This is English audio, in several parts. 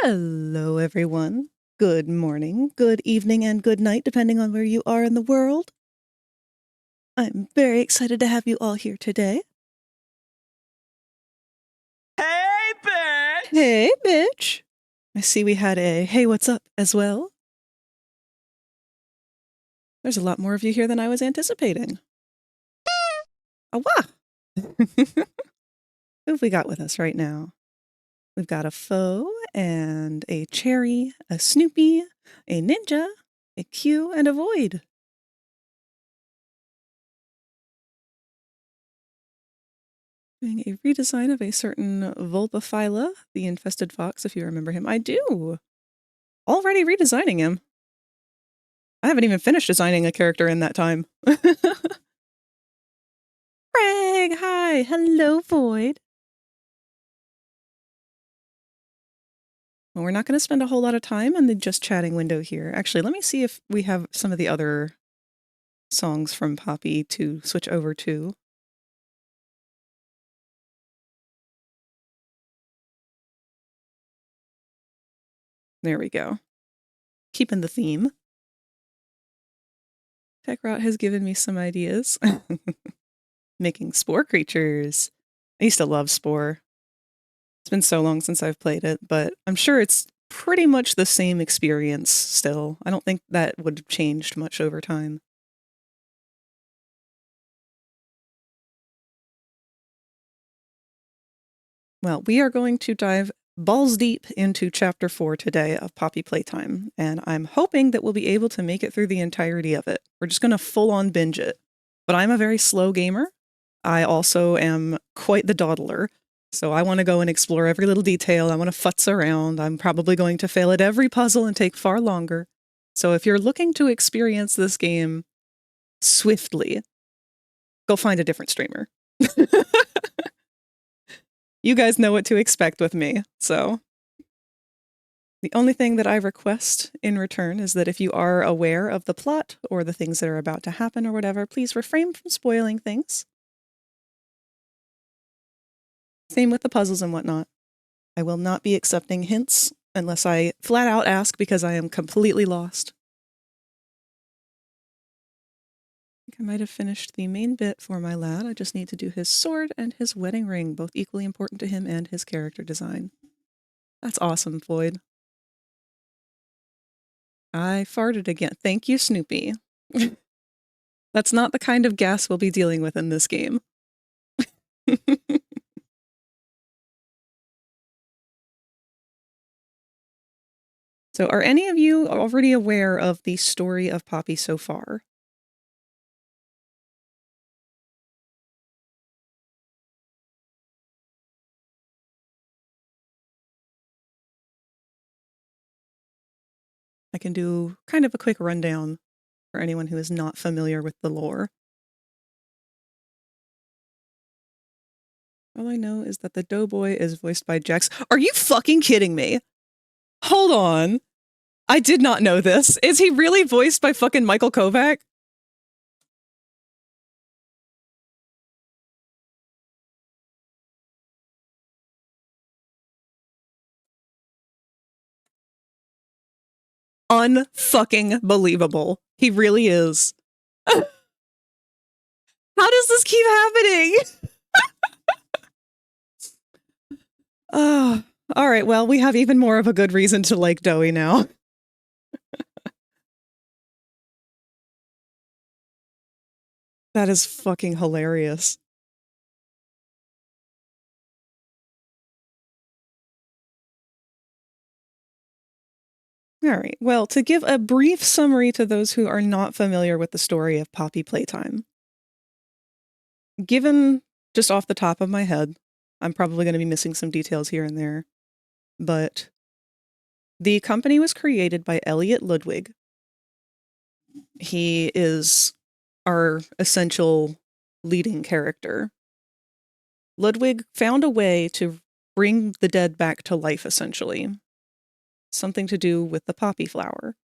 Hello, everyone. Good morning, good evening, and good night, depending on where you are in the world. I'm very excited to have you all here today. Hey, bitch! Hey, bitch! I see we had a hey, what's up as well. There's a lot more of you here than I was anticipating. Oh, wow! Who have we got with us right now? We've got a foe and a cherry, a Snoopy, a ninja, a Q, and a void. Doing a redesign of a certain Vulpaphyla, the infested fox, if you remember him. I do! Already redesigning him. I haven't even finished designing a character in that time. Frag, hi! Hello, Void! Well, we're not going to spend a whole lot of time in the just chatting window here. Actually, let me see if we have some of the other songs from Poppy to switch over to. There we go. Keeping the theme. TechRot has given me some ideas. Making spore creatures. I used to love Spore. It's been so long since I've played it, but I'm sure it's pretty much the same experience still. I don't think that would have changed much over time. Well, we are going to dive balls deep into Chapter 4 today of Poppy Playtime, and I'm hoping that we'll be able to make it through the entirety of it. We're just going to full-on binge it. But I'm a very slow gamer. I also am quite the dawdler, so I want to go and explore every little detail. I want to futz around. I'm probably going to fail at every puzzle and take far longer. So if you're looking to experience this game swiftly, go find a different streamer. You guys know what to expect with me, so. The only thing that I request in return is that if you are aware of the plot or the things that are about to happen or whatever, please refrain from spoiling things. Same with the puzzles and whatnot. I will not be accepting hints unless I flat out ask because I am completely lost. I think I might have finished the main bit for my lad. I just need to do his sword and his wedding ring, both equally important to him and his character design. That's awesome, Floyd. I farted again. Thank you, Snoopy. That's not the kind of gas we'll be dealing with in this game. So are any of you already aware of the story of Poppy so far? I can do kind of a quick rundown for anyone who is not familiar with the lore. All I know is that the Doughboy is voiced by Jax. Are you fucking kidding me? Hold on. I did not know this. Is he really voiced by fucking Michael Kovac? Unfucking believable. He really is. How does this keep happening? Oh, all right. Well, we have even more of a good reason to like Doughy now. That is fucking hilarious. All right. Well, to give a brief summary to those who are not familiar with the story of Poppy Playtime. Given just off the top of my head, I'm probably going to be missing some details here and there, but the company was created by Elliot Ludwig. He is our essential leading character. Ludwig found a way to bring the dead back to life, essentially. Something to do with the poppy flower.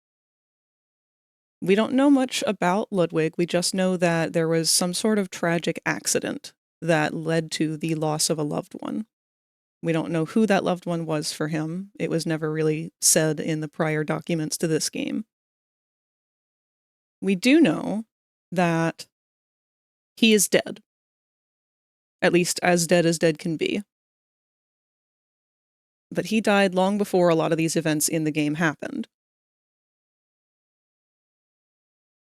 We don't know much about Ludwig. We just know that there was some sort of tragic accident that led to the loss of a loved one. We don't know who that loved one was for him. It was never really said in the prior documents to this game. We do know that he is dead. At least as dead can be. But he died long before a lot of these events in the game happened.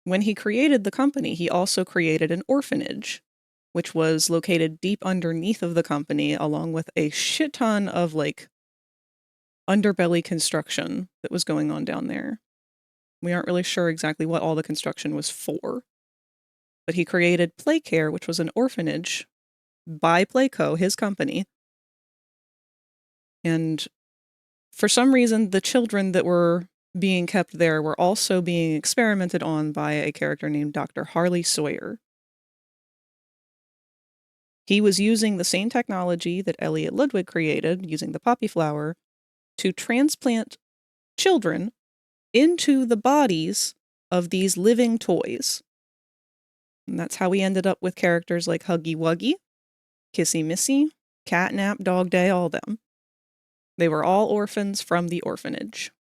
When he created the company, he also created an orphanage, which was located deep underneath of the company, along with a shit ton of, like, underbelly construction that was going on down there. We aren't really sure exactly what all the construction was for. But he created Playcare, which was an orphanage by Playco, his company. And for some reason, the children that were being kept there were also being experimented on by a character named Dr. Harley Sawyer. He was using the same technology that Elliot Ludwig created, using the poppy flower, to transplant children into the bodies of these living toys. And that's how we ended up with characters like Huggy Wuggy, Kissy Missy, Catnap, Dog Day, all them. They were all orphans from the orphanage.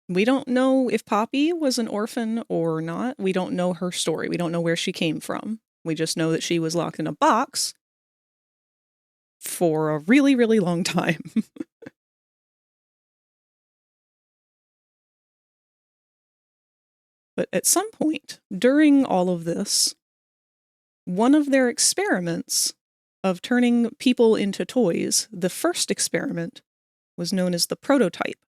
We don't know if Poppy was an orphan or not. We don't know her story. We don't know where she came from. We just know that she was locked in a box for a really, really long time. But at some point during all of this, one of their experiments of turning people into toys, the first experiment, was known as the prototype.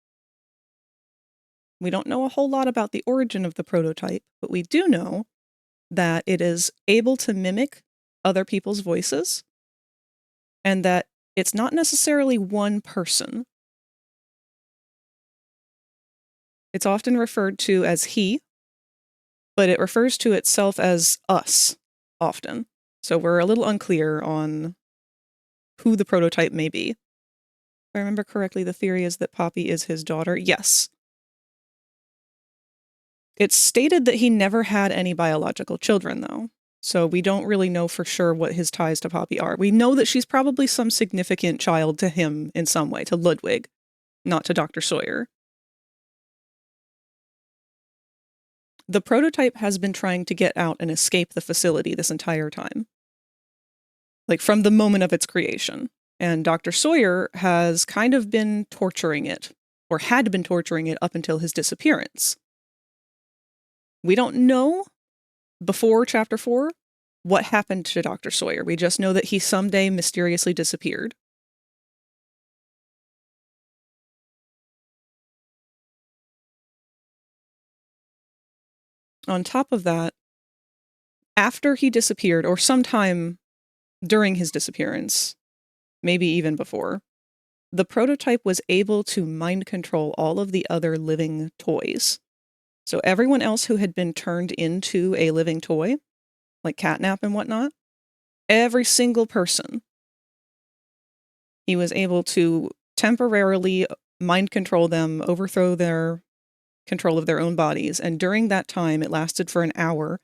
We don't know a whole lot about the origin of the prototype, but we do know that it is able to mimic other people's voices, and that it's not necessarily one person. It's often referred to as he, but it refers to itself as us, often. So we're a little unclear on who the prototype may be. If I remember correctly, the theory is that Poppy is his daughter. Yes. It's stated that he never had any biological children, though. So we don't really know for sure what his ties to Poppy are. We know that she's probably some significant child to him in some way, to Ludwig, not to Dr. Sawyer. The prototype has been trying to get out and escape the facility this entire time. Like, from the moment of its creation. And Dr. Sawyer has kind of been torturing it, or had been torturing it up until his disappearance. We don't know, before Chapter 4, what happened to Dr. Sawyer. We just know that he someday mysteriously disappeared. On top of that, after he disappeared, or sometime during his disappearance, maybe even before, the prototype was able to mind control all of the other living toys. So everyone else who had been turned into a living toy, like Catnap and whatnot, every single person, he was able to temporarily mind control them, overthrow their control of their own bodies. And during that time, it lasted for an hour,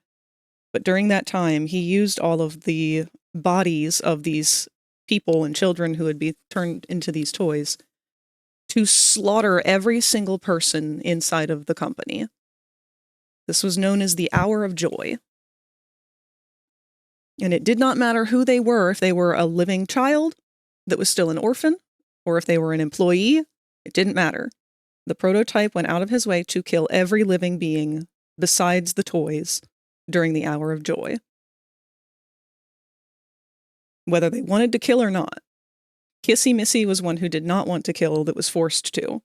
but during that time, he used all of the bodies of these people and children who would be turned into these toys to slaughter every single person inside of the company. This was known as the Hour of Joy. And it did not matter who they were, if they were a living child that was still an orphan, or if they were an employee, it didn't matter. The prototype went out of his way to kill every living being besides the toys during the Hour of Joy. Whether they wanted to kill or not. Kissy Missy was one who did not want to kill, that was forced to.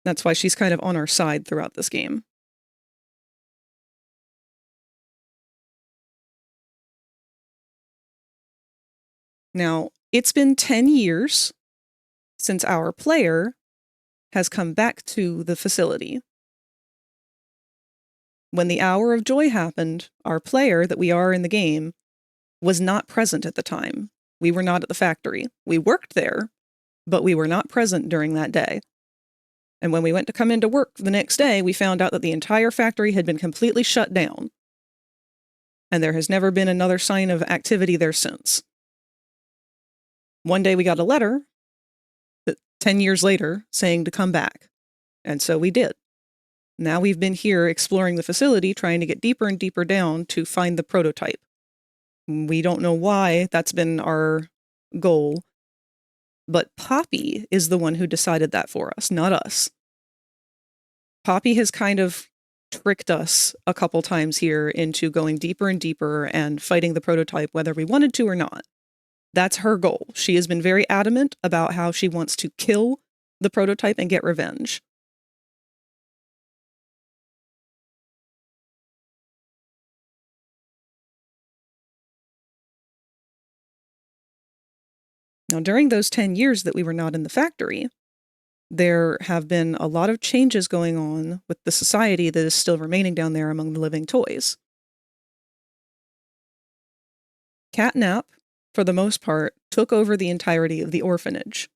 That's why she's kind of on our side throughout this game. Now, it's been 10 years since our player has come back to the facility. When the Hour of Joy happened, our player that we are in the game was not present at the time. We were not at the factory. We worked there, but we were not present during that day. And when we went to come into work the next day, we found out that the entire factory had been completely shut down. and there has never been another sign of activity there since. One day we got a letter 10 years later saying to come back, and so we did. Now we've been here exploring the facility, trying to get deeper and deeper down to find the prototype. We don't know why that's been our goal, but Poppy is the one who decided that for us, not us. Poppy has kind of tricked us a couple times here into going deeper and deeper and fighting the prototype whether we wanted to or not. That's her goal. She has been very adamant about how she wants to kill the prototype and get revenge. Now, during those 10 years that we were not in the factory, there have been a lot of changes going on with the society that is still remaining down there among the living toys. Catnap, for the most part, took over the entirety of the orphanage.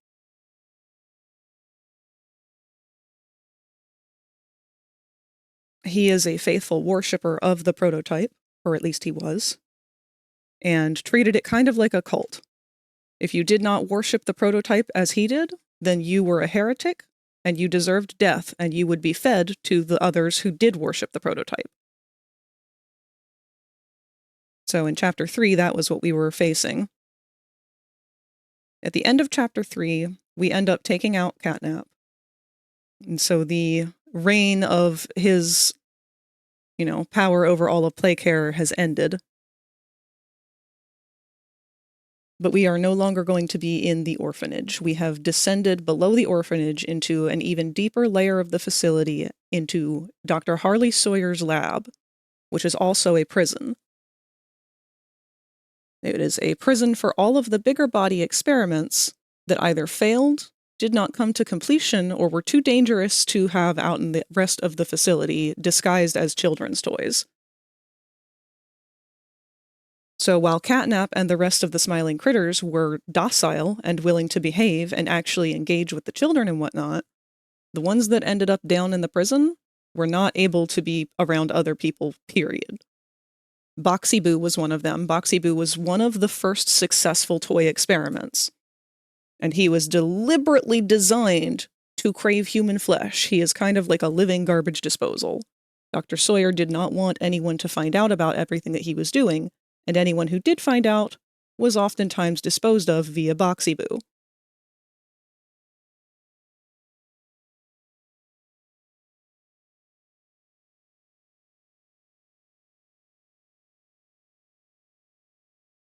He is a faithful worshiper of the prototype, or at least he was, and treated it kind of like a cult. If you did not worship the prototype as he did, then you were a heretic, and you deserved death, and you would be fed to the others who did worship the prototype. So in Chapter 3, that was what we were facing. At the end of Chapter 3, we end up taking out Catnap. And so the reign of his, power over all of Playcare has ended. But we are no longer going to be in the orphanage. We have descended below the orphanage into an even deeper layer of the facility, into Dr. Harley Sawyer's lab, which is also a prison. It is a prison for all of the bigger body experiments that either failed, did not come to completion, or were too dangerous to have out in the rest of the facility disguised as children's toys. So while Catnap and the rest of the smiling critters were docile and willing to behave and actually engage with the children and whatnot, the ones that ended up down in the prison were not able to be around other people, period. Boxy Boo was one of them. Boxy Boo was one of the first successful toy experiments. And he was deliberately designed to crave human flesh. He is kind of like a living garbage disposal. Dr. Sawyer did not want anyone to find out about everything that he was doing, and anyone who did find out was oftentimes disposed of via Boxy Boo.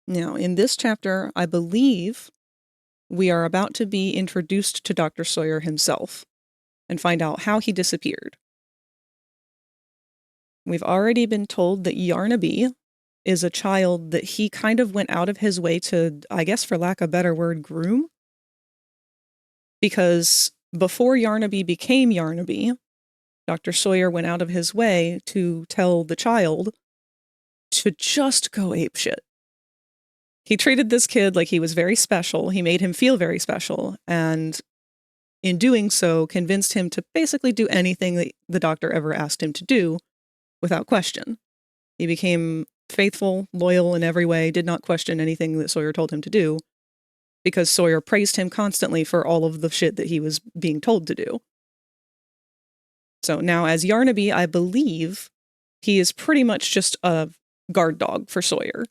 Now, in this chapter, I believe we are about to be introduced to Dr. Sawyer himself and find out how he disappeared. We've already been told that Yarnaby is a child that he kind of went out of his way to, I guess for lack of a better word, groom. Because before Yarnaby became Yarnaby, Dr. Sawyer went out of his way to tell the child to just go apeshit. He treated this kid like he was very special. He made him feel very special. And in doing so, convinced him to basically do anything that the doctor ever asked him to do without question. He became faithful, loyal in every way, did not question anything that Sawyer told him to do, because Sawyer praised him constantly for all of the shit that he was being told to do. So now as Yarnaby, I believe he is pretty much just a guard dog for Sawyer.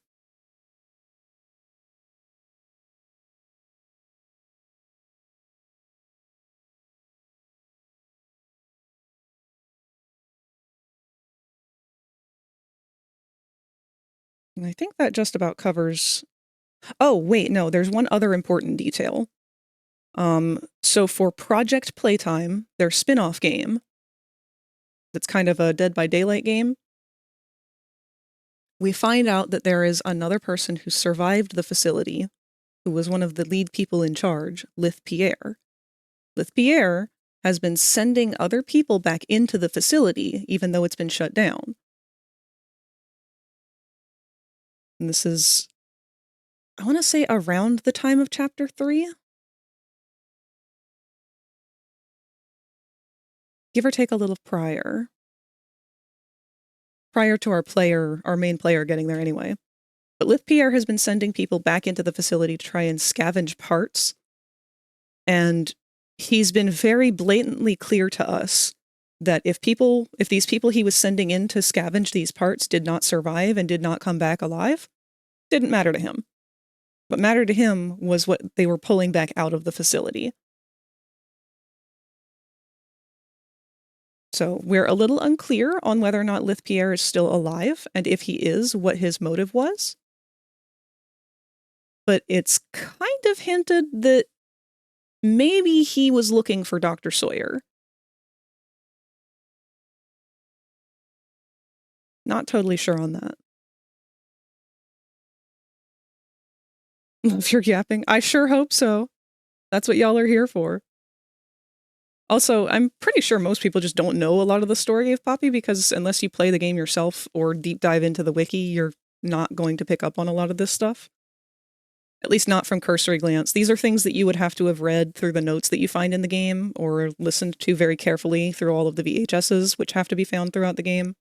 And I think that just about covers... Oh, wait, no, there's one other important detail. So for Project Playtime, their spin-off game, that's kind of a Dead by Daylight game, we find out that there is another person who survived the facility, who was one of the lead people in charge, Lith Pierre. Lith Pierre has been sending other people back into the facility, even though it's been shut down. And this is, I want to say, around the time of Chapter 3? Give or take a little prior. prior to our main player getting there anyway. But Lithpierre has been sending people back into the facility to try and scavenge parts. And he's been very blatantly clear to us that if these people he was sending in to scavenge these parts did not survive and did not come back alive, didn't matter to him. What mattered to him was what they were pulling back out of the facility. So we're a little unclear on whether or not Lithpierre is still alive, and if he is, what his motive was. But it's kind of hinted that maybe he was looking for Dr. Sawyer. Not totally sure on that. If you're yapping, I sure hope so. That's what y'all are here for. Also, I'm pretty sure most people just don't know a lot of the story of Poppy, because unless you play the game yourself or deep dive into the wiki, you're not going to pick up on a lot of this stuff. At least not from cursory glance. These are things that you would have to have read through the notes that you find in the game, or listened to very carefully through all of the VHSs, which have to be found throughout the game.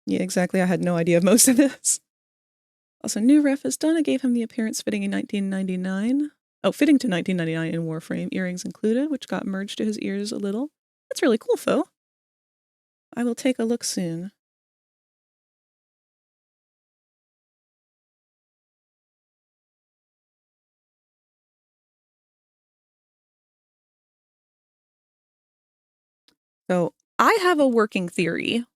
Yeah, exactly. I had no idea of most of this. Also, new ref is done. I gave him the appearance fitting in 1999. Oh, fitting to 1999 in Warframe, earrings included, which got merged to his ears a little. That's really cool, Phil. I will take a look soon. So I have a working theory,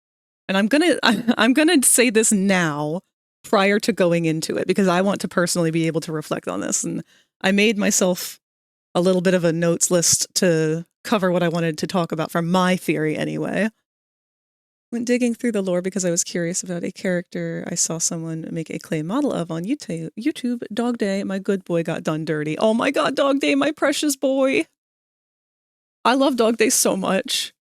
and I'm gonna say this now prior to going into it, because I want to personally be able to reflect on this. And I made myself a little bit of a notes list to cover what I wanted to talk about from my theory anyway. When digging through the lore because I was curious about a character I saw someone make a clay model of on YouTube, Dog Day, my good boy got done dirty. Oh my god, Dog Day, my precious boy. I love Dog Day so much.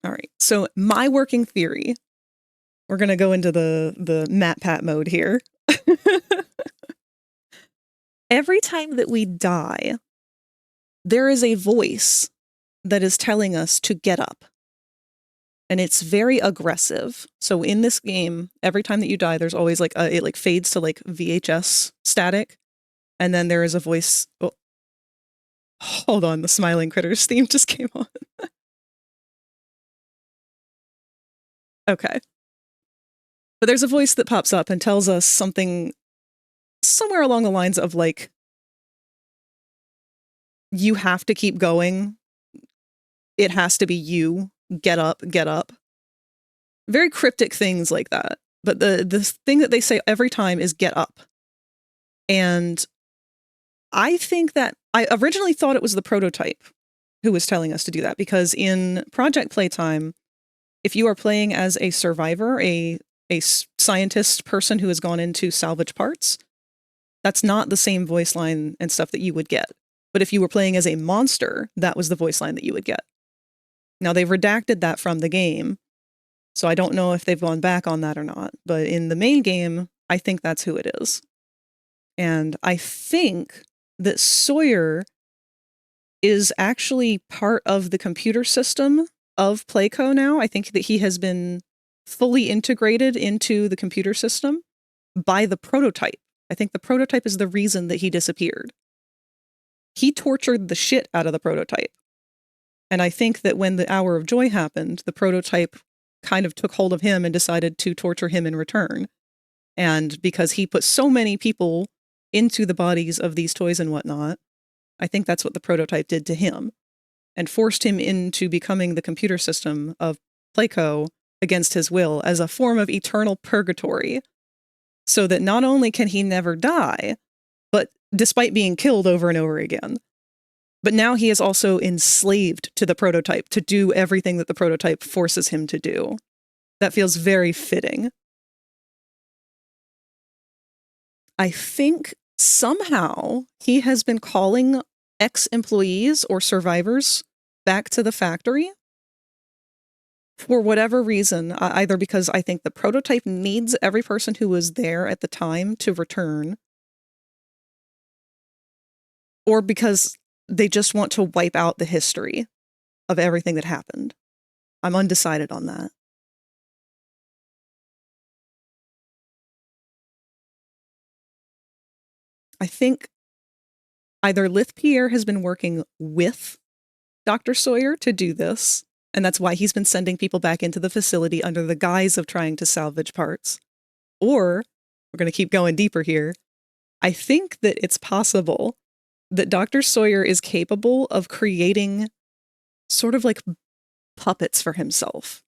All right, so my working theory, we're going to go into the MatPat mode here. Every time that we die, there is a voice that is telling us to get up. And it's very aggressive. So in this game, every time that you die, there's always like it like fades to like VHS static. And then there is a voice. Oh, hold on, the Smiling Critters theme just came on. Okay. But there's a voice that pops up and tells us something somewhere along the lines of like, you have to keep going. It has to be you. Get up, get up. Very cryptic things like that. But the thing that they say every time is get up. And I think that I originally thought it was the prototype who was telling us to do that, because in Project Playtime, if you are playing as a survivor, a scientist person who has gone in to salvage parts, that's not the same voice line and stuff that you would get. But if you were playing as a monster, that was the voice line that you would get. Now, they've redacted that from the game, so I don't know if they've gone back on that or not. But in the main game, I think that's who it is. And I think that Sawyer is actually part of the computer system of Playco now. I think that he has been fully integrated into the computer system by the prototype. I think the prototype is the reason that he disappeared. He tortured the shit out of the prototype. And I think that when the Hour of Joy happened, the prototype kind of took hold of him and decided to torture him in return. And because he put so many people into the bodies of these toys and whatnot, I think that's what the prototype did to him, and forced him into becoming the computer system of Playco against his will as a form of eternal purgatory, so that not only can he never die, but despite being killed over and over again, but now he is also enslaved to the prototype to do everything that the prototype forces him to do. That feels very fitting. I think somehow he has been calling ex-employees or survivors back to the factory. for whatever reason, either because I think the prototype needs every person who was there at the time to return, or because they just want to wipe out the history of everything that happened. I'm undecided on that. I think either Lithpierre has been working with Dr. Sawyer to do this, and that's why he's been sending people back into the facility under the guise of trying to salvage parts. Or, we're going to keep going deeper here, I think that it's possible that Dr. Sawyer is capable of creating sort of like puppets for himself.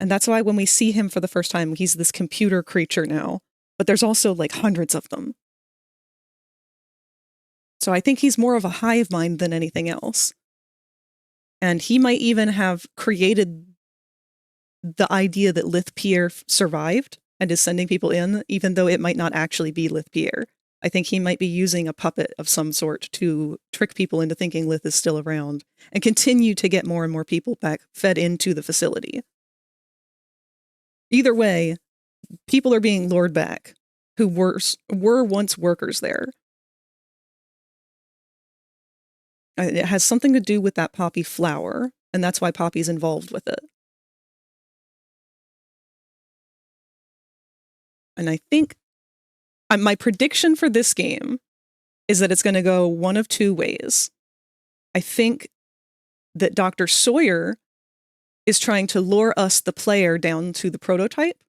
And that's why when we see him for the first time, he's this computer creature now, but there's also like hundreds of them. So I think he's more of a hive mind than anything else. And he might even have created the idea that Lithpierre survived and is sending people in, even though it might not actually be Lithpierre. I think he might be using a puppet of some sort to trick people into thinking Lith is still around and continue to get more and more people back fed into the facility. Either way, people are being lured back who were once workers there. It has something to do with that poppy flower, and that's why Poppy's involved with it. And I think my prediction for this game is that it's going to go one of two ways. I think that Dr. Sawyer is trying to lure us, the player, down to the prototype,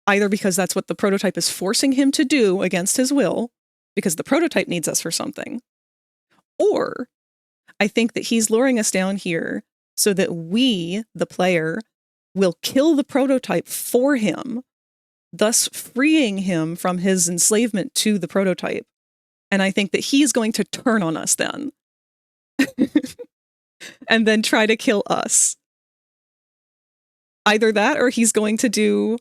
either because that's what the prototype is forcing him to do against his will, because the prototype needs us for something, or I think that he's luring us down here so that we, the player, will kill the prototype for him, thus freeing him from his enslavement to the prototype. And I think that he's going to turn on us then. And then try to kill us. Either that, or he's going to do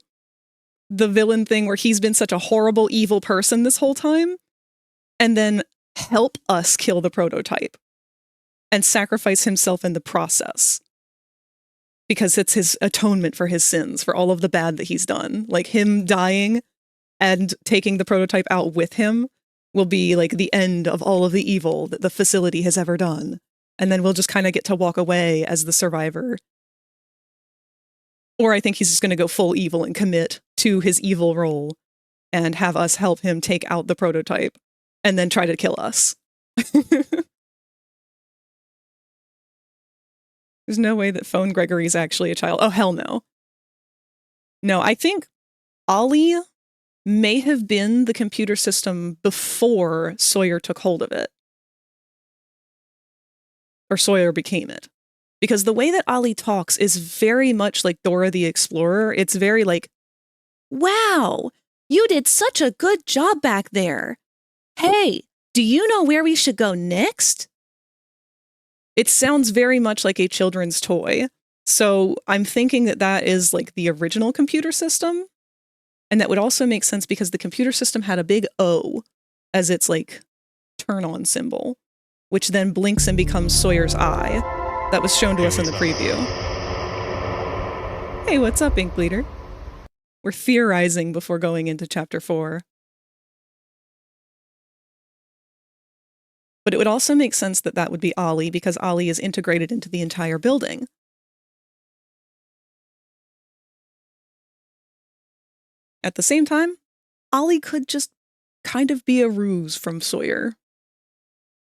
the villain thing where he's been such a horrible, evil person this whole time, and then help us kill the prototype and sacrifice himself in the process. Because it's his atonement for his sins, for all of the bad that he's done. Like, him dying and taking the prototype out with him will be like the end of all of the evil that the facility has ever done. And then we'll just kind of get to walk away as the survivor. Or I think he's just going to go full evil and commit to his evil role and have us help him take out the prototype and then try to kill us. There's no way that Phone Gregory's actually a child. Oh, hell no. No, I think Ollie may have been the computer system before Sawyer took hold of it. Or Sawyer became it. Because the way that Ollie talks is very much like Dora the Explorer. It's very like, wow, you did such a good job back there. Hey, do you know where we should go next? It sounds very much like a children's toy. So I'm thinking that that is like the original computer system. And that would also make sense because the computer system had a big O as its like turn on symbol, which then blinks and becomes Sawyer's eye. That was shown to us in the preview. Hey, what's up, Ink Bleeder? We're theorizing before going into Chapter 4. But it would also make sense that that would be Ollie, because Ollie is integrated into the entire building. At the same time, Ollie could just kind of be a ruse from Sawyer.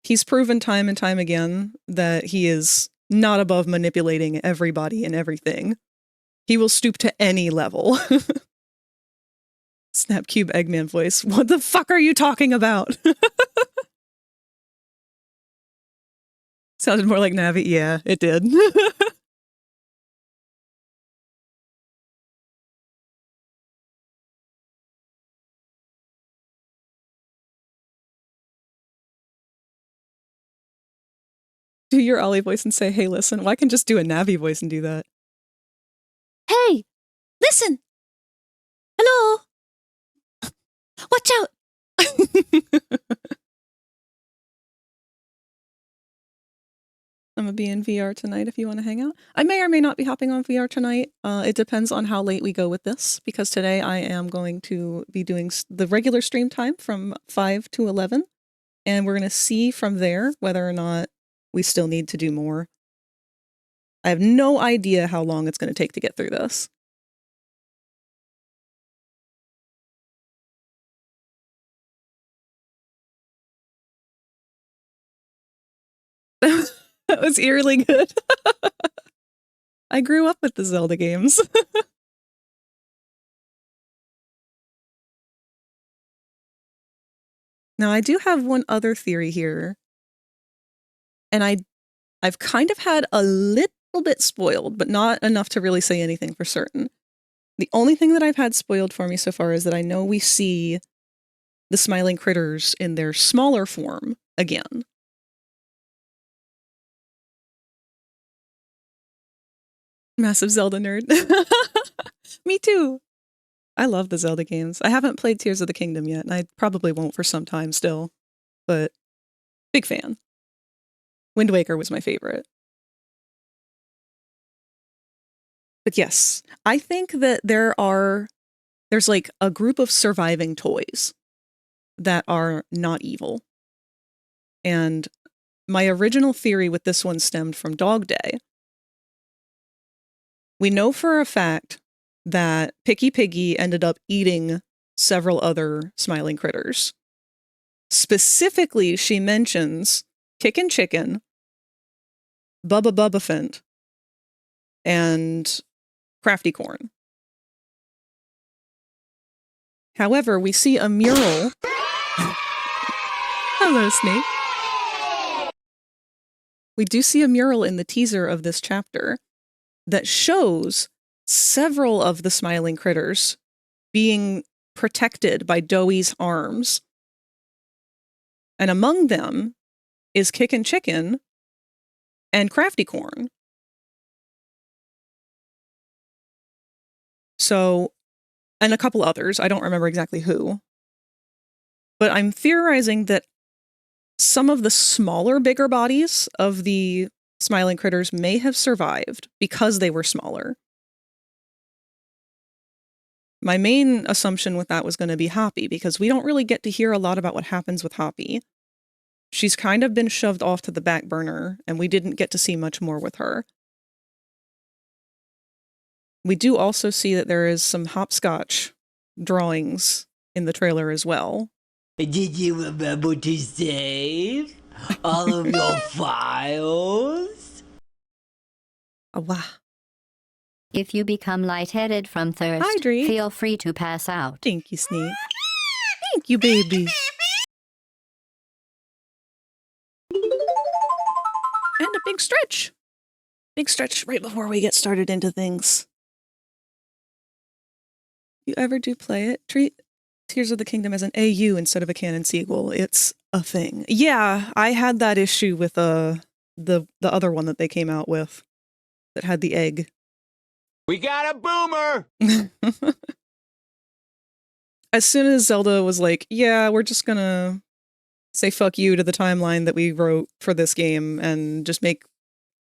He's proven time and time again that he is not above manipulating everybody and everything. He will stoop to any level. Snapcube Eggman voice. What the fuck are you talking about? Sounded more like Navi. Yeah, it did. Do your Ollie voice and say, hey, listen. Well, I can just do a Navi voice and do that. Hey, listen. Hello. Watch out. I'm gonna be in VR tonight if you want to hang out. I may or may not be hopping on VR tonight. It depends on how late we go with this, because today I am going to be doing the regular stream time from 5 to 11, and we're going to see from there whether or not we still need to do more. I have no idea how long it's going to take to get through this. That was eerily good. I grew up with the Zelda games. Now, I do have one other theory here. And I've kind of had a little bit spoiled, but not enough to really say anything for certain. The only thing that I've had spoiled for me so far is that I know we see the smiling critters in their smaller form again. Massive Zelda nerd. Me too. I love the Zelda games. I haven't played Tears of the Kingdom yet, and I probably won't for some time still, but big fan. Wind Waker was my favorite. But yes, I think that there's like a group of surviving toys that are not evil. And my original theory with this one stemmed from Dog Day. We know for a fact that Picky Piggy ended up eating several other smiling critters. Specifically, she mentions Kickin' Chicken, Bubba Bubbaphant, and Crafty Corn. However, we see a mural. Hello, Snake. We do see a mural in the teaser of this chapter that shows several of the smiling critters being protected by Doey's arms. And among them is Kickin' Chicken and Crafty Corn. So, and a couple others. I don't remember exactly who. But I'm theorizing that some of the smaller, bigger bodies of the smiling critters may have survived because they were smaller. My main assumption with that was going to be Hoppy, because we don't really get to hear a lot about what happens with Hoppy. She's kind of been shoved off to the back burner, and we didn't get to see much more with her. We do also see that there is some hopscotch drawings in the trailer as well. Did you remember to save all of your files? Oh, wow. If you become lightheaded from thirst, Hydrate. feel free to pass out. Thank you, Snake. Thank you, baby. And a big stretch. Big stretch right before we get started into things. You ever do play it? Treat Tears of the Kingdom as an AU instead of a canon sequel. It's a thing. Yeah, I had that issue with the other one that they came out with that had the egg. We got a boomer! As soon as Zelda was like, yeah, we're just gonna say fuck you to the timeline that we wrote for this game and just make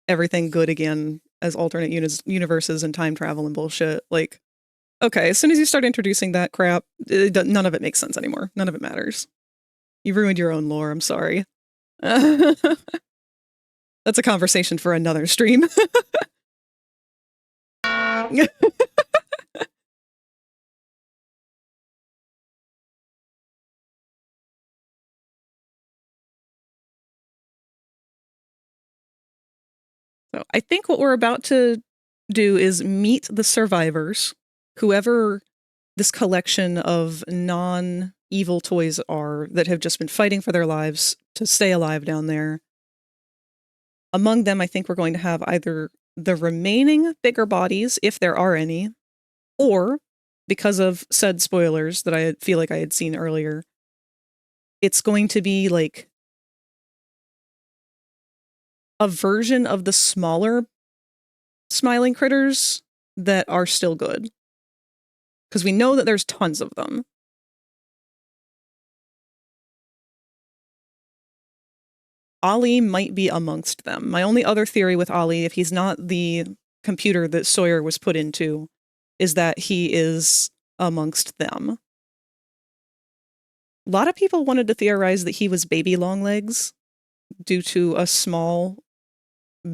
everything good again as alternate universes and time travel and bullshit. Like, okay, as soon as you start introducing that crap, none of it makes sense anymore. None of it matters. You ruined your own lore, I'm sorry. That's a conversation for another stream. So I think what we're about to do is meet the survivors, whoever this collection of non-evil toys are that have just been fighting for their lives to stay alive down there. Among them, I think we're going to have either the remaining bigger bodies, if there are any, or, because of said spoilers that I feel like I had seen earlier, it's going to be like a version of the smaller smiling critters that are still good. Because we know that there's tons of them. Ollie might be amongst them. My only other theory with Ollie, if he's not the computer that Sawyer was put into, is that he is amongst them. A lot of people wanted to theorize that he was baby Longlegs due to a small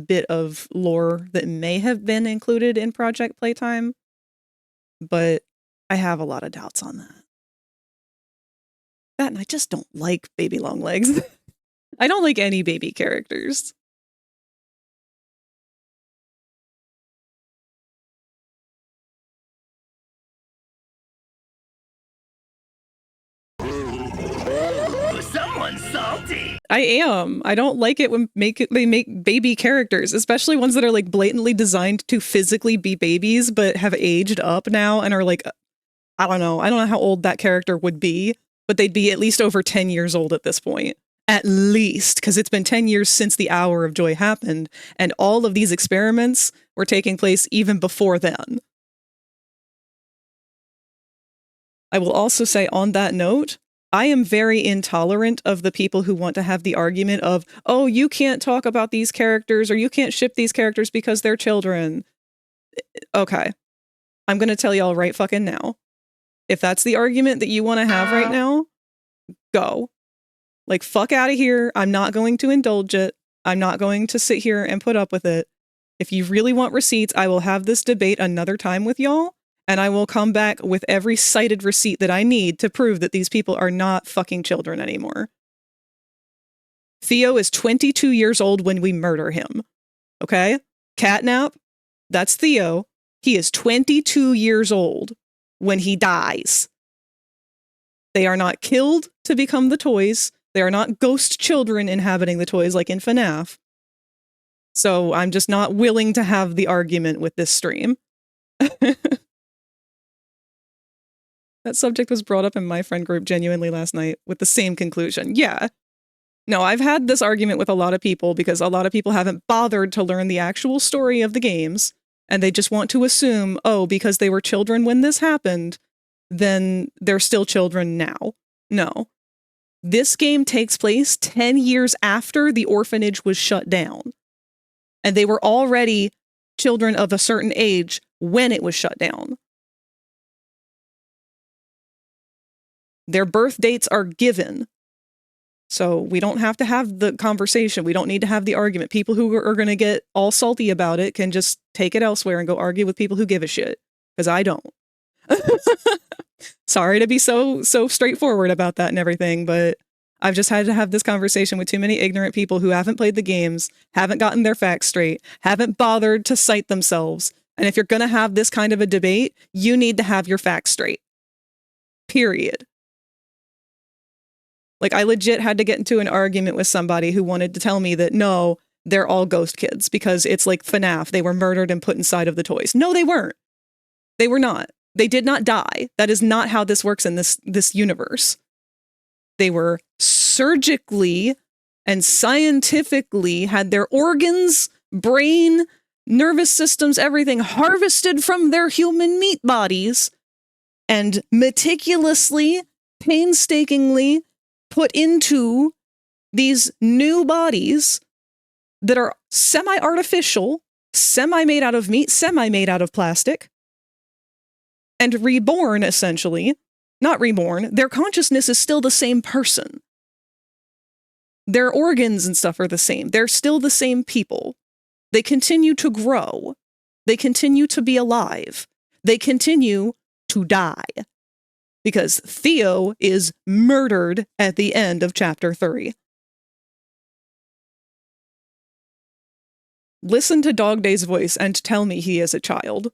bit of lore that may have been included in Project Playtime, but I have a lot of doubts on that. That and I just don't like baby Longlegs. I don't like any baby characters. Someone's salty. I am. I don't like it when they make baby characters, especially ones that are like blatantly designed to physically be babies but have aged up now and are like, I don't know how old that character would be, but they'd be at least over 10 years old at this point. At least, because it's been 10 years since the Hour of Joy happened, and all of these experiments were taking place even before then. I will also say on that note, I am very intolerant of the people who want to have the argument of, oh, you can't talk about these characters or you can't ship these characters because they're children. Okay. I'm going to tell y'all right fucking now. If that's the argument that you want to have right now, go. Like, fuck out of here. I'm not going to indulge it. I'm not going to sit here and put up with it. If you really want receipts, I will have this debate another time with y'all, and I will come back with every cited receipt that I need to prove that these people are not fucking children anymore. Theo is 22 years old when we murder him. Okay? Catnap, that's Theo. He is 22 years old when he dies. They are not killed to become the toys. They are not ghost children inhabiting the toys like in FNAF. So I'm just not willing to have the argument with this stream. That subject was brought up in my friend group genuinely last night with the same conclusion. Yeah. No, I've had this argument with a lot of people because a lot of people haven't bothered to learn the actual story of the games, and they just want to assume, oh, because they were children when this happened, then they're still children now. No. This game takes place 10 years after the orphanage was shut down. And they were already children of a certain age when it was shut down. Their birth dates are given. So we don't have to have the conversation. We don't need to have the argument. People who are going to get all salty about it can just take it elsewhere and go argue with people who give a shit. Because I don't. Sorry to be so straightforward about that and everything, but I've just had to have this conversation with too many ignorant people who haven't played the games, haven't gotten their facts straight, haven't bothered to cite themselves. And if you're going to have this kind of a debate, you need to have your facts straight. Period. Like, I legit had to get into an argument with somebody who wanted to tell me that, no, they're all ghost kids because it's like FNAF. They were murdered and put inside of the toys. No, they weren't. They were not. They did not die. That is not how this works in this universe. They were surgically and scientifically had their organs, brain, nervous systems, everything harvested from their human meat bodies and meticulously, painstakingly put into these new bodies that are semi-artificial, semi-made out of meat, semi-made out of plastic, and reborn, essentially. Not reborn. Their consciousness is still the same person. Their organs and stuff are the same. They're still the same people. They continue to grow. They continue to be alive. They continue to die. Because Theo is murdered at the end of chapter 3. Listen to Dog Day's voice and tell me he is a child.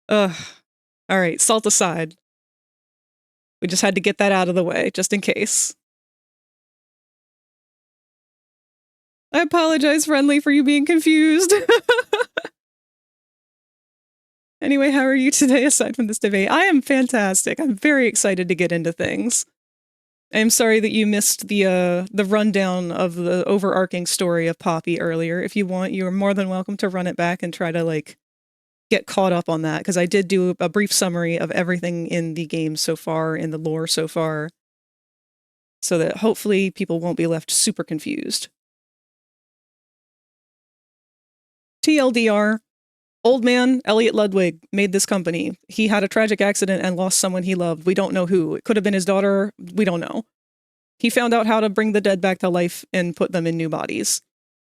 Ugh. All right, salt aside. We just had to get that out of the way, just in case. I apologize, Friendly, for you being confused. Anyway, how are you today aside from this debate? I am fantastic. I'm very excited to get into things. I'm sorry that you missed the rundown of the overarching story of Poppy earlier. If you want, you are more than welcome to run it back and try to, like, get caught up on that, because I did do a brief summary of everything in the game so far, in the lore so far. so that hopefully people won't be left super confused. TLDR, old man Elliot Ludwig made this company. He had a tragic accident and lost someone he loved. We don't know who. It could have been his daughter. We don't know. He found out how to bring the dead back to life and put them in new bodies.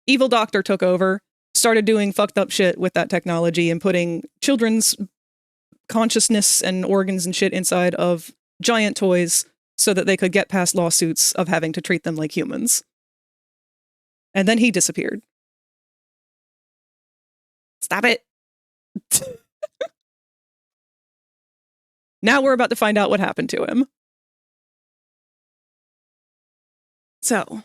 Evil doctor took over, started doing fucked up shit with that technology and putting children's consciousness and organs and shit inside of giant toys so that they could get past lawsuits of having to treat them like humans. And then he disappeared. Stop it. Now we're about to find out what happened to him. So,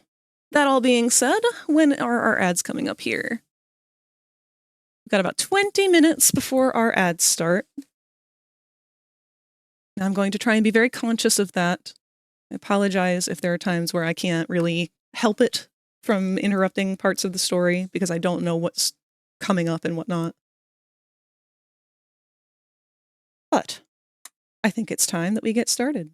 that all being said, when are our ads coming up here? We've got about 20 minutes before our ads start. Now I'm going to try and be very conscious of that. I apologize if there are times where I can't really help it from interrupting parts of the story because I don't know what's coming up and whatnot. But I think it's time that we get started.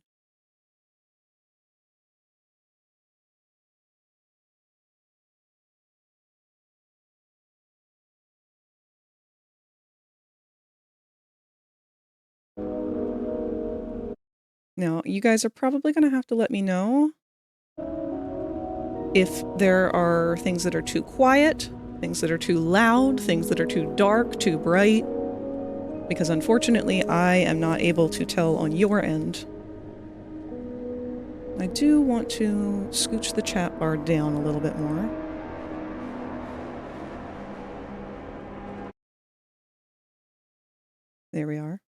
Now, you guys are probably going to have to let me know if there are things that are too quiet, things that are too loud, things that are too dark, too bright, because unfortunately I am not able to tell on your end. I do want to scooch the chat bar down a little bit more. There we are.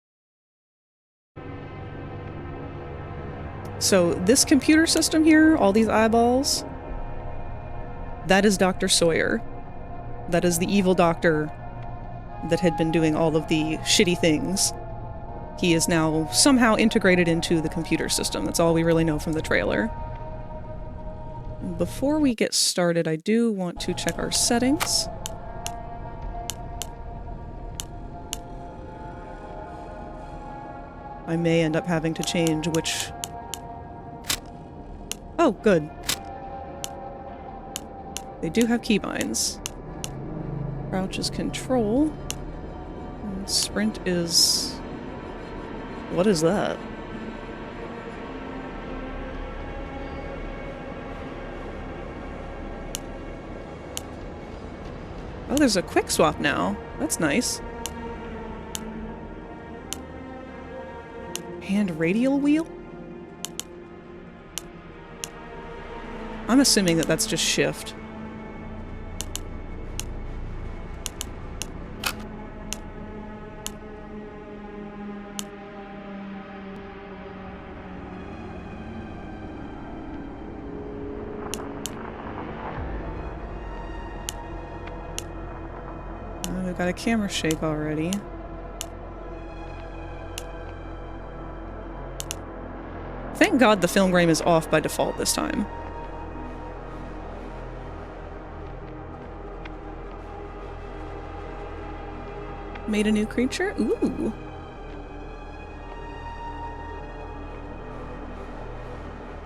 So this computer system here, all these eyeballs, that is Dr. Sawyer. That is the evil doctor that had been doing all of the shitty things. He is now somehow integrated into the computer system. That's all we really know from the trailer. Before we get started, I do want to check our settings. I may end up having to change which... Oh, good. They do have keybinds. Crouch is control. And sprint is... What is that? Oh, there's a quick swap now. That's nice. Hand radial wheel? I'm assuming that that's just shift. We've got a camera shake already. Thank God the film grain is off by default this time. Made a new creature? Ooh.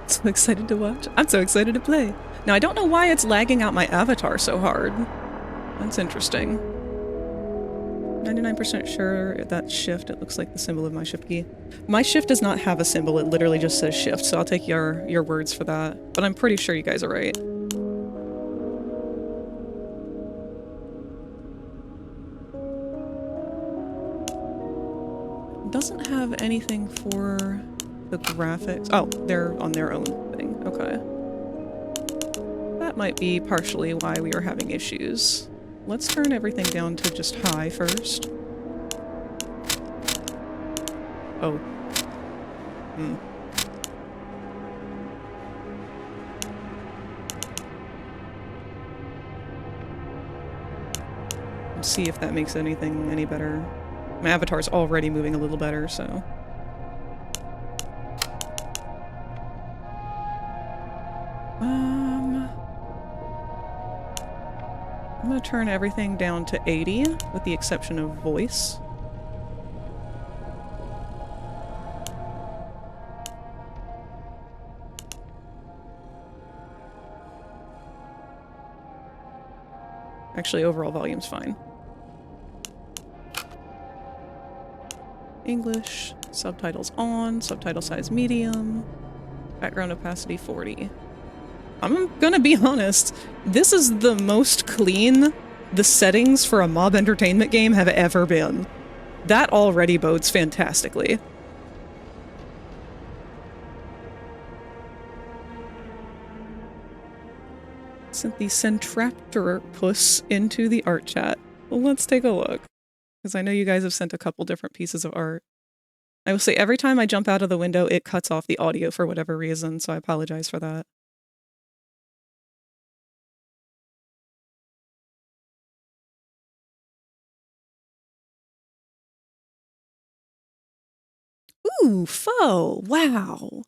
So excited to watch. I'm so excited to play. Now, I don't know why it's lagging out my avatar so hard. That's interesting. 99% sure that shift, it looks like the symbol of my shift key. My shift does not have a symbol, it literally just says shift, so I'll take your words for that. But I'm pretty sure you guys are right. Doesn't have anything for the graphics. Oh, they're on their own thing. Okay. That might be partially why we are having issues. Let's turn everything down to just high first. Oh. Let's see if that makes anything any better. My avatar's already moving a little better, so... I'm gonna turn everything down to 80, with the exception of voice. Actually, overall volume's fine. English, subtitles on, subtitle size medium, background opacity 40. I'm gonna be honest, this is the most clean the settings for a mob entertainment game have ever been. That already bodes fantastically. Sent the Centraptor puss into the art chat. Well, let's take a look. Because I know you guys have sent a couple different pieces of art. I will say every time I jump out of the window, it cuts off the audio for whatever reason, so I apologize for that. Ooh, faux! Wow!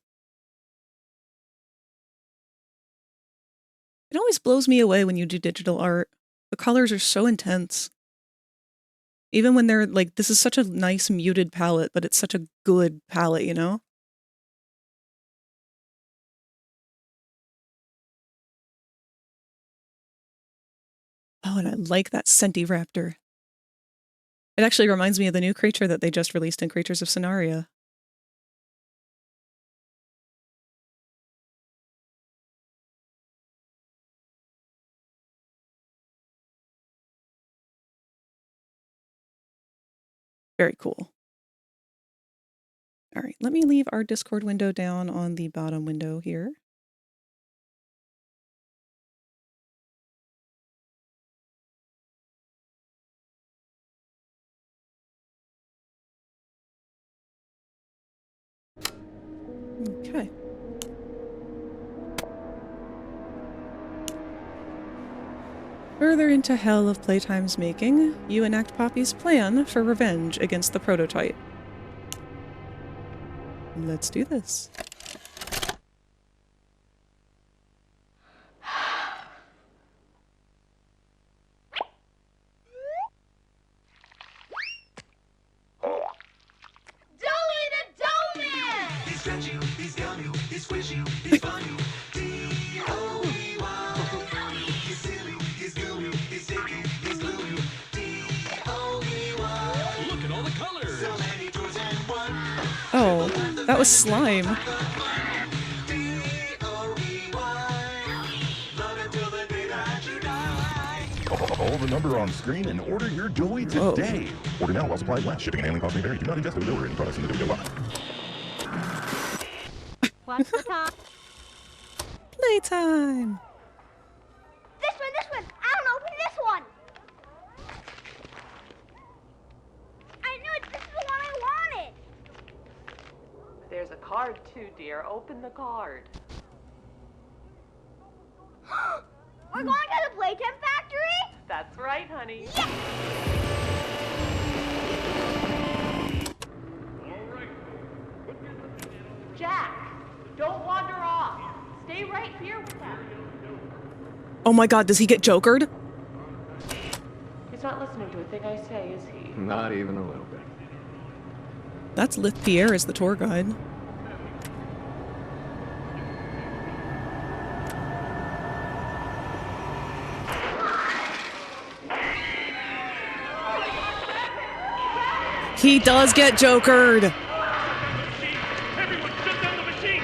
It always blows me away when you do digital art. The colors are so intense. Even when they're like, this is such a nice muted palette, but it's such a good palette, you know? Oh, and I like that VRaptor. It actually reminds me of the new creature that they just released in Creatures of Scenaria. Very cool. All right, let me leave our Discord window down on the bottom window here. Okay. Further into hell of Playtime's making, you enact Poppy's plan for revenge against the prototype. Let's do this. Oh, that was slime. Call the number on screen and order your Joey today. Order now while supplies last. Shipping and handling costs may vary. Do not ingest or deliver any products in the video box. What's the time? Playtime! This one! I don't open this one! I knew it! This is the one I wanted! There's a card too, dear. Open the card. We're going to the Playtime factory? That's right, honey. Jack, don't wander off. Stay right here with them. Oh my god, does he get jokered? He's not listening to a thing I say, is he? Not even a little bit. That's Lith Pierre as the tour guide. He does get jokered! Everyone shut down the machine!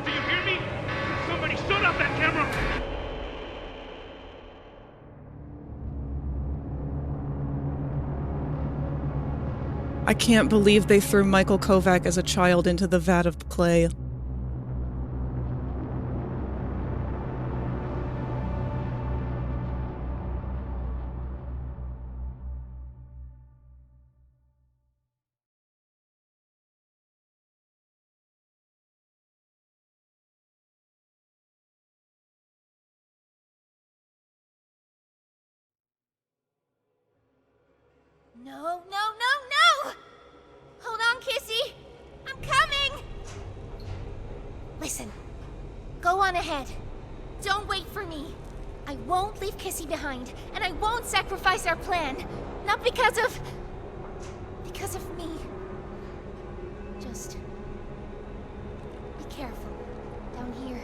Do you hear me? Somebody shut off that camera! I can't believe they threw Michael Kovac as a child into the vat of clay. No, no, no, no! Hold on, Kissy! I'm coming! Listen, go on ahead. Don't wait for me. I won't leave Kissy behind, and I won't sacrifice our plan. Not because of me. Just be careful. Down here,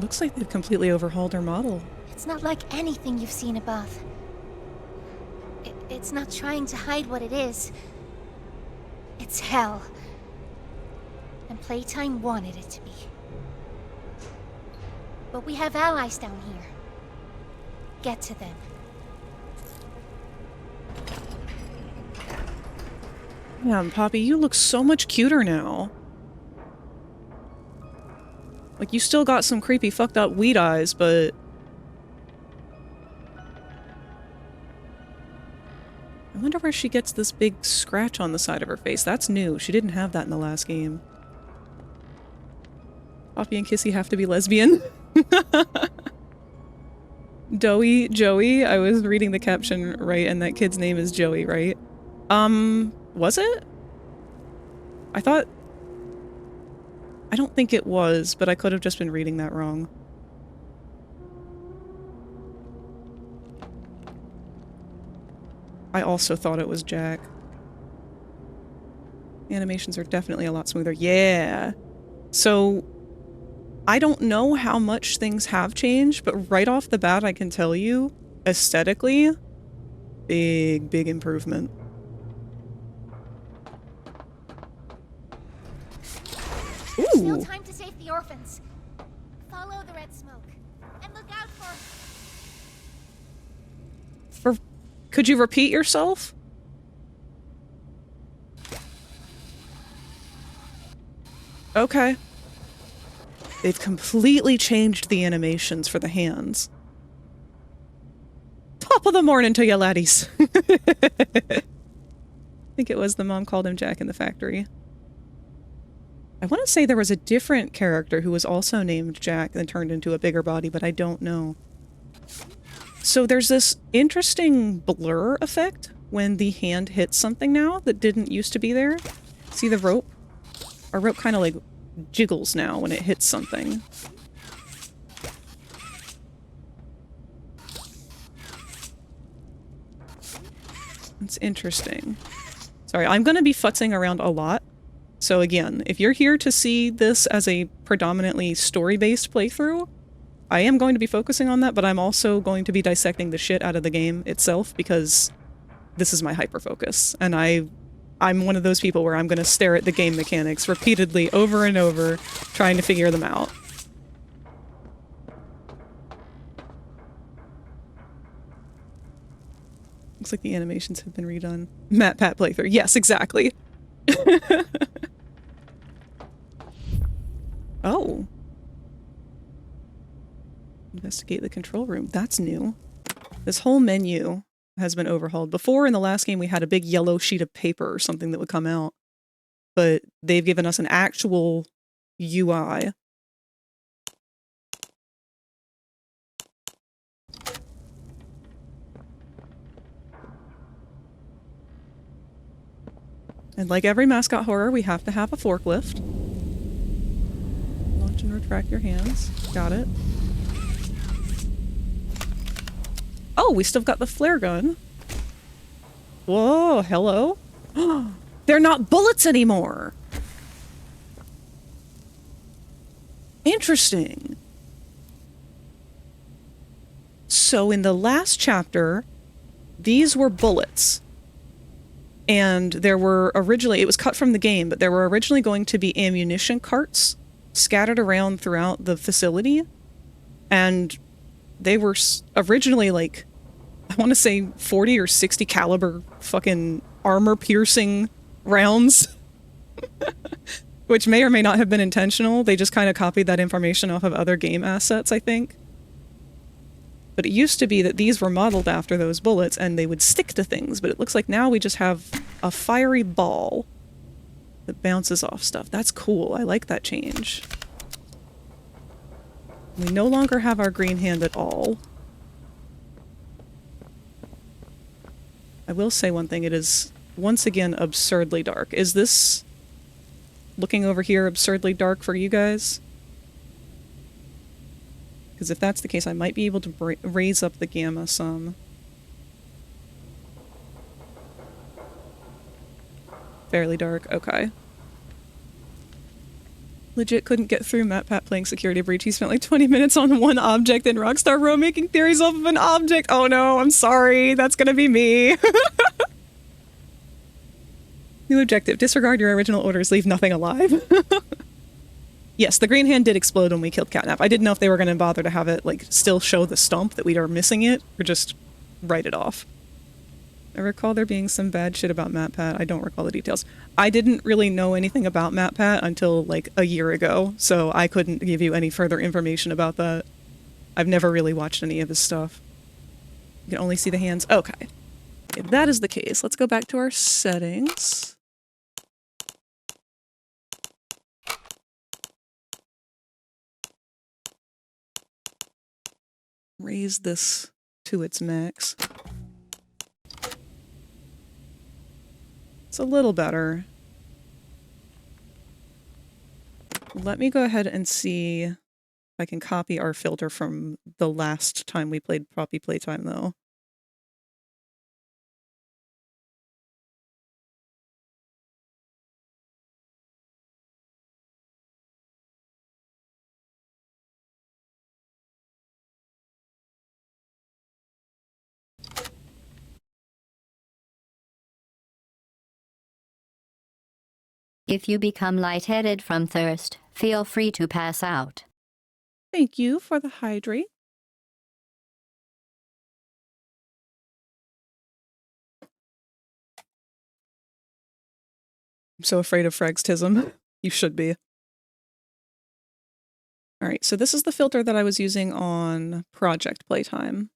Looks like they've completely overhauled our model. It's not like anything you've seen above. It's not trying to hide what it is. It's hell. And Playtime wanted it to be. But we have allies down here. Get to them. Man, Poppy, you look so much cuter now. Like, you still got some creepy fucked up weed eyes, but... I wonder where she gets this big scratch on the side of her face. That's new. She didn't have that in the last game. Poppy and Kissy have to be lesbian. Joey. I was reading the caption right, and that kid's name is Joey, right? Was it? I thought... I don't think it was, but I could have just been reading that wrong. I also thought it was Jack. Animations are definitely a lot smoother. Yeah! So, I don't know how much things have changed, but right off the bat I can tell you, aesthetically, big improvement. Ooh! Still time to save the orphans. Follow the red smoke. And look out for... Could you repeat yourself? Okay. They've completely changed the animations for the hands. Top of the morning to you laddies. I think it was the mom called him Jack in the factory. I want to say there was a different character who was also named Jack and turned into a bigger body, but I don't know. So there's this interesting blur effect when the hand hits something now that didn't used to be there. See the rope? Our rope kind of like jiggles now when it hits something. It's interesting. Sorry, I'm going to be futzing around a lot. So again, if you're here to see this as a predominantly story-based playthrough, I am going to be focusing on that, but I'm also going to be dissecting the shit out of the game itself because this is my hyper-focus. And I'm one of those people where I'm going to stare at the game mechanics repeatedly over and over, trying to figure them out. Looks like the animations have been redone. Matt Pat playthrough. Yes, exactly. Oh. Investigate the control room. That's new. This whole menu has been overhauled. Before, in the last game, we had a big yellow sheet of paper or something that would come out. But they've given us an actual UI. And like every mascot horror, we have to have a forklift. Launch and retract your hands. Got it. Oh, we still got the flare gun. Whoa, hello? They're not bullets anymore! Interesting. So in the last chapter, these were bullets. And there were originally, it was cut from the game, but there were originally going to be ammunition carts scattered around throughout the facility. And they were originally like, I want to say 40 or 60 caliber fucking armor-piercing rounds. Which may or may not have been intentional. They just kind of copied that information off of other game assets, I think. But it used to be that these were modeled after those bullets and they would stick to things, but it looks like now we just have a fiery ball that bounces off stuff. That's cool. I like that change. We no longer have our green hand at all. I will say one thing, it is once again absurdly dark. Is this, looking over here, absurdly dark for you guys? Because if that's the case, I might be able to raise up the gamma some. Fairly dark, okay. Legit couldn't get through MatPat playing Security Breach. He spent like 20 minutes on one object in Rockstar Row making theories off of an object. Oh no, I'm sorry. That's gonna be me. New objective. Disregard your original orders. Leave nothing alive. Yes, the green hand did explode when we killed Catnap. I didn't know if they were going to bother to have it, like, still show the stump that we are missing it, or just write it off. I recall there being some bad shit about MatPat. I don't recall the details. I didn't really know anything about MatPat until, like, a year ago, so I couldn't give you any further information about that. I've never really watched any of his stuff. You can only see the hands. Okay. If that is the case, let's go back to our settings. Raise this to its max. It's a little better. Let me go ahead and see if I can copy our filter from the last time we played Poppy Playtime, though. If you become lightheaded from thirst, feel free to pass out. Thank you for the hydrate. I'm so afraid of Fragstism. You should be. Alright, so this is the filter that I was using on Project Playtime.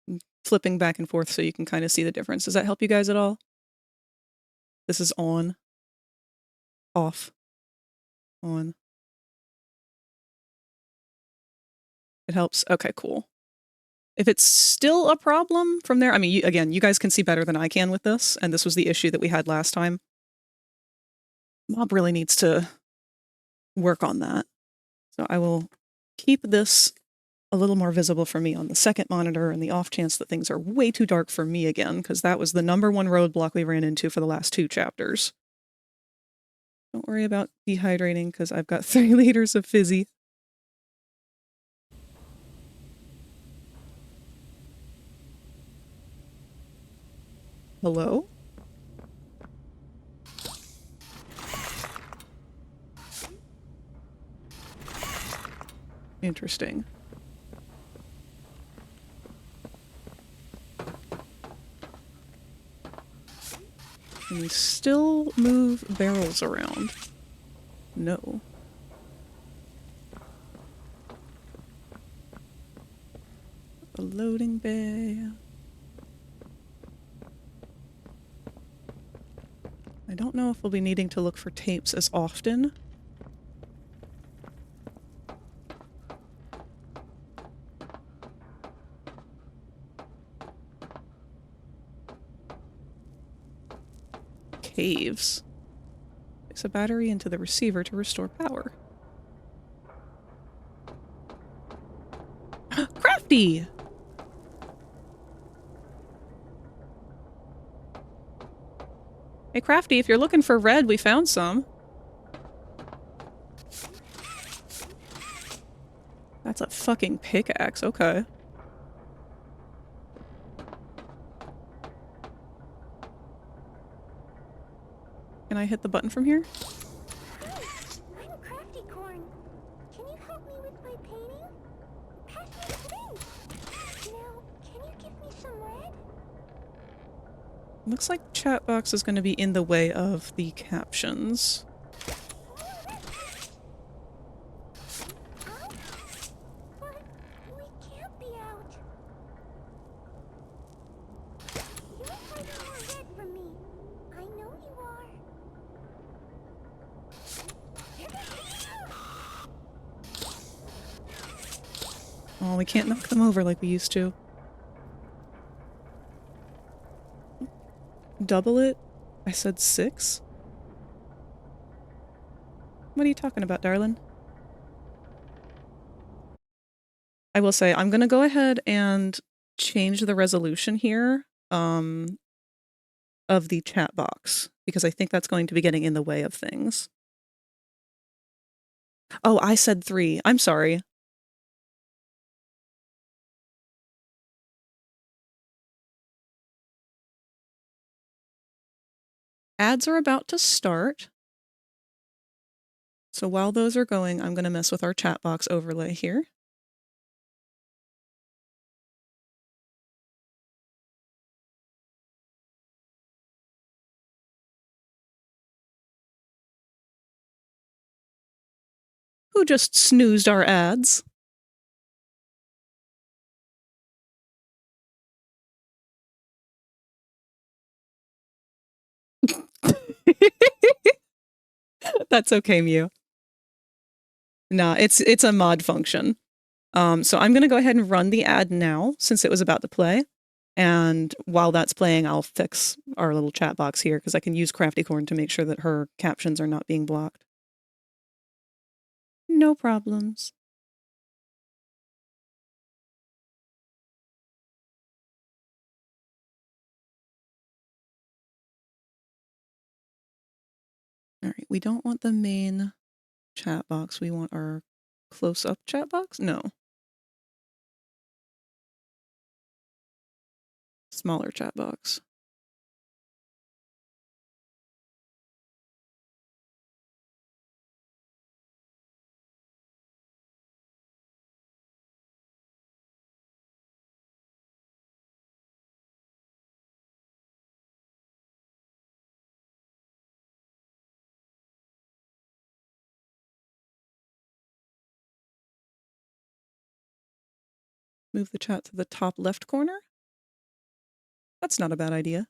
I'm flipping back and forth so you can kind of see the difference. Does that help you guys at all? This is on. Off. On. It helps? Okay, cool. If it's still a problem from there, I mean, again, you guys can see better than I can with this, and this was the issue that we had last time. Mob really needs to work on that. So I will keep this a little more visible for me on the second monitor in the off chance that things are way too dark for me again, because that was the #1 roadblock we ran into for the last 2 chapters. Don't worry about dehydrating, because I've got 3 liters of fizzy. Hello? Interesting. Can we still move barrels around? No. A loading bay. I don't know if we'll be needing to look for tapes as often. Caves. Place a battery into the receiver to restore power. Crafty! Hey Crafty, if you're looking for red, we found some. That's a fucking pickaxe, okay. Can I hit the button from here? Hi, I'm Crafty Corn. Can you help me with my painting? Pass me the thing. Now, can you give me some red? Looks like chat box is going to be in the way of the captions. Huh? But we can't be out. You're hiding more red from me. I know you are. Oh, we can't knock them over like we used to. Double it? I said 6? What are you talking about, darling? I will say, I'm gonna go ahead and change the resolution here, of the chat box, because I think that's going to be getting in the way of things. Oh, I said 3. I'm sorry. Ads are about to start. So while those are going, I'm going to mess with our chat box overlay here. Who just snoozed our ads? That's okay, Mew. Nah, it's a mod function. So I'm going to go ahead and run the ad now since it was about to play. And while that's playing, I'll fix our little chat box here because I can use Crafty Corn to make sure that her captions are not being blocked. No problems. All right, we don't want the main chat box. We want our close-up chat box? No. Smaller chat box. Move the chat to the top left corner. That's not a bad idea.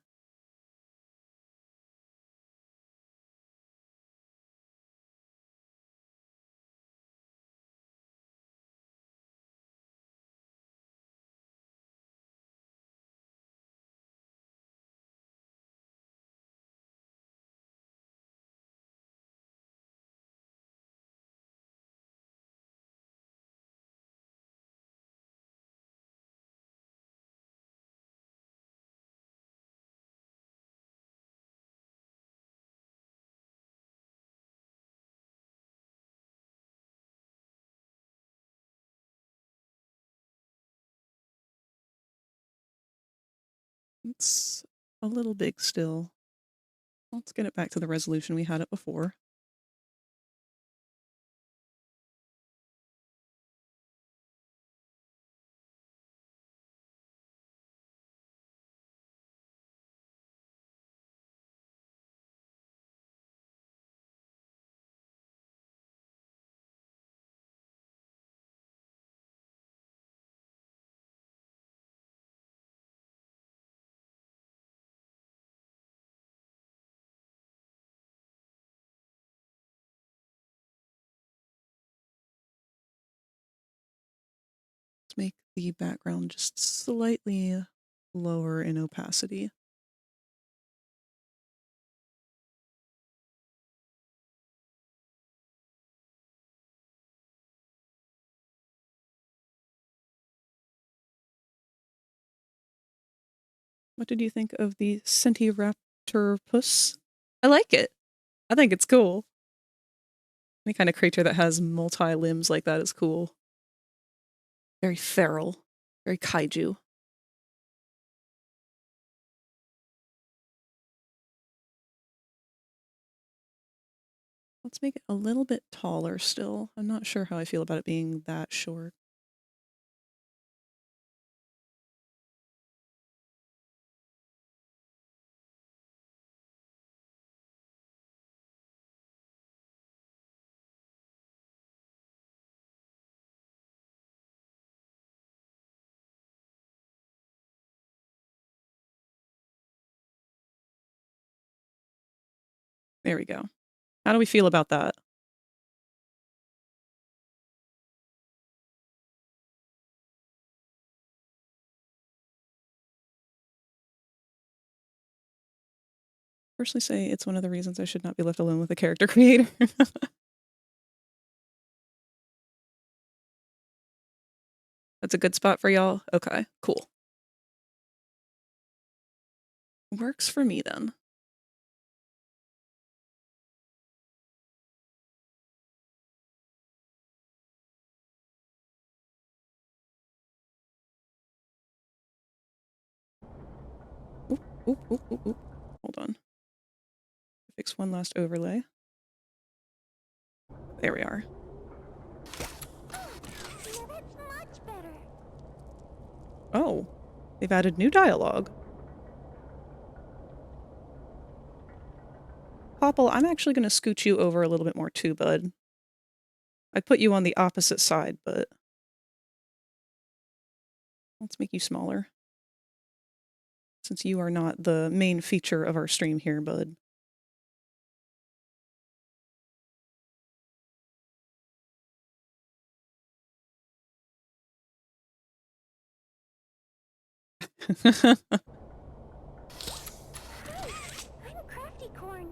It's a little big still. Let's get it back to the resolution we had it before. Let's make the background just slightly lower in opacity. What did you think of the Raptor puss? I like it. I think it's cool. Any kind of creature that has multi-limbs like that is cool. Very feral. Very kaiju. Let's make it a little bit taller still. I'm not sure how I feel about it being that short. There we go. How do we feel about that? Personally say it's one of the reasons I should not be left alone with a character creator. That's a good spot for y'all? Okay, cool. Works for me then. Oop, oop, oop, oop. Hold on. Fix one last overlay. There we are. Now that's much better. Oh, they've added new dialogue. Popple, I'm actually going to scoot you over a little bit more too, bud. I put you on the opposite side, but let's make you smaller. Since you are not the main feature of our stream here, bud. I'm Crafty Corn.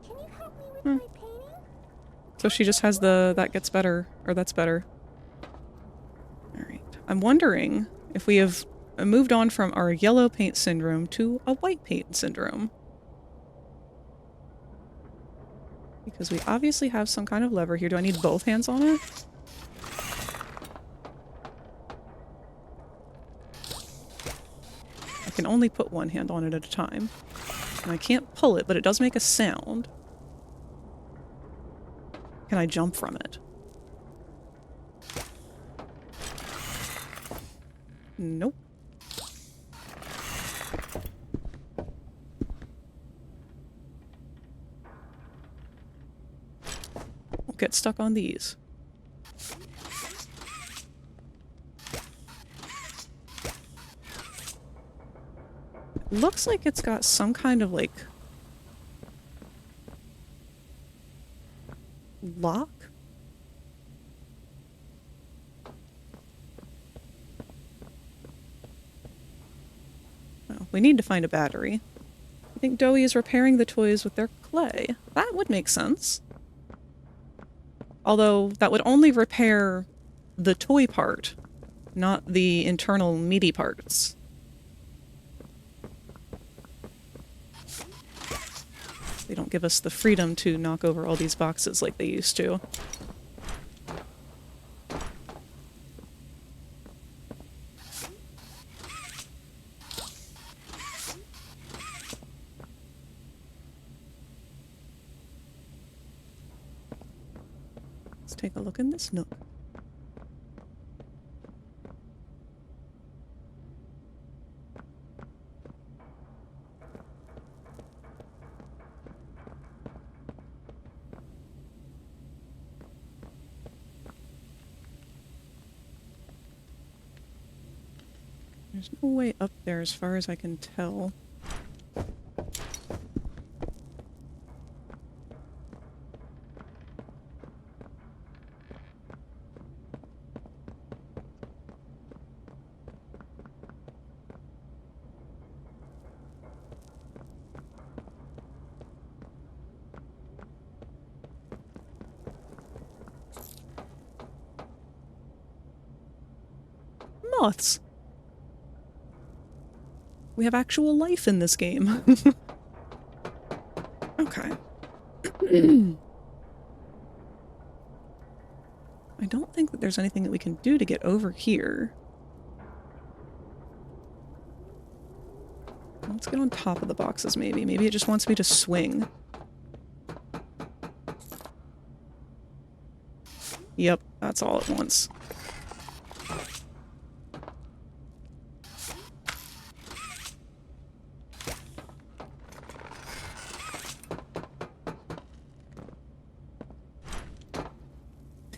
Can you help me with my painting? So she just has the that gets better, or that's better. Alright. I'm wondering if we have moved on from our yellow paint syndrome to a white paint syndrome. Because we obviously have some kind of lever here. Do I need both hands on it? I can only put one hand on it at a time. And I can't pull it, but it does make a sound. Can I jump from it? Nope. We'll get stuck on these. Looks like it's got some kind of, like, lock? Well, we need to find a battery. I think Doey is repairing the toys with their clay. That would make sense. Although, that would only repair the toy part, not the internal meaty parts. They don't give us the freedom to knock over all these boxes like they used to. Let's take a look in this nook. There's no way up there as far as I can tell. Moths! We have actual life in this game. Okay. I don't think that there's anything that we can do to get over here. Let's get on top of the boxes, maybe. Maybe it just wants me to swing. Yep, that's all it wants.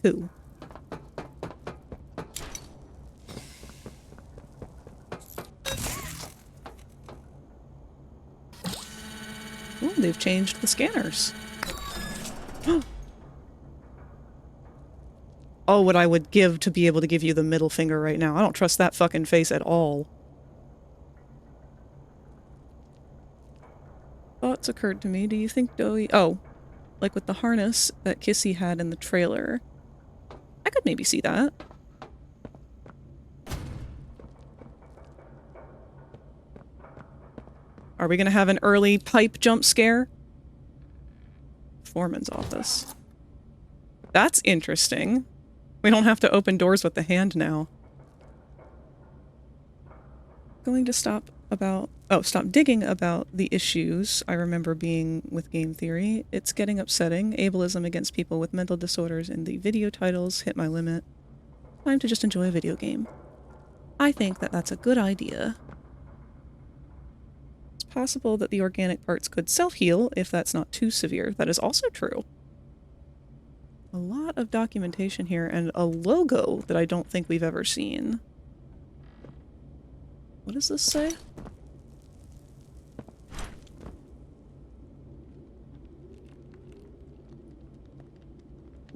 Who? Oh, they've changed the scanners. Oh, what I would give to be able to give you the middle finger right now. I don't trust that fucking face at all. Thoughts occurred to me. Do you think Doey... Oh, like with the harness that Kissy had in the trailer. I could maybe see that. Are we gonna have an early pipe jump scare? Foreman's office. That's interesting. We don't have to open doors with the hand now. Going to stop about... Oh, stop digging about the issues I remember being with game theory. It's getting upsetting. Ableism against people with mental disorders in the video titles hit my limit. Time to just enjoy a video game. I think that that's a good idea. It's possible that the organic parts could self-heal if that's not too severe. That is also true. A lot of documentation here and a logo that I don't think we've ever seen. What does this say?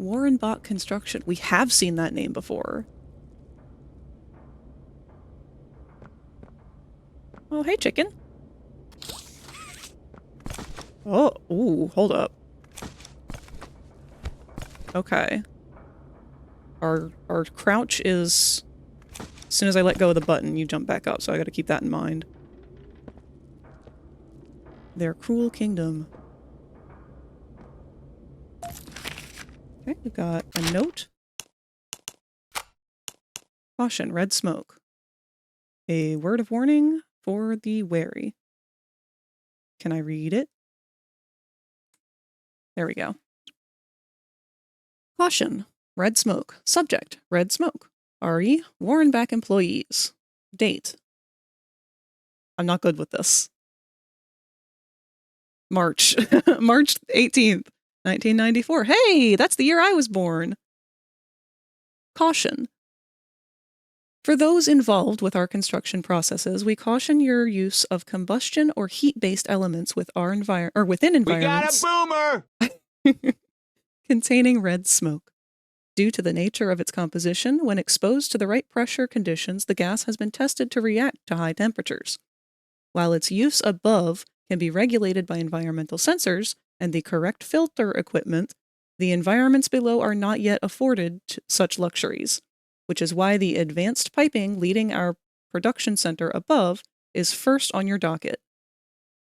Warrenbach Construction. We have seen that name before. Oh, hey, chicken. Oh, ooh, hold up. Okay. Our crouch is... As soon as I let go of the button, you jump back up, so I gotta keep that in mind. Their cruel kingdom. Okay, we've got a note. Caution, red smoke. A word of warning for the wary. Can I read it? There we go. Caution, red smoke. Subject, red smoke. RE, Warrenbach employees. Date. I'm not good with this. March. March 18th, 1994. Hey, that's the year I was born. Caution. For those involved with our construction processes, we caution your use of combustion or heat-based elements with our within environments. We got a boomer! Containing red smoke. Due to the nature of its composition, when exposed to the right pressure conditions, the gas has been tested to react to high temperatures. While its use above can be regulated by environmental sensors and the correct filter equipment, the environments below are not yet afforded such luxuries, which is why the advanced piping leading our production center above is first on your docket.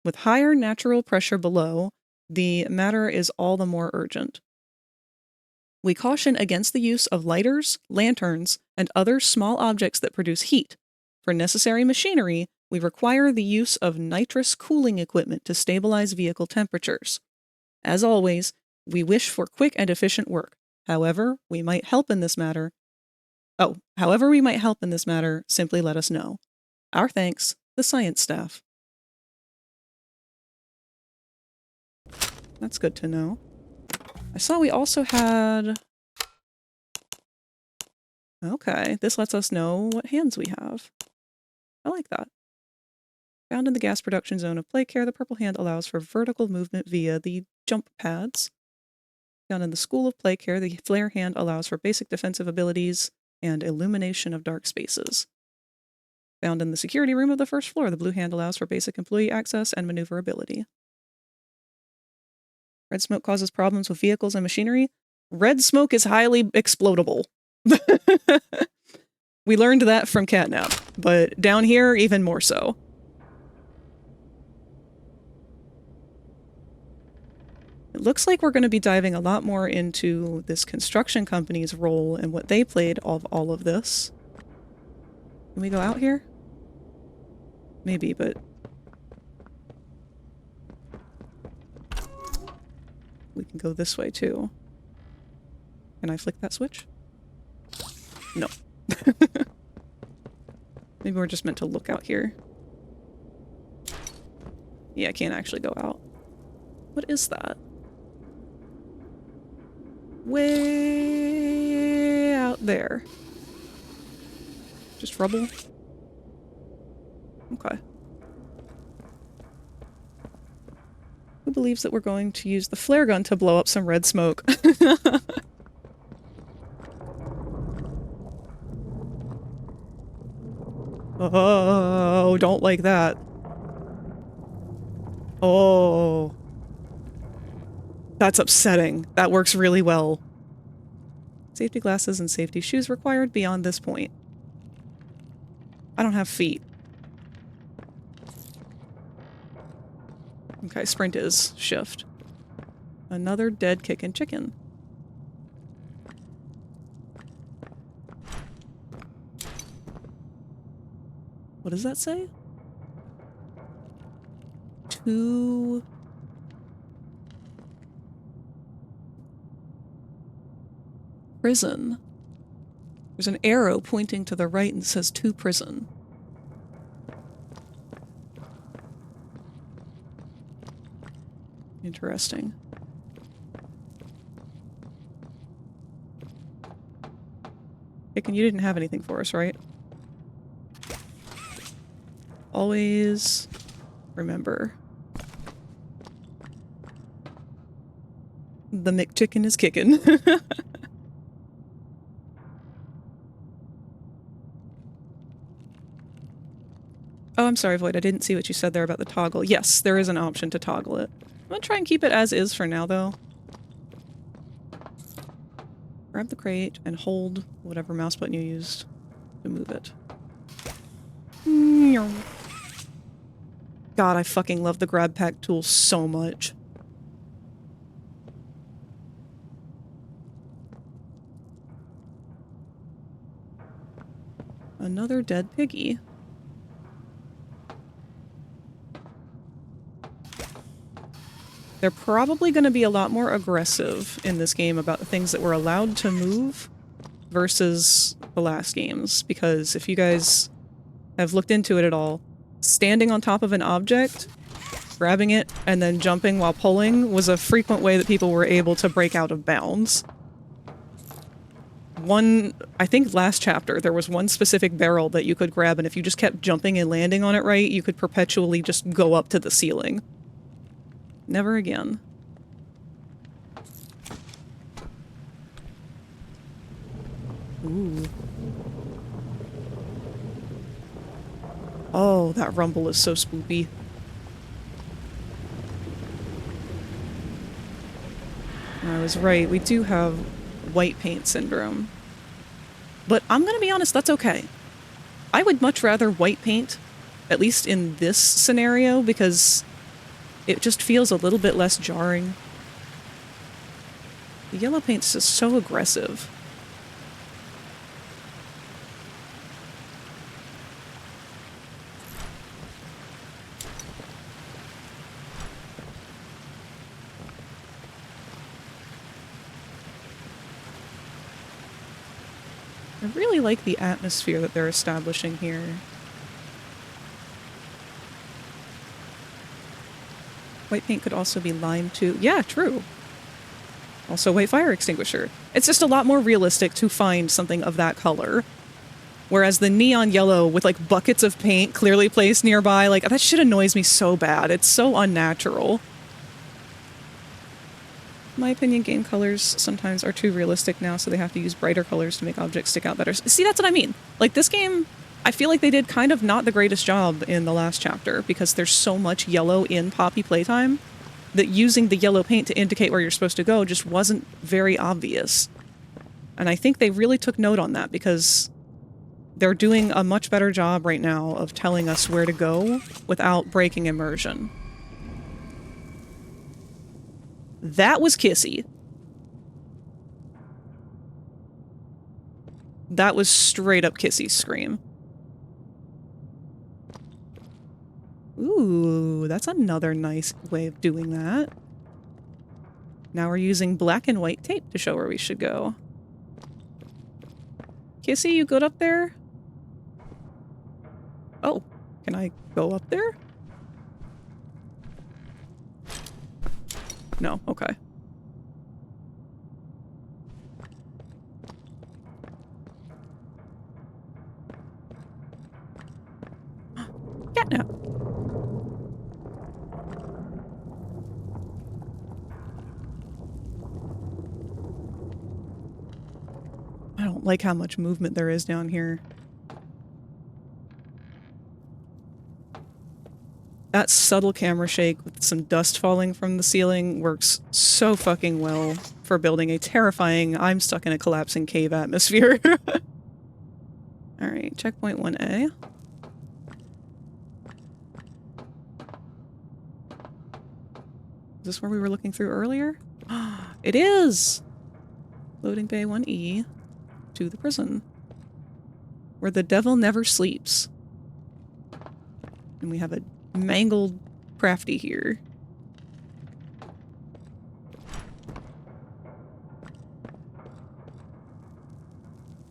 With higher natural pressure below, the matter is all the more urgent. We caution against the use of lighters, lanterns, and other small objects that produce heat. For necessary machinery, we require the use of nitrous cooling equipment to stabilize vehicle temperatures. As always, we wish for quick and efficient work. However we might help in this matter, simply let us know. Our thanks, the science staff. That's good to know. I saw we also had... Okay, this lets us know what hands we have. I like that. Found in the gas production zone of Playcare, the purple hand allows for vertical movement via the jump pads. Found in the school of Playcare, the flare hand allows for basic defensive abilities and illumination of dark spaces. Found in the security room of the first floor, the blue hand allows for basic employee access and maneuverability. Red smoke causes problems with vehicles and machinery. Red smoke is highly explodable. We learned that from Catnap, but down here, even more so. It looks like we're going to be diving a lot more into this construction company's role and what they played of all of this. Can we go out here? Maybe, but... we can go this way, too. Can I flick that switch? No. Maybe we're just meant to look out here. Yeah, I can't actually go out. What is that? Way out there. Just rubble? Okay. Who believes that we're going to use the flare gun to blow up some red smoke? Oh, don't like that. Oh. That's upsetting. That works really well. Safety glasses and safety shoes required beyond this point. I don't have feet. Okay, sprint is shift. Another dead kickin' chicken. What does that say? to... prison. There's an arrow pointing to the right and says to prison. Interesting. Hicken, you didn't have anything for us, right? Always remember. The McChicken is kicking. Oh, I'm sorry, Void. I didn't see what you said there about the toggle. Yes, there is an option to toggle it. I'm gonna try and keep it as is for now, though. Grab the crate and hold whatever mouse button you used to move it. God, I fucking love the grab pack tool so much. Another dead piggy. They're probably going to be a lot more aggressive in this game about the things that we're allowed to move versus the last games, because if you guys have looked into it at all, standing on top of an object, grabbing it, and then jumping while pulling was a frequent way that people were able to break out of bounds. I think last chapter, there was one specific barrel that you could grab, and if you just kept jumping and landing on it right, you could perpetually just go up to the ceiling. Never again. Ooh. Oh, that rumble is so spoopy. I was right, we do have white paint syndrome. But I'm gonna be honest, that's okay. I would much rather white paint, at least in this scenario, because it just feels a little bit less jarring. The yellow paint's just so aggressive. I really like the atmosphere that they're establishing here. White paint could also be lime too. Yeah, true. Also white fire extinguisher. It's just a lot more realistic to find something of that color. Whereas the neon yellow with like buckets of paint clearly placed nearby, like that shit annoys me so bad. It's so unnatural. In my opinion, game colors sometimes are too realistic now, so they have to use brighter colors to make objects stick out better. See, that's what I mean. Like this game, I feel like they did kind of not the greatest job in the last chapter because there's so much yellow in Poppy Playtime that using the yellow paint to indicate where you're supposed to go just wasn't very obvious. And I think they really took note on that because they're doing a much better job right now of telling us where to go without breaking immersion. That was kissy. That was straight up Kissy's scream. Ooh, that's another nice way of doing that. Now we're using black and white tape to show where we should go. Kissy, you good up there? Oh, can I go up there? No, okay. Catnap. I don't like how much movement there is down here. That subtle camera shake with some dust falling from the ceiling works so fucking well for building a terrifying, I'm stuck in a collapsing cave atmosphere. Alright, checkpoint 1A. Is this where we were looking through earlier? It is! Loading bay 1E to the prison. Where the devil never sleeps. And we have a mangled crafty here.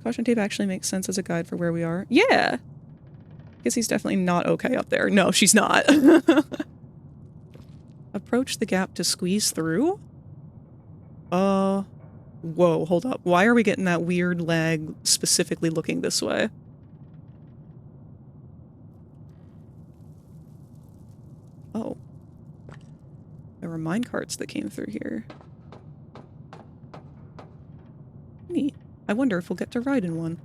Caution tape actually makes sense as a guide for where we are. Yeah! Guess he's definitely not okay up there. No, she's not. Approach the gap to squeeze through? Whoa, hold up. Why are we getting that weird lag specifically looking this way? Oh. There were minecarts that came through here. Neat. I wonder if we'll get to ride in one.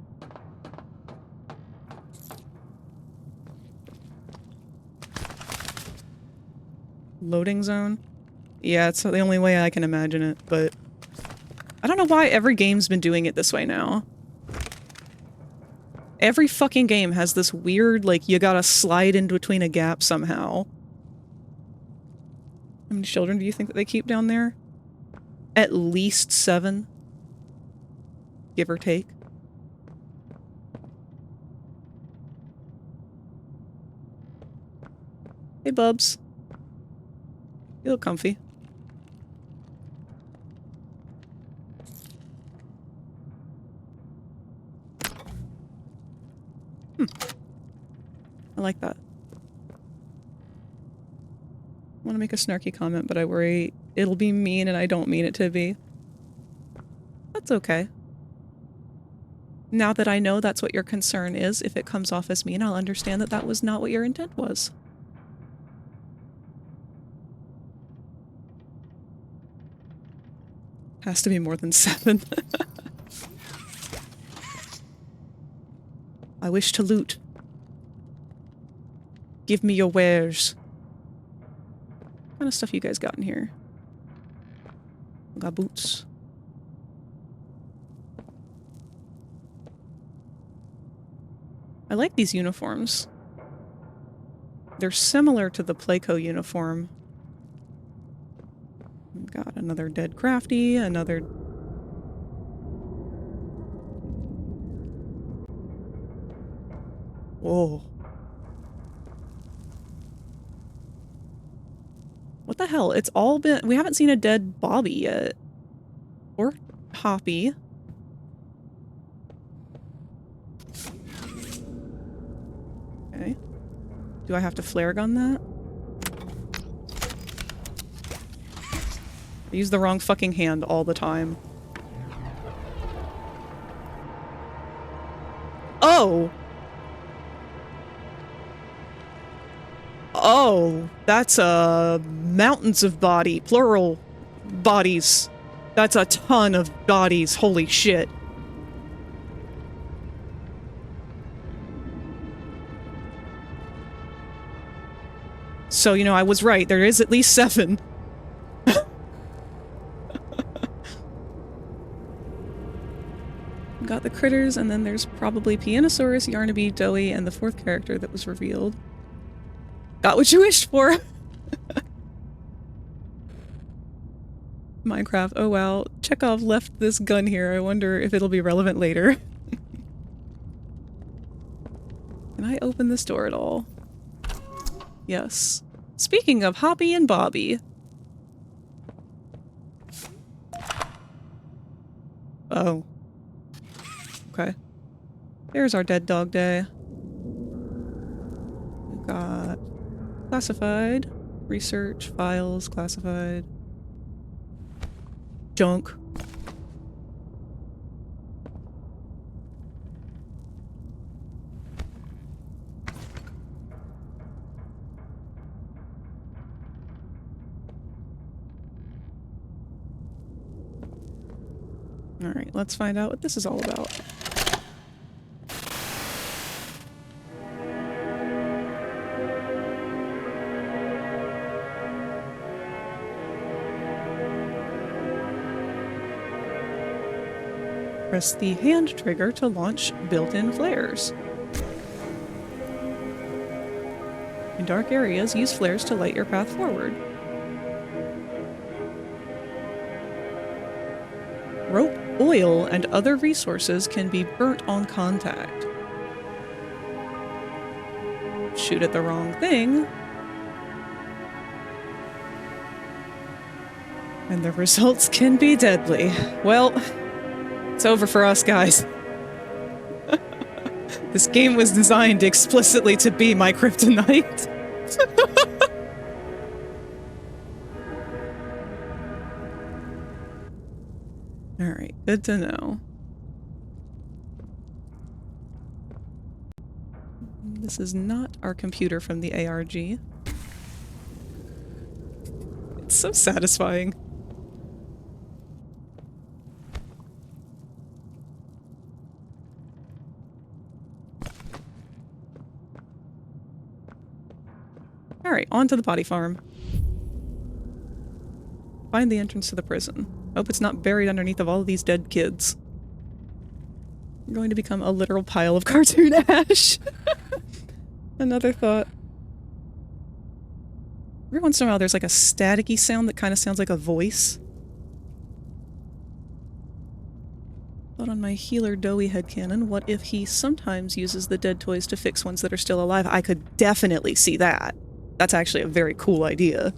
Loading zone? Yeah, it's the only way I can imagine it, but I don't know why every game's been doing it this way now. Every fucking game has this weird, like, you gotta slide in between a gap somehow. How many children do you think that they keep down there? At least 7. Give or take. Hey, Bubs. You look comfy. I like that. I want to make a snarky comment, but I worry it'll be mean and I don't mean it to be. That's okay. Now that I know that's what your concern is, if it comes off as mean, I'll understand that that was not what your intent was. Has to be more than 7. I wish to loot. Give me your wares. What kind of stuff you guys got in here? Got boots. I like these uniforms. They're similar to the Playco uniform. We've got another dead crafty, another... Whoa. What the hell? It's all been... We haven't seen a dead Bobby yet. Or Hoppy. Okay. Do I have to flare gun that? I use the wrong fucking hand all the time. Oh! Oh, that's mountains of body, plural bodies. That's a ton of bodies, holy shit. So, you know, I was right, there is at least 7. Got the critters, and then there's probably Pianosaurus, Yarnaby, Doey, and the 4th character that was revealed. Got what you wished for! Minecraft, oh wow. Chekhov left this gun here, I wonder if it'll be relevant later. Can I open this door at all? Yes. Speaking of Hoppy and Bobby. Oh. Okay. There's our dead dog day. We've got classified, research, files, classified, junk. Alright, let's find out what this is all about. Press the hand trigger to launch built-in flares. In dark areas, use flares to light your path forward. Rope, oil, and other resources can be burnt on contact. Shoot at the wrong thing. And the results can be deadly. Well, it's over for us, guys. This game was designed explicitly to be my kryptonite. Alright, good to know. This is not our computer from the ARG. It's so satisfying. Alright, on to the potty farm. Find the entrance to the prison. Hope it's not buried underneath of all of these dead kids. I'm going to become a literal pile of cartoon ash. Another thought. Every once in a while there's like a staticky sound that kind of sounds like a voice. Thought on my healer Doughy headcanon, what if he sometimes uses the dead toys to fix ones that are still alive? I could definitely see that. That's actually a very cool idea.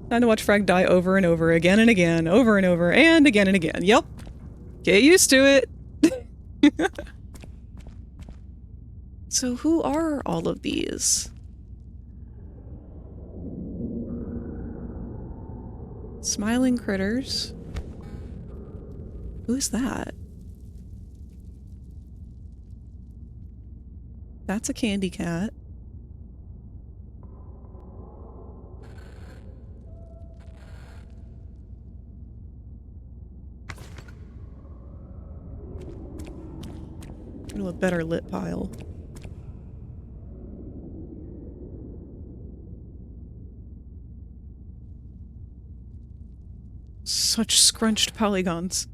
Time to watch Frag die over and over, again and again, over and over, and again and again. Yep. Get used to it. So who are all of these? Smiling critters. Who is that? That's a candy cat. A better lit pile. Such scrunched polygons.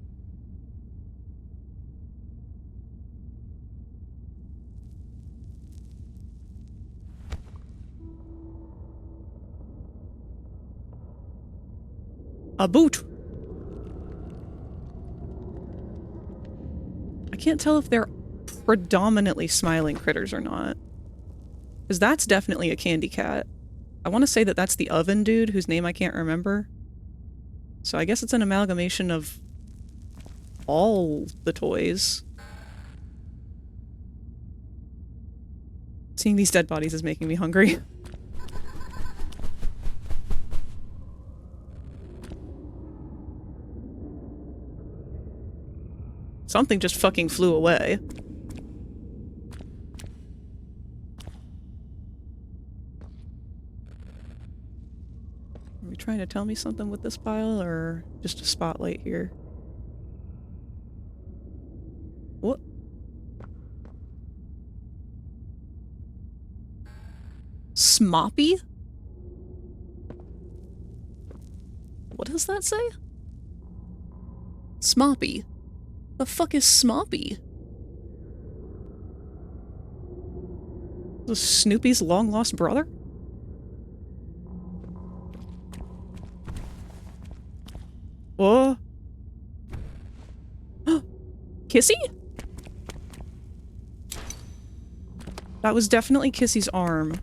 A boot! I can't tell if they're predominantly smiling critters or not. Because that's definitely a candy cat. I want to say that that's the oven dude whose name I can't remember. So I guess it's an amalgamation of all the toys. Seeing these dead bodies is making me hungry. Something just fucking flew away. Are we trying to tell me something with this pile, or just a spotlight here? What? Smoppy? What does that say? Smoppy. The fuck is Smoppy? Was Snoopy's long-lost brother? Whoa. Kissy? That was definitely Kissy's arm.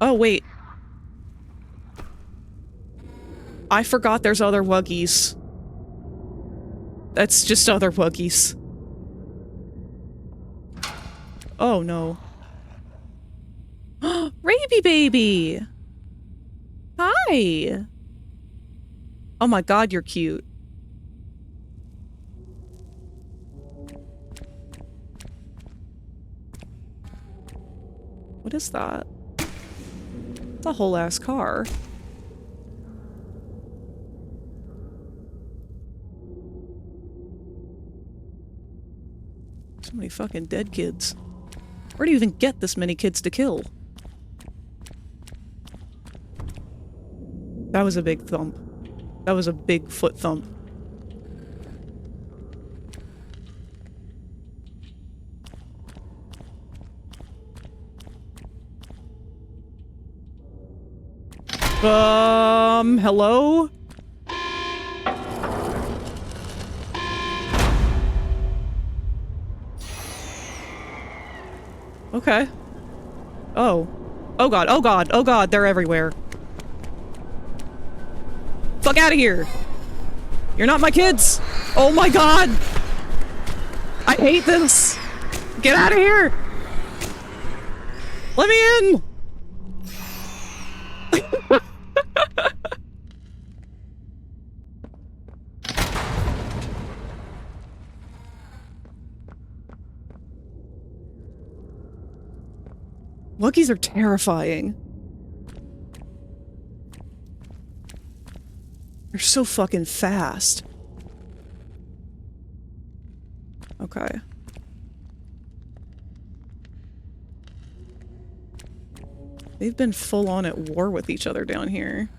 Oh, wait. I forgot there's other Wuggies. That's just other Wuggies. Oh, no. Raby baby! Hi! Oh my god, you're cute. What is that? It's a whole ass car. So many fucking dead kids. Where do you even get this many kids to kill? That was a big thump. That was a big foot thump. Hello? Okay. Oh. Oh god, oh god, oh god, they're everywhere. Fuck out of here! You're not my kids! Oh my god! I hate this! Get out of here! Let me in! Wackies are terrifying. They're so fucking fast. Okay. They've been full on at war with each other down here.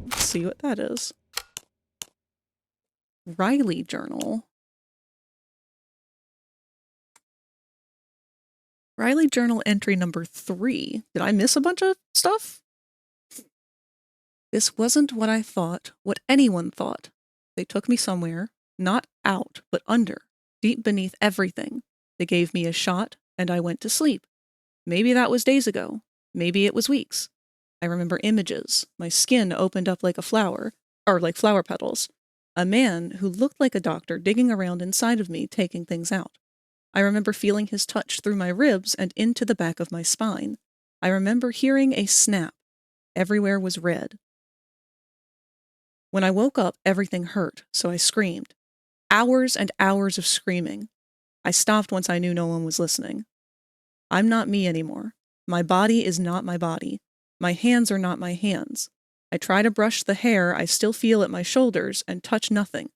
Let's see what that is. Riley journal. Riley journal entry number 3. Did I miss a bunch of stuff? This wasn't what I thought, what anyone thought. They took me somewhere, not out, but under, deep beneath everything. They gave me a shot, and I went to sleep. Maybe that was days ago. Maybe it was weeks. I remember images. My skin opened up like a flower, or like flower petals. A man who looked like a doctor digging around inside of me, taking things out. I remember feeling his touch through my ribs and into the back of my spine. I remember hearing a snap. Everywhere was red. When I woke up, everything hurt, so I screamed. Hours and hours of screaming. I stopped once I knew no one was listening. I'm not me anymore. My body is not my body. My hands are not my hands. I try to brush the hair I still feel at my shoulders and touch nothing.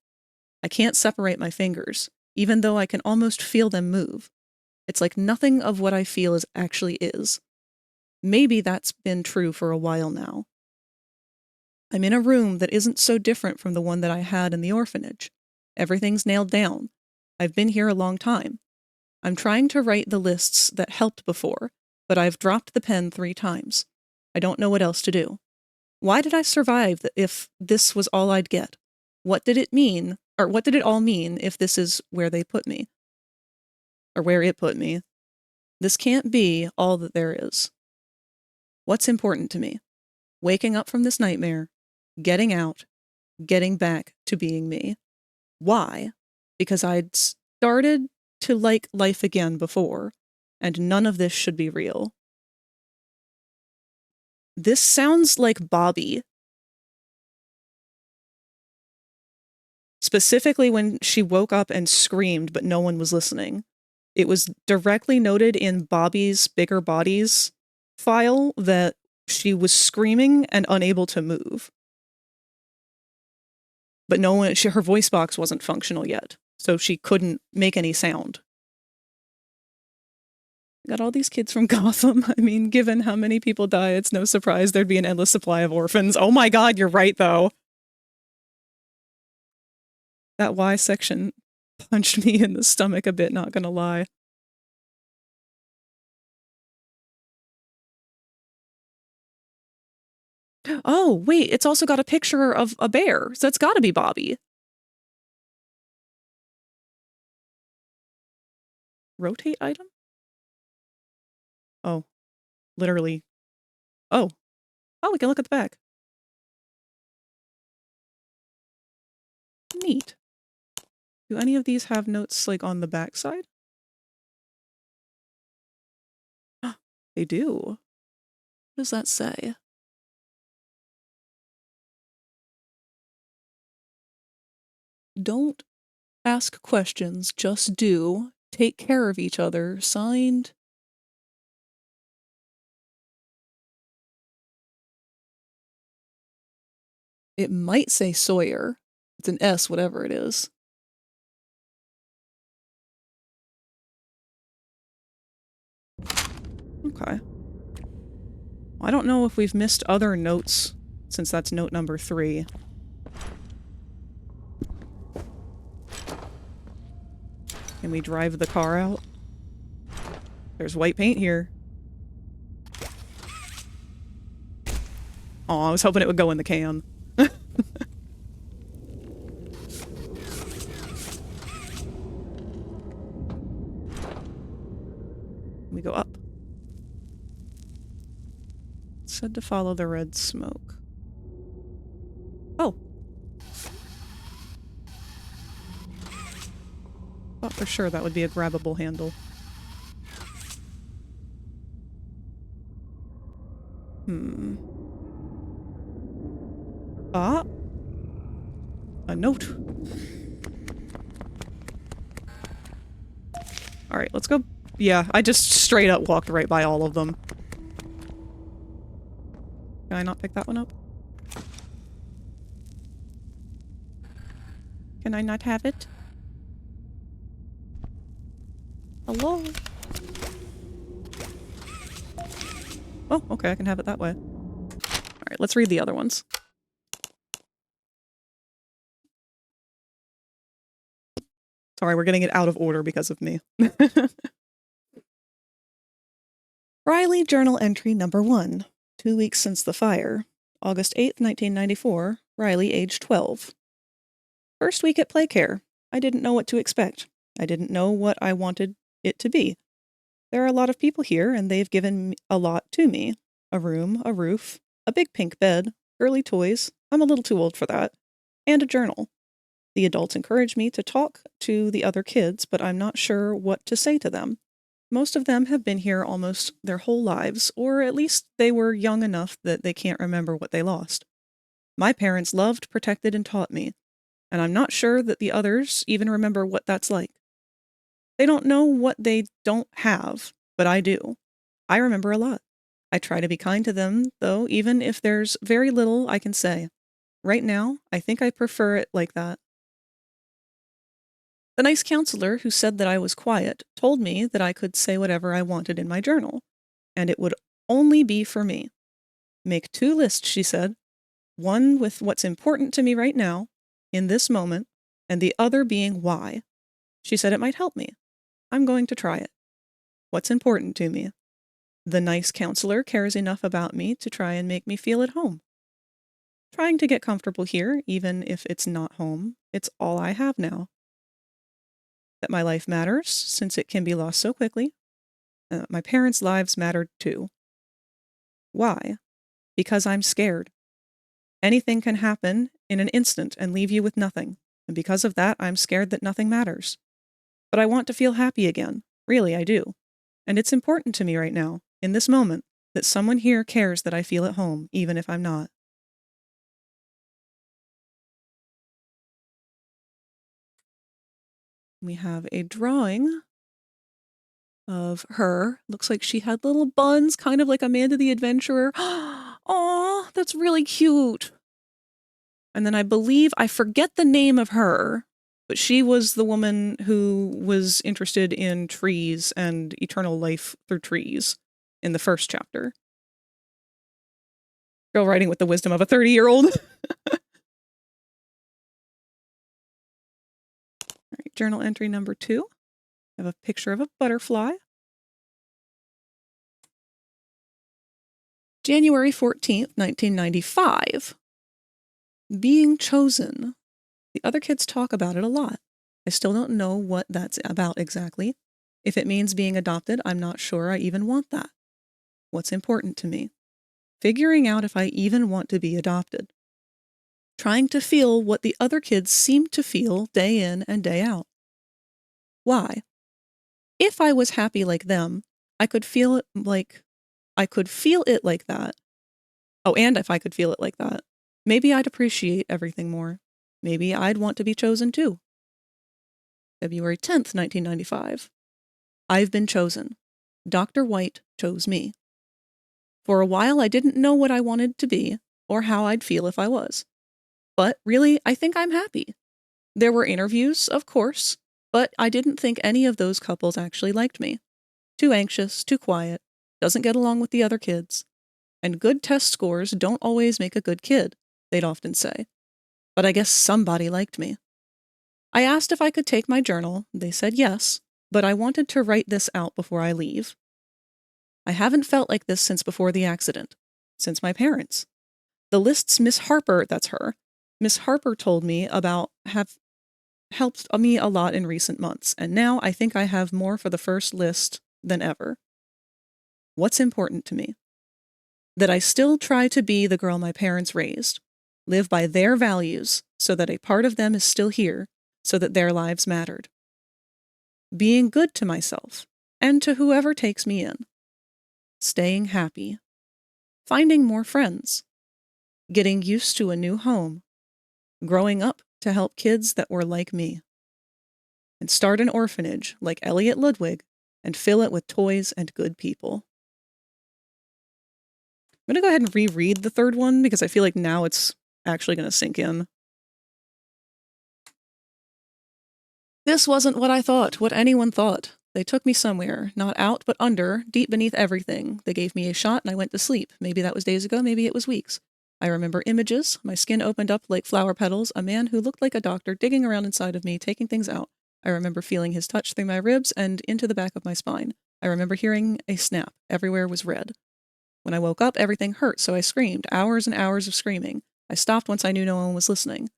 I can't separate my fingers, even though I can almost feel them move. It's like nothing of what I feel actually is. Maybe that's been true for a while now. I'm in a room that isn't so different from the one that I had in the orphanage. Everything's nailed down. I've been here a long time. I'm trying to write the lists that helped before, but I've dropped the pen 3 times. I don't know what else to do. Why did I survive if this was all I'd get? What did it mean, or what did it all mean if this is where they put me? Or where it put me? This can't be all that there is. What's important to me? Waking up from this nightmare, getting out, getting back to being me. Why? Because I'd started to like life again before, and none of this should be real. This sounds like Bobby. Specifically when she woke up and screamed, but no one was listening. It was directly noted in Bobby's Bigger Bodies file that she was screaming and unable to move. But no one, her voice box wasn't functional yet, so she couldn't make any sound. Got all these kids from Gotham. I mean, given how many people die, it's no surprise there'd be an endless supply of orphans. Oh my god, you're right, though. That Y section punched me in the stomach a bit, not gonna lie. Oh, wait, it's also got a picture of a bear, so it's gotta be Bobby. Rotate item? Oh, literally. Oh. Oh, we can look at the back. Neat. Do any of these have notes, like, on the back side? They do. What does that say? Don't ask questions, just do. Take care of each other. Signed. It might say Sawyer. It's an S, whatever it is. Okay. I don't know if we've missed other notes, since that's note number 3. Can we drive the car out? There's white paint here. Aw, I was hoping it would go in the can. Said to follow the red smoke. Oh. Thought for sure that would be a grabbable handle. Ah. A note. Alright, let's go. Yeah, I just straight up walked right by all of them. Can I not pick that one up? Can I not have it? Hello? Oh, okay, I can have it that way. Alright, let's read the other ones. Sorry, we're getting it out of order because of me. Riley Journal Entry Number 1. 2 weeks since the fire. August 8th, 1994. Riley, age 12. First week at Playcare. I didn't know what to expect. I didn't know what I wanted it to be. There are a lot of people here, and they've given a lot to me. A room, a roof, a big pink bed, girly toys, I'm a little too old for that, and a journal. The adults encourage me to talk to the other kids, but I'm not sure what to say to them. Most of them have been here almost their whole lives, or at least they were young enough that they can't remember what they lost. My parents loved, protected, and taught me, and I'm not sure that the others even remember what that's like. They don't know what they don't have, but I do. I remember a lot. I try to be kind to them, though, even if there's very little I can say. Right now, I think I prefer it like that. The nice counselor who said that I was quiet told me that I could say whatever I wanted in my journal, and it would only be for me. Make 2 lists, she said. One with what's important to me right now, in this moment, and the other being why. She said it might help me. I'm going to try it. What's important to me? The nice counselor cares enough about me to try and make me feel at home. Trying to get comfortable here, even if it's not home, it's all I have now. That my life matters, since it can be lost so quickly. My parents' lives mattered too. Why? Because I'm scared. Anything can happen in an instant and leave you with nothing, and because of that, I'm scared that nothing matters. But I want to feel happy again. Really, I do. And it's important to me right now, in this moment, that someone here cares that I feel at home, even if I'm not. We have a drawing of her. Looks like she had little buns, kind of like Amanda the Adventurer. Aw, that's really cute. And then I forget the name of her, but she was the woman who was interested in trees and eternal life through trees in the first chapter. Girl writing with the wisdom of a 30-year-old. Alright, journal entry number 2. I have a picture of a butterfly. January 14th, 1995. Being chosen. The other kids talk about it a lot. I still don't know what that's about exactly. If it means being adopted, I'm not sure I even want that. What's important to me? Figuring out if I even want to be adopted. Trying to feel what the other kids seem to feel day in and day out. Why? If I was happy like them, I could feel it like that. Oh, and if I could feel it like that, maybe I'd appreciate everything more. Maybe I'd want to be chosen too. February 10th, 1995. I've been chosen. Dr. White chose me. For a while, I didn't know what I wanted to be or how I'd feel if I was. But really, I think I'm happy. There were interviews, of course, but I didn't think any of those couples actually liked me. Too anxious, too quiet, doesn't get along with the other kids. And good test scores don't always make a good kid, they'd often say. But I guess somebody liked me. I asked if I could take my journal. They said yes, but I wanted to write this out before I leave. I haven't felt like this since before the accident. Since my parents. The lists Miss Harper, that's her, Miss Harper told me about have helped me a lot in recent months, and now I think I have more for the first list than ever. What's important to me? That I still try to be the girl my parents raised, live by their values so that a part of them is still here, so that their lives mattered. Being good to myself and to whoever takes me in. Staying happy. Finding more friends. Getting used to a new home. Growing up to help kids that were like me. And start an orphanage like Elliot Ludwig and fill it with toys and good people. I'm going to go ahead and reread the third one because I feel like now it's actually going to sink in. This wasn't what I thought, what anyone thought. They took me somewhere, not out but under, deep beneath everything. They gave me a shot and I went to sleep. Maybe that was days ago, maybe it was weeks. I remember images. My skin opened up like flower petals. A man who looked like a doctor digging around inside of me, taking things out. I remember feeling his touch through my ribs and into the back of my spine. I remember hearing a snap. Everywhere was red. When I woke up, everything hurt, so I screamed. Hours and hours of screaming. I stopped once I knew no one was listening.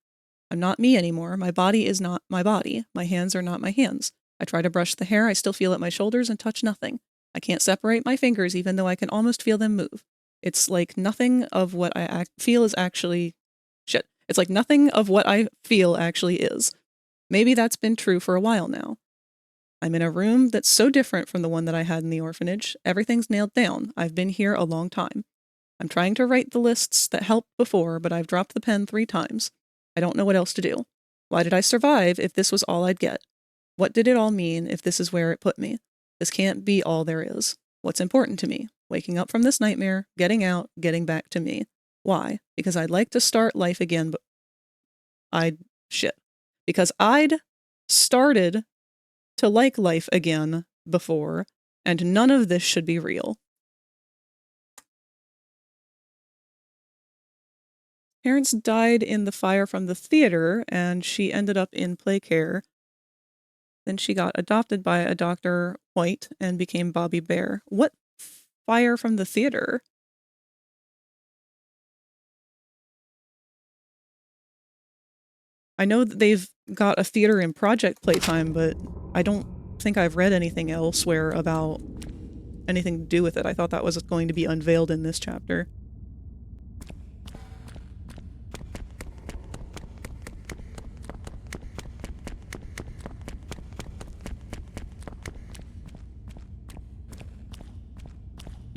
I'm not me anymore. My body is not my body. My hands are not my hands. I try to brush the hair. I still feel at my shoulders and touch nothing. I can't separate my fingers even though I can almost feel them move. It's like nothing of what I feel is actually... Shit. It's like nothing of what I feel actually is. Maybe that's been true for a while now. I'm in a room that's so different from the one that I had in the orphanage. Everything's nailed down. I've been here a long time. I'm trying to write the lists that helped before, but I've dropped the pen 3 times. I don't know what else to do. Why did I survive if this was all I'd get? What did it all mean if this is where it put me? This can't be all there is. What's important to me? Waking up from this nightmare, getting out, getting back to me. Why? Because I'd like to start life again, but Because I'd started to like life again before, and none of this should be real. Parents died in the fire from the theater, and she ended up in play care. Then she got adopted by a Dr. White and became Bobby Bear. What fire from the theater? I know that they've got a theater in Project Playtime, but I don't think I've read anything elsewhere about anything to do with it. I thought that was going to be unveiled in this chapter.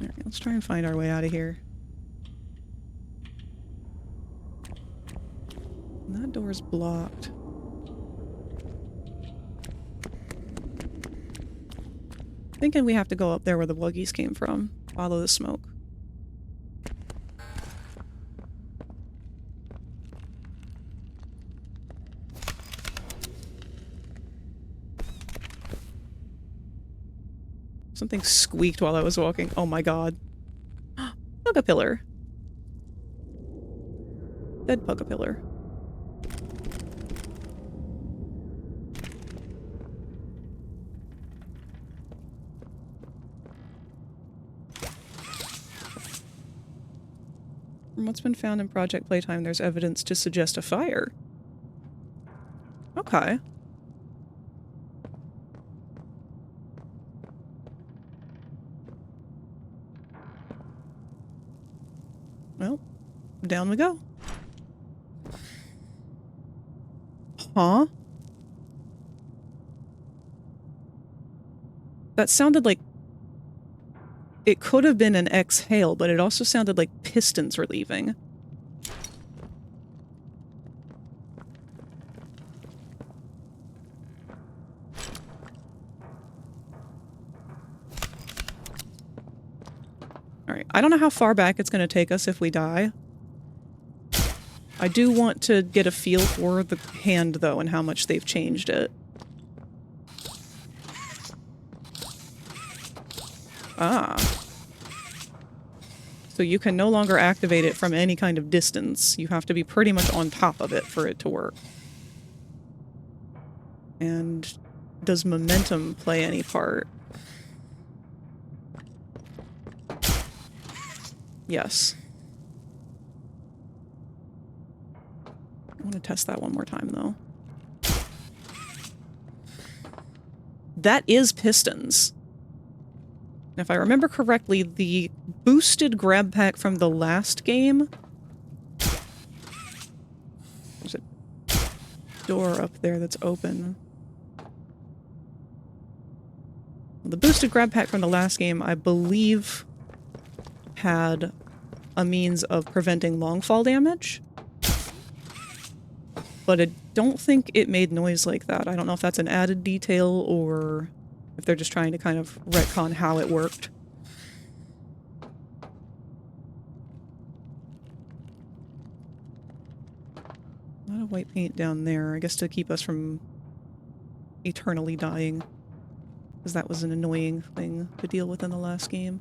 Alright, let's try and find our way out of here. That door's blocked. Thinking we have to go up there where the Wuggies came from. Follow the smoke. Something squeaked while I was walking. Oh my god. Pugapillar. Dead Pugapillar. From what's been found in Project Playtime, there's evidence to suggest a fire. Okay. Well, down we go. Huh? That sounded like... It could have been an exhale, but it also sounded like pistons were leaving. Alright, I don't know how far back it's going to take us if we die. I do want to get a feel for the hand, though, and how much they've changed it. Ah. So you can no longer activate it from any kind of distance. You have to be pretty much on top of it for it to work. And does momentum play any part? Yes. I want to test that one more time, though. That is pistons. If I remember correctly, the boosted grab pack from the last game. There's a door up there that's open. The boosted grab pack from the last game, I believe, had a means of preventing long fall damage. But I don't think it made noise like that. I don't know if that's an added detail or if they're just trying to kind of retcon how it worked. A lot of white paint down there, I guess to keep us from eternally dying. Because that was an annoying thing to deal with in the last game.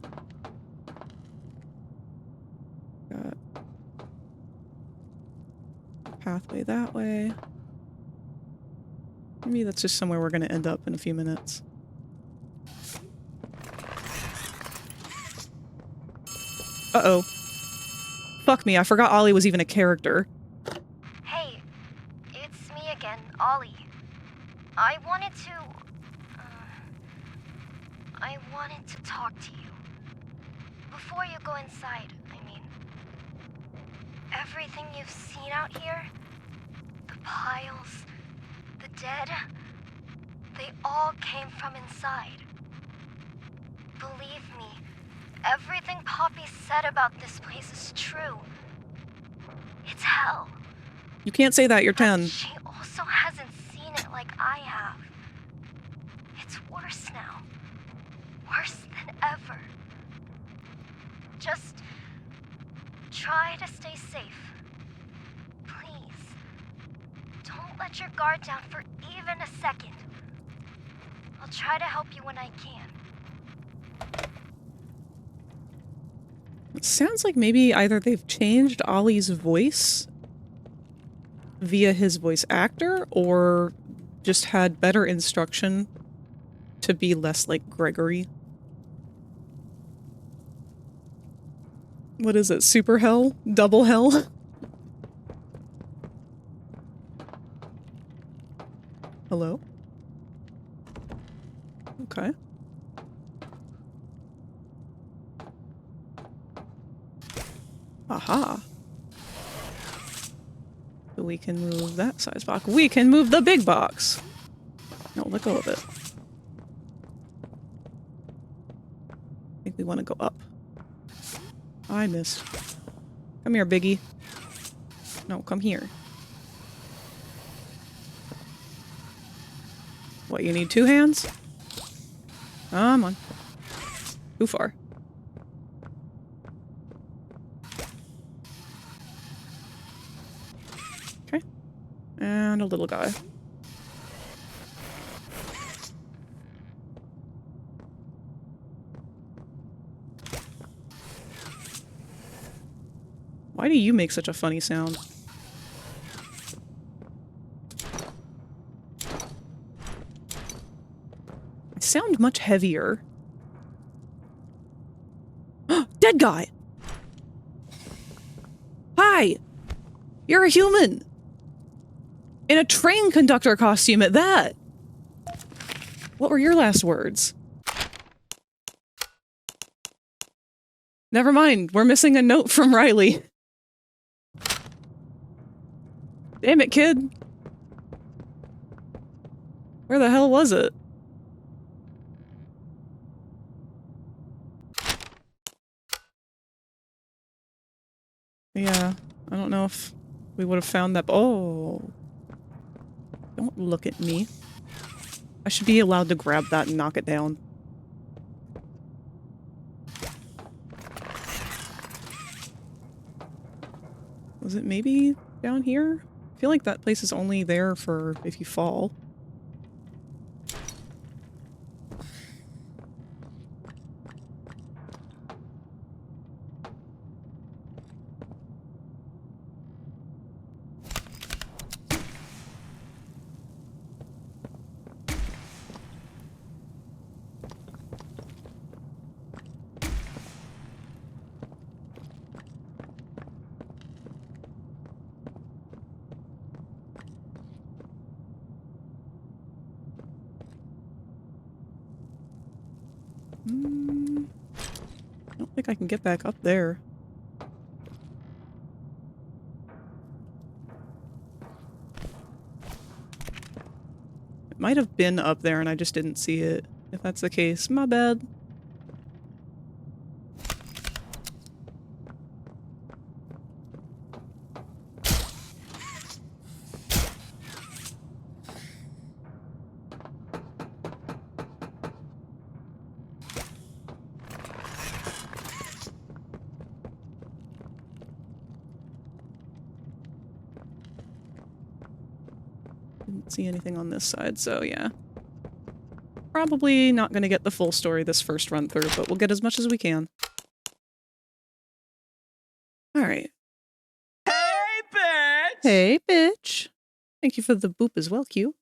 Got pathway that way. Maybe that's just somewhere we're going to end up in a few minutes. Uh-oh. Fuck me, I forgot Ollie was even a character. Hey, it's me again, Ollie. I wanted to talk to you. Before you go inside, I mean. Everything you've seen out here, the piles, the dead, they all came from inside. Believe me, everything Poppy said about this place is true. It's hell. You can't say that, you're 10. But she also hasn't seen it like I have. It's worse now. Worse than ever. Just try to stay safe. Please. Don't let your guard down for even a second. I'll try to help you when I can. It sounds like maybe either they've changed Ollie's voice via his voice actor, or just had better instruction to be less like Gregory. What is it? Super hell? Double hell? Hello? Okay. Aha. So we can move that size box. We can move the big box! No, let go of it. I think we want to go up. I missed. Come here, Biggie. No, come here. What, you need 2 hands? Come on. Too far. Okay. And a little guy. Why do you make such a funny sound? I sound much heavier. Dead guy! Hi! You're a human! In a train conductor costume at that! What were your last words? Never mind, we're missing a note from Riley. Damn it, kid. Where the hell was it? Yeah, I don't know if we would have found that. Oh. Don't look at me. I should be allowed to grab that and knock it down. Was it maybe down here? I feel like that place is only there for if you fall. think I can get back up there. It might have been up there and I just didn't see it. If that's the case, my bad. Didn't see anything on this side, so yeah. Probably not going to get the full story this first run through, but we'll get as much as we can. Alright. Hey, bitch! Hey, bitch! Thank you for the boop as well, Q.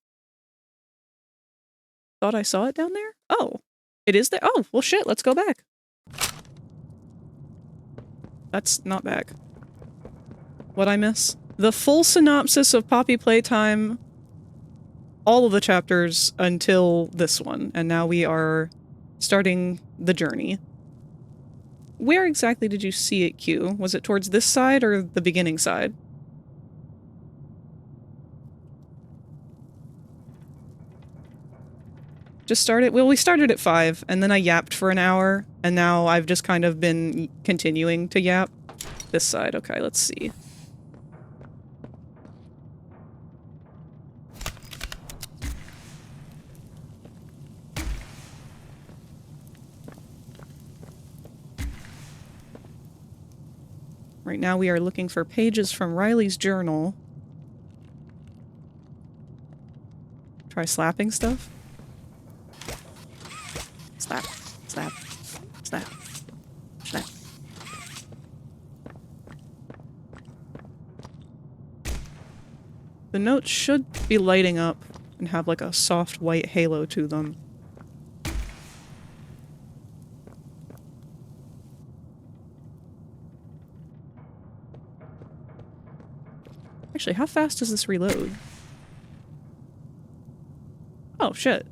Thought I saw it down there? Oh. It is there? Oh, well shit, let's go back. That's not back. What'd I miss? The full synopsis of Poppy Playtime, all of the chapters until this one, and now we are starting the journey. Where exactly did you see it, Q? Was it towards this side or the beginning side? Just started? Well, we started at 5, and then I yapped for an hour, and now I've just kind of been continuing to yap. This side, okay, let's see. Right now we are looking for pages from Riley's journal. Try slapping stuff? Slap, slap, slap, slap. The notes should be lighting up and have like a soft white halo to them. Actually, how fast does this reload? Oh, shit.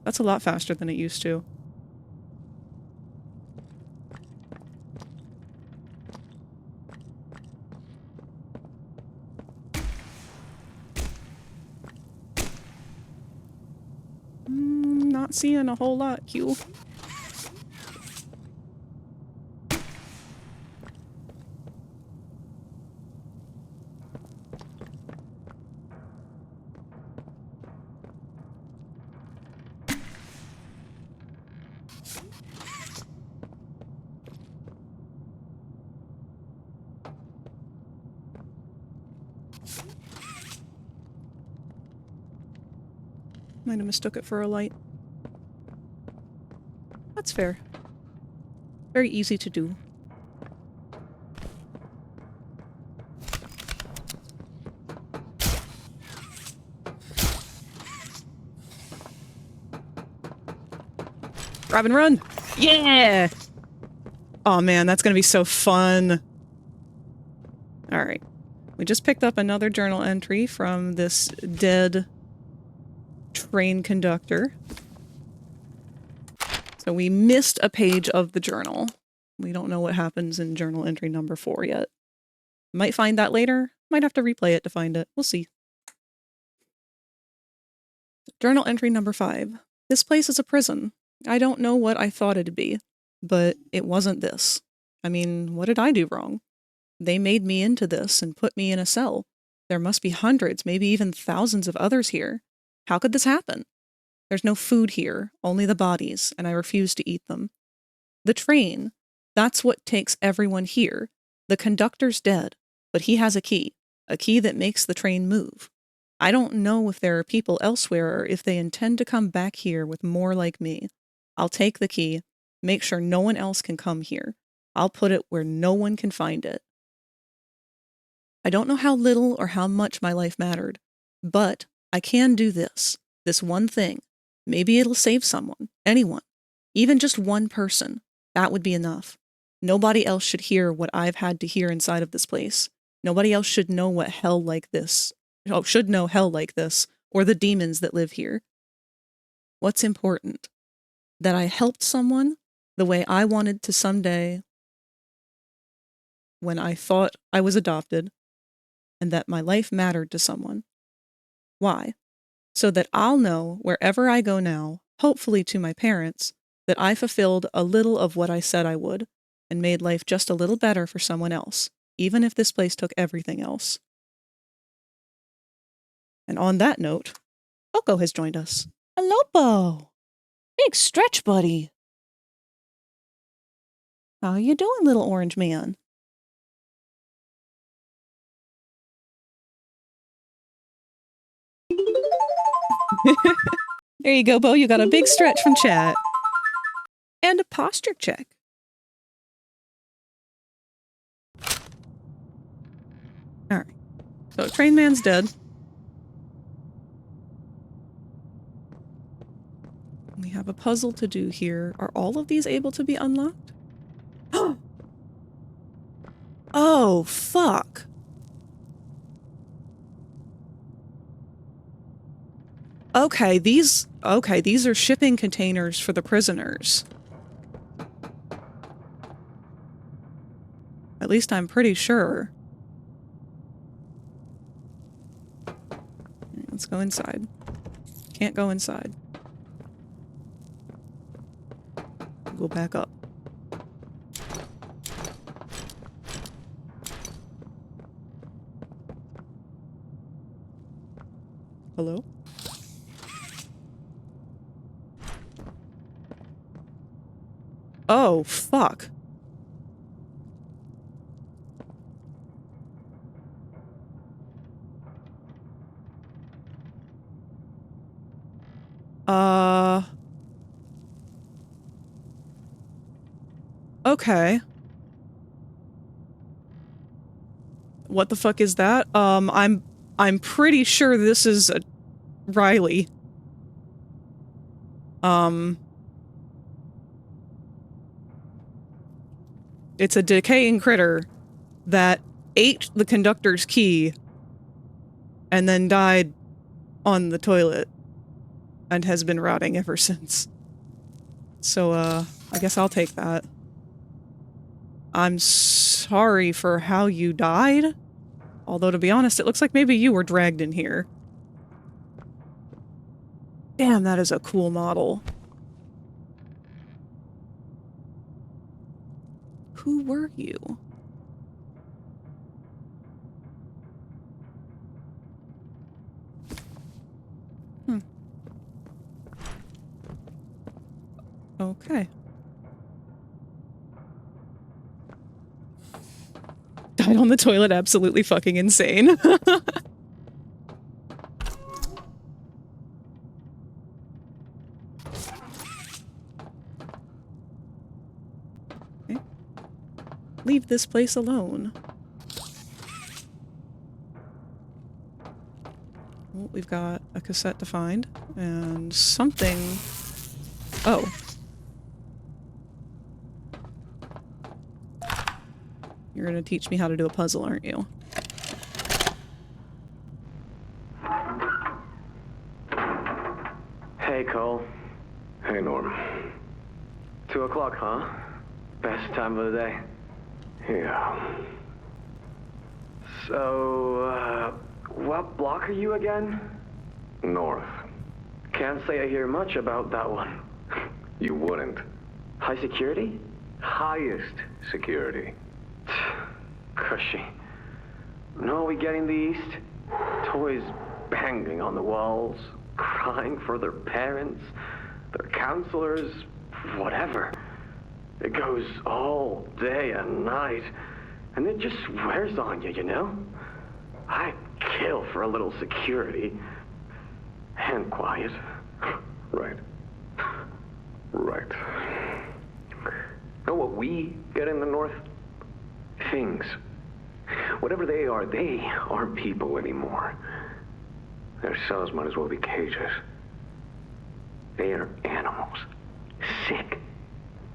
That's a lot faster than it used to. Not seeing a whole lot, Q. Might have mistook it for a light. That's fair. Very easy to do. Grab and run! Yeah! Oh man, that's gonna be so fun. Alright. We just picked up another journal entry from this dead train conductor. So we missed a page of the journal. We don't know what happens in journal entry number 4 yet. Might find that later. Might have to replay it to find it. We'll see. Journal entry number 5. This place is a prison. I don't know what I thought it'd be, but it wasn't this. I mean, what did I do wrong? They made me into this and put me in a cell. There must be hundreds, maybe even thousands of others here. How could this happen? There's no food here, only the bodies, and I refuse to eat them. The train, that's what takes everyone here. The conductor's dead, but he has a key that makes the train move. I don't know if there are people elsewhere or if they intend to come back here with more like me. I'll take the key, make sure no one else can come here. I'll put it where no one can find it. I don't know how little or how much my life mattered, but I can do this one thing. Maybe it'll save someone, anyone, even just one person. That would be enough. Nobody else should hear what I've had to hear inside of this place. Nobody else should know what hell like this, should know hell like this, or the demons that live here. What's important? That I helped someone the way I wanted to someday when I thought I was adopted and that my life mattered to someone. Why? So that I'll know wherever I go now, hopefully to my parents, that I fulfilled a little of what I said I would and made life just a little better for someone else, even if this place took everything else. And on that note, Oko has joined us. Hello, Bo. Big stretch, buddy. How you doing, little orange man? There you go, Bo. You got a big stretch from chat. And a posture check. Alright. So, Train Man's dead. We have a puzzle to do here. Are all of these able to be unlocked? Oh, fuck. Okay, these are shipping containers for the prisoners. At least I'm pretty sure. Let's go inside. Can't go inside. Go back up. Hello? Oh, fuck. Okay. What the fuck is that? I'm pretty sure this is Riley. It's a decaying critter that ate the conductor's key and then died on the toilet and has been rotting ever since. So, I guess I'll take that. I'm sorry for how you died. Although, to be honest, it looks like maybe you were dragged in here. Damn, that is a cool model. Who were you? Okay. Died on the toilet, absolutely fucking insane. Okay. Leave this place alone. Well, we've got a cassette to find, and something... Oh. You're gonna teach me how to do a puzzle, aren't you? Hey, Cole. Hey, Norm. 2 o'clock, huh? Best time of the day. Yeah. So, what block are you again? North. Can't say I hear much about that one. You wouldn't. High security? Highest security. Cushy. No, we get in the east. Toys banging on the walls, crying for their parents, their counselors, whatever. It goes all day and night, and it just wears on you, you know? I'd kill for a little security. And quiet. Right. Right. Know what we get in the North? Things. Whatever they aren't people anymore. Their cells might as well be cages. They are animals. Sick.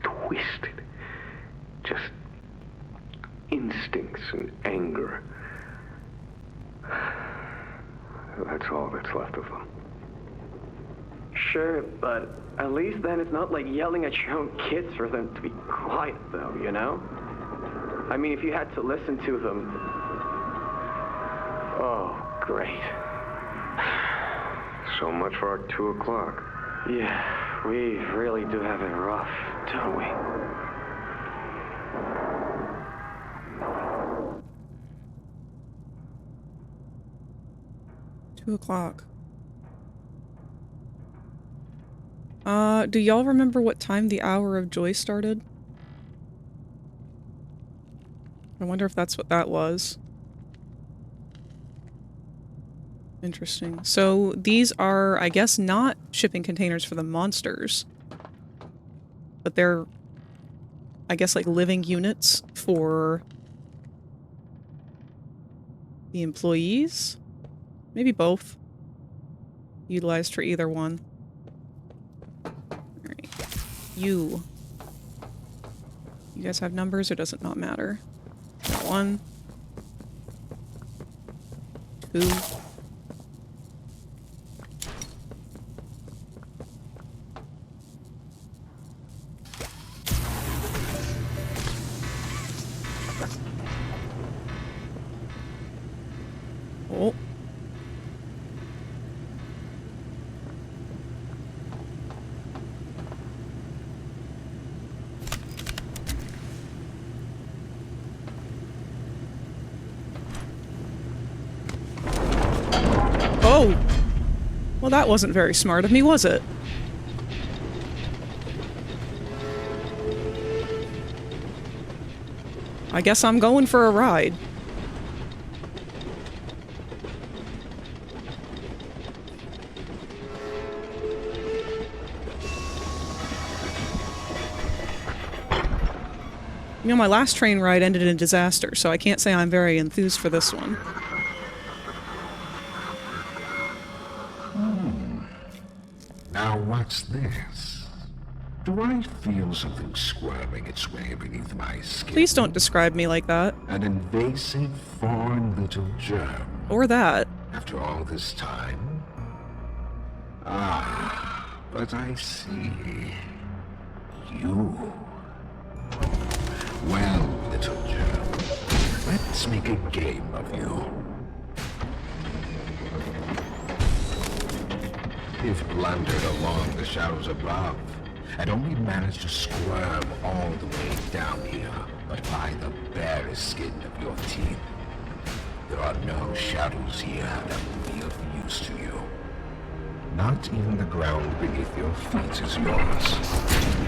Twisted. Just instincts and anger. That's all that's left of them. Sure, but at least then it's not like yelling at your own kids for them to be quiet, though, you know? I mean, if you had to listen to them... Oh, great. So much for our 2 o'clock. Yeah, we really do have it rough, don't we? 2 o'clock. Do y'all remember what time the Hour of Joy started? I wonder if that's what that was. Interesting. So these are, I guess, not shipping containers for the monsters. But they're, I guess, like living units for the employees? Maybe both. Utilized for either one. Alright. You. You guys have numbers, or does it not matter? Got 1. 2. Oh. Oh! Well, that wasn't very smart of me, was it? I guess I'm going for a ride. You know, my last train ride ended in disaster, so I can't say I'm very enthused for this one. Now what's this? Do I feel something squirming its way beneath my skin? Please don't describe me like that. An invasive foreign little germ. Or that. After all this time? Ah, but I see. You. Well, little germ, let's make a game of you. If blundered along the shadows above, and only managed to squirm all the way down here, but by the barest skin of your teeth, there are no shadows here that will be of use to you. Not even the ground beneath your feet is yours.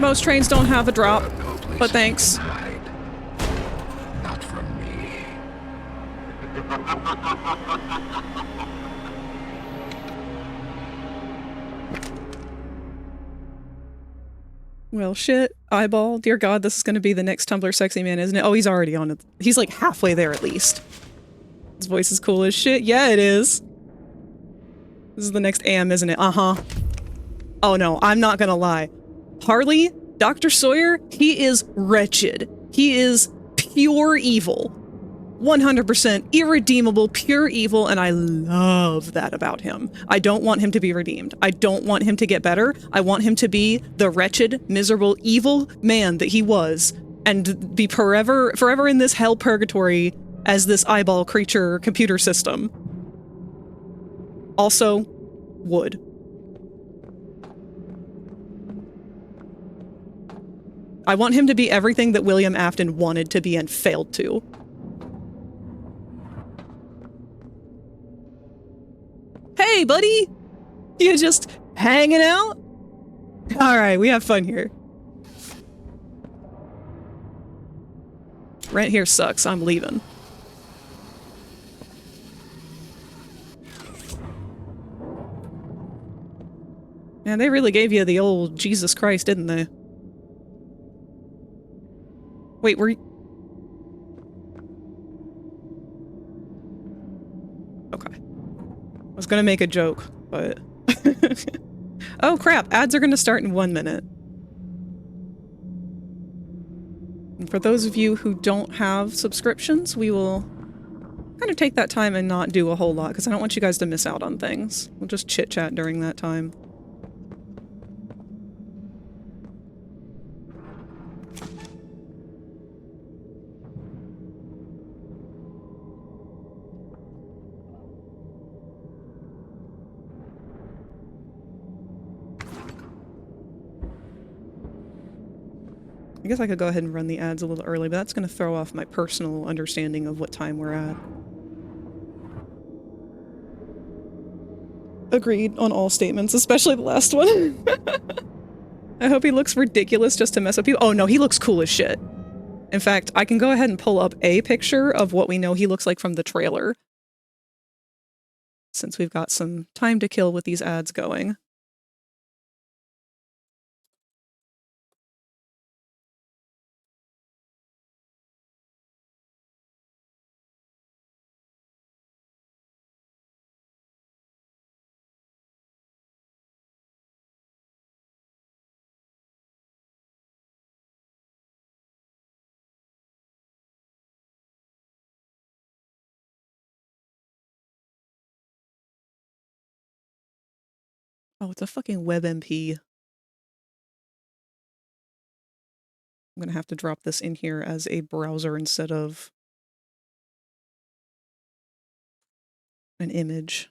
Most trains don't have a drop, but thanks. Not from me. Well, shit. Eyeball. Dear God, this is going to be the next Tumblr sexy man, isn't it? Oh, he's already on it. He's like halfway there at least. His voice is cool as shit. Yeah, it is. This is the next AM, isn't it? Uh-huh. Oh no, I'm not gonna lie. Harley, Dr. Sawyer, he is wretched. He is pure evil. 100% irredeemable, pure evil, and I love that about him. I don't want him to be redeemed. I don't want him to get better. I want him to be the wretched, miserable, evil man that he was, and be forever in this hell purgatory as this eyeball creature computer system. Also, wood. I want him to be everything that William Afton wanted to be and failed to. Hey, buddy! You just hanging out? Alright, we have fun here. Rent here sucks, I'm leaving. Man, they really gave you the old Jesus Christ, didn't they? Wait, were you... Okay. I was gonna make a joke, but... Oh crap, ads are gonna start in 1 minute. And for those of you who don't have subscriptions, we will kind of take that time and not do a whole lot, because I don't want you guys to miss out on things. We'll just chit-chat during that time. I guess I could go ahead and run the ads a little early, but that's going to throw off my personal understanding of what time we're at. Agreed on all statements, especially the last one. I hope he looks ridiculous just to mess up people. Oh no, he looks cool as shit. In fact, I can go ahead and pull up a picture of what we know he looks like from the trailer, since we've got some time to kill with these ads going. Oh, it's a fucking WebMP. I'm gonna have to drop this in here as a browser instead of an image.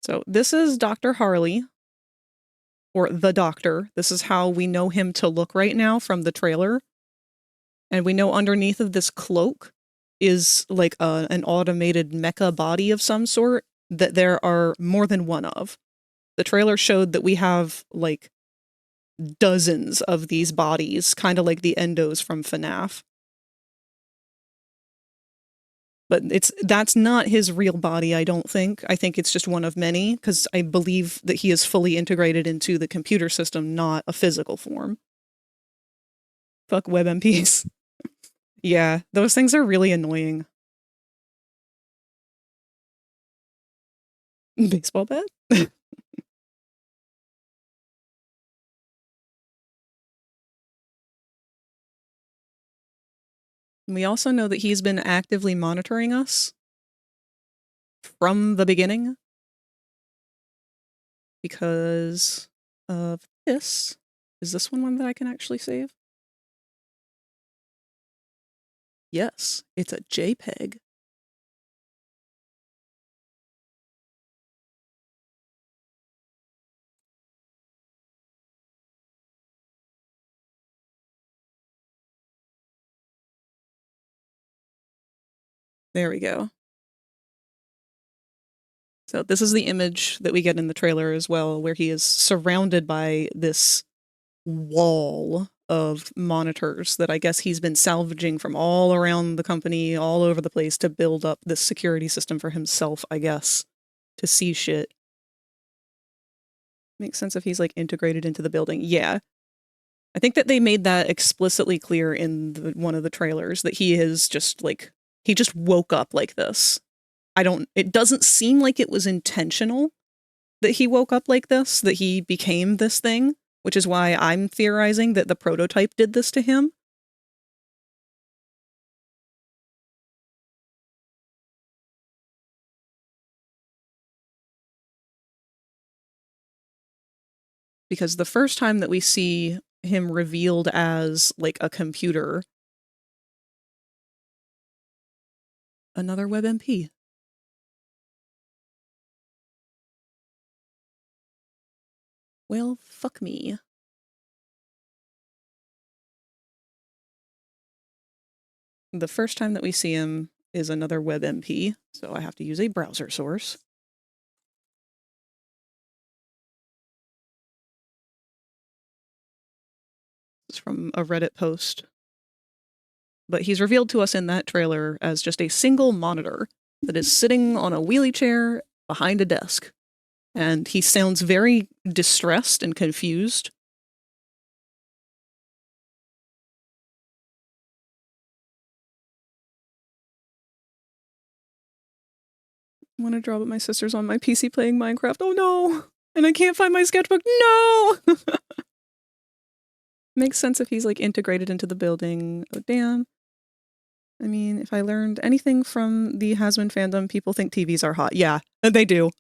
So this is Dr. Harley, or the Doctor. This is how we know him to look right now from the trailer. And we know underneath of this cloak is like an automated mecha body of some sort that there are more than one of. The trailer showed that we have like dozens of these bodies, kind of like the endos from FNAF. But that's not his real body, I don't think. I think it's just one of many, because I believe that he is fully integrated into the computer system, not a physical form. Fuck WebMPs. Yeah, those things are really annoying. Baseball bat? We also know that he's been actively monitoring us from the beginning because of this. Is this one that I can actually save? Yes, it's a JPEG. There we go. So this is the image that we get in the trailer as well, where he is surrounded by this wall of monitors that I guess he's been salvaging from all around the company, all over the place, to build up this security system for himself, I guess, to see shit. Makes sense if he's like integrated into the building. Yeah. I think that they made that explicitly clear in one of the trailers, that he is just like, he just woke up like this. It doesn't seem like it was intentional that he woke up like this, that he became this thing, which is why I'm theorizing that the prototype did this to him. Because the first time that we see him revealed as like a computer, another WebMP. Well, fuck me. The first time that we see him is another WebMP, so I have to use a browser source. It's from a Reddit post. But he's revealed to us in that trailer as just a single monitor that is sitting on a wheelie chair behind a desk. And he sounds very distressed and confused. I want to draw, but my sister's on my PC playing Minecraft. Oh no! And I can't find my sketchbook. No! Makes sense if he's like integrated into the building. Oh damn. I mean, if I learned anything from the Hasman fandom, people think TVs are hot. Yeah, they do.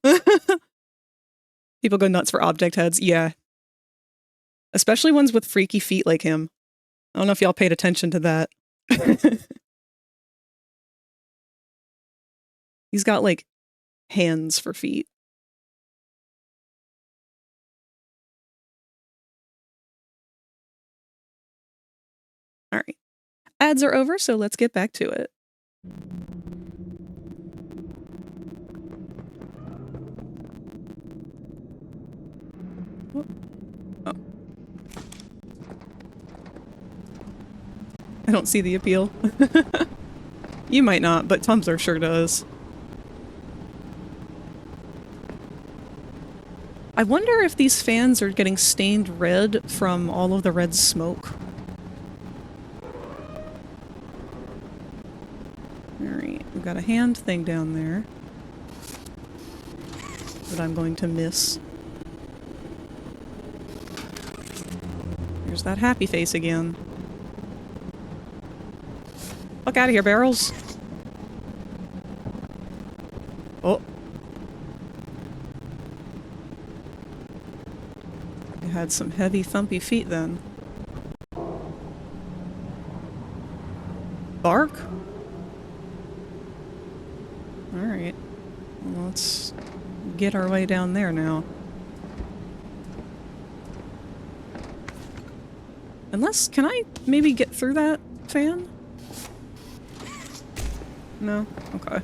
People go nuts for object heads. Yeah. Especially ones with freaky feet like him. I don't know if y'all paid attention to that. He's got like hands for feet. Alright. Ads are over, so let's get back to it. Oh. I don't see the appeal. You might not, but Tumblr sure does. I wonder if these fans are getting stained red from all of the red smoke. Alright, we've got a hand thing down there that I'm going to miss. There's that happy face again. Fuck out of here, barrels! Oh. You had some heavy, thumpy feet then. Bark? Alright. Well, let's get our way down there now. Unless, can I maybe get through that fan? No? Okay.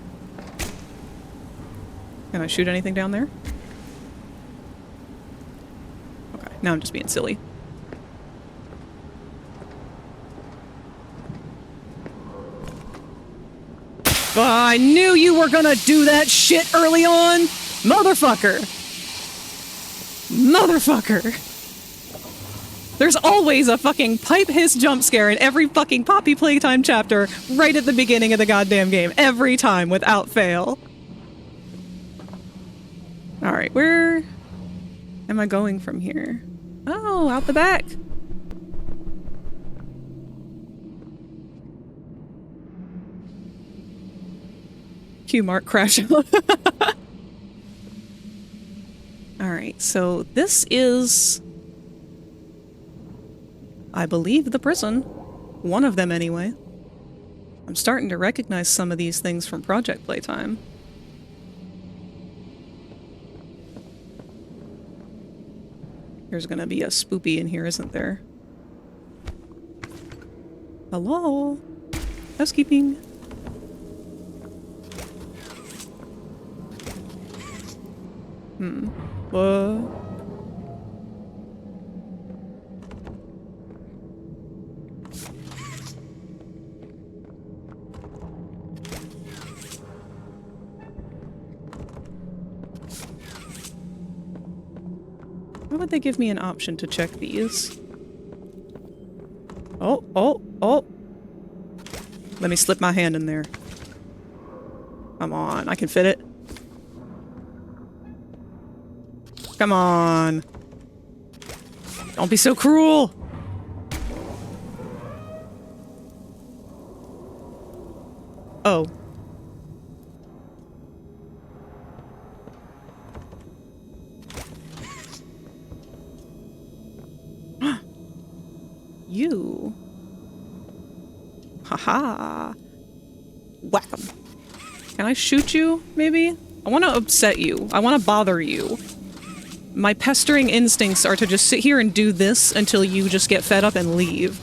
Can I shoot anything down there? Okay, now I'm just being silly. Oh, I knew you were gonna do that shit early on! Motherfucker! Motherfucker! There's always a fucking pipe hiss jump scare in every fucking Poppy Playtime chapter right at the beginning of the goddamn game. Every time, without fail. Alright, where am I going from here? Oh, out the back! Cue Mark crash out. Alright, so this is, I believe, the prison. One of them, anyway. I'm starting to recognize some of these things from Project Playtime. There's gonna be a spoopy in here, isn't there? Hello? Housekeeping. What? Why would they give me an option to check these? Oh, oh, oh! Let me slip my hand in there. Come on, I can fit it. Come on! Don't be so cruel! Oh. You. Haha. Whack 'em. Can I shoot you, maybe? I want to upset you. I want to bother you. My pestering instincts are to just sit here and do this until you just get fed up and leave.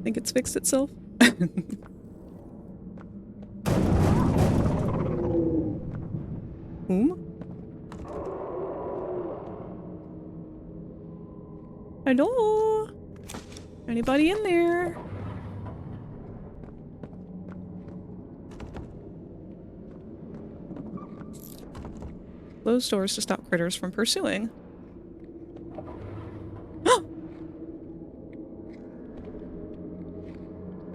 Think it's fixed itself? Whom? Hello? Anybody in there? Close doors to stop critters from pursuing.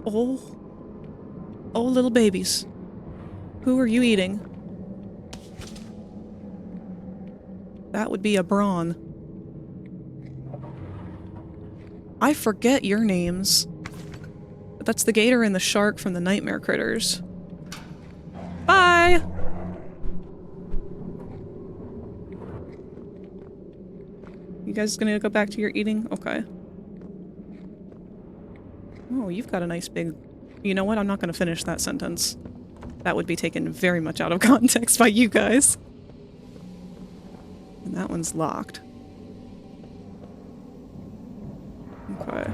Oh. Oh, little babies. Who are you eating? That would be a brawn. I forget your names. But that's the gator and the shark from the nightmare critters. Bye! You guys gonna go back to your eating? Okay. Oh, you've got a nice big... You know what? I'm not gonna finish that sentence. that would be taken very much out of context by you guys. And that one's locked. Okay.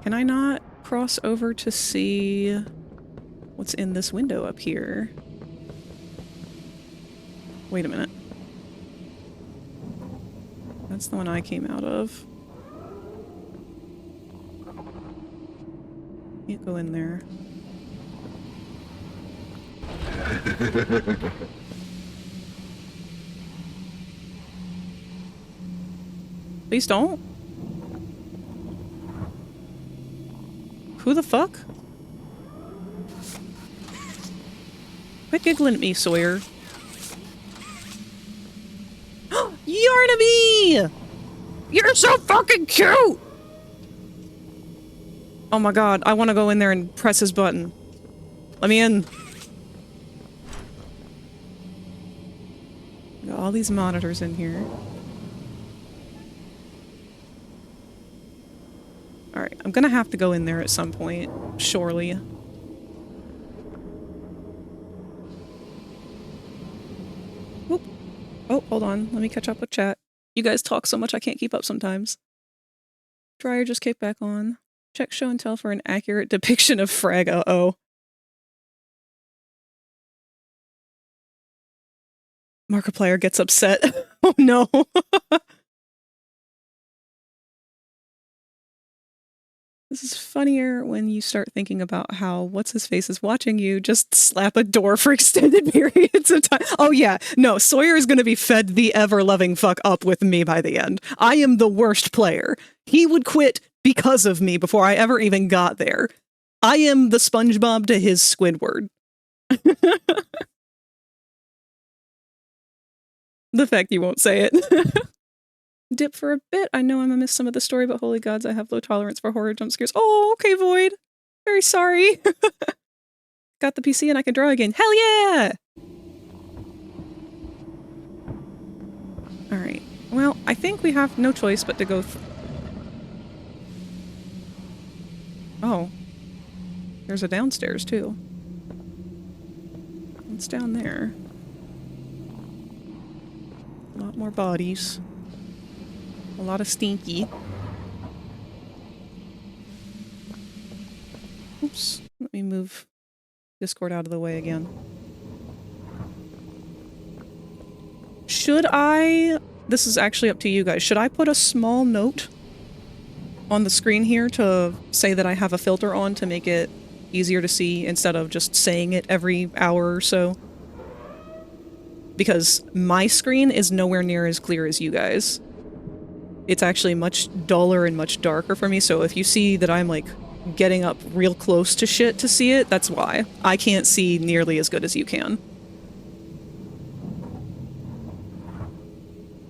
Can I not cross over to see what's in this window up here? Wait a minute. That's the one I came out of. Can't go in there. Please don't. Who the fuck? Quit giggling at me, Sawyer. Yarnaby! You're so fucking cute! Oh my god, I want to go in there and press his button. Let me in. Got all these monitors in here. Alright, I'm gonna have to go in there at some point, surely. Whoop. Oh, hold on. Let me catch up with chat. You guys talk so much I can't keep up sometimes. Dryer just kicked back on. Check show and tell for an accurate depiction of Frag. Uh-oh. Markiplier gets upset. Oh no. This is funnier when you start thinking about how what's-his-face is watching you just slap a door for extended periods of time. Oh yeah, no, Sawyer is going to be fed the ever-loving fuck up with me by the end. I am the worst player. He would quit because of me before I ever even got there. I am the SpongeBob to his Squidward. The fact you won't say it. Dip for a bit. I know I'm gonna miss some of the story, but holy gods, I have low tolerance for horror jump scares. Oh, okay, Void. Very sorry. Got the PC and I can draw again. Hell yeah! Alright. Well, I think we have no choice but to go oh. There's a downstairs, too. It's down there. A lot more bodies. A lot of stinky. Oops. Let me move Discord out of the way again. Should I... This is actually up to you guys. Should I put a small note on the screen here to say that I have a filter on to make it easier to see instead of just saying it every hour or so? Because my screen is nowhere near as clear as you guys. It's actually much duller and much darker for me, so if you see that I'm, like, getting up real close to shit to see it, that's why. I can't see nearly as good as you can.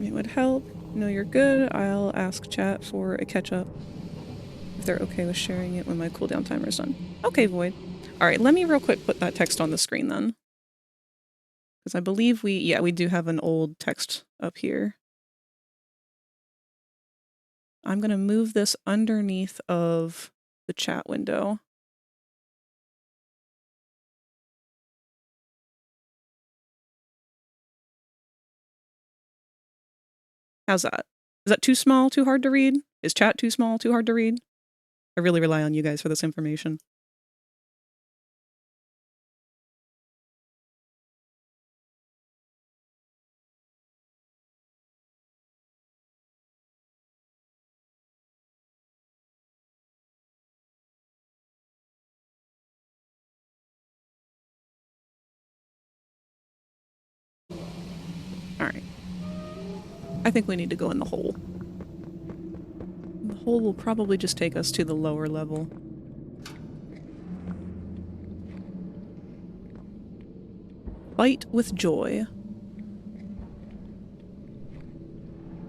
It would help. No, you're good. I'll ask chat for a catch-up if they're okay with sharing it when my cooldown timer is done. Okay, Void. Alright, let me real quick put that text on the screen then. Because I believe we do have an old text up here. I'm going to move this underneath of the chat window. How's that? Is that too small, too hard to read? Is chat too small, too hard to read? I really rely on you guys for this information. Alright. I think we need to go in the hole. The hole will probably just take us to the lower level. Fight with joy.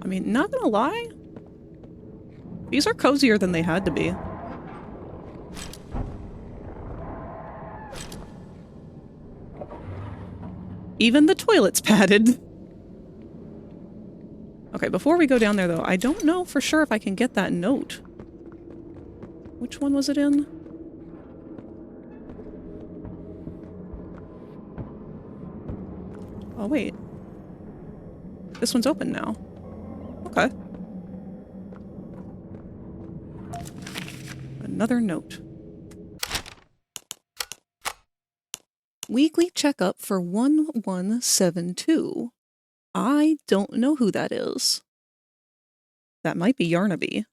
I mean, not gonna lie. These are cozier than they had to be. Even the toilet's padded. Okay, before we go down there though, I don't know for sure if I can get that note. Which one was it in? Oh, wait. This one's open now. Okay. Another note. Weekly checkup for 1172. I don't know who that is. That might be Yarnaby.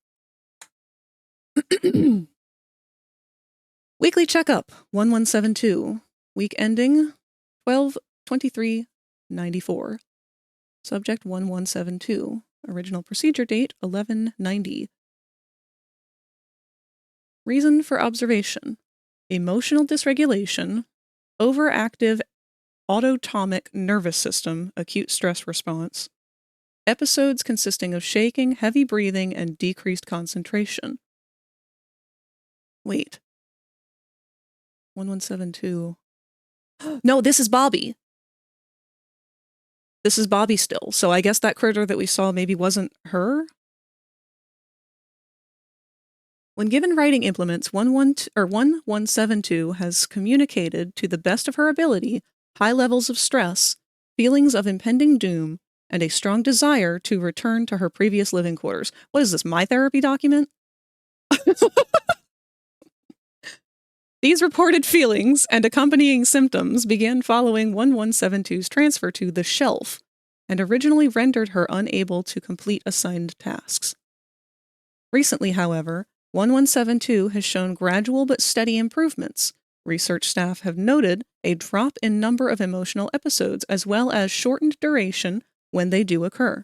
Weekly checkup 1172. Week ending 12/23/94. Subject 1172. Original procedure date 11/90. Reason for observation: emotional dysregulation, overactive autonomic nervous system, acute stress response, episodes consisting of shaking, heavy breathing, and decreased concentration. Wait. 1172. No, this is Bobby. This is Bobby still, so I guess that critter that we saw maybe wasn't her? When given writing implements, 1172 has communicated, to the best of her ability, high levels of stress, feelings of impending doom, and a strong desire to return to her previous living quarters. What is this, my therapy document? These reported feelings and accompanying symptoms began following 1172's transfer to the shelf, and originally rendered her unable to complete assigned tasks. Recently, however, 1172 has shown gradual but steady improvements. Research staff have noted a drop in number of emotional episodes, as well as shortened duration when they do occur.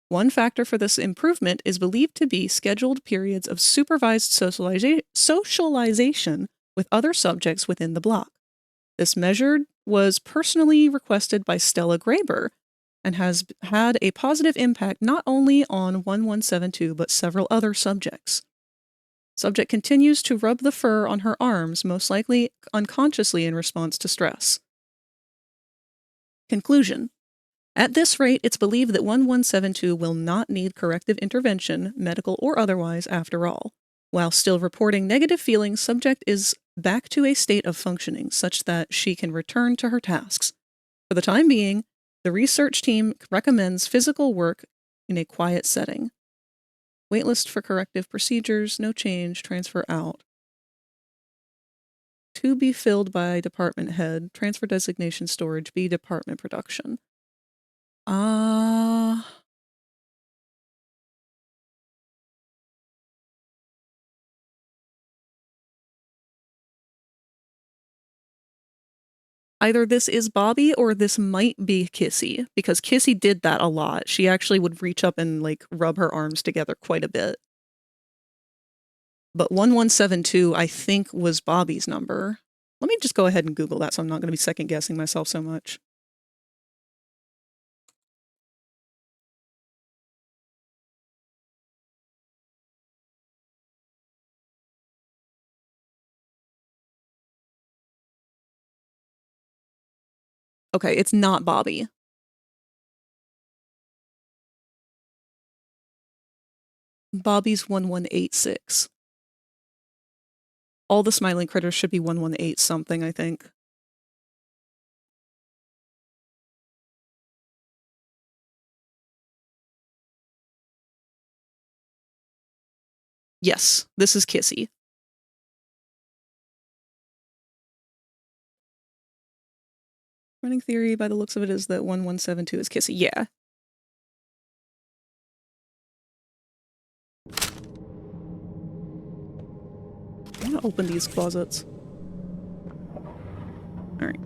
One factor for this improvement is believed to be scheduled periods of supervised socialization with other subjects within the block. This measure was personally requested by Stella Graber and has had a positive impact not only on 1172 but several other subjects. Subject continues to rub the fur on her arms, most likely unconsciously in response to stress. Conclusion. At this rate, it's believed that 1172 will not need corrective intervention, medical or otherwise, after all. While still reporting negative feelings, subject is back to a state of functioning such that she can return to her tasks. For the time being, the research team recommends physical work in a quiet setting. Waitlist for corrective procedures, no change, transfer out. To be filled by department head, transfer designation storage, B department production. Either this is Bobby or this might be Kissy, because Kissy did that a lot. She actually would reach up and, like, rub her arms together quite a bit. But 1172, I think, was Bobby's number. Let me just go ahead and Google that so I'm not going to be second-guessing myself so much. Okay, it's not Bobby. Bobby's 1186. All the smiling critters should be 118 something, I think. Yes, this is Kissy. Running theory, by the looks of it, is that 1172 is Kissy. Yeah. I'm gonna open these closets. Alright.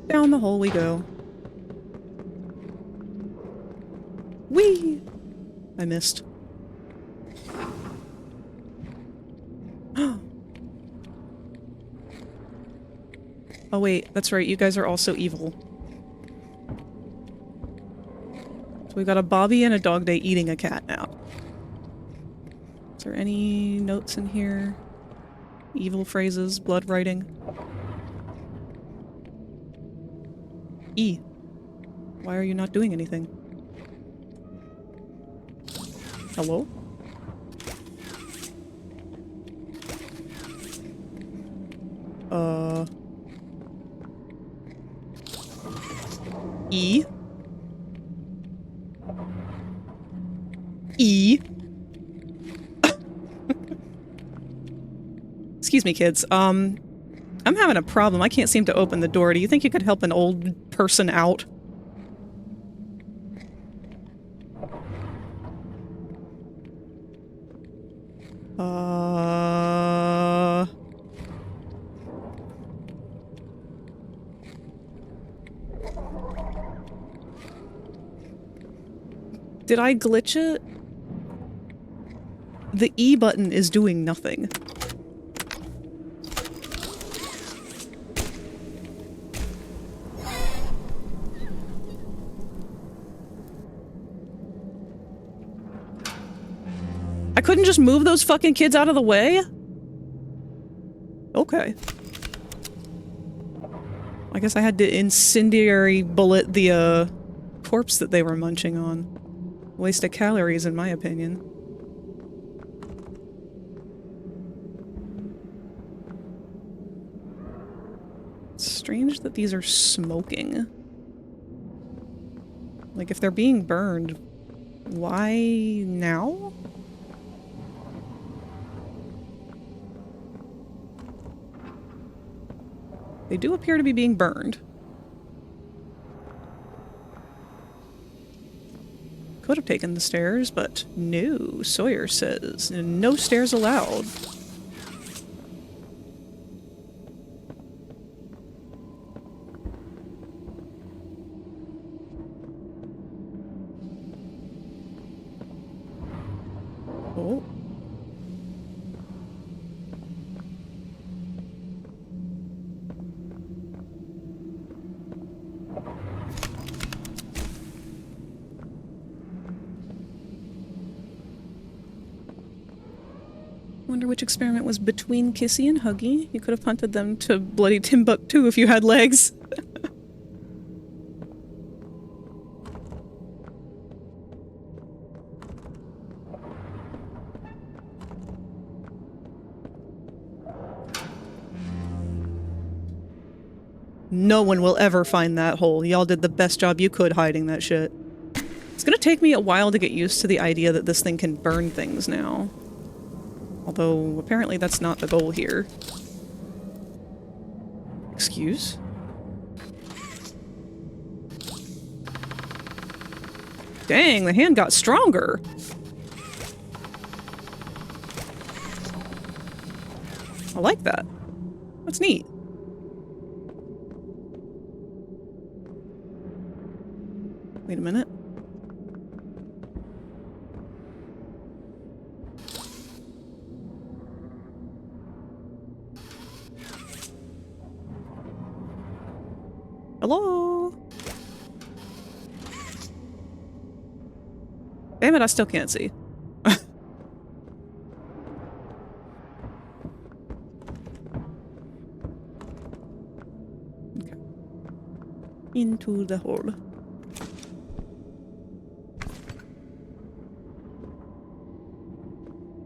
Down the hole we go. Whee! I missed. Oh wait, that's right, you guys are also evil. So we've got a Bobby and a Dog Day eating a cat now. Is there any notes in here? Evil phrases, blood writing? E. Why are you not doing anything? Hello? E. E. Excuse me, kids. I'm having a problem. I can't seem to open the door. Do you think you could help an old person out? Did I glitch it? The E button is doing nothing. I couldn't just move those fucking kids out of the way? Okay. I guess I had to incendiary bullet the, corpse that they were munching on. Waste of calories, in my opinion. It's strange that these are smoking. Like, if they're being burned, why now? They do appear to be being burned. Could have taken the stairs, but no, Sawyer says no stairs allowed. Oh. Wonder which experiment was between Kissy and Huggy. You could have punted them to bloody Timbuktu if you had legs. No one will ever find that hole. Y'all did the best job you could hiding that shit. It's gonna take me a while to get used to the idea that this thing can burn things now. Although, apparently that's not the goal here. Excuse? Dang, the hand got stronger! I like that. That's neat. Wait a minute. Hello? Damn it, I still can't see. Okay. Into the hole.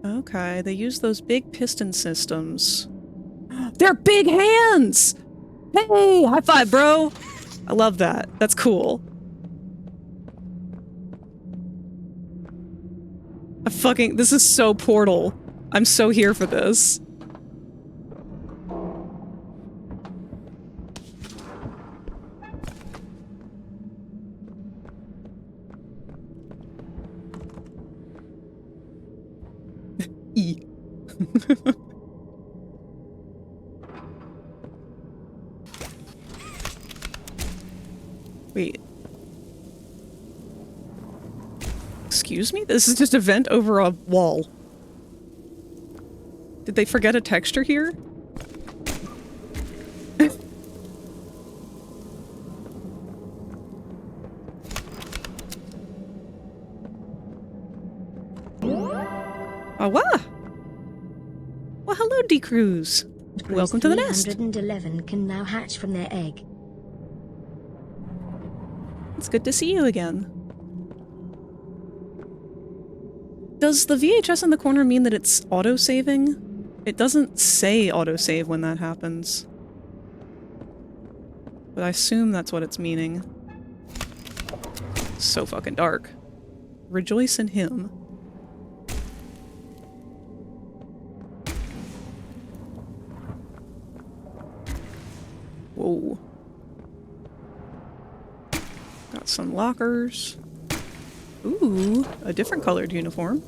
Okay, they use those big piston systems. They're big hands! Hey, high five, bro! I love that. That's cool. This is so Portal. I'm so here for this. E. Wait. Excuse me? This is just a vent over a wall. Did they forget a texture here? Oh, wow! Well, hello, D-Cruz. Welcome to the nest. 311 can now hatch from their egg. It's good to see you again. Does the VHS in the corner mean that it's auto-saving? It doesn't say autosave when that happens. But I assume that's what it's meaning. So fucking dark. Rejoice in him. Whoa. Got some lockers. Ooh, a different colored uniform.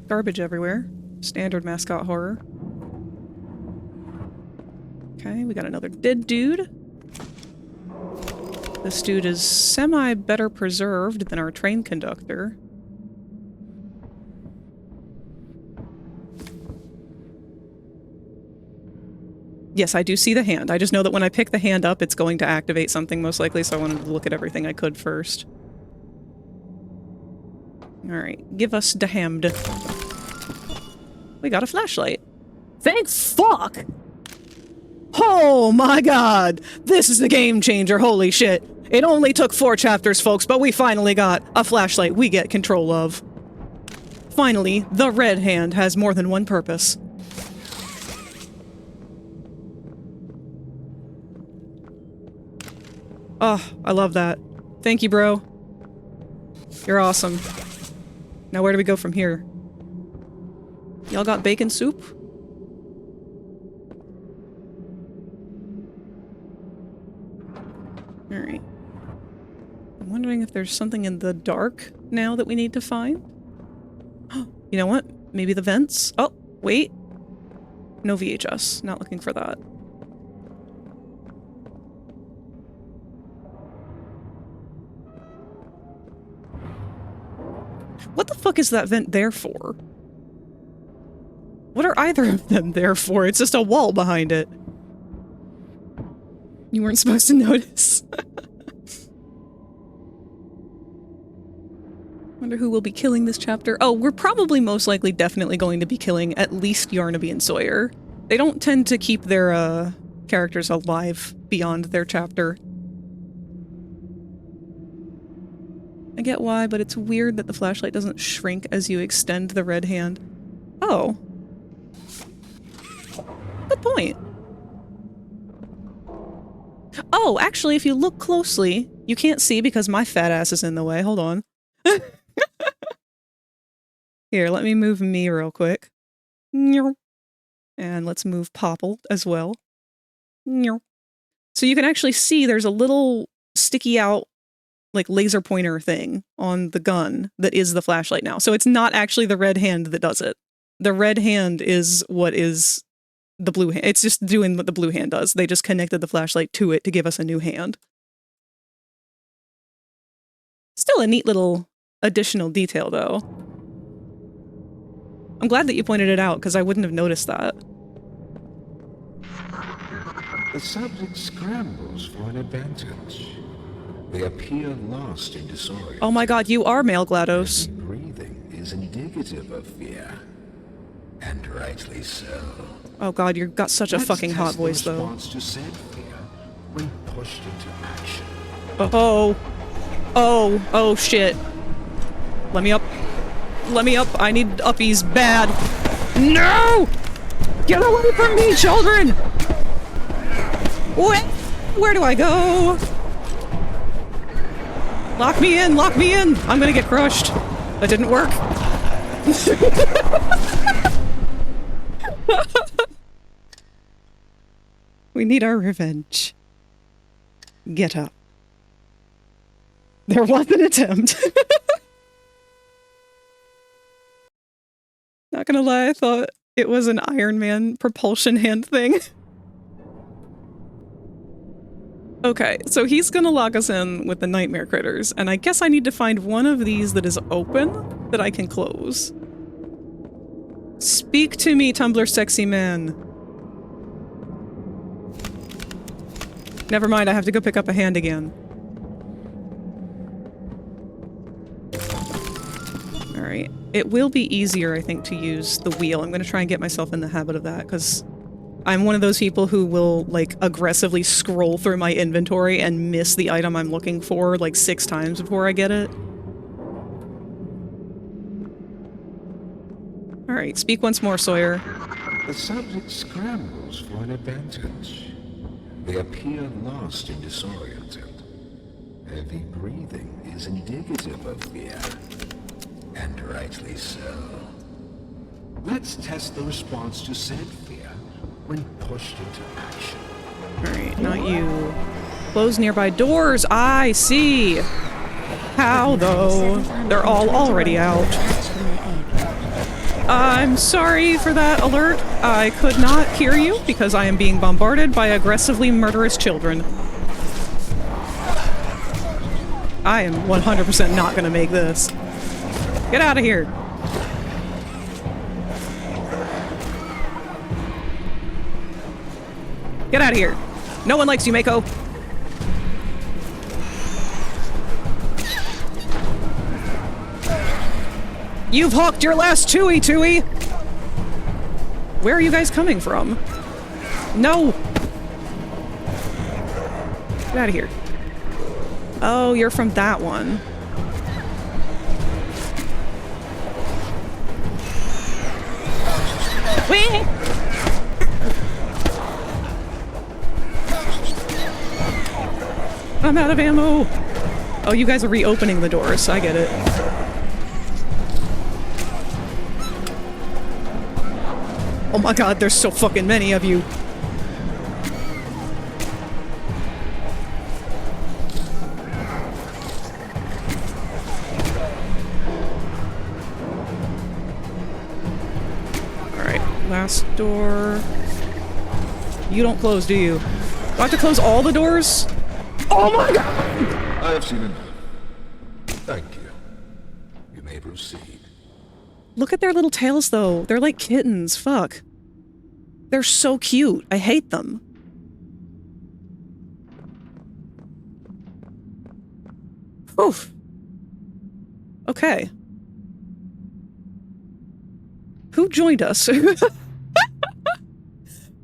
Garbage everywhere. Standard mascot horror. Okay, we got another dead dude. This dude is semi-better preserved than our train conductor. Yes, I do see the hand. I just know that when I pick the hand up, it's going to activate something most likely, so I wanted to look at everything I could first. Alright, give us the hand. We got a flashlight. Thank fuck! Oh my god! This is the game changer, holy shit! It only took 4 chapters, folks, but we finally got a flashlight we get control of. Finally, the red hand has more than one purpose. Oh, I love that. Thank you, bro. You're awesome. Now where do we go from here? Y'all got bacon soup? Alright. I'm wondering if there's something in the dark now that we need to find? You know what? Maybe the vents? Oh, wait. No VHS. Not looking for that. What the fuck is that vent there for? What are either of them there for? It's just a wall behind it. You weren't supposed to notice. Wonder who will be killing this chapter. Oh, we're probably most likely definitely going to be killing at least Yarnaby and Sawyer. They don't tend to keep their characters alive beyond their chapter. I get why, but it's weird that the flashlight doesn't shrink as you extend the red hand. Oh. Good point. Oh, actually, if you look closely, you can't see because my fat ass is in the way. Hold on. Here, let me move me real quick. And let's move Popple as well. So you can actually see there's a little sticky out like laser pointer thing on the gun that is the flashlight now. So it's not actually the red hand that does it. The red hand is what is the blue hand. It's just doing what the blue hand does. They just connected the flashlight to it to give us a new hand. Still a neat little additional detail, though. I'm glad that you pointed it out, because I wouldn't have noticed that. The subject scrambles for an advantage. They appear lost in disorder. Oh my god, you are male GLaDOS. Breathing is indicative of fear. And rightly so. Oh god, you've got such a fucking hot voice, though. Response to said fear when pushed into action. Oh. Oh. Oh, shit. Let me up. Let me up. I need uppies bad. No! Get away from me, children! Where do I go? Lock me in! Lock me in! I'm gonna get crushed. That didn't work. We need our revenge. Get up. There was an attempt. Not gonna lie, I thought it was an Iron Man propulsion hand thing. Okay, so he's gonna lock us in with the nightmare critters, and I guess I need to find one of these that is open that I can close. Speak to me, Tumblr sexy man. Never mind, I have to go pick up a hand again. Alright. It will be easier, I think, to use the wheel. I'm gonna try and get myself in the habit of that, because I'm one of those people who will, like, aggressively scroll through my inventory and miss the item I'm looking for, like, 6 times before I get it. Alright, speak once more, Sawyer. The subject scrambles for an advantage. They appear lost and disoriented. Heavy breathing is indicative of fear. And rightly so. Let's test the response to said fear when pushed into action. Alright, not you. Close nearby doors. I see. How, though? They're all already out. I'm sorry for that alert. I could not hear you because I am being bombarded by aggressively murderous children. I am 100% not gonna make this. Get out of here. Get out of here. No one likes you, Mako. You've hawked your last Tui. Where are you guys coming from? No. Get out of here. Oh, you're from that one. Whee! I'm out of ammo. Oh, you guys are reopening the doors. I get it. Oh my god, there's so fucking many of you. Alright, last door. You don't close, do you? Do I have to close all the doors? Oh my god! I have seen enough. Thank you. You may proceed. Look at their little tails, though. They're like kittens. Fuck. They're so cute. I hate them. Oof. Okay. Who joined us?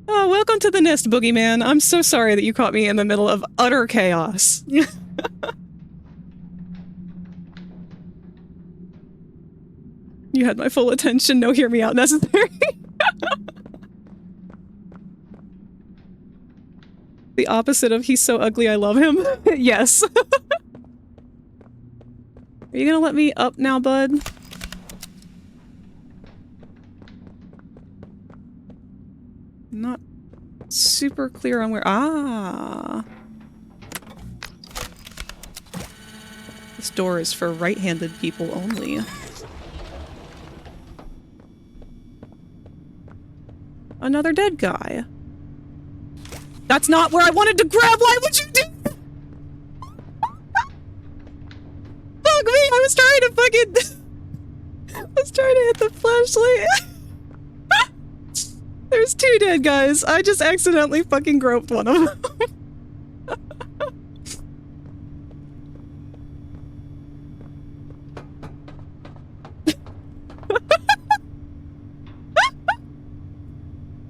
Oh, welcome to the nest, Boogeyman. I'm so sorry that you caught me in the middle of utter chaos. You had my full attention. No hear me out necessary. The opposite of he's so ugly I love him. Yes. Are you gonna let me up now, bud? Not super clear on where— ah! This door is for right-handed people only. Another dead guy. That's not where I wanted to grab! Why would you do that? Fuck me! I was trying to fucking— I was trying to hit the flashlight. There's 2 dead guys. I just accidentally fucking groped one of them.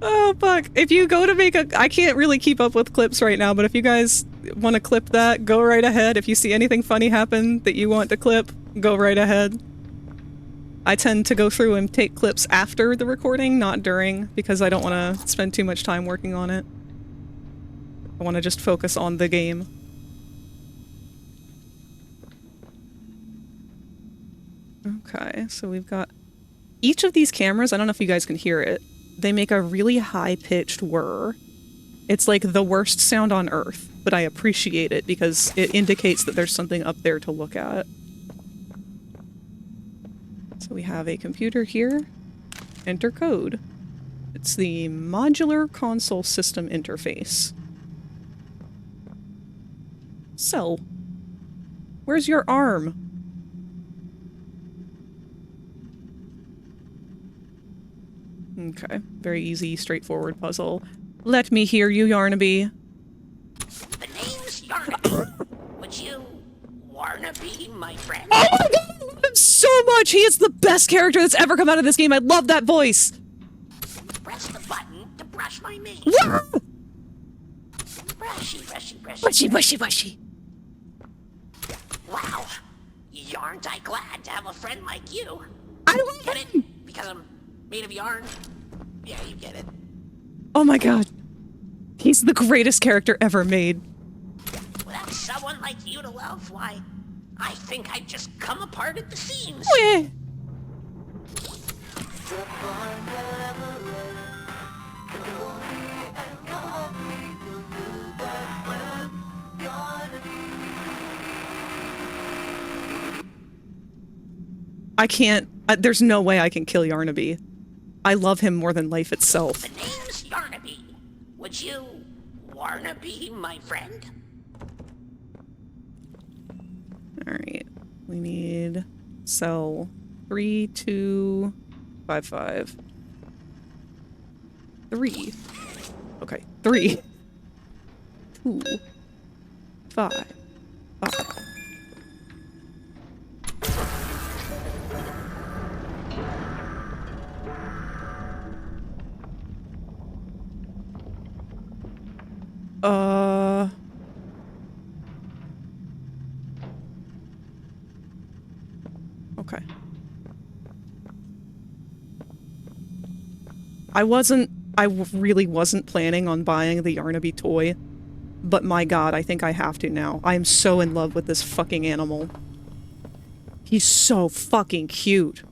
Oh, fuck. If you go to make a— I can't really keep up with clips right now, but if you guys want to clip that, go right ahead. If you see anything funny happen that you want to clip, go right ahead. I tend to go through and take clips after the recording, not during, because I don't want to spend too much time working on it. I want to just focus on the game. Okay, so we've got— each of these cameras, I don't know if you guys can hear it, they make a really high-pitched whir. It's like the worst sound on Earth, but I appreciate it because it indicates that there's something up there to look at. So we have a computer here. Enter code. It's the modular console system interface. So, where's your arm? Okay, very easy, straightforward puzzle. Let me hear you, Yarnaby. The name's Yarnaby. Would you wanna be my friend? Oh my god! I love him so much! He is the best character that's ever come out of this game. I love that voice! Press the button to brush my mane. Brushy, brushy, brushy. Brushy, brushy, brushy. Wow. Aren't I glad to have a friend like you? I love Get it? Because I'm made of yarn? Yeah, you get it. Oh my god. He's the greatest character ever made. Without someone like you to love, why, I think I'd just come apart at the seams. Weh. I can't. There's no way I can kill Yarnaby. I love him more than life itself. The name's Yarnaby. Would you wanna be my friend? Alright. We need cell 3255. 3. Okay, 3. 2. 5. 5. Okay. I really wasn't planning on buying the Yarnaby toy, but my god, I think I have to now. I am so in love with this fucking animal. He's so fucking cute.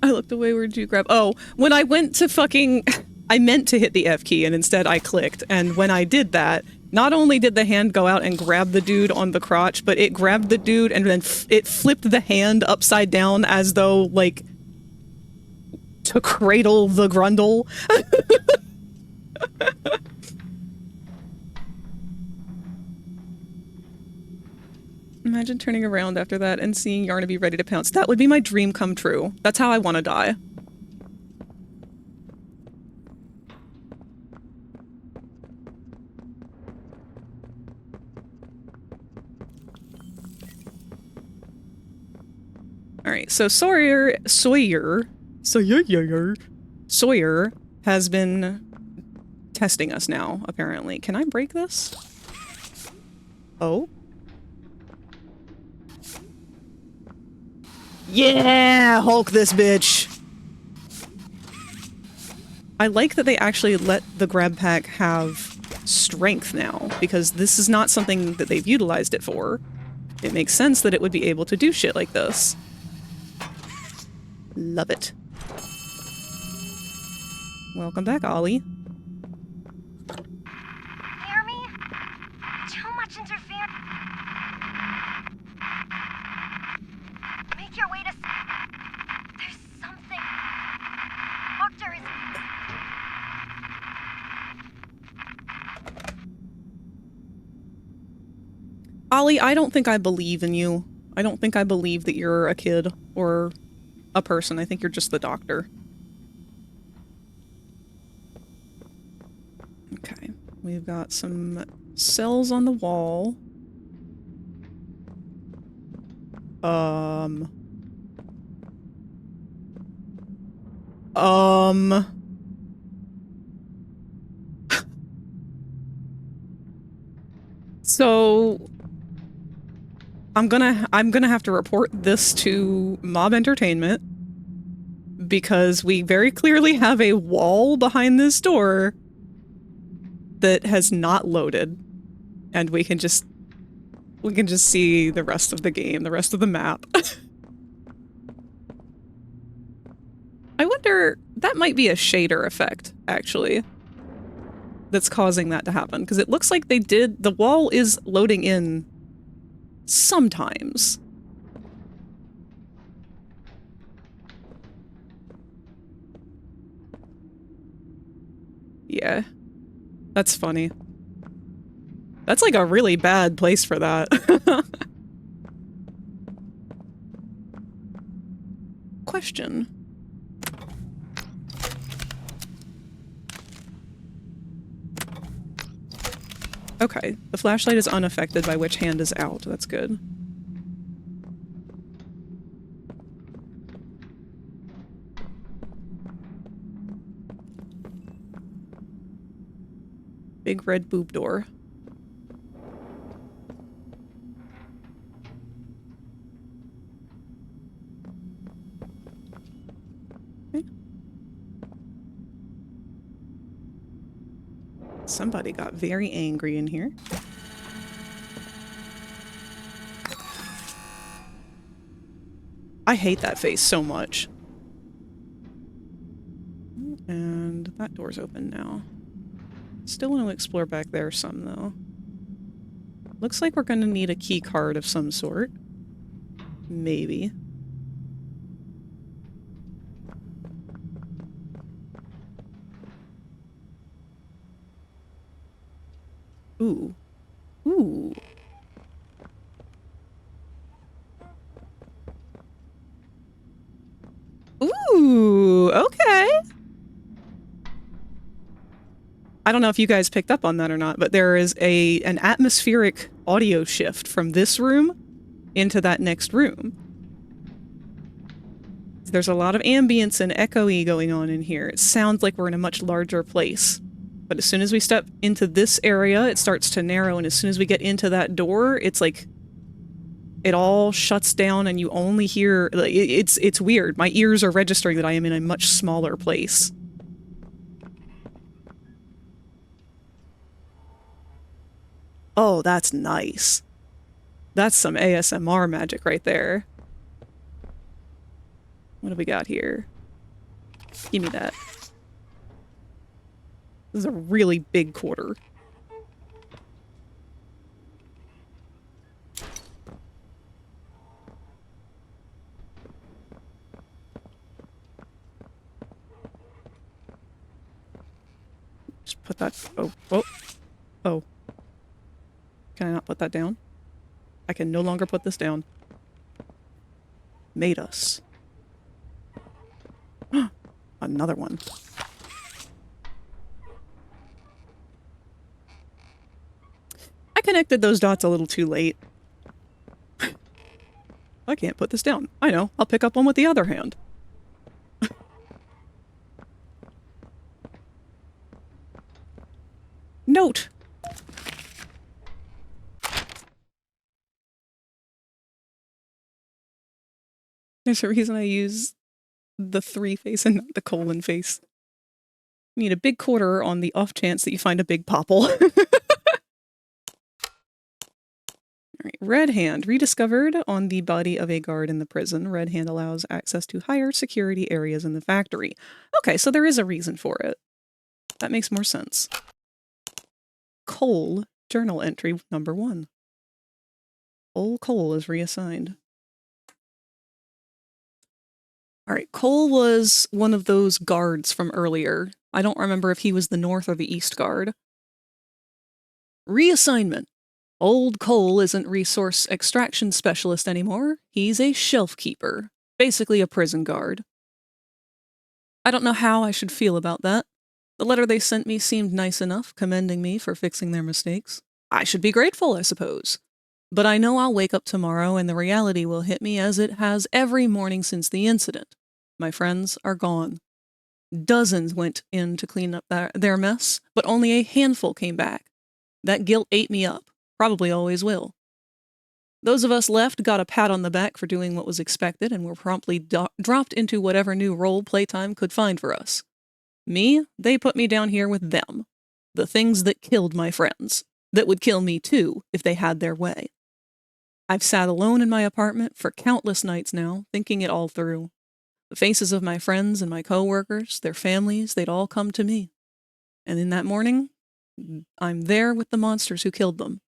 I looked away, where'd you grab? Oh, when I went to fucking... I meant to hit the F key and instead I clicked, and when I did that, not only did the hand go out and grab the dude on the crotch, but it grabbed the dude and then it flipped the hand upside down as though, like, to cradle the grundle. Imagine turning around after that and seeing Yarnaby ready to pounce. That would be my dream come true. That's how I want to die. Alright, so Sawyer has been testing us now, apparently. Can I break this? Oh? Yeah! Hulk this bitch! I like that they actually let the grab pack have strength now, because this is not something that they've utilized it for. It makes sense that it would be able to do shit like this. Love it. Welcome back, Ollie. Hear me? Too much interference. Make your way to... There's something... Doctor is... Ollie, I don't think I believe in you. I don't think I believe that you're a kid or a person. I think you're just the doctor. Okay, we've got some cells on the wall. So I'm gonna have to report this to Mob Entertainment because we very clearly have a wall behind this door that has not loaded, and we can just see the rest of the game, the rest of the map. I wonder, that might be a shader effect, actually, that's causing that to happen, because it looks like the wall is loading in sometimes. Yeah. That's funny. That's like a really bad place for that. Question. Okay, the flashlight is unaffected by which hand is out. That's good. Big red boob door. Okay. Somebody got very angry in here. I hate that face so much. And that door's open now. Still want to explore back there some, though. Looks like we're going to need a key card of some sort. Maybe. Ooh. Ooh. Ooh, okay. I don't know if you guys picked up on that or not, but there is an atmospheric audio shift from this room into that next room. There's a lot of ambience and echoey going on in here. It sounds like we're in a much larger place. But as soon as we step into this area, it starts to narrow, and as soon as we get into that door, it's like it all shuts down and you only hear... It's weird. My ears are registering that I am in a much smaller place. Oh, that's nice. That's some ASMR magic right there. What do we got here? Give me that. This is a really big quarter. Just put that... Oh, oh, oh. Can I not put that down? I can no longer put this down. Made us. Another one. I connected those dots a little too late. I can't put this down. I know. I'll pick up one with the other hand. Note! There's a reason I use the 3 face and not the colon face. You need a big quarter on the off chance that you find a big popple. Alright, Red Hand. Rediscovered on the body of a guard in the prison. Red Hand allows access to higher security areas in the factory. Okay, so there is a reason for it. That makes more sense. Cole, journal entry number 1. Old Cole is reassigned. Alright, Cole was one of those guards from earlier. I don't remember if he was the North or the East Guard. Reassignment. Old Cole isn't resource extraction specialist anymore. He's a shelf keeper. Basically a prison guard. I don't know how I should feel about that. The letter they sent me seemed nice enough, commending me for fixing their mistakes. I should be grateful, I suppose. But I know I'll wake up tomorrow and the reality will hit me as it has every morning since the incident. My friends are gone. Dozens went in to clean up their mess, but only a handful came back. That guilt ate me up. Probably always will. Those of us left got a pat on the back for doing what was expected and were promptly dropped into whatever new role Playtime could find for us. Me, they put me down here with them. The things that killed my friends. That would kill me too, if they had their way. I've sat alone in my apartment for countless nights now, thinking it all through. The faces of my friends and my co-workers, their families, they'd all come to me. And in that morning, I'm there with the monsters who killed them.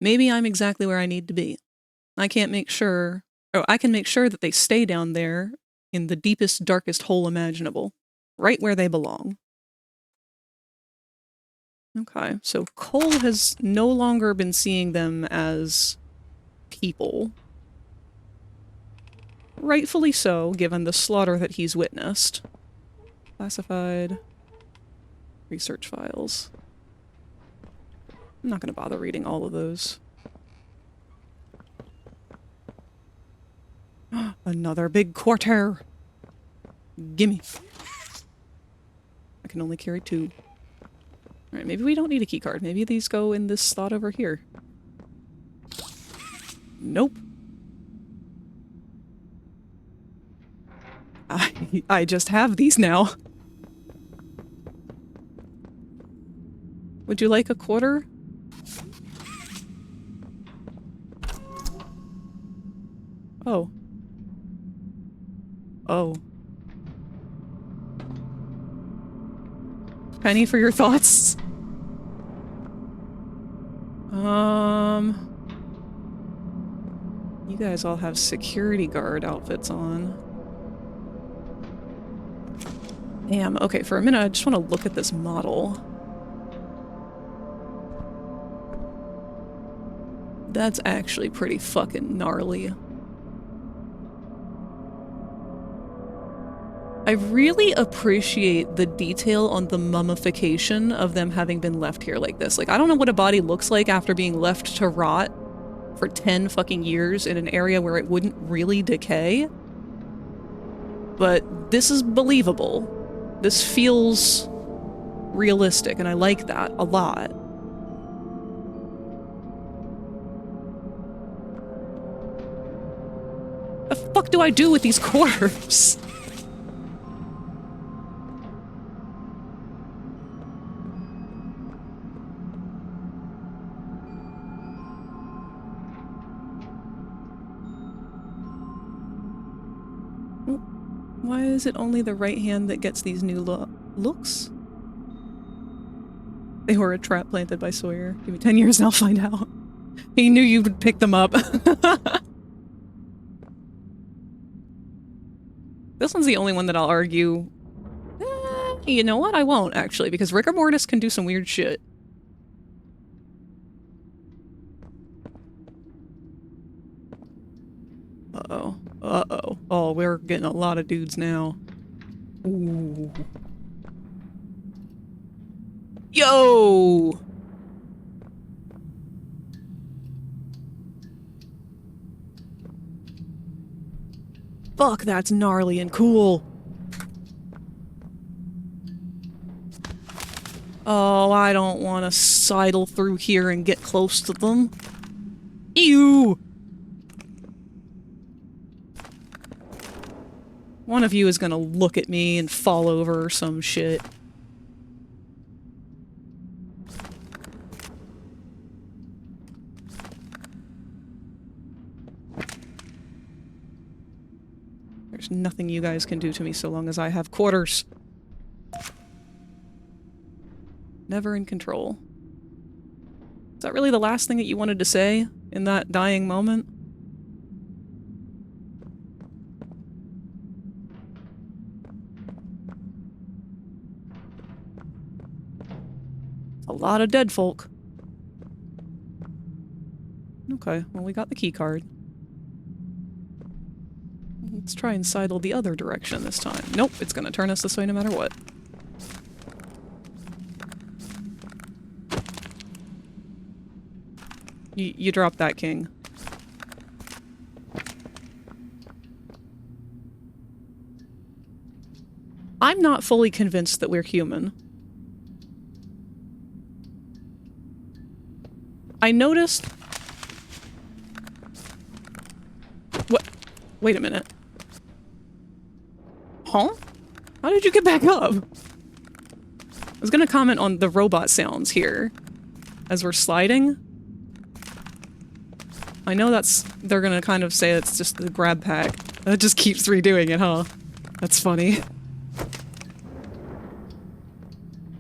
Maybe I'm exactly where I need to be. I can make sure that they stay down there in the deepest, darkest hole imaginable. Right where they belong. Okay, so Cole has no longer been seeing them as people. Rightfully so, given the slaughter that he's witnessed. Classified. Research files. I'm not going to bother reading all of those. Another big quarter! Gimme. I can only carry 2. Alright, maybe we don't need a key card. Maybe these go in this slot over here. Nope. I just have these now. Would you like a quarter? Oh. Oh. Penny for your thoughts? You guys all have security guard outfits on. Damn, okay, for a minute I just want to look at this model. That's actually pretty fucking gnarly. I really appreciate the detail on the mummification of them having been left here like this. Like, I don't know what a body looks like after being left to rot for 10 fucking years in an area where it wouldn't really decay. But this is believable. This feels realistic, and I like that a lot. The fuck do I do with these quarters? Why is it only the right hand that gets these new looks? They were a trap planted by Sawyer. Give me 10 years and I'll find out. He knew you would pick them up. This one's the only one that I'll argue. You know what? I won't, actually, because rigor mortis can do some weird shit. Uh-oh. Uh-oh. Oh, we're getting a lot of dudes now. Ooh. Yo! Fuck, that's gnarly and cool. Oh, I don't want to sidle through here and get close to them. Ew! One of you is gonna look at me and fall over or some shit. There's nothing you guys can do to me so long as I have quarters. Never in control. Is that really the last thing that you wanted to say in that dying moment? A lot of dead folk. Okay, well we got the key card. Let's try and sidle the other direction this time. Nope, it's gonna turn us this way no matter what. You dropped that, King. I'm not fully convinced that we're human. I noticed... What? Wait a minute. Huh? How did you get back up? I was gonna comment on the robot sounds here as we're sliding. I know that's... they're gonna kind of say it's just the grab pack. That just keeps redoing it, huh? That's funny.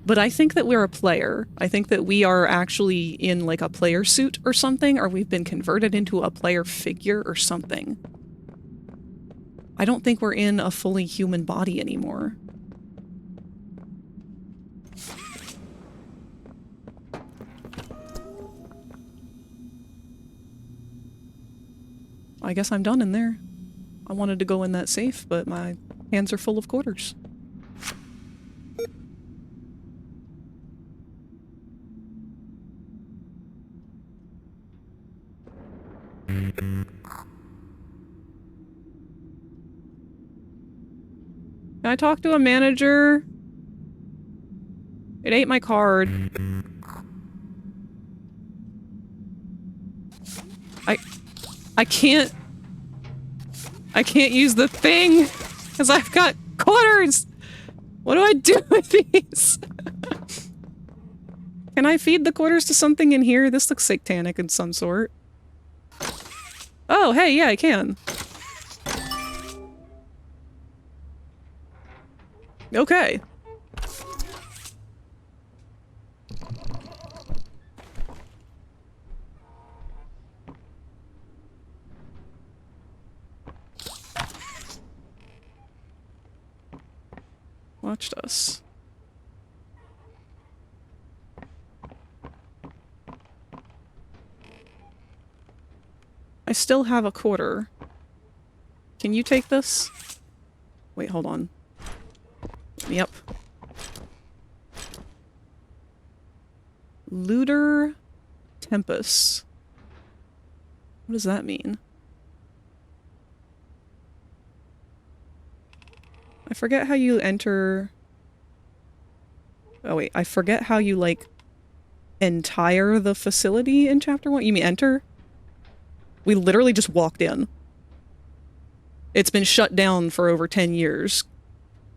But I think that we're a player. I think that we are actually in like a player suit or something, or we've been converted into a player figure or something. I don't think we're in a fully human body anymore. I guess I'm done in there. I wanted to go in that safe, but my hands are full of quarters. Can I talk to a manager? It ate my card. I can't use the thing because I've got quarters. What do I do with these? Can I feed the quarters to something in here? This looks satanic in some sort. Oh, hey, yeah, I can. Okay. Watched us. I still have a quarter. Can you take this? Wait, hold on. Yep. Looter Tempest. What does that mean? I forget how you enter... Oh wait, I forget how you, like, entire the facility in Chapter 1. You mean enter? We literally just walked in. It's been shut down for over 10 years.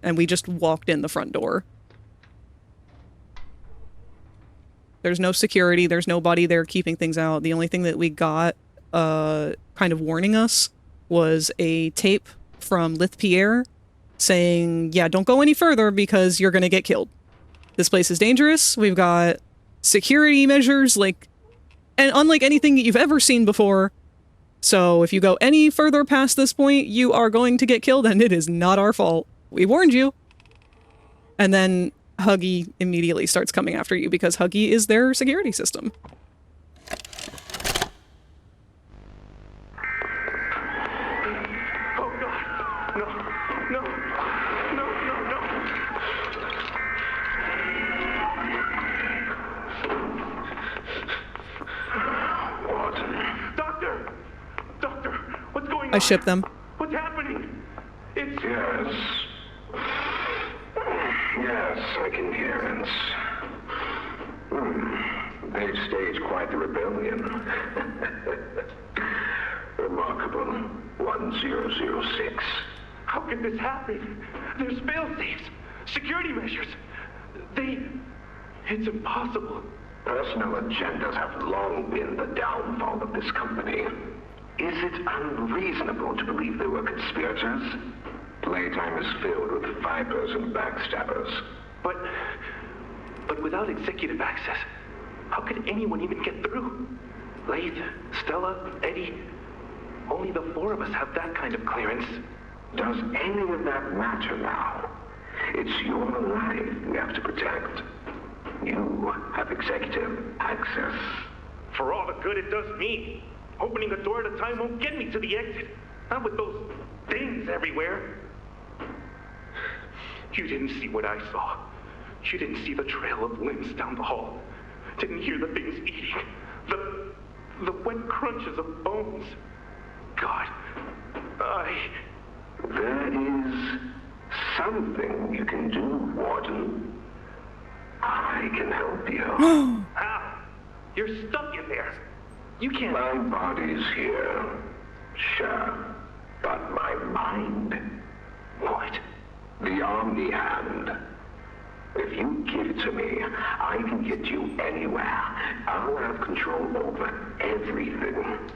And we just walked in the front door. There's no security, there's nobody there keeping things out. The only thing that we got, kind of warning us was a tape from Lith Pierre saying, yeah, don't go any further because you're gonna get killed. This place is dangerous. We've got security measures, like, and unlike anything that you've ever seen before. So if you go any further past this point, you are going to get killed, and it is not our fault. We warned you. And then Huggy immediately starts coming after you because Huggy is their security system. I ship them. What's happening? It's... Yes, I can hear it. They've staged quite the rebellion. Remarkable. 1006. How could this happen? There's fail-safes, security measures. It's impossible. Personal agendas have long been the downfall of this company. Is it unreasonable to believe they were conspirators? Playtime is filled with vipers and backstabbers. But without executive access, how could anyone even get through? Laith, Stella, Eddie, only the four of us have that kind of clearance. Does any of that matter now? It's your life we have to protect. You have executive access. For all the good it does me, opening a door at a time won't get me to the exit. Not with those things everywhere. You didn't see what I saw. You didn't see the trail of limbs down the hall. Didn't hear the things eating. The wet crunches of bones. God, There is something you can do, Warden. I can help you. How? You're stuck in there. You can't... My body's here. Sure. But my mind... What? The Omni Hand. If you give it to me, I can get you anywhere. I'll have control over everything.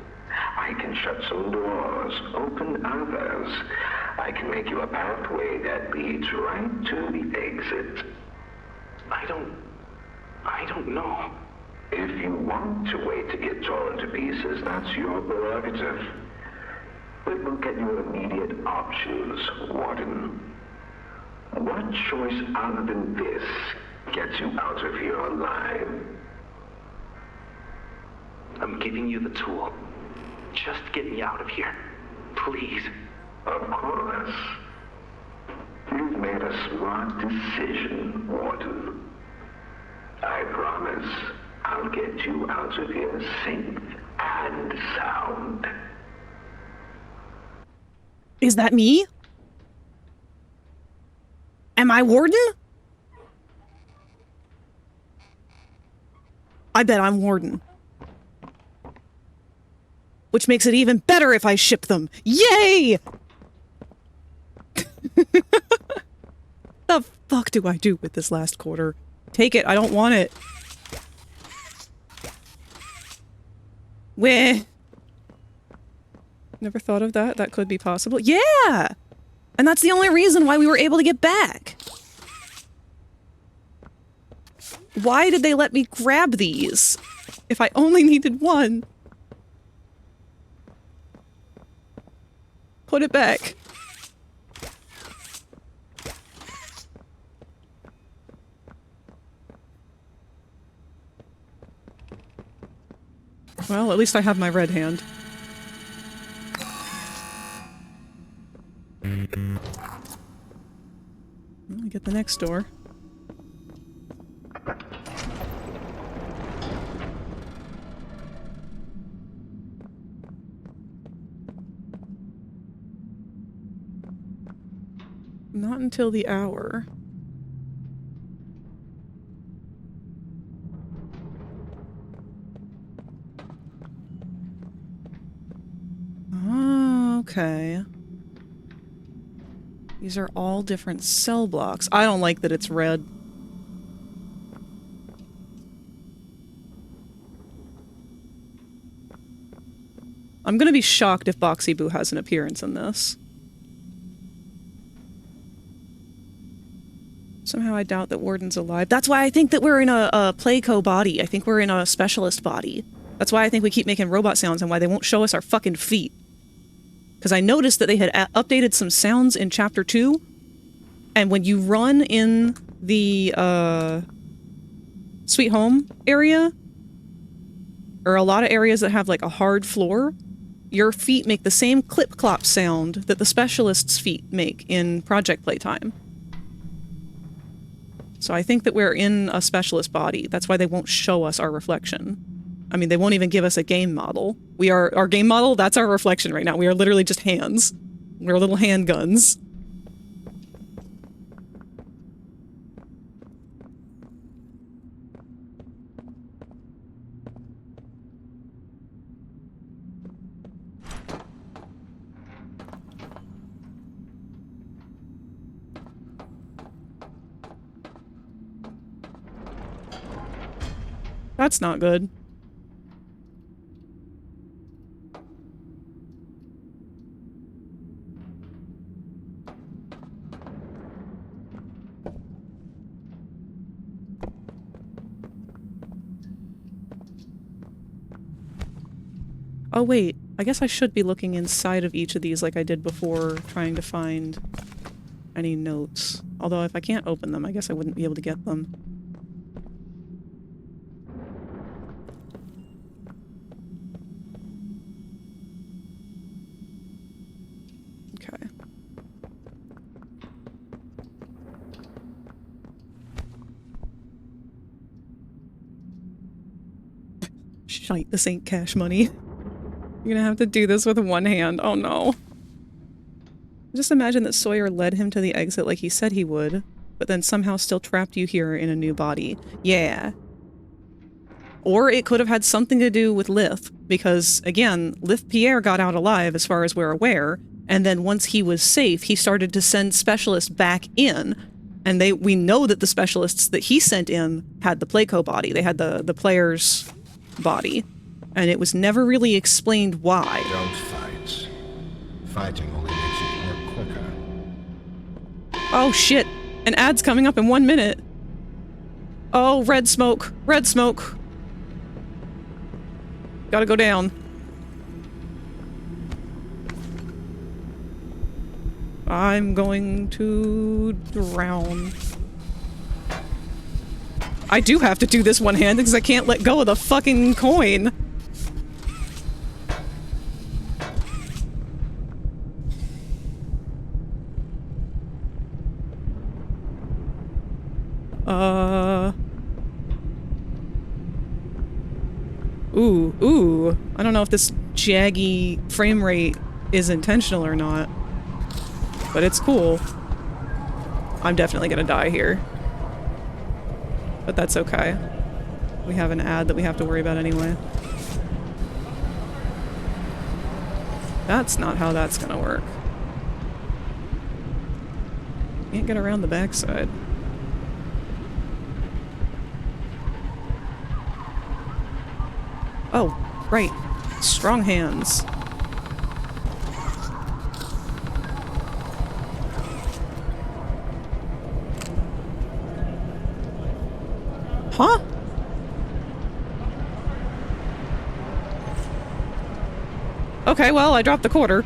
I can shut some doors, open others. I can make you a pathway that leads right to the exit. I don't know. If you want to wait to get torn to pieces, that's your prerogative. But look at your immediate options, Warden. What choice other than this gets you out of here alive? I'm giving you the tool. Just get me out of here. Please. Of course. You've made a smart decision, Warden. I promise I'll get you out of here safe and sound. Is that me? Am I Warden? I bet I'm Warden. Which makes it even better if I ship them. Yay! The fuck do I do with this last quarter? Take it, I don't want it. Weh. Never thought of that. That could be possible. Yeah! And that's the only reason why we were able to get back. Why did they let me grab these? If I only needed one. Put it back. Well, at least I have my red hand. Well, I get the next door. Not until the hour. Oh, okay. These are all different cell blocks. I don't like that it's red. I'm gonna be shocked if Boxy Boo has an appearance in this. Somehow I doubt that Warden's alive. That's why I think that we're in a Playco body. I think we're in a specialist body. That's why I think we keep making robot sounds and why they won't show us our fucking feet. Because I noticed that they had updated some sounds in Chapter 2, and when you run in the, Sweet Home area, or a lot of areas that have, like, a hard floor, your feet make the same clip-clop sound that the specialist's feet make in Project Playtime. So I think that we're in a specialist body. That's why they won't show us our reflection. I mean, they won't even give us a game model. Our game model, that's our reflection right now. We are literally just hands. We're little handguns. That's not good. Oh wait, I guess I should be looking inside of each of these like I did before, trying to find any notes. Although if I can't open them, I guess I wouldn't be able to get them. Okay. Shite, this ain't cash money. You're gonna have to do this with one hand. Oh no. Just imagine that Sawyer led him to the exit like he said he would, but then somehow still trapped you here in a new body. Yeah. Or it could have had something to do with Lith, because, again, Lith Pierre got out alive as far as we're aware, and then once he was safe, he started to send specialists back in, and we know that the specialists that he sent in had the Playco body. They had the player's body. And it was never really explained why. Don't fight. Fighting only makes it work quicker. Oh shit! An ad's coming up in 1 minute. Oh, red smoke! Red smoke! Gotta go down. I'm going to drown. I do have to do this one-handed because I can't let go of the fucking coin. Ooh. I don't know if this jaggy frame rate is intentional or not. But it's cool. I'm definitely gonna die here. But that's okay. We have an ad that we have to worry about anyway. That's not how that's gonna work. Can't get around the backside. Oh, right. Strong hands. Huh? Okay, well, I dropped the quarter.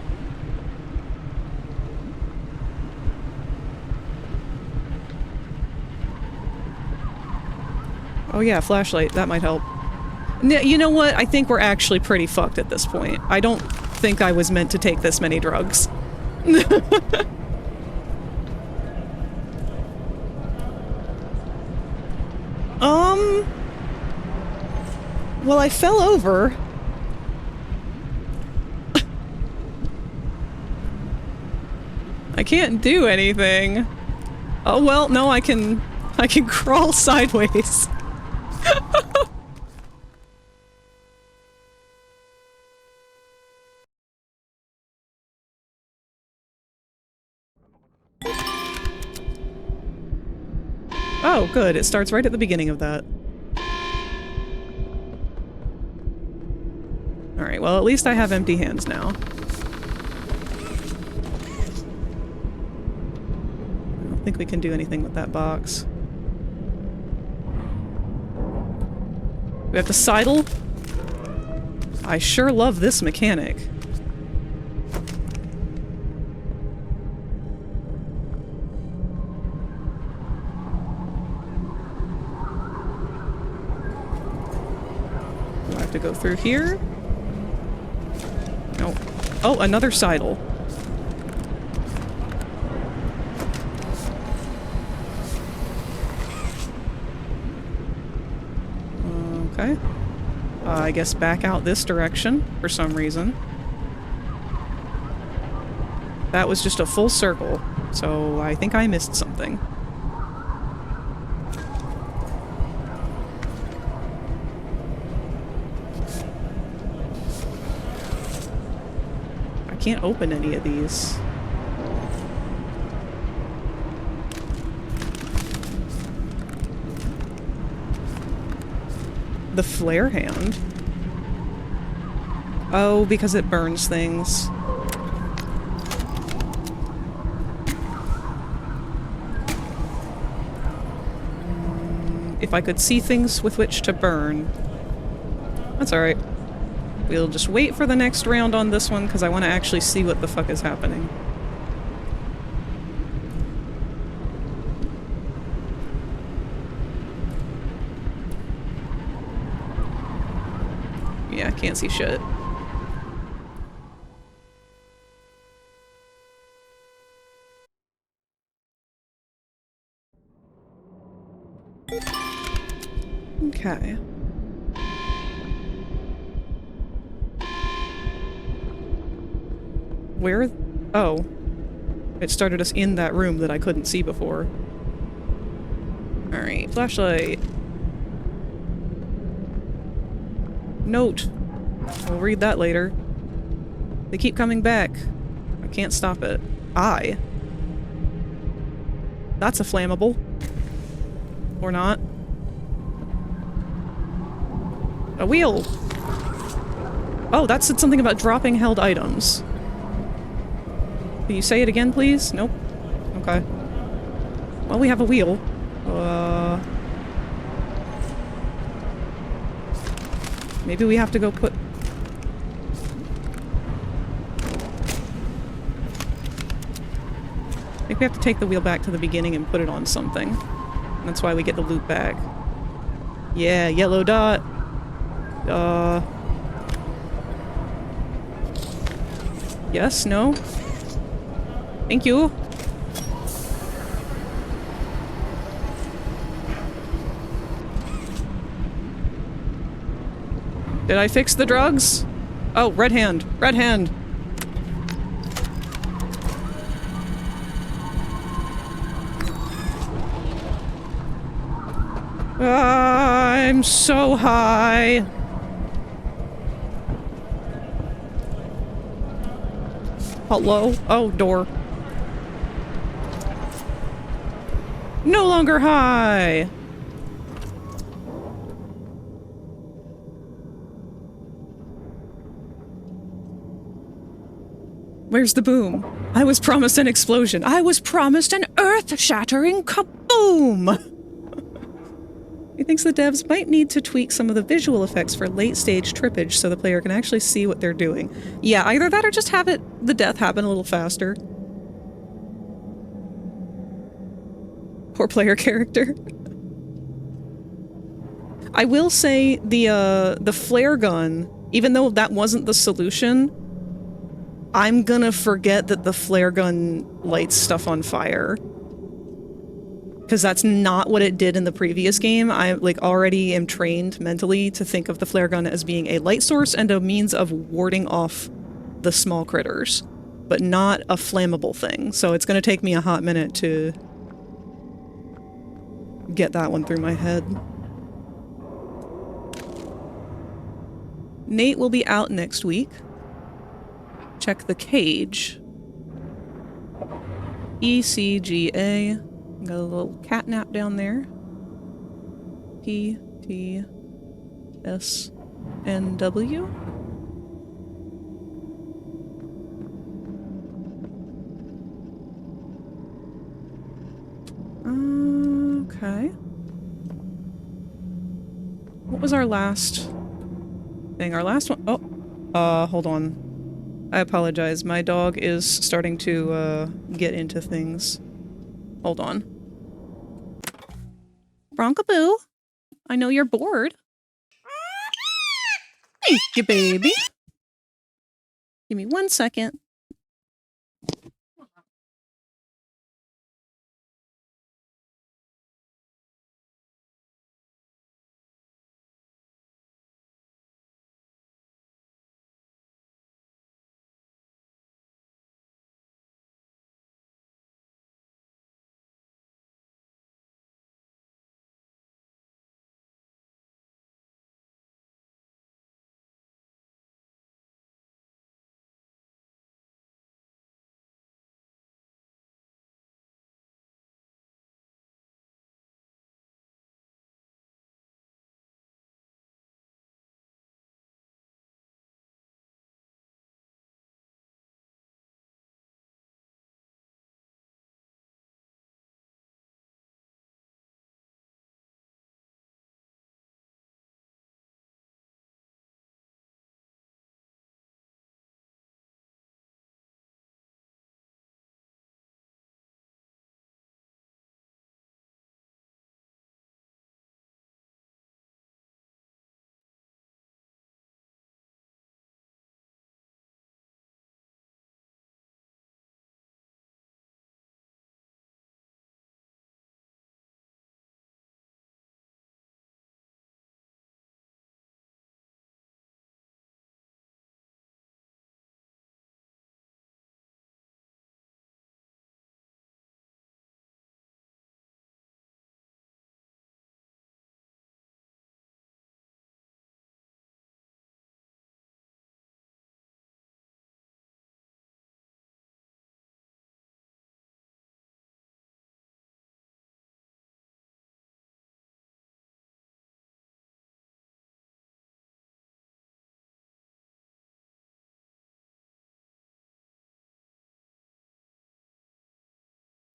Oh yeah, flashlight. That might help. You know what? I think we're actually pretty fucked at this point. I don't think I was meant to take this many drugs. Well, I fell over. I can't do anything. Oh, well, no, I can crawl sideways. Oh, good. It starts right at the beginning of that. Alright, well, at least I have empty hands now. I don't think we can do anything with that box. We have to sidle? I sure love this mechanic. Do I have to go through here? No. Oh, another sidle. Okay. I guess back out this direction for some reason. That was just a full circle, so I think I missed something. I can't open any of these. The flare hand? Oh, because it burns things. If I could see things with which to burn. That's alright. We'll just wait for the next round on this one, because I want to actually see what the fuck is happening. Yeah, can't see shit. Okay. Where? Oh. It started us in that room that I couldn't see before. Alright, flashlight. Note. We'll read that later. They keep coming back. I can't stop it. That's a flammable. Or not. A wheel! Oh, that said something about dropping held items. Can you say it again, please? Nope. Okay. Well, we have a wheel. Maybe we have to go put... I think we have to take the wheel back to the beginning and put it on something. And that's why we get the loot back. Yeah, yellow dot. Yes? No? Thank you. Did I fix the drugs? Oh, red hand. Red hand. I'm so high. Hello? Oh, door. No longer high. Where's the boom? I was promised an explosion. I was promised an earth-shattering kaboom! He thinks the devs might need to tweak some of the visual effects for late-stage trippage so the player can actually see what they're doing. Yeah, either that or just have the death happen a little faster. Poor player character. I will say the flare gun, even though that wasn't the solution, I'm gonna forget that the flare gun lights stuff on fire. Because that's not what it did in the previous game. I already am trained mentally to think of the flare gun as being a light source and a means of warding off the small critters, but not a flammable thing. So it's gonna take me a hot minute to get that one through my head. Nate will be out next week. Check the cage. ECGA. Got a little cat nap down there. PTSNW. Okay. What was our last thing? Our last one? Oh, hold on. I apologize. My dog is starting to get into things. Hold on. Bronkaboo, I know you're bored. Thank you, baby. Give me 1 second.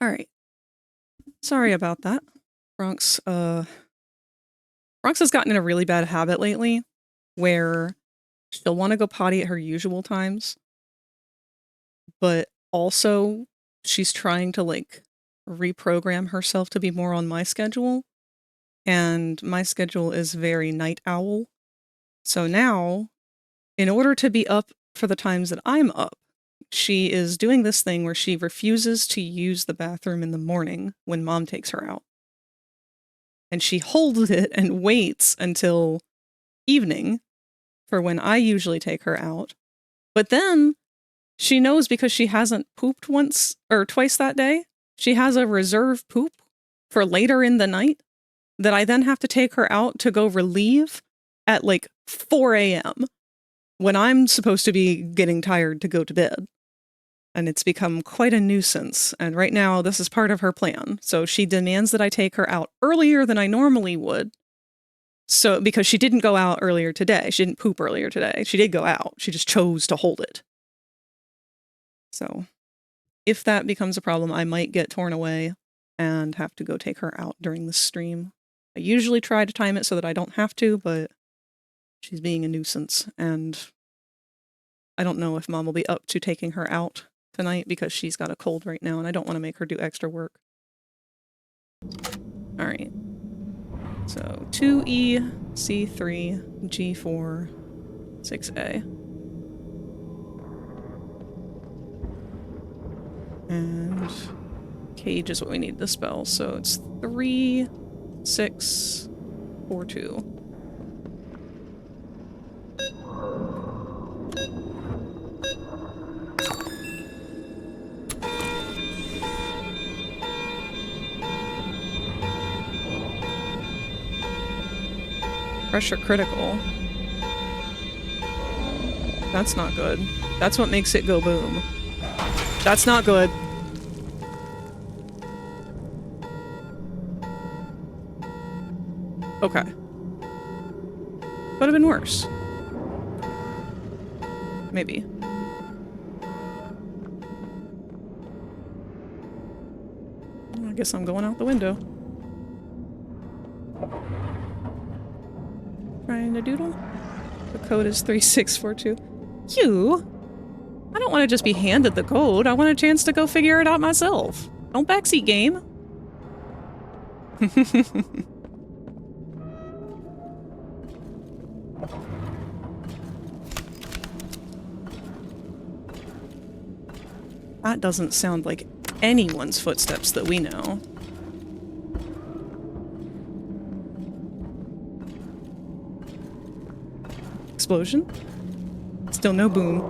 All right. Sorry about that. Bronx has gotten in a really bad habit lately where she'll want to go potty at her usual times, but also she's trying to reprogram herself to be more on my schedule, and my schedule is very night owl. So now, in order to be up for the times that I'm up, she is doing this thing where she refuses to use the bathroom in the morning when mom takes her out. And she holds it and waits until evening for when I usually take her out. But then she knows, because she hasn't pooped once or twice that day, she has a reserve poop for later in the night. that I then have to take her out to go relieve at like 4 a.m. when I'm supposed to be getting tired to go to bed. And it's become quite a nuisance. And right now, this is part of her plan. So she demands that I take her out earlier than I normally would. So, because she didn't go out earlier today. She didn't poop earlier today. She did go out. She just chose to hold it. So, if that becomes a problem, I might get torn away and have to go take her out during the stream. I usually try to time it so that I don't have to, but she's being a nuisance. And I don't know if Mom will be up to taking her out tonight because she's got a cold right now and I don't want to make her do extra work. Alright. So 2E, C3, G4, 6A. And cage is what we need to spell, so it's 3, 6, 4, 2. Pressure critical. That's not good. That's what makes it go boom. That's not good. Okay. Could have been worse. Maybe. I guess I'm going out the window. Trying to doodle? The code is 3642. I don't want to just be handed the code. I want a chance to go figure it out myself. Don't backseat game. That doesn't sound like anyone's footsteps that we know. Explosion? Still no boom.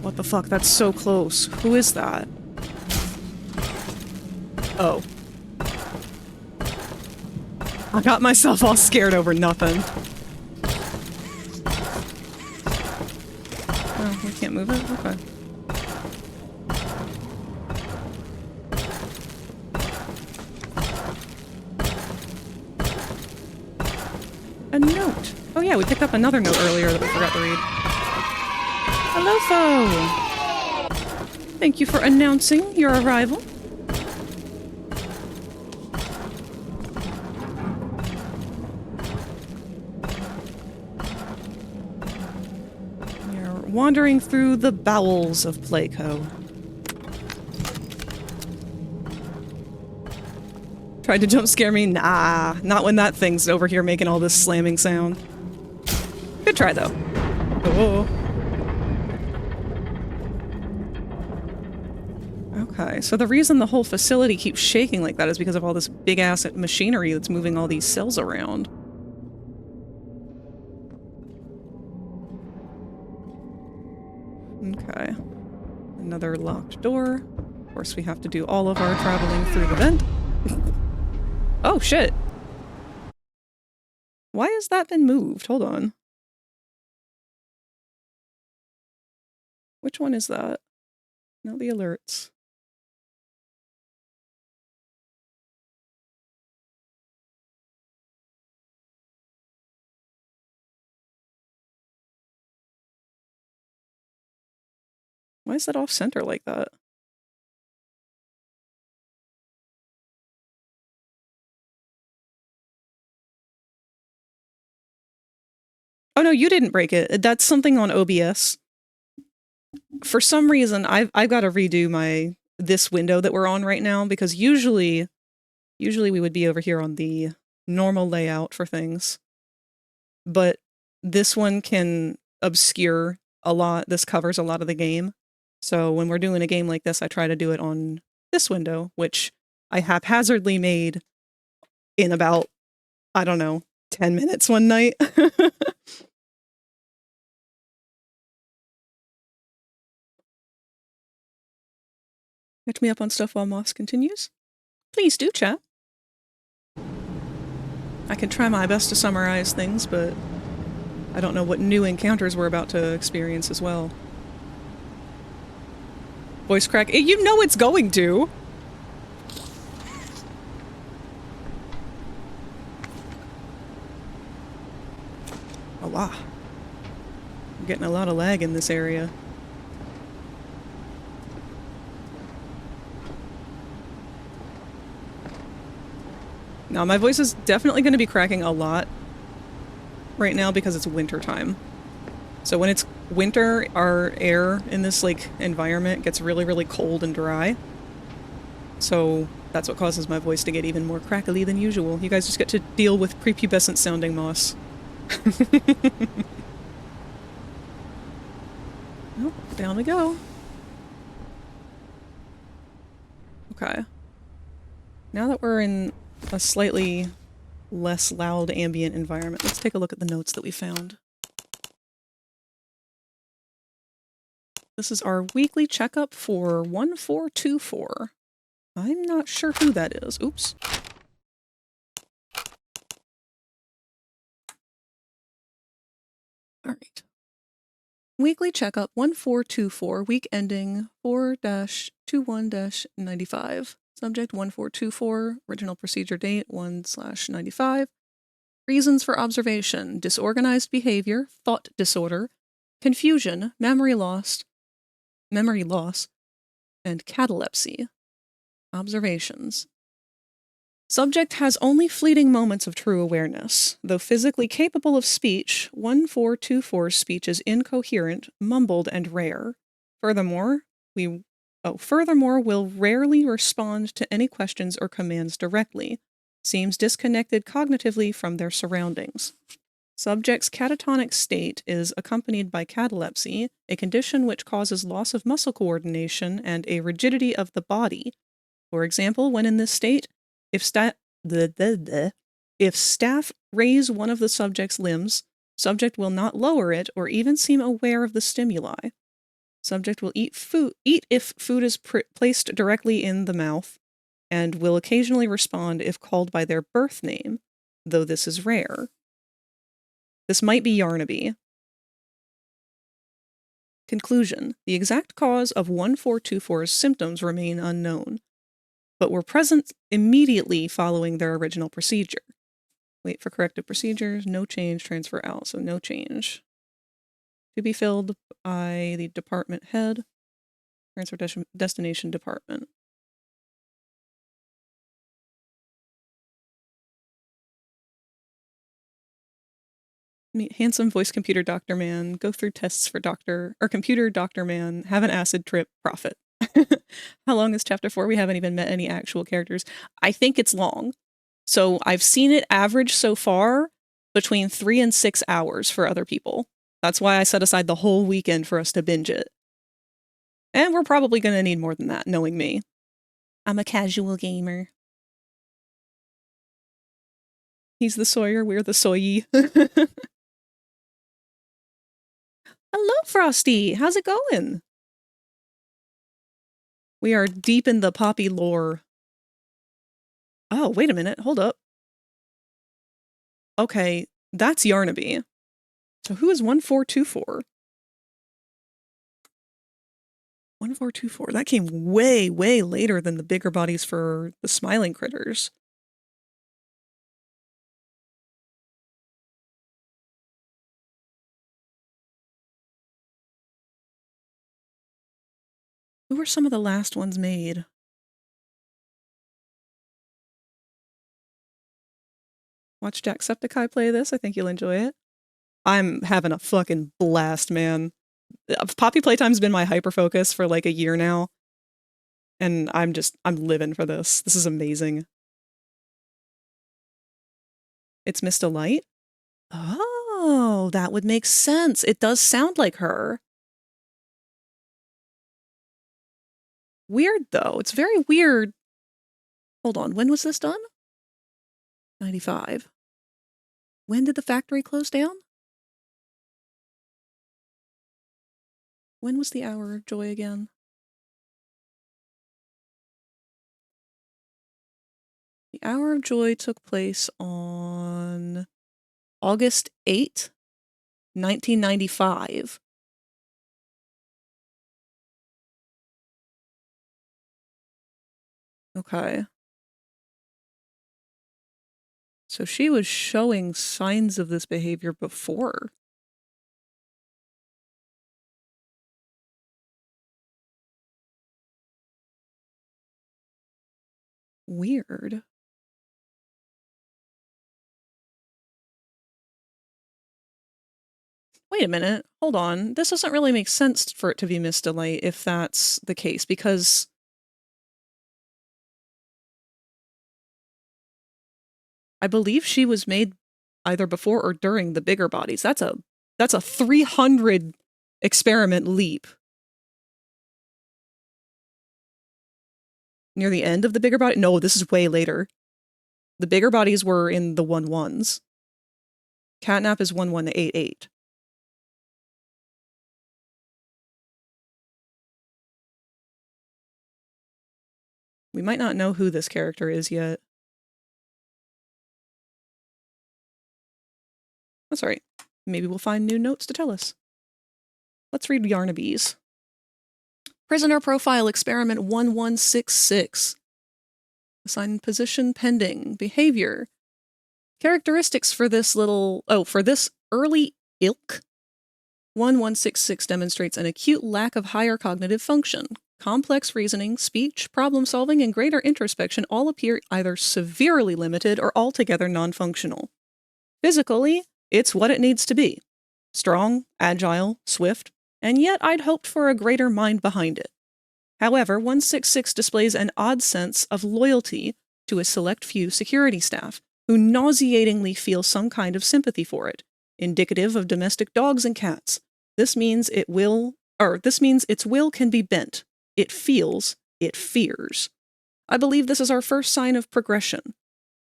What the fuck? That's so close. Who is that? Oh. I got myself all scared over nothing. Oh, we can't move it? Okay. A note. Oh yeah, we picked up another note earlier that we forgot to read. Hello, foe. Thank you for announcing your arrival. You're wandering through the bowels of Playco. Tried to jump scare me? Nah, not when that thing's over here making all this slamming sound. Good try, though. Oh. Okay, so the reason the whole facility keeps shaking like that is because of all this big-ass machinery that's moving all these cells around. Okay. Another locked door. Of course, we have to do all of our traveling through the vent. Oh, shit. Why has that been moved? Hold on. Which one is that? No, the alerts. Why is that off center like that? Oh no, you didn't break it. That's something on OBS. For some reason, I've got to redo this window that we're on right now because usually we would be over here on the normal layout for things. But this one can obscure a lot. This covers a lot of the game. So when we're doing a game like this, I try to do it on this window, which I haphazardly made in about, I don't know, 10 minutes one night. Catch me up on stuff while Moss continues. Please do, chat. I can try my best to summarize things, but I don't know what new encounters we're about to experience as well. Voice crack. You know it's going to! Oh, wow. I'm getting a lot of lag in this area. Now, my voice is definitely going to be cracking a lot right now because it's winter time. So when it's winter, our air in this, like, environment gets really, really cold and dry. So that's what causes my voice to get even more crackly than usual. You guys just get to deal with prepubescent sounding Moss. Oh, down we go. Okay. Now that we're in a slightly less loud ambient environment, let's take a look at the notes that we found. This is our weekly checkup for 1424. I'm not sure who that is. Oops. Alright. Weekly checkup 1424, week ending 4-21-95. Subject 1424, original procedure date 1/95. Reasons for observation: disorganized behavior, thought disorder, confusion, memory loss, and catalepsy. Observations. Subject has only fleeting moments of true awareness. Though physically capable of speech, 1424's speech is incoherent, mumbled, and rare. Furthermore, will rarely respond to any questions or commands directly. Seems disconnected cognitively from their surroundings. Subject's catatonic state is accompanied by catalepsy, a condition which causes loss of muscle coordination and a rigidity of the body. For example, when in this state, if staff raise one of the subject's limbs, subject will not lower it or even seem aware of the stimuli. Subject will eat if food is placed directly in the mouth, and will occasionally respond if called by their birth name, though this is rare. This might be Yarnaby. Conclusion. The exact cause of 1424's symptoms remain unknown, but were present immediately following their original procedure. Wait for corrective procedures, no change, transfer out, so no change. To be filled by the department head, transfer destination department. Meet handsome voice computer doctor man, go through tests for computer doctor man, have an acid trip, profit. How long is chapter 4? We haven't even met any actual characters. I think it's long. So I've seen it average so far between 3 and 6 hours for other people. That's why I set aside the whole weekend for us to binge it. And we're probably going to need more than that, knowing me. I'm a casual gamer. He's the Sawyer, we're the Soyee. Hello, Frosty! How's it going? We are deep in the Poppy lore. Oh, wait a minute, hold up. Okay, that's Yarnaby. So who is 1424? 1424, that came way, way later than the bigger bodies for the smiling critters. Who were some of the last ones made? Watch Jacksepticeye play this. I think you'll enjoy it. I'm having a fucking blast, man. Poppy Playtime's been my hyper-focus for like a year now. And I'm living for this. This is amazing. It's Mr. Light? Oh, that would make sense. It does sound like her. Weird, though. It's very weird. Hold on, when was this done? 95. When did the factory close down? When was the Hour of Joy again? Hour of Joy took place on August 8th, 1995. Okay. So she was showing signs of this behavior before. Weird. Wait a minute. Hold on. This doesn't really make sense for it to be Miss Delight if that's the case, because I believe she was made either before or during the bigger bodies. That's a 300 experiment leap. Near the end of the bigger body? No, this is way later. The bigger bodies were in the 1-1s. Catnap is 1188. We might not know who this character is yet. That's all right. Maybe we'll find new notes to tell us. Let's read Yarnaby's. Prisoner Profile Experiment 1166. Assigned position pending. Behavior. Characteristics for this for this early ilk. 1166 demonstrates an acute lack of higher cognitive function. Complex reasoning, speech, problem solving, and greater introspection all appear either severely limited or altogether non-functional. Physically, it's what it needs to be. Strong, agile, swift, and yet I'd hoped for a greater mind behind it. However, 166 displays an odd sense of loyalty to a select few security staff, who nauseatingly feel some kind of sympathy for it, indicative of domestic dogs and cats. This means its will can be bent. It feels, it fears. I believe this is our first sign of progression,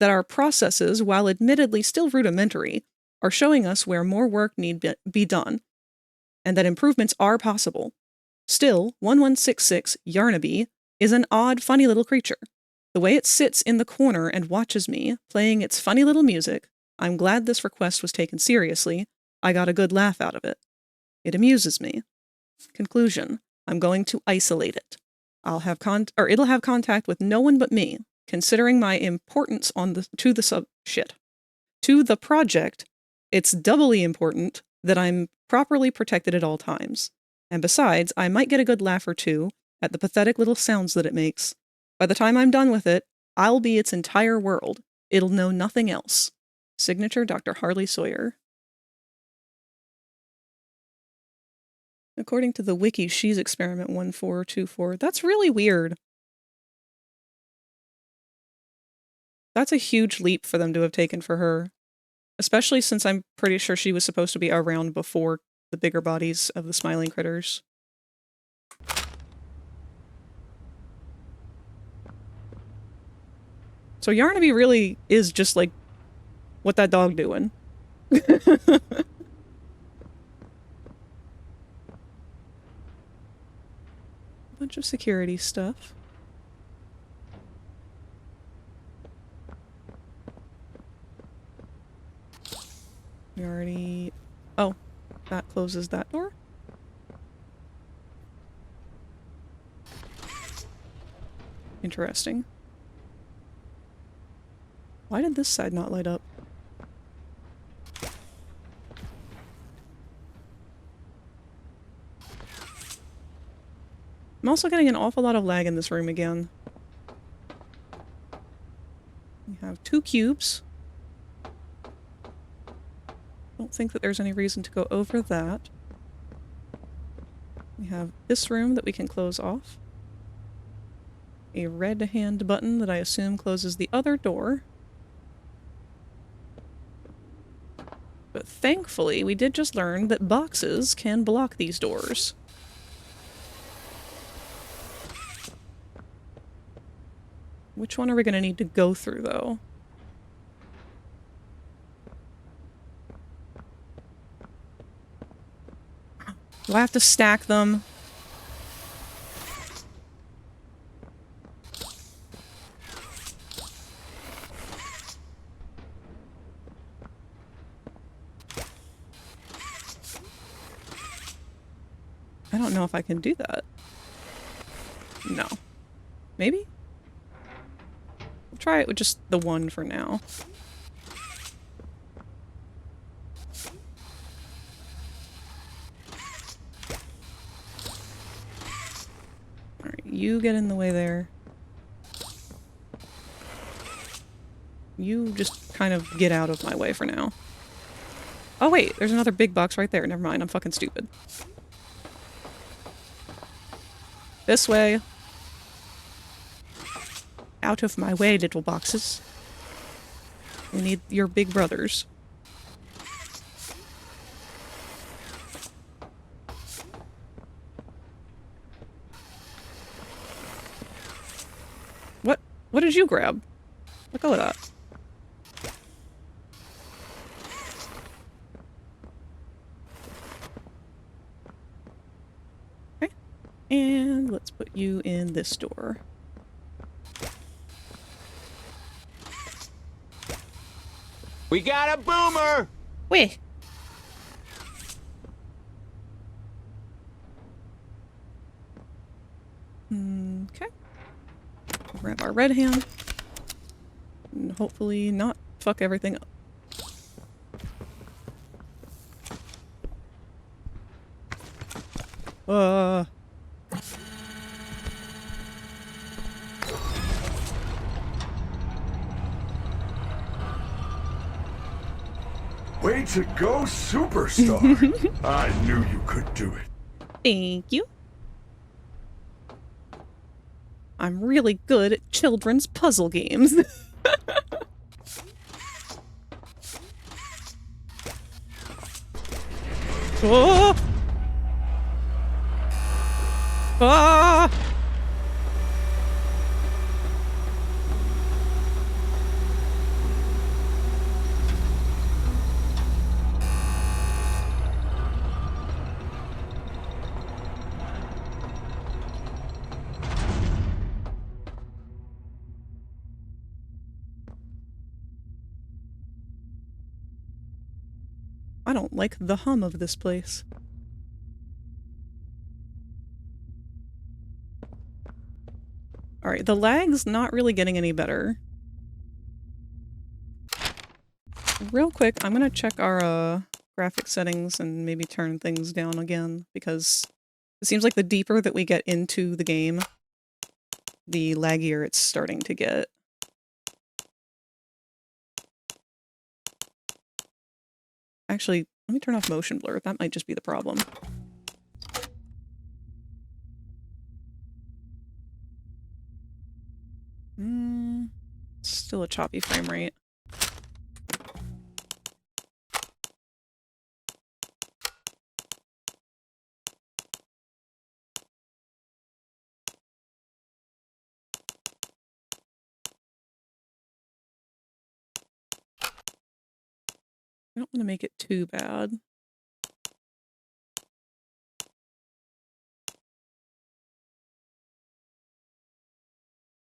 that our processes, while admittedly still rudimentary, are showing us where more work need be done, and that improvements are possible. Still, 1166 Yarnaby is an odd, funny little creature. The way it sits in the corner and watches me, playing its funny little music, I'm glad this request was taken seriously. I got a good laugh out of it. It amuses me. Conclusion. I'm going to isolate it. It'll have contact with no one but me. Considering my importance to the project, it's doubly important that I'm properly protected at all times. And besides, I might get a good laugh or two at the pathetic little sounds that it makes. By the time I'm done with it, I'll be its entire world. It'll know nothing else. Signature Dr. Harley Sawyer. According to the wiki, she's experiment 1424. That's really weird. That's a huge leap for them to have taken for her. Especially since I'm pretty sure she was supposed to be around before the bigger bodies of the smiling critters. So Yarnaby really is just like, what that dog doing? Bunch of security stuff. We already... Oh, that closes that door? Interesting. Why did this side not light up? I'm also getting an awful lot of lag in this room again. We have 2 cubes. Don't think that there's any reason to go over that. We have this room that we can close off. A red hand button that I assume closes the other door. But thankfully, we did just learn that boxes can block these doors. Which one are we going to need to go through, though? Do I have to stack them? don't know if I can do that. No. Maybe? We'll try it with just the one for now. Alright, you get in the way there. You just kind of get out of my way for now. Oh wait, there's another big box right there. Never mind, I'm fucking stupid. This way. Out of my way, little boxes. We need your big brothers. What did you grab? Let go of that. Okay. And let's put you in this door. We got a boomer! Wait. Okay. Grab our red hand. And hopefully not fuck everything up. Way to go, superstar! I knew you could do it. Thank you. I'm really good at children's puzzle games. Oh! Ah! I don't like the hum of this place. Alright, the lag's not really getting any better. Real quick, I'm gonna check our graphic settings and maybe turn things down again, because it seems like the deeper that we get into the game, the laggier it's starting to get. Actually, let me turn off motion blur. That might just be the problem. Still a choppy frame rate. I don't want to make it too bad.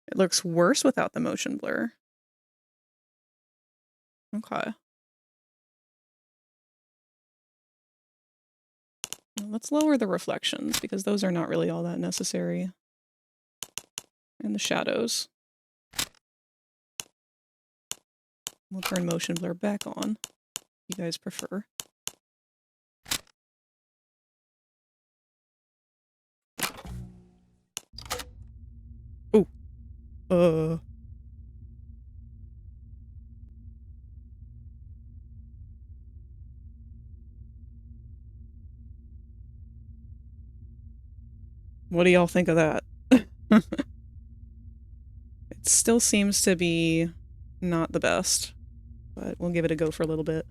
It looks worse without the motion blur. Okay. Well, let's lower the reflections, because those are not really all that necessary. And the shadows. We'll turn motion blur back on. You guys prefer. Oh. What do y'all think of that? It still seems to be not the best, but we'll give it a go for a little bit.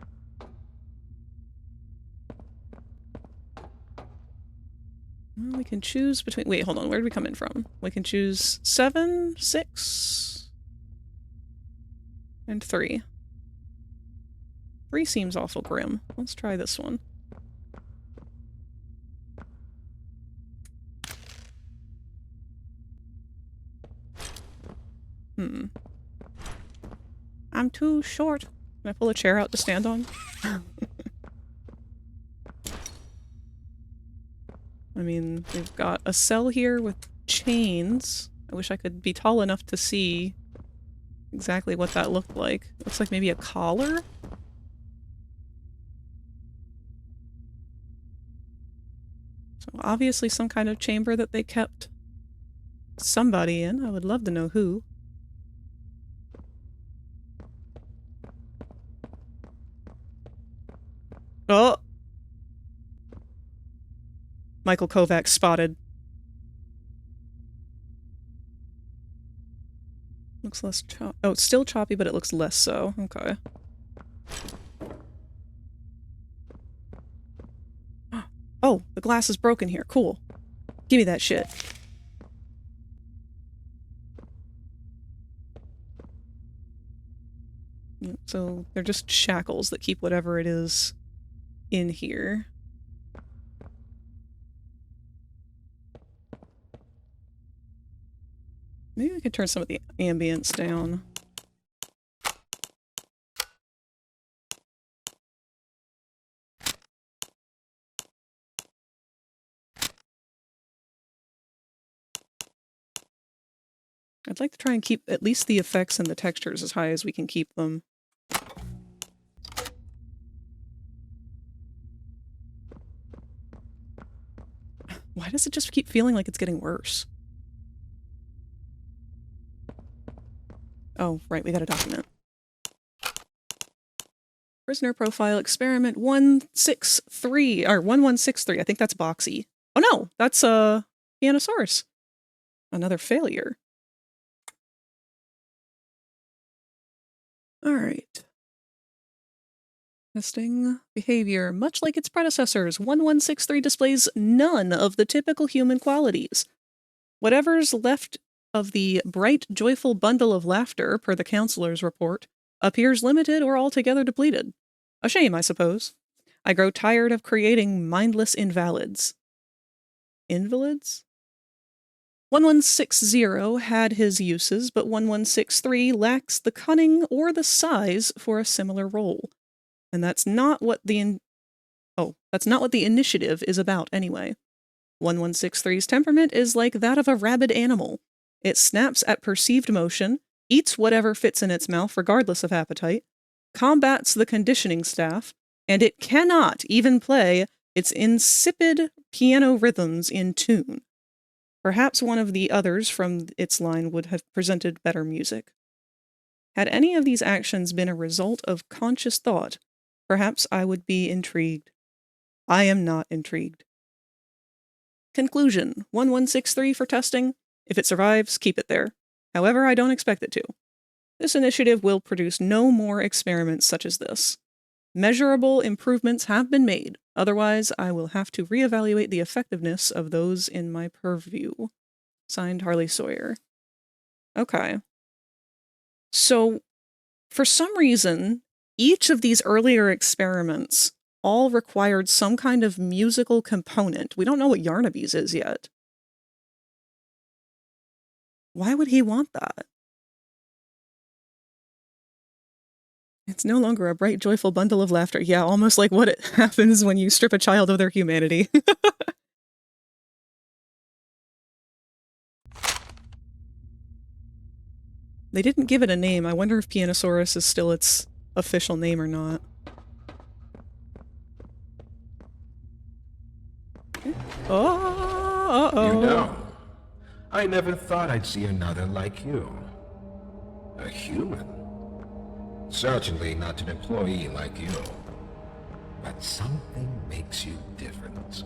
Well, we can choose between— wait, hold on, where did we come in from? We can choose 7, 6, and 3. 3 seems awful grim. Let's try this one. I'm too short. Can I pull a chair out to stand on? mean, we've got a cell here with chains. I wish I could be tall enough to see exactly what that looked like. Looks like maybe a collar? So obviously some kind of chamber that they kept somebody in. I would love to know who. Oh! Michael Kovac spotted. Looks less choppy. Oh, it's still choppy, but it looks less so. Okay. Oh, the glass is broken here. Cool. Give me that shit. So they're just shackles that keep whatever it is in here. Maybe we could turn some of the ambience down. I'd like to try and keep at least the effects and the textures as high as we can keep them. Why does it just keep feeling like it's getting worse? Oh, right, we got a document. Prisoner profile experiment 163, or 1163. I think that's Boxy. Oh no, that's Pianosaurus. Another failure. Alright. Testing behavior. Much like its predecessors, 1163 displays none of the typical human qualities. Whatever's left of the bright, joyful bundle of laughter, per the counselor's report, appears limited or altogether depleted. A shame, I suppose. I grow tired of creating mindless invalids. Invalids? 1160 had his uses, but 1163 lacks the cunning or the size for a similar role. And that's not what the initiative is about anyway. 1163's temperament is like that of a rabid animal. It snaps at perceived motion, eats whatever fits in its mouth regardless of appetite, combats the conditioning staff, and it cannot even play its insipid piano rhythms in tune. Perhaps one of the others from its line would have presented better music. Had any of these actions been a result of conscious thought, perhaps I would be intrigued. I am not intrigued. Conclusion: 1163 for testing. If it survives, keep it there. However, I don't expect it to. This initiative will produce no more experiments such as this. Measurable improvements have been made, otherwise I will have to reevaluate the effectiveness of those in my purview. Signed, Harley Sawyer. Okay. So, for some reason, each of these earlier experiments all required some kind of musical component. We don't know what Yarnaby's is yet. Why would he want that? It's no longer a bright, joyful bundle of laughter. Yeah, almost like what it happens when you strip a child of their humanity. They didn't give it a name. I wonder if Pianosaurus is still its official name or not. Oh, uh-oh. You know, I never thought I'd see another like you. A human. Certainly not an employee like you. But something makes you different.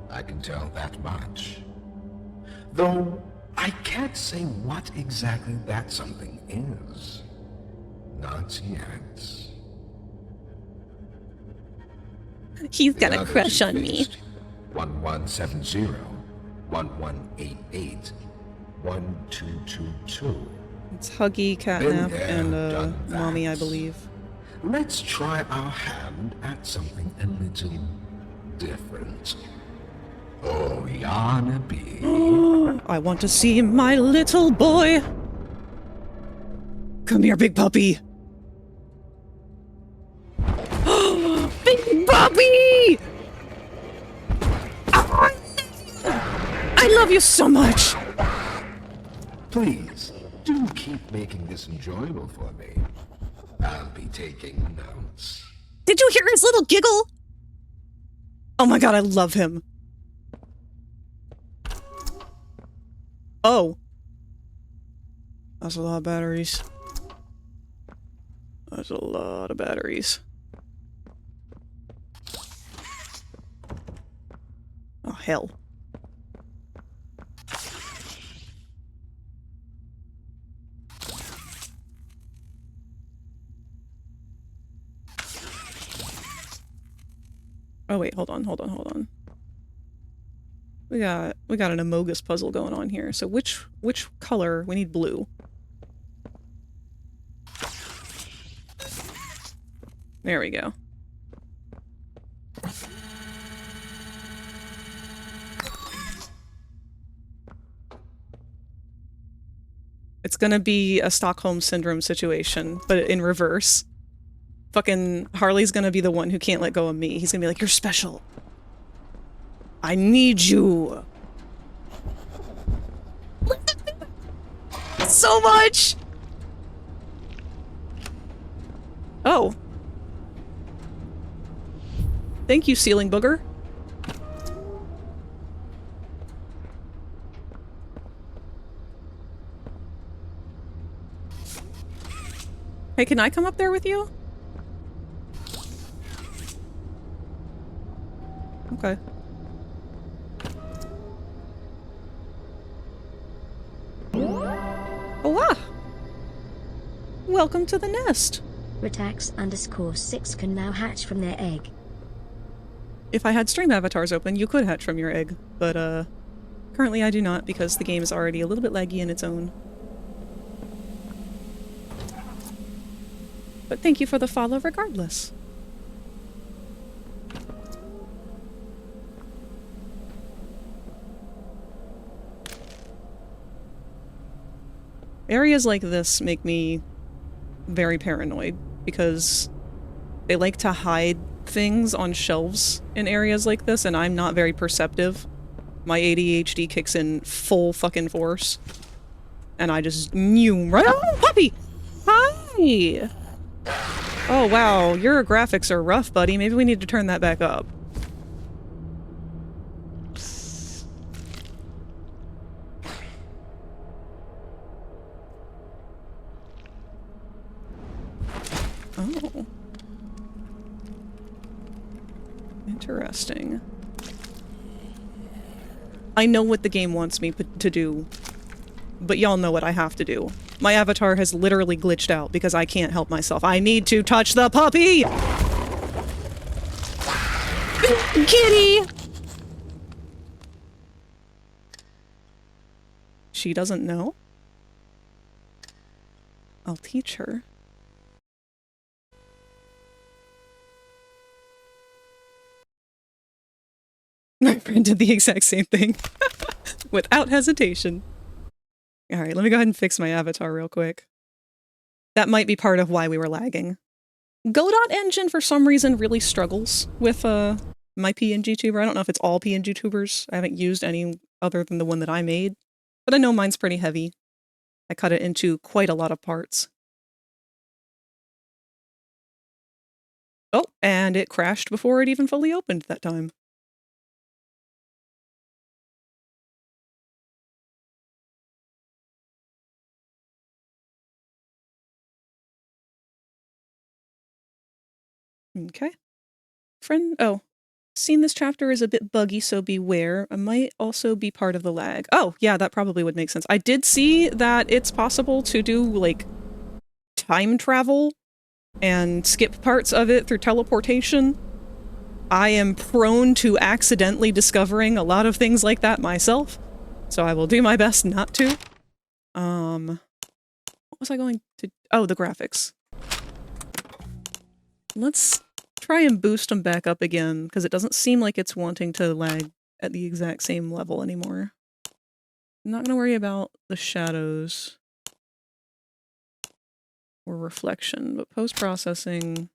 I can tell that much. Though, I can't say what exactly that something is. Not yet. He's got a crush on me. 1170, 1188, 1222. It's Huggy, Catnap, and Mommy, I believe. Let's try our hand at something a little different. Oh, Yarnaby. I want to see my little boy. Come here, big puppy. Big puppy! love you so much! Please, do keep making this enjoyable for me. I'll be taking notes. Did you hear his little giggle? Oh my god, I love him. Oh. That's a lot of batteries. That's a lot of batteries. Oh, hell. Oh wait, hold on. We got an Amogus puzzle going on here. So which color? We need blue. There we go. It's gonna be a Stockholm Syndrome situation, but in reverse. Fucking Harley's gonna be the one who can't let go of me. He's gonna be like, you're special. I need you. So much! Oh. Thank you, ceiling booger. Hey, can I come up there with you? Okay. Oh, wow! Welcome to the nest! Retax_6 can now hatch from their egg. If I had stream avatars open, you could hatch from your egg, but, currently I do not because the game is already a little bit laggy in its own. But thank you for the follow regardless. Areas like this make me very paranoid because they like to hide things on shelves in areas like this, and I'm not very perceptive. My ADHD kicks in full fucking force. And I just knew right— Oh, puppy! Hi! Oh wow, your graphics are rough, buddy. Maybe we need to turn that back up. Oh. Interesting. I know what the game wants me to do, but y'all know what I have to do. My avatar has literally glitched out because I can't help myself. I need to touch the puppy! Kitty! She doesn't know? I'll teach her. My friend did the exact same thing. Without hesitation. Alright, let me go ahead and fix my avatar real quick. That might be part of why we were lagging. Godot Engine, for some reason, really struggles with my PNG tuber. I don't know if it's all PNG tubers. I haven't used any other than the one that I made. But I know mine's pretty heavy. I cut it into quite a lot of parts. Oh, and it crashed before it even fully opened that time. Okay. Friend— oh. Seen this chapter is a bit buggy, so beware. It might also be part of the lag. Oh, yeah, that probably would make sense. I did see that it's possible to do, like, time travel and skip parts of it through teleportation. I am prone to accidentally discovering a lot of things like that myself, so I will do my best not to. What was I going to— oh, the graphics. Let's try and boost them back up again, because it doesn't seem like it's wanting to lag at the exact same level anymore. I'm not going to worry about the shadows or reflection, but post-processing...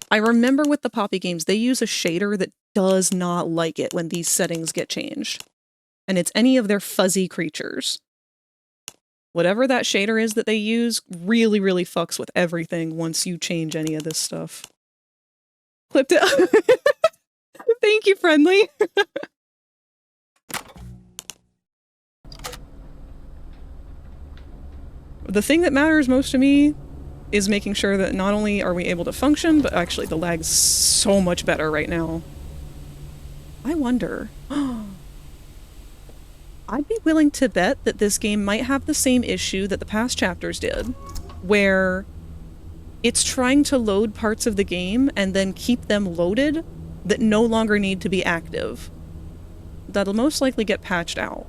I remember with the Poppy games, they use a shader that does not like it when these settings get changed. and it's any of their fuzzy creatures. Whatever that shader is that they use really, really fucks with everything once you change any of this stuff. Clipped it. Thank you, friendly. The thing that matters most to me is making sure that not only are we able to function, but actually the lag's so much better right now. I wonder. I'd be willing to bet that this game might have the same issue that the past chapters did, where it's trying to load parts of the game and then keep them loaded that no longer need to be active. That'll most likely get patched out.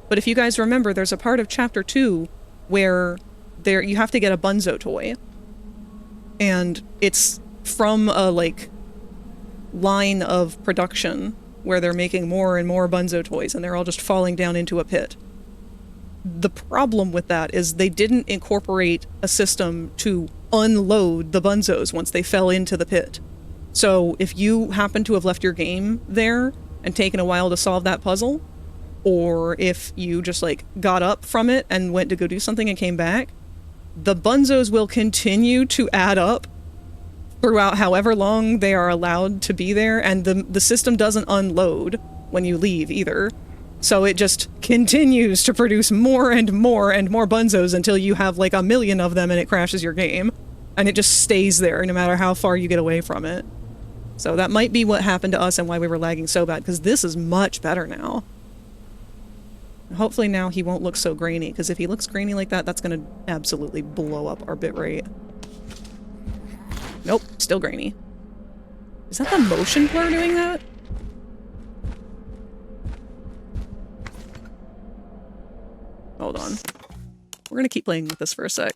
But if you guys remember, there's a part of chapter 2 where you have to get a Bunzo toy. And it's from a, like, line of production where they're making more and more Bunzo toys and they're all just falling down into a pit. The problem with that is they didn't incorporate a system to unload the Bunzos once they fell into the pit. So if you happen to have left your game there and taken a while to solve that puzzle, or if you just like got up from it and went to go do something and came back, the Bunzos will continue to add up throughout however long they are allowed to be there, and the system doesn't unload when you leave either. So it just continues to produce more and more and more Bunzos until you have like 1 million of them and it crashes your game. And it just stays there no matter how far you get away from it. So that might be what happened to us and why we were lagging so bad, because this is much better now. Hopefully now he won't look so grainy, because if he looks grainy like that, that's going to absolutely blow up our bitrate. Nope, still grainy. Is that the motion blur doing that? Hold on. We're going to keep playing with this for a sec.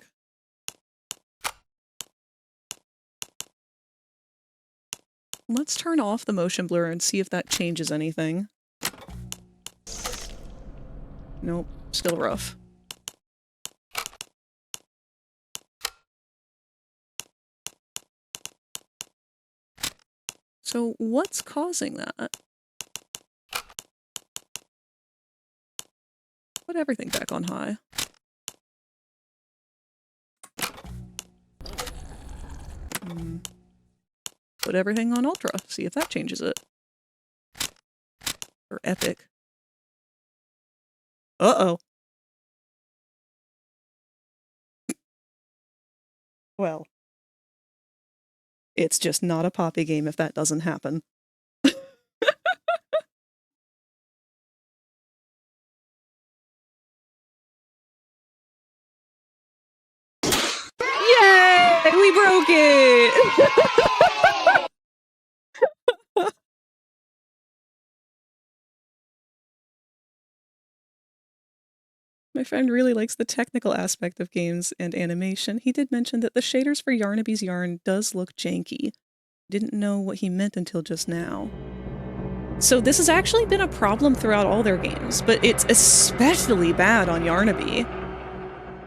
Let's turn off the motion blur and see if that changes anything. Nope, still rough. So what's causing that? Put everything back on high. Put everything on ultra, see if that changes it. Or epic. Uh-oh. Well. It's just not a Poppy game if that doesn't happen. Yay! We broke it! My friend really likes the technical aspect of games and animation. He did mention that the shaders for Yarnaby's yarn does look janky. Didn't know what he meant until just now. So this has actually been a problem throughout all their games, but it's especially bad on Yarnaby.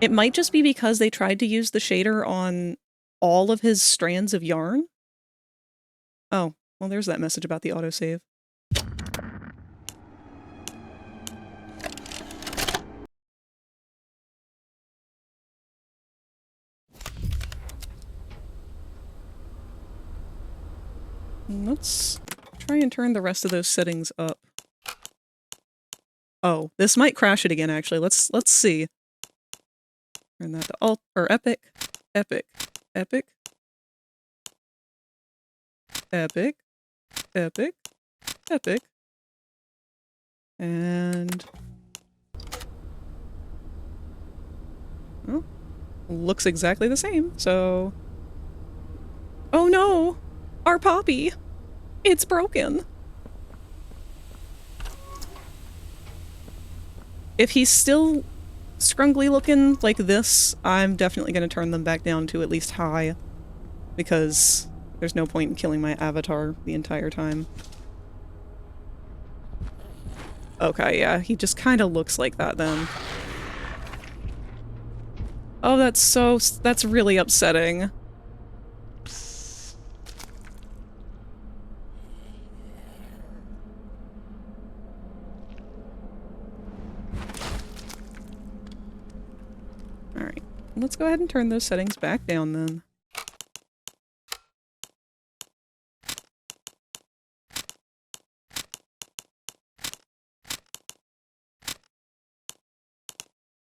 It might just be because they tried to use the shader on all of his strands of yarn. Oh, well there's that message about the autosave. Let's try and turn the rest of those settings up. Oh, this might crash it again actually. Let's see. Turn that to alt or epic. Epic. Epic. Epic. Epic. Epic. And well, looks exactly the same, so oh no! Our Poppy! It's broken! If he's still scrungly looking like this, I'm definitely going to turn them back down to at least high. Because there's no point in killing my avatar the entire time. Okay, yeah, he just kind of looks like that then. Oh, that's really upsetting. Let's go ahead and turn those settings back down then.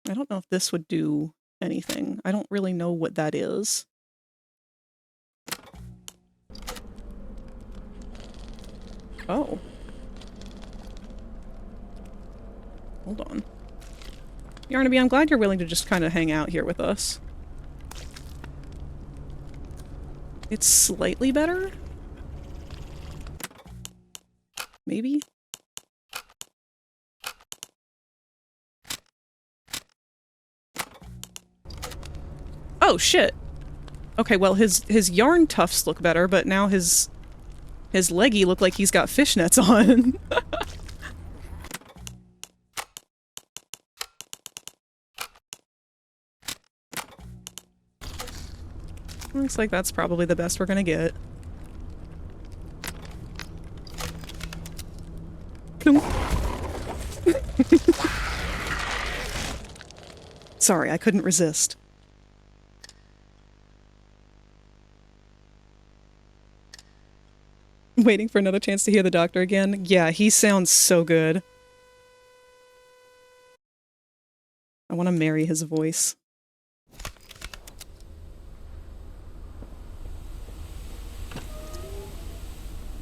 I don't know if this would do anything. I don't really know what that is. Oh. Hold on. Yarnaby, I'm glad you're willing to just kind of hang out here with us. It's slightly better? Maybe? Oh, shit! Okay, well, his yarn tufts look better, but now his leggy look like he's got fishnets on. Looks like that's probably the best we're gonna get. Sorry, I couldn't resist. Waiting for another chance to hear the doctor again. Yeah, he sounds so good. I want to marry his voice.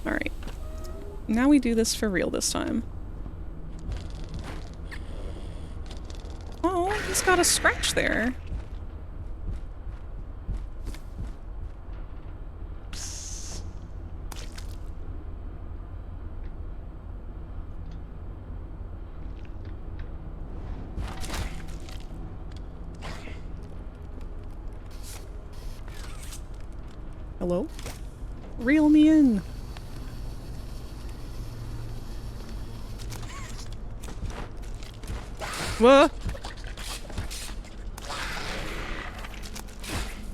Alright. Now we do this for real this time. Oh, he's got a scratch there. Hello? Reel me in! What?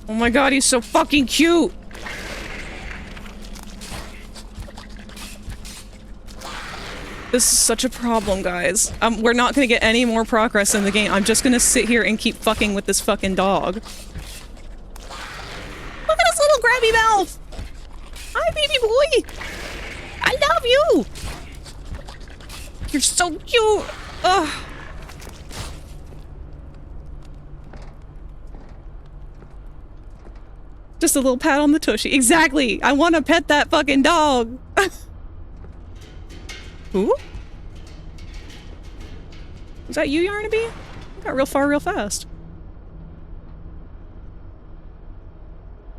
Oh my god, he's so fucking cute! This is such a problem, guys. We're not gonna get any more progress in the game. I'm just gonna sit here and keep fucking with this fucking dog. Look at his little grabby mouth! Hi, baby boy! I love you! You're so cute! Ugh. Just a little pat on the tushy. Exactly! I want to pet that fucking dog! Who? Was that you, Yarnaby? You got real far real fast.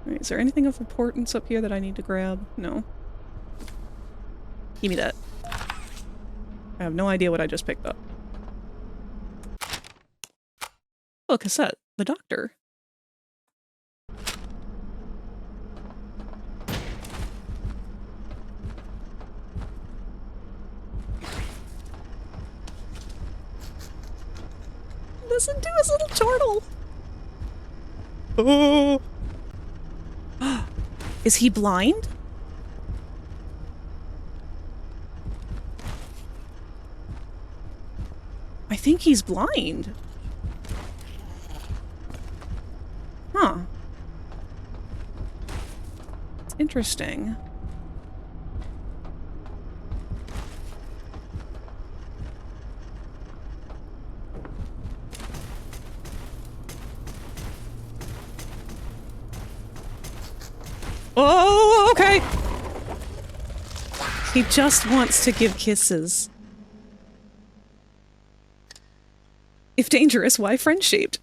Alright, is there anything of importance up here that I need to grab? No. Give me that. I have no idea what I just picked up. Oh, a cassette. The doctor. Listen to his little chortle. Oh. Is he blind? I think he's blind. Huh. It's interesting. Oh, okay. He just wants to give kisses. If dangerous, why friend-shaped?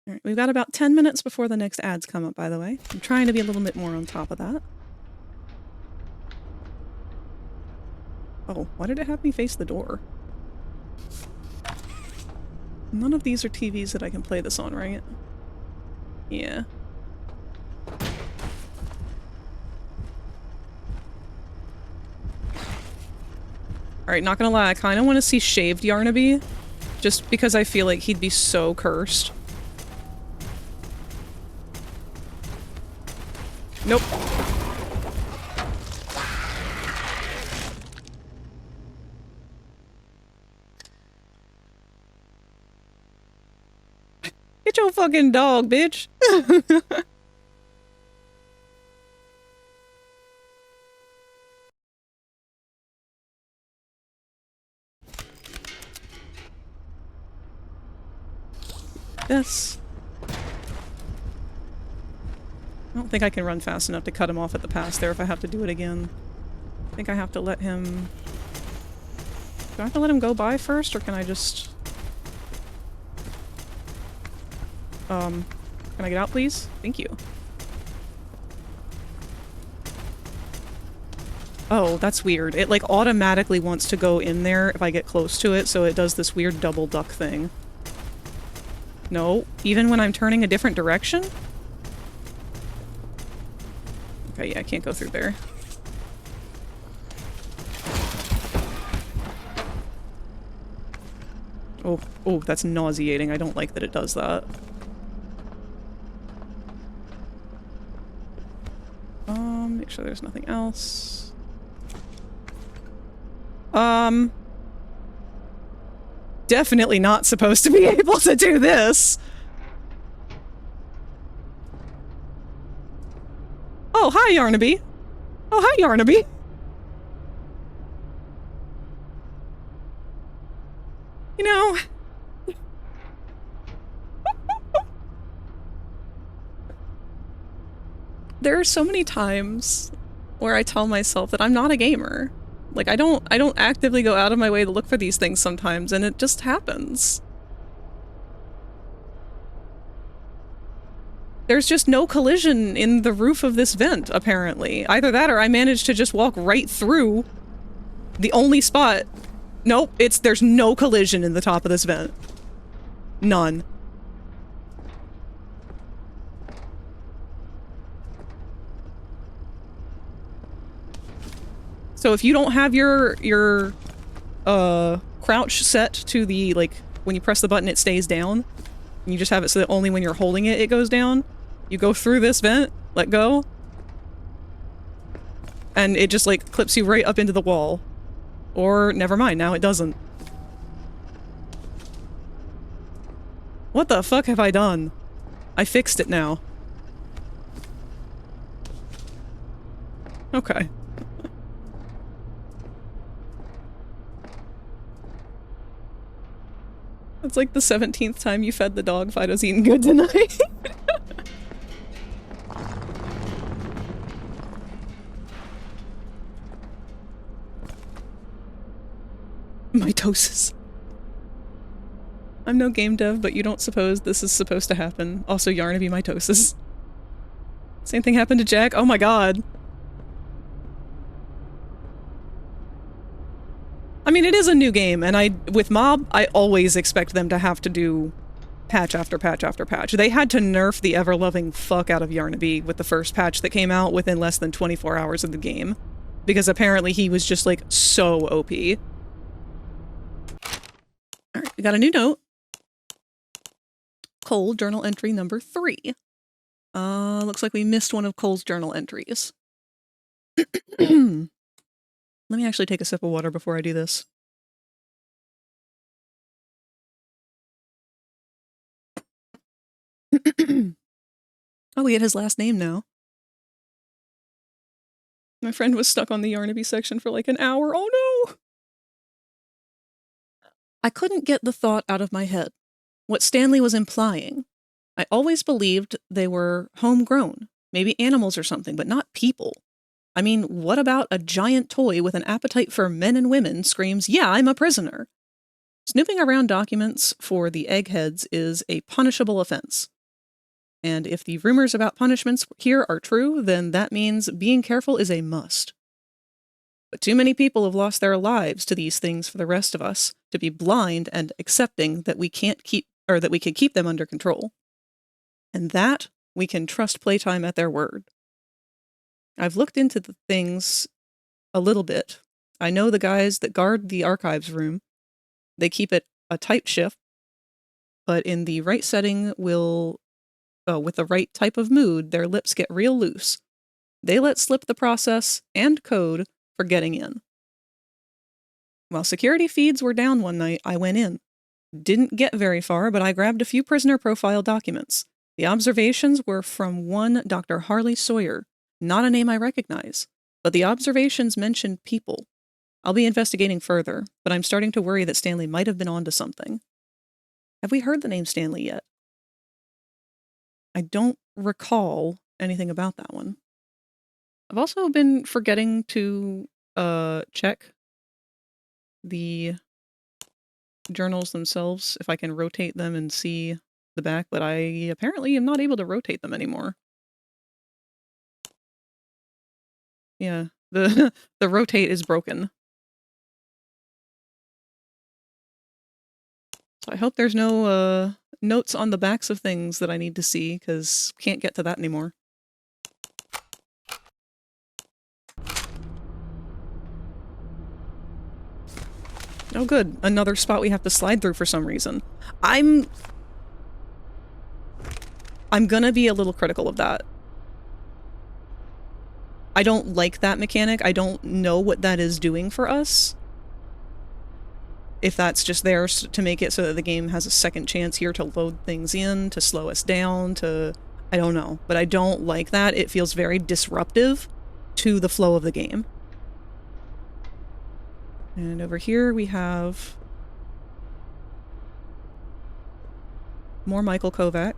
Alright, we've got about 10 minutes before the next ads come up, by the way. I'm trying to be a little bit more on top of that. Oh, why did it have me face the door? None of these are TVs that I can play this on, right? Yeah. Alright, not gonna lie, I kinda wanna see shaved Yarnaby. Just because I feel like he'd be so cursed. Nope. Get your fucking dog, bitch. This. I don't think I can run fast enough to cut him off at the pass there if I have to do it again. I think I have to let him... Do I have to let him go by first, or can I just... Can I get out, please? Thank you. Oh, that's weird. It, like, automatically wants to go in there if I get close to it, so it does this weird double duck thing. No, even when I'm turning a different direction? Okay, yeah, I can't go through there. Oh, that's nauseating. I don't like that it does that. Make sure there's nothing else. Definitely not supposed to be able to do this. Oh, hi, Yarnaby. Oh, hi, Yarnaby. You know... There are so many times where I tell myself that I'm not a gamer. Like, I don't actively go out of my way to look for these things sometimes, and it just happens. There's just no collision in the roof of this vent, apparently. Either that or I managed to just walk right through the only spot. Nope, there's no collision in the top of this vent. None. So if you don't have your crouch set to the, like, when you press the button it stays down, and you just have it so that only when you're holding it, it goes down, you go through this vent, let go, and it just, like, clips you right up into the wall. Or, never mind, now it doesn't. What the fuck have I done? I fixed it now. Okay. It's like the 17th time you fed the dog Fido's eating good tonight. Mitosis. I'm no game dev, but you don't suppose this is supposed to happen. Also, Yarnaby mitosis. Same thing happened to Jack? Oh my god. I mean, it is a new game, and with Mob, I always expect them to have to do patch after patch after patch. They had to nerf the ever-loving fuck out of Yarnaby with the first patch that came out within less than 24 hours of the game. Because apparently he was just, like, so OP. Alright, we got a new note. Cole, journal entry number 3. Looks like we missed one of Cole's journal entries. Let me actually take a sip of water before I do this. Oh, we get his last name now. My friend was stuck on the Yarnaby section for like an hour. Oh no! I couldn't get the thought out of my head. What Stanley was implying. I always believed they were homegrown. Maybe animals or something, but not people. I mean, what about a giant toy with an appetite for men and women screams, "Yeah, I'm a prisoner"? Snooping around documents for the eggheads is a punishable offense. And if the rumors about punishments here are true, then that means being careful is a must. But too many people have lost their lives to these things for the rest of us to be blind and accepting that we can't keep, or that we can keep them under control. And that we can trust Playtime at their word. I've looked into the things a little bit. I know the guys that guard the archives room. They keep it a tight ship, but in the right setting with the right type of mood, their lips get real loose. They let slip the process and code for getting in. While security feeds were down one night, I went in. Didn't get very far, but I grabbed a few prisoner profile documents. The observations were from one Dr. Harley Sawyer, not a name I recognize, but the observations mentioned people. I'll be investigating further, but I'm starting to worry that Stanley might have been onto something. Have we heard the name Stanley yet? I don't recall anything about that one. I've also been forgetting to check the journals themselves, if I can rotate them and see the back, but I apparently am not able to rotate them anymore. Yeah, the the rotate is broken. So I hope there's no notes on the backs of things that I need to see, because can't get to that anymore. Oh good, another spot we have to slide through for some reason. I'm gonna be a little critical of that. I don't like that mechanic. I don't know what that is doing for us. If that's just there to make it so that the game has a second chance here to load things in, to slow us down, to... I don't know. But I don't like that. It feels very disruptive to the flow of the game. And over here we have more Michael Kovac.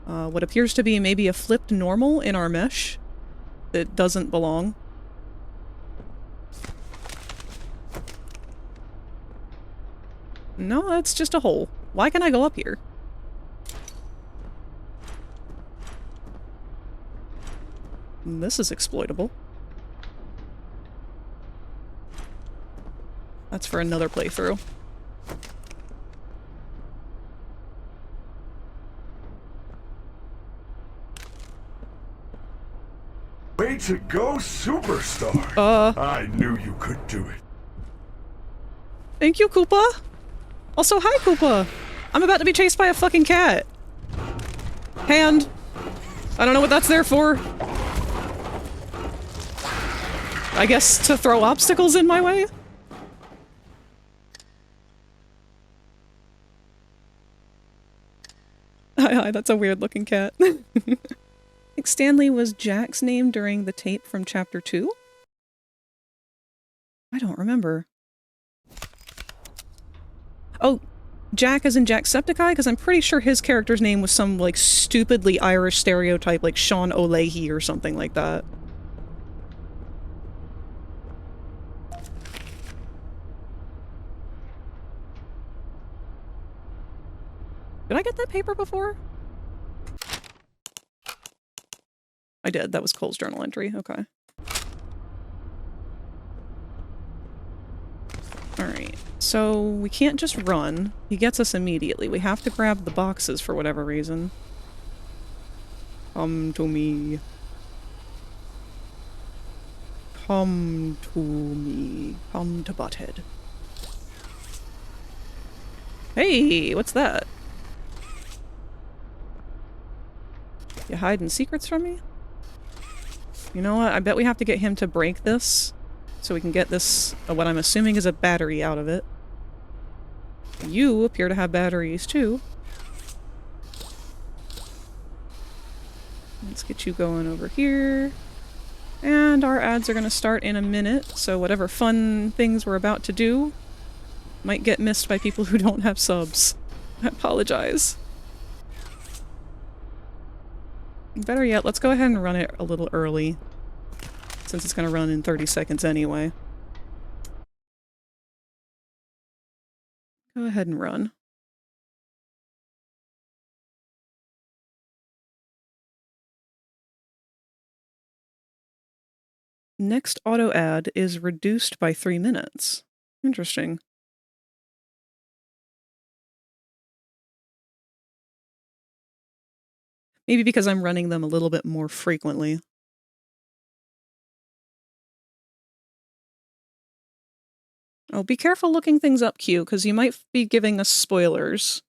What appears to be maybe a flipped normal in our mesh that doesn't belong. No, that's just a hole. Why can I go up here? This is exploitable. That's for another playthrough. Way to go, superstar! I knew you could do it. Thank you, Koopa! Also, hi, Koopa! I'm about to be chased by a fucking cat. Hand. I don't know what that's there for. I guess to throw obstacles in my way? Hi, that's a weird looking cat. I think Stanley was Jack's name during the tape from Chapter 2? I don't remember. Oh, Jack as in Jacksepticeye? Because I'm pretty sure his character's name was some, like, stupidly Irish stereotype, like Sean O'Leahy or something like that. Did I get that paper before? I did. That was Cole's journal entry. Okay. Alright. So, we can't just run. He gets us immediately. We have to grab the boxes for whatever reason. Come to me. Come to me. Come to Butthead. Hey! What's that? You hiding secrets from me? You know what? I bet we have to get him to break this so we can get this, what I'm assuming is a battery out of it. You appear to have batteries too. Let's get you going over here. And our ads are going to start in a minute, so whatever fun things we're about to do might get missed by people who don't have subs. I apologize. Better yet, let's go ahead and run it a little early, since it's going to run in 30 seconds anyway. Go ahead and run. Next auto ad is reduced by 3 minutes. Interesting. Maybe because I'm running them a little bit more frequently. Oh, be careful looking things up, Q, because you might be giving us spoilers.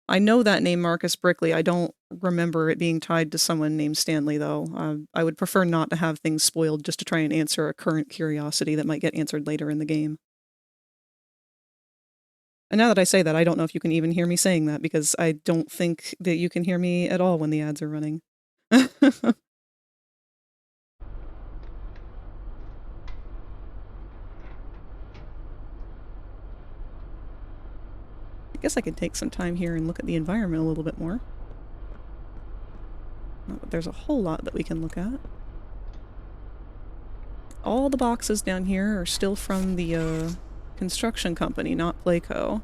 I know that name, Marcus Brickley. I don't remember it being tied to someone named Stanley, though. I would prefer not to have things spoiled just to try and answer a current curiosity that might get answered later in the game. And now that I say that, I don't know if you can even hear me saying that, because I don't think that you can hear me at all when the ads are running. I guess I could take some time here and look at the environment a little bit more. Not that there's a whole lot that we can look at. All the boxes down here are still from the construction company, not Playco.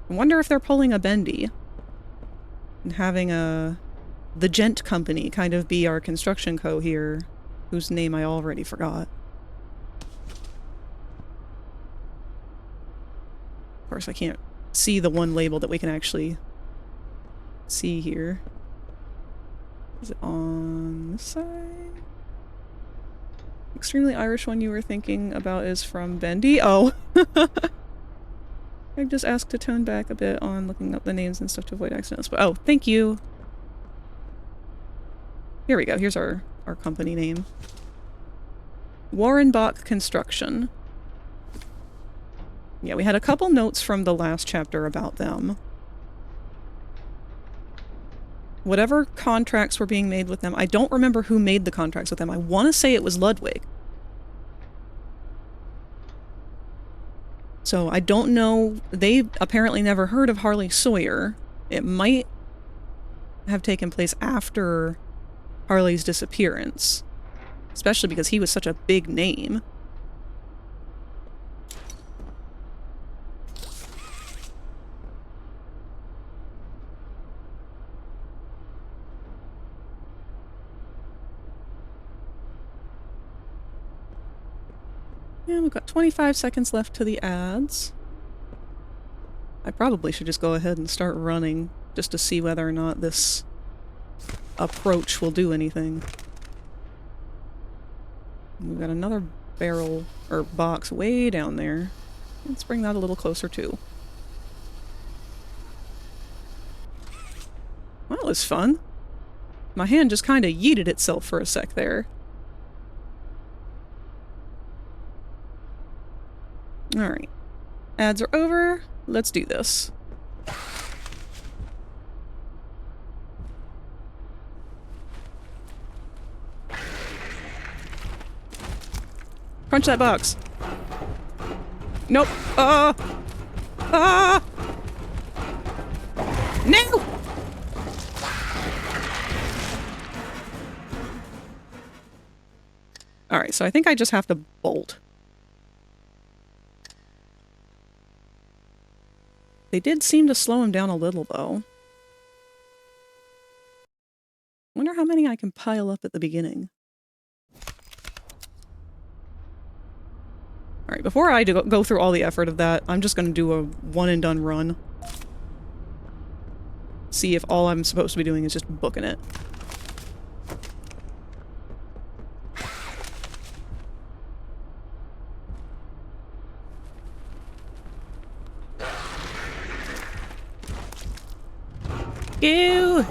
I wonder if they're pulling a Bendy and having the Gent Company kind of be our construction co here, whose name I already forgot. Of course, I can't see the one label that we can actually see here. Is it on this side? Extremely Irish one you were thinking about is from Bendy? Oh! I've just asked to tone back a bit on looking up the names and stuff to avoid accidents. But oh, thank you! Here we go, here's our company name. Warrenbach Construction. Yeah, we had a couple notes from the last chapter about them. Whatever contracts were being made with them, I don't remember who made the contracts with them. I want to say it was Ludwig. So I don't know. They apparently never heard of Harley Sawyer. It might have taken place after Harley's disappearance. Especially because he was such a big name. And we've got 25 seconds left to the ads. I probably should just go ahead and start running, just to see whether or not this approach will do anything. We've got another barrel, or box, way down there. Let's bring that a little closer too. Well, that was fun. My hand just kind of yeeted itself for a sec there. Alright. Ads are over. Let's do this. Crunch that box. Nope. No! Alright, so I think I just have to bolt. They did seem to slow him down a little, though. Wonder how many I can pile up at the beginning. Alright, before I go through all the effort of that, I'm just gonna do a one-and-done run. See if all I'm supposed to be doing is just booking it. Ew!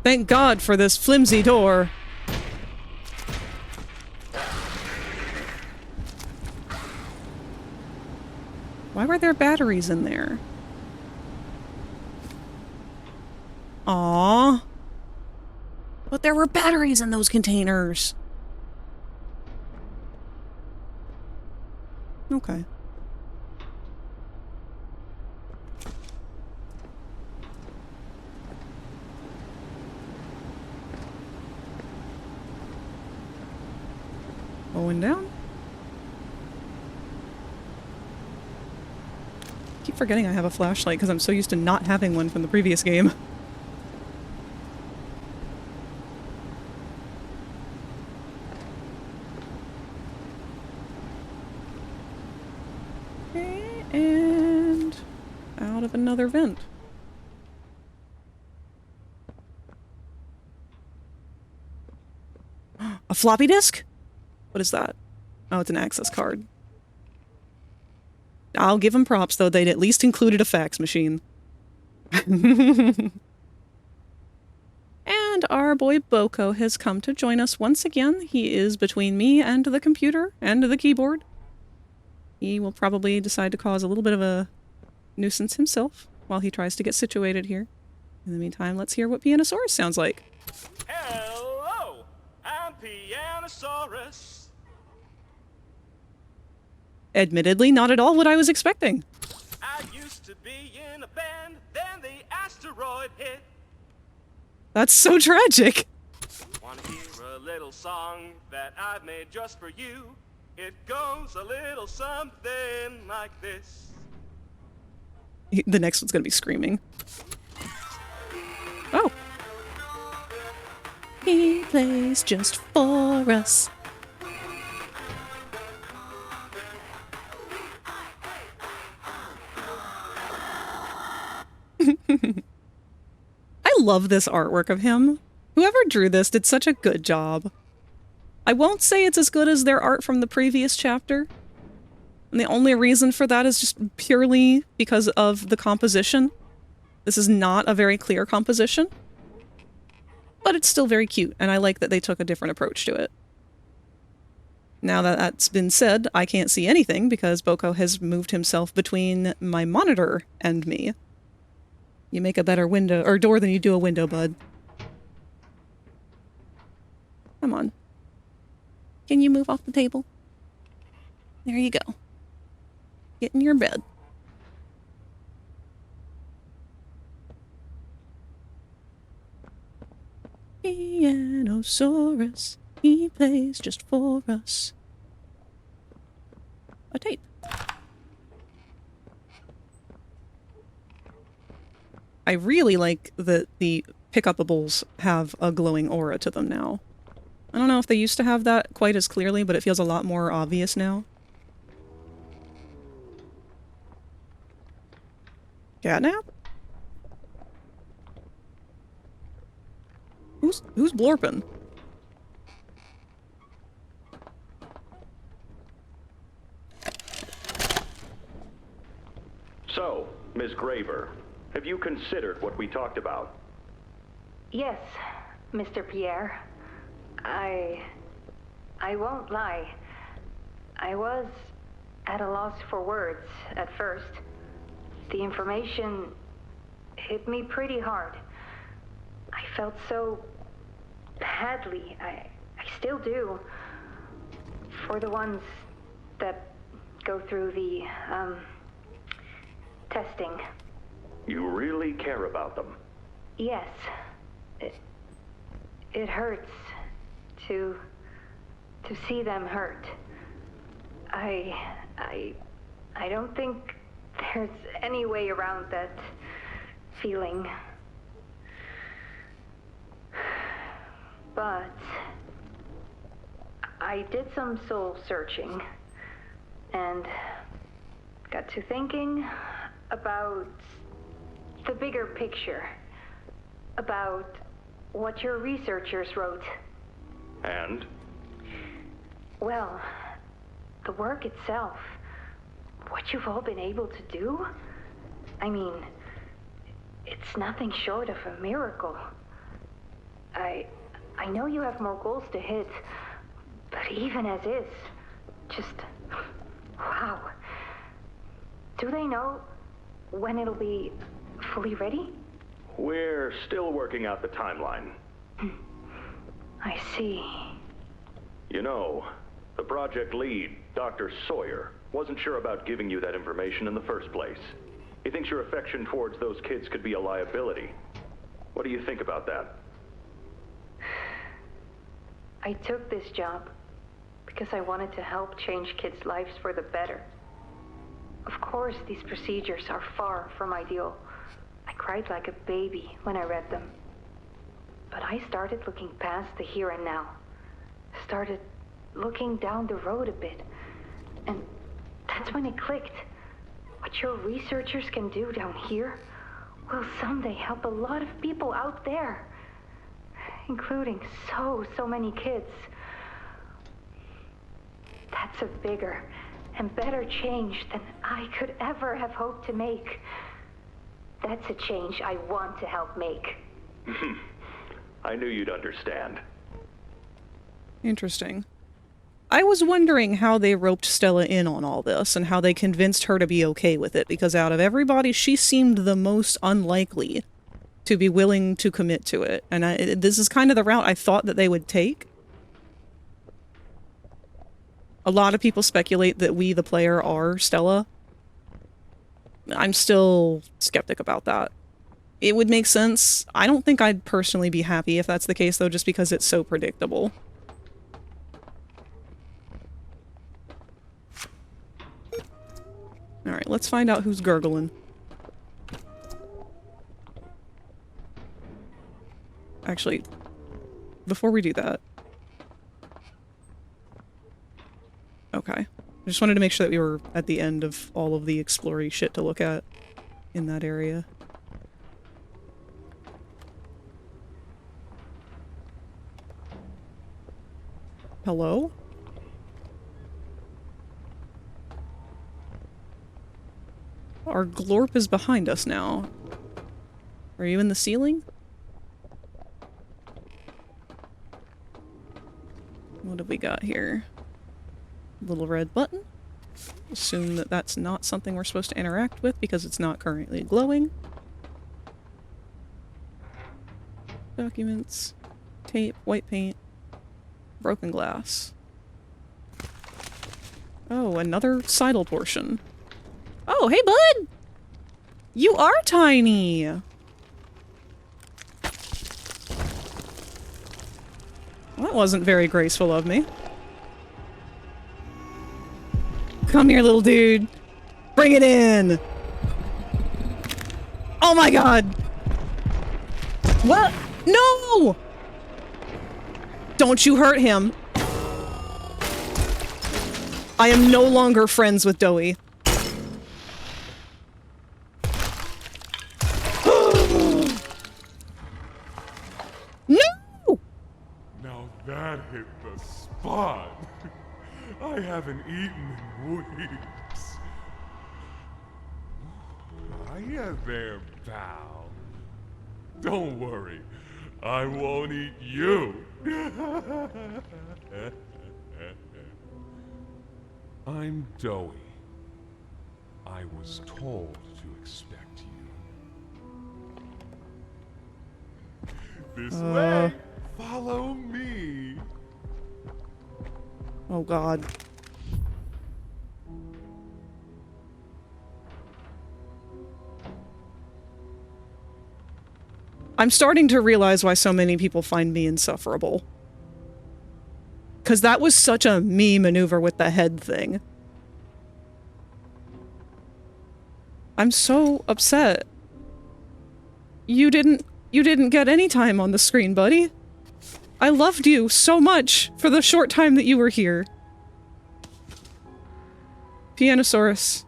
Thank God for this flimsy door. Why were there batteries in there? Aww. But there were batteries in those containers. Okay. Going down. Keep forgetting I have a flashlight because I'm so used to not having one from the previous game. Okay, and out of another vent. A floppy disk? What is that? Oh, it's an access card. I'll give them props, though. They'd at least included a fax machine. And our boy Boko has come to join us once again. He is between me and the computer and the keyboard. He will probably decide to cause a little bit of a nuisance himself while he tries to get situated here. In the meantime, let's hear what Pianosaurus sounds like. Hello, I'm Pianosaurus. Admittedly, not at all what I was expecting. I used to be in a band, then the asteroid hit. That's so tragic. Wanna hear a little song that I've made just for you? It goes a little something like this. The next one's gonna be screaming. Oh. He plays just for us. I love this artwork of him. Whoever drew this did such a good job. I won't say it's as good as their art from the previous chapter. And the only reason for that is just purely because of the composition. This is not a very clear composition. But it's still very cute, and I like that they took a different approach to it. Now that that's been said, I can't see anything because Boko has moved himself between my monitor and me. You make a better window or door than you do a window, bud. Come on. Can you move off the table? There you go. Get in your bed. Pianosaurus, he plays just for us. A tape. I really like that the pickupables have a glowing aura to them now. I don't know if they used to have that quite as clearly, but it feels a lot more obvious now. Catnap? Who's blorping? So, Ms. Graver, have you considered what we talked about? Yes, Mr. Pierre. I won't lie. I was at a loss for words at first. The information hit me pretty hard. I felt so badly. I still do. For the ones that go through the, testing. You really care about them? Yes. It hurts to see them hurt. I don't think there's any way around that feeling. But I did some soul searching and got to thinking about the bigger picture, about what your researchers wrote. And? Well, the work itself, what you've all been able to do, I mean, it's nothing short of a miracle. I know you have more goals to hit, but even as is, just, wow. Do they know when it'll be fully ready? We're still working out the timeline. I see. You know, the project lead, Dr. Sawyer, wasn't sure about giving you that information in the first place. He thinks your affection towards those kids could be a liability. What do you think about that? I took this job because I wanted to help change kids' lives for the better. Of course, these procedures are far from ideal. I cried like a baby when I read them. But I started looking past the here and now. Started looking down the road a bit. And that's when it clicked. What your researchers can do down here will someday help a lot of people out there. Including so many kids. That's a bigger and better change than I could ever have hoped to make. That's a change I want to help make. I knew you'd understand. Interesting. I was wondering how they roped Stella in on all this and how they convinced her to be okay with it, because out of everybody, she seemed the most unlikely to be willing to commit to it. And this is kind of the route I thought that they would take. A lot of people speculate that we, the player, are Stella. I'm still skeptic about that. It would make sense. I don't think I'd personally be happy if that's the case, though, just because it's so predictable. Alright, let's find out who's gurgling. Actually, before we do that... Okay. I just wanted to make sure that we were at the end of all of the explory shit to look at in that area. Hello? Our glorp is behind us now. Are you in the ceiling? What have we got here? Little red button. Assume that that's not something we're supposed to interact with because it's not currently glowing. Documents. Tape. White paint. Broken glass. Oh, another sidle portion. Oh, hey, bud! You are tiny! Well, that wasn't very graceful of me. Come here, little dude. Bring it in! Oh my god! What? No! Don't you hurt him. I am no longer friends with Doey. No! Now that hit the spot. I haven't eaten in weeks. Hiya there, pal. Don't worry, I won't eat you. I'm Doey. I was told to expect you. This way. Follow me. Oh god. I'm starting to realize why so many people find me insufferable. Because that was such a me maneuver with the head thing. I'm so upset. You didn't get any time on the screen, buddy. I loved you so much for the short time that you were here. Pianosaurus,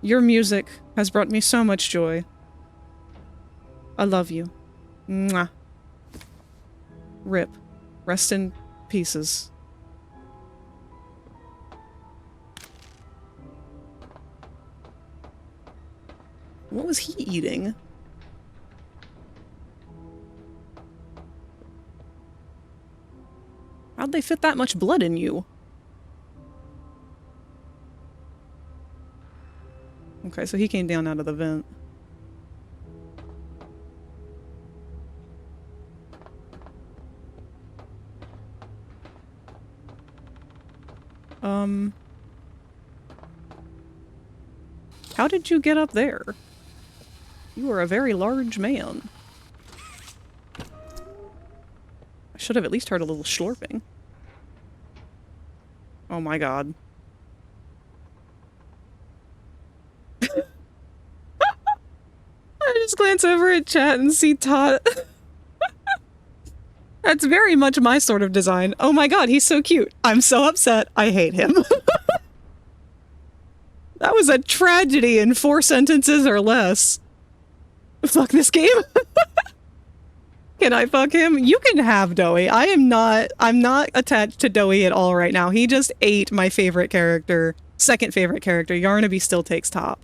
your music has brought me so much joy. I love you. Mwah. Rip. Rest in pieces. What was he eating? How'd they fit that much blood in you? Okay, so he came down out of the vent. How did you get up there? You are a very large man. I should have at least heard a little slurping. Oh my god. I just glance over at chat and see Tot. That's very much my sort of design. Oh my god, he's so cute. I'm so upset. I hate him. That was a tragedy in 4 sentences or less. Fuck this game. Can I fuck him? You can have Doey. I'm not attached to Doey at all right now. He just ate my favorite character. Second favorite character. Yarnaby still takes top.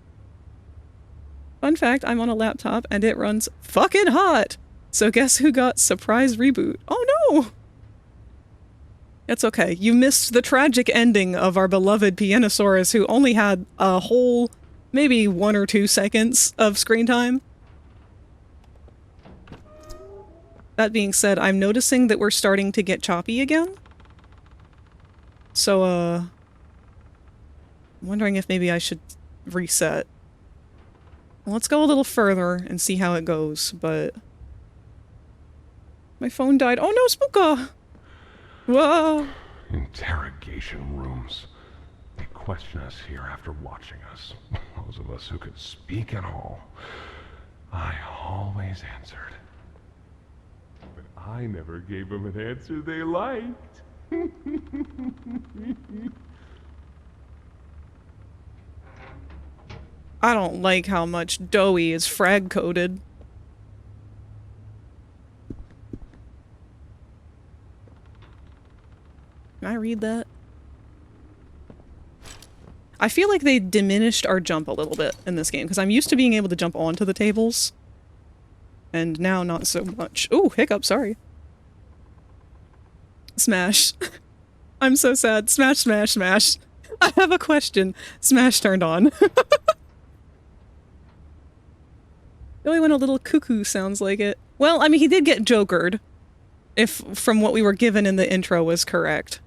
Fun fact, I'm on a laptop and it runs fucking hot! So guess who got surprise reboot? Oh no! It's okay. You missed the tragic ending of our beloved Pianosaurus, who only had a whole, maybe 1 or 2 seconds of screen time. That being said, I'm noticing that we're starting to get choppy again. So, I'm wondering if maybe I should reset. Well, let's go a little further and see how it goes, but... My phone died. Oh no, Spooka! Whoa! Interrogation rooms. They question us here after watching us. Those of us who could speak at all. I always answered. But I never gave them an answer they liked. I don't like how much Doughy is frag-coded. Can I read that? I feel like they diminished our jump a little bit in this game, because I'm used to being able to jump onto the tables. And now not so much. Ooh, hiccup, sorry. Smash. I'm so sad. Smash, smash, smash. I have a question. Smash turned on. Only when a little cuckoo sounds like it. Well, I mean, he did get jokered. If from what we were given in the intro was correct.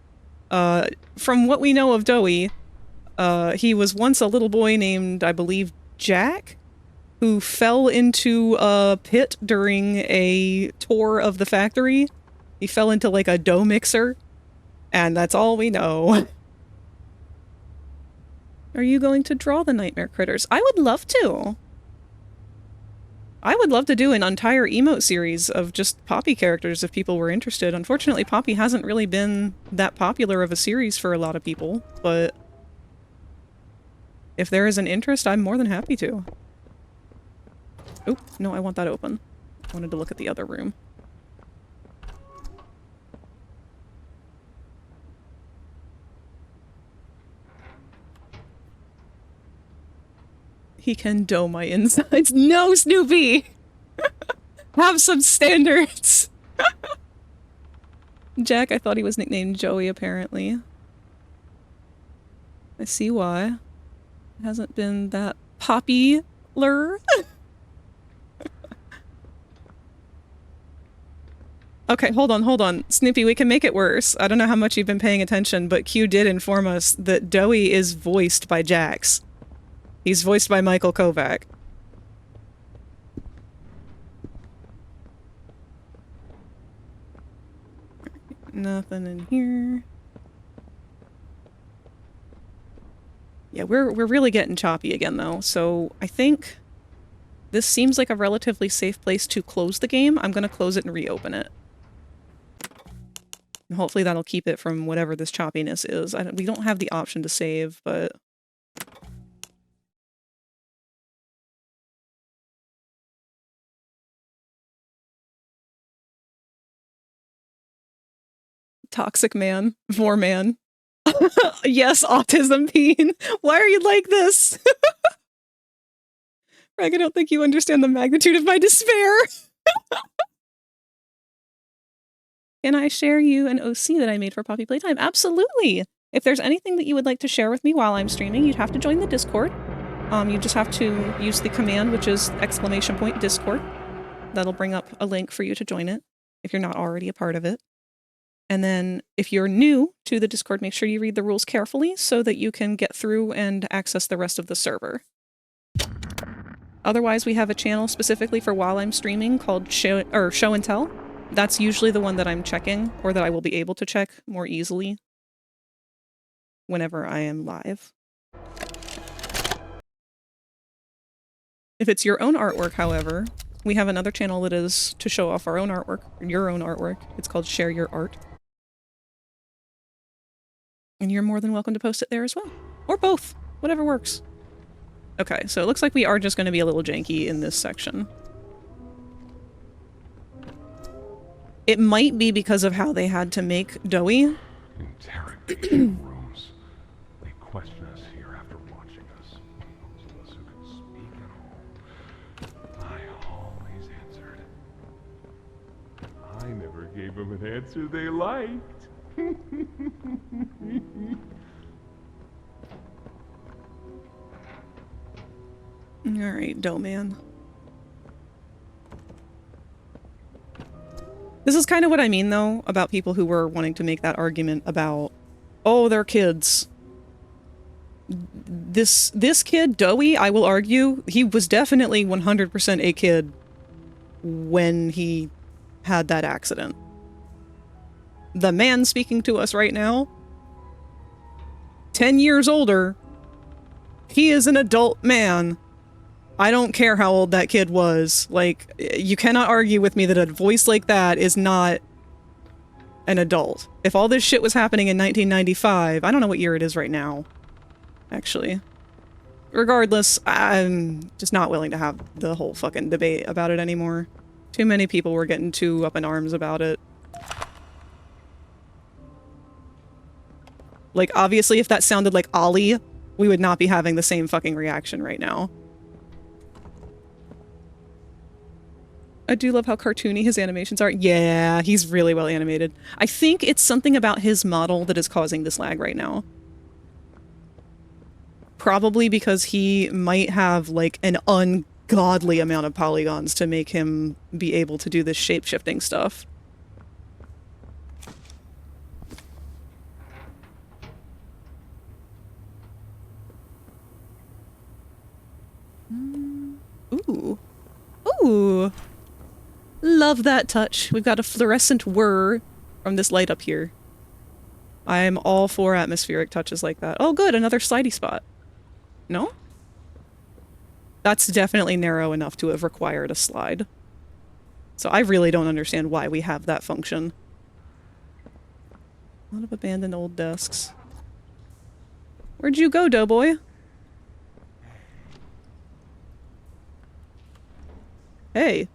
From what we know of Doughy, he was once a little boy named, I believe, Jack, who fell into a pit during a tour of the factory. He fell into like a dough mixer, and that's all we know. Are you going to draw the nightmare critters? I would love to. I would love to do an entire emote series of just Poppy characters if people were interested. Unfortunately, Poppy hasn't really been that popular of a series for a lot of people, but if there is an interest, I'm more than happy to. Oh, no, I want that open. I wanted to look at the other room. He can dough my insides. No, Snoopy! Have some standards! Jack, I thought he was nicknamed Joey, apparently. I see why. It hasn't been that popular. Okay, hold on. Snoopy, we can make it worse. I don't know how much you've been paying attention, but Q did inform us that Doughy is voiced by Jax. He's voiced by Michael Kovac. Nothing in here. Yeah, we're really getting choppy again, though, so I think this seems like a relatively safe place to close the game. I'm gonna close it and reopen it. And hopefully that'll keep it from whatever this choppiness is. We don't have the option to save, but... Toxic man. Vor man. Yes, autism bean. Why are you like this? Greg, I don't think you understand the magnitude of my despair. Can I share you an OC that I made for Poppy Playtime? Absolutely! If there's anything that you would like to share with me while I'm streaming, you'd have to join the Discord. You just have to use the command, which is !Discord. That'll bring up a link for you to join it, if you're not already a part of it. And then, if you're new to the Discord, make sure you read the rules carefully so that you can get through and access the rest of the server. Otherwise, we have a channel specifically for while I'm streaming called Show and Tell. That's usually the one that I'm checking, or that I will be able to check more easily whenever I am live. If it's your own artwork, however, we have another channel that is to show off our own artwork, your own artwork. It's called Share Your Art. And you're more than welcome to post it there as well. Or both. Whatever works. Okay, so it looks like we are just going to be a little janky in this section. It might be because of how they had to make Doughy. Interrogation rooms. They question us here after watching us. Those of us who can speak at all. gave them an answer they liked. Alright, dough man. This is kind of what I mean, though, about people who were wanting to make that argument about, oh, they're kids. This kid, Doughy, I will argue, he was definitely 100% a kid when he had that accident. The man speaking to us right now, 10 years older, he is an adult man. I don't care how old that kid was. Like, you cannot argue with me that a voice like that is not an adult. If all this shit was happening in 1995, I don't know what year it is right now, actually. Regardless, I'm just not willing to have the whole fucking debate about it anymore. Too many people were getting too up in arms about it. Like, obviously, if that sounded like Ollie, we would not be having the same fucking reaction right now. I do love how cartoony his animations are. Yeah, he's really well animated. I think it's something about his model that is causing this lag right now. Probably because he might have, like, an ungodly amount of polygons to make him be able to do this shape-shifting stuff. Ooh. Ooh. Love that touch. We've got a fluorescent whir from this light up here. I'm all for atmospheric touches like that. Oh good, another slidey spot. No? That's definitely narrow enough to have required a slide. So I really don't understand why we have that function. A lot of abandoned old desks. Where'd you go, Doughboy? Hey.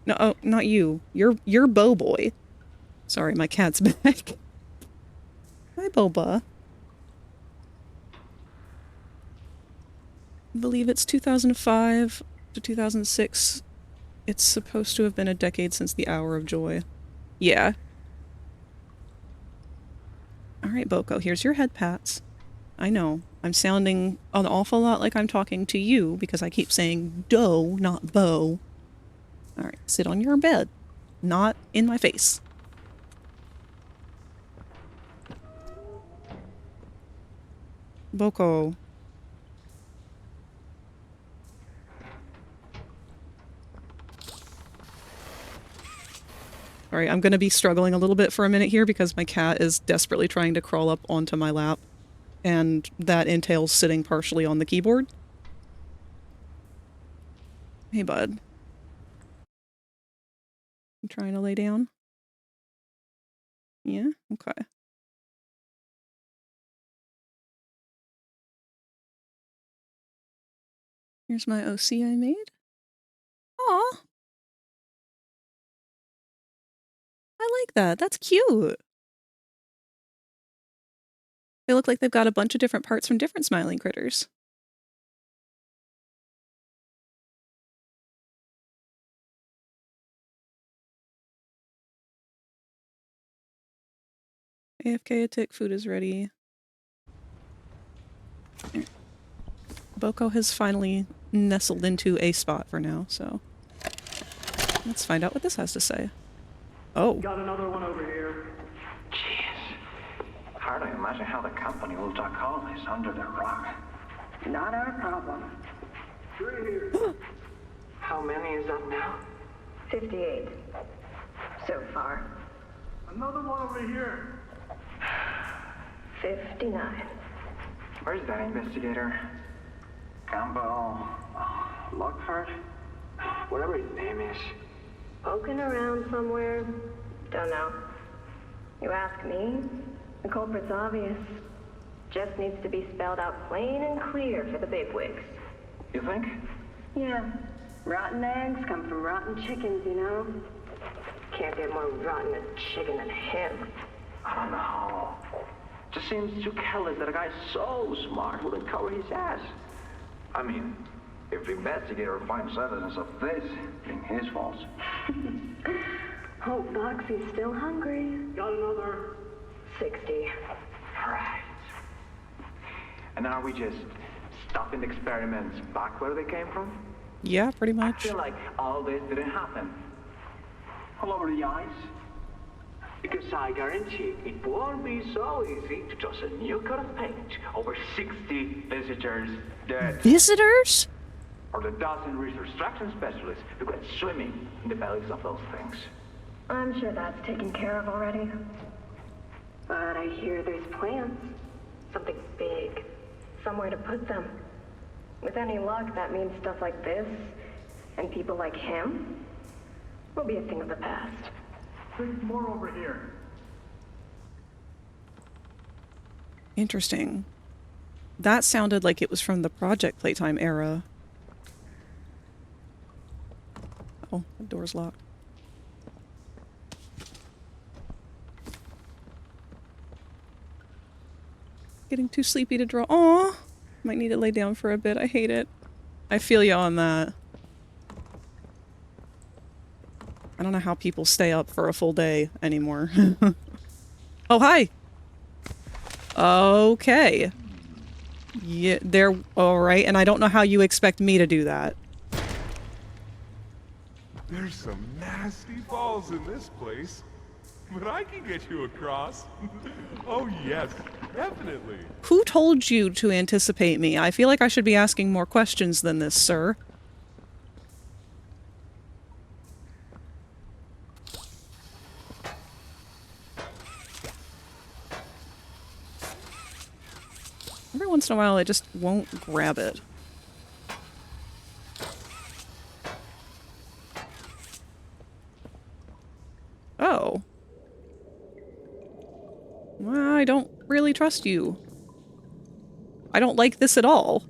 No, oh, not you. You're Boboy. Sorry, my cat's back. Hi, Boba. I believe it's 2005 to 2006. It's supposed to have been a decade since the Hour of Joy. Yeah. Alright, Boko, here's your head pats. I know, I'm sounding an awful lot like I'm talking to you because I keep saying doe, not bow. Alright, sit on your bed. Not in my face. Boko. Alright, I'm gonna be struggling a little bit for a minute here because my cat is desperately trying to crawl up onto my lap. And that entails sitting partially on the keyboard. Hey, bud. You trying to lay down? Yeah? Okay. Here's my OC I made. Aw! I like that. That's cute. They look like they've got a bunch of different parts from different smiling critters. AFK a tick, food is ready. Here. Boko has finally nestled into a spot for now, so let's find out what this has to say. Oh. Got another one over here. Jeez. Hard to imagine how the company will duck all this under the rug. Not our problem. 3 here. How many is that now? 58. So far. Another one over here. 59. Where's that investigator? Campbell... Lockhart? Whatever his name is. Poking around somewhere? Don't know. You ask me? The culprit's obvious. Just needs to be spelled out plain and clear for the bigwigs. You think? Yeah. Rotten eggs come from rotten chickens, you know? Can't get more rotten a chicken than him. I don't know. Just seems too careless that a guy so smart wouldn't cover his ass. I mean, if the investigator finds evidence of this, it's his fault. Hope Foxy's still hungry. Got another 60. Right. And are we just stopping the experiments back where they came from? Yeah, pretty much. I feel like all this didn't happen all over the ice. Because I guarantee it won't be so easy to toss a new coat of paint over 60 visitors dead. Visitors? Or the dozen resource extraction specialists who went swimming in the bellies of those things. I'm sure that's taken care of already. But I hear there's plans. Something big. Somewhere to put them. With any luck, that means stuff like this, and people like him, will be a thing of the past. Think more over here. Interesting. That sounded like it was from the Project Playtime era. Oh, the door's locked. Getting too sleepy to draw. Aw! Might need to lay down for a bit. I hate it. I feel you on that. I don't know how people stay up for a full day anymore. Oh, hi! Okay. Yeah, they're alright, and I don't know how you expect me to do that. There's some nasty balls in this place, but I can get you across. Oh yes, definitely. Who told you to anticipate me? I feel like I should be asking more questions than this, sir. Every once in a while, I just won't grab it. Oh. Well, I don't really trust you. I don't like this at all.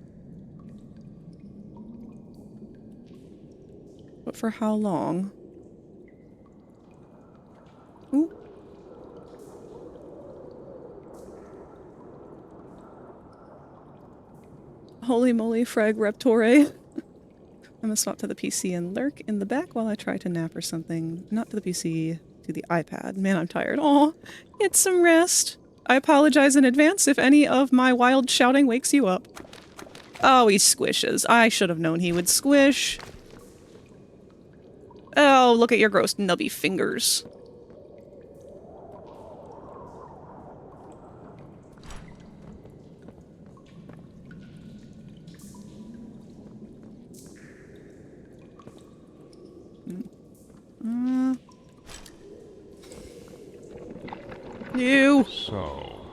But for how long? Ooh. Holy moly, FragRaptor. I'm gonna swap to the PC and lurk in the back while I try to nap or something. Not to the PC, to the iPad. Man, I'm tired. Aw, get some rest. I apologize in advance if any of my wild shouting wakes you up. Oh, he squishes. I should have known he would squish. Oh, look at your gross nubby fingers. You. So,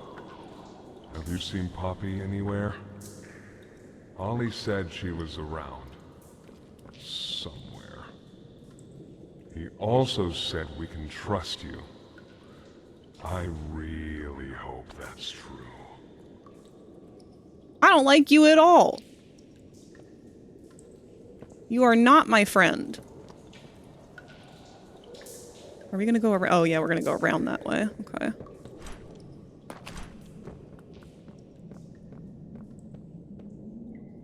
have you seen Poppy anywhere? Ollie said she was around. Somewhere. He also said we can trust you. I really hope that's true. I don't like you at all. You are not my friend. Are we gonna go around? Oh yeah, we're gonna go around that way. Okay.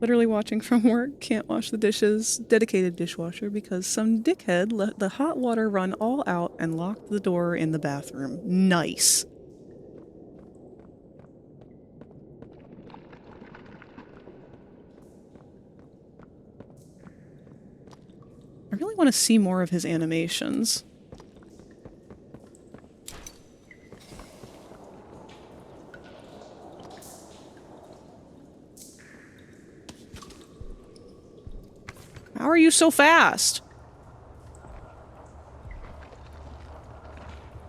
Literally watching from work, can't wash the dishes, dedicated dishwasher because some dickhead let the hot water run all out and locked the door in the bathroom. Nice. I really want to see more of his animations. How are you so fast?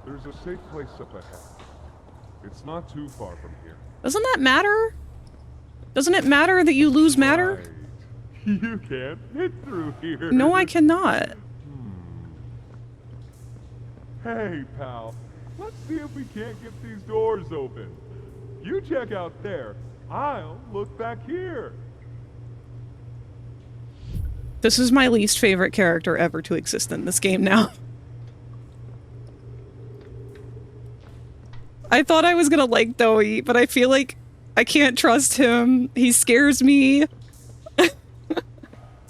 There's a safe place up ahead. It's not too far from here. Doesn't that matter? Doesn't it matter that you lose matter? Right. You can't fit through here. No, I cannot. Hey, pal. Let's see if we can't get these doors open. You check out there. I'll look back here. This is my least favorite character ever to exist in this game now. I thought I was gonna like Doe, but I feel like I can't trust him. He scares me.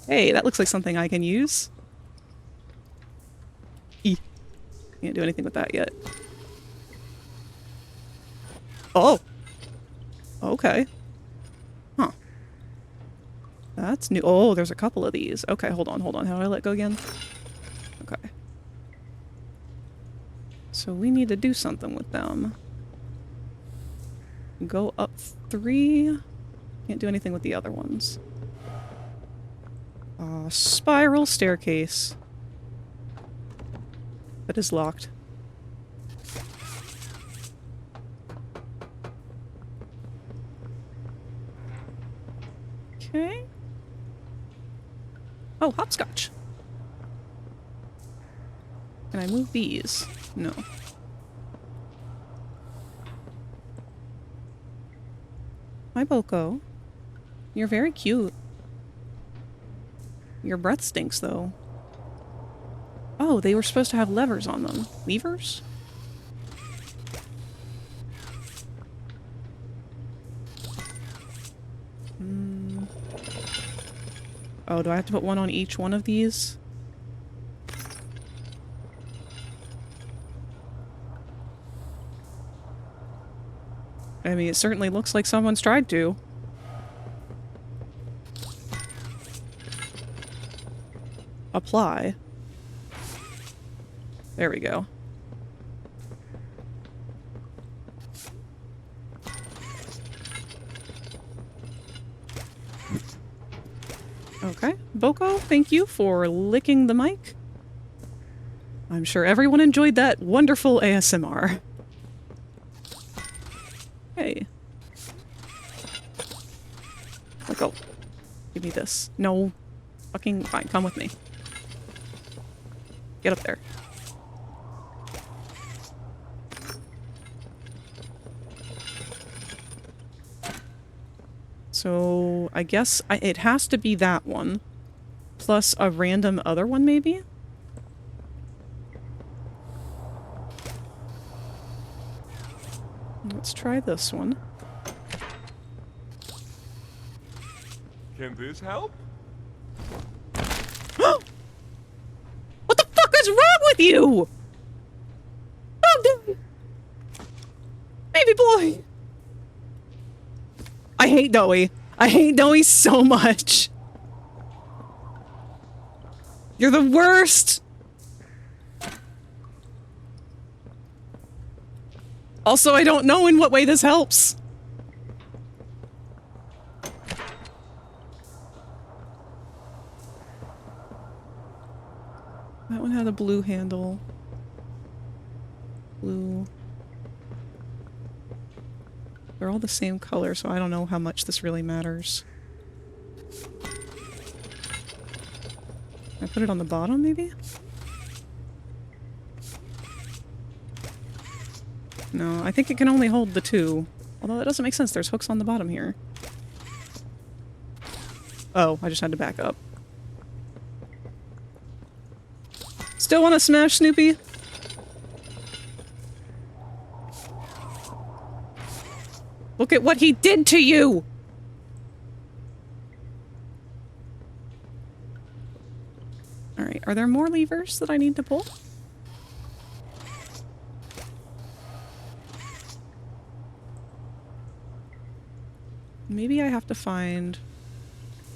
Hey, that looks like something I can use. Can't do anything with that yet. Oh! Okay. Huh. That's new. Oh, there's a couple of these. Okay, hold on, hold on. How do I let go again? Okay. So we need to do something with them. Go up 3. Can't do anything with the other ones. Spiral staircase. That is locked. Okay. Oh, hopscotch. Can I move these? No. Hi, Boko. You're very cute. Your breath stinks, though. Oh, they were supposed to have levers on them. Levers? Oh, do I have to put one on each one of these? I mean, it certainly looks like someone's tried to. Apply. There we go. Okay. Boko, thank you for licking the mic. I'm sure everyone enjoyed that wonderful ASMR. Hey. Let go. Give me this. No. Fucking fine. Come with me. Get up there. So, I guess it has to be that one. Plus a random other one, maybe? Let's try this one. Can this help? What the fuck is wrong with you? Oh, no. Baby boy! I hate Doey. I hate Doey so much. You're the worst! Also, I don't know in what way this helps. That one had a blue handle. Blue. They're all the same color, so I don't know how much this really matters. Can I put it on the bottom, maybe? No, I think it can only hold the 2. Although that doesn't make sense, there's hooks on the bottom here. Oh, I just had to back up. Still want to smash Snoopy? Look at what he did to you! Alright, are there more levers that I need to pull? Maybe I have to find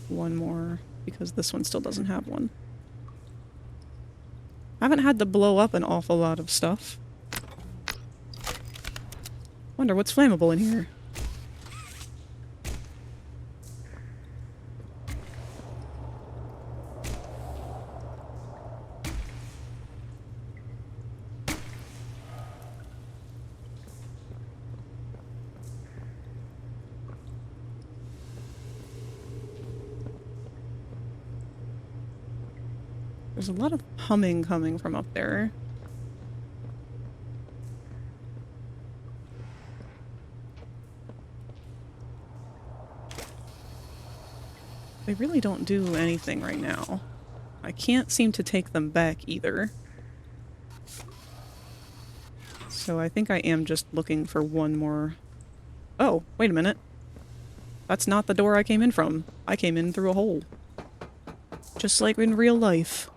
one more, because this one still doesn't have one. I haven't had to blow up an awful lot of stuff. Wonder what's flammable in here. There's a lot of humming coming from up there. They really don't do anything right now. I can't seem to take them back either. So I think I am just looking for one more... Oh, wait a minute. That's not the door I came in from. I came in through a hole. Just like in real life.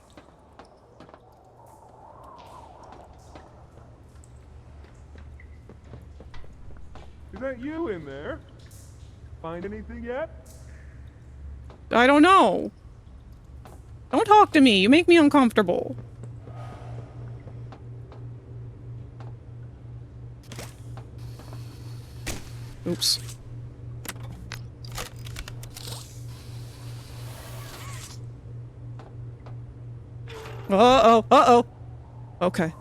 that you in there? Find anything yet? I don't know. Don't talk to me. You make me uncomfortable. Oops. Uh-oh. Uh-oh. Okay.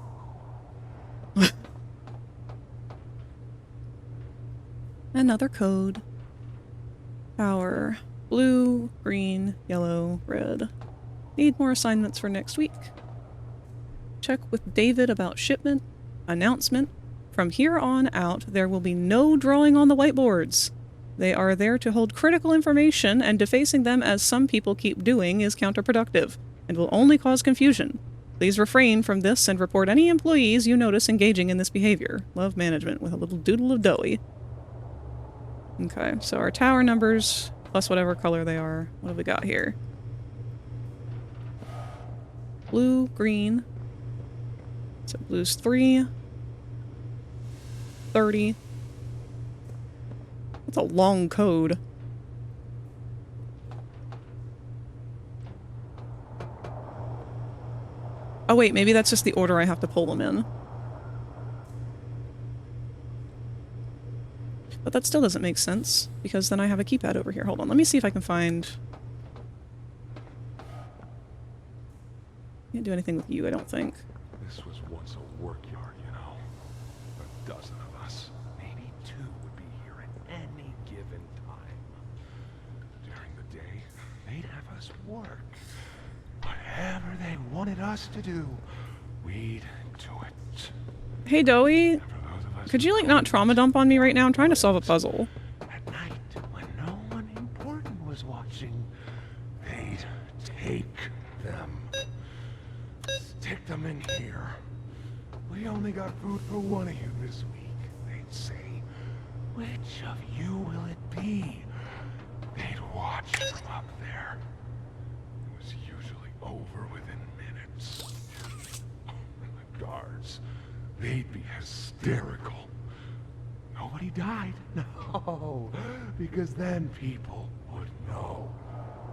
Another code. Power. Blue, green, yellow, red. Need more assignments for next week. Check with David about shipment. Announcement. From here on out, there will be no drawing on the whiteboards. They are there to hold critical information, and defacing them as some people keep doing is counterproductive, and will only cause confusion. Please refrain from this and report any employees you notice engaging in this behavior. Love, Management, with a little doodle of doughy. Okay, so our tower numbers, plus whatever color they are. What have we got here? Blue, green. So blue's 3. 30. That's a long code. Oh wait, maybe that's just the order I have to pull them in. But that still doesn't make sense, because then I have a keypad over here. Hold on, let me see if I can find... Can't do anything with you, I don't think. This was once a work yard, you know. A dozen of us, maybe 2 would be here at any given time. During the day, they'd have us work. Whatever they wanted us to do, we'd do it. Hey, Doey. Could you, like, not trauma dump on me right now? I'm trying to solve a puzzle. At night, when no one important was watching, they'd take them. Stick them in here. We only got food for one of you this week. They'd say, which of you will it be? They'd watch from up there. It was usually over within minutes. The guards, they'd be hysterical. Nobody died. No, because then people would know.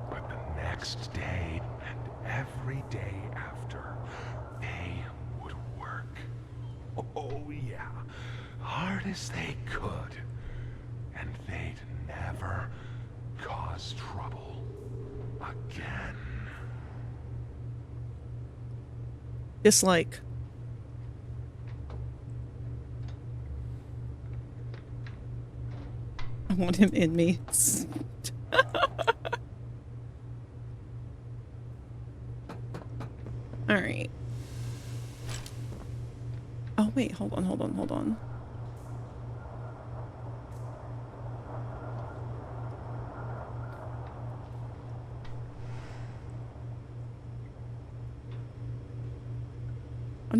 But the next day and every day after, they would work. Oh yeah, hard as they could. And they'd never cause trouble again. Dislike. I want him in me. Alright. Oh wait, hold on.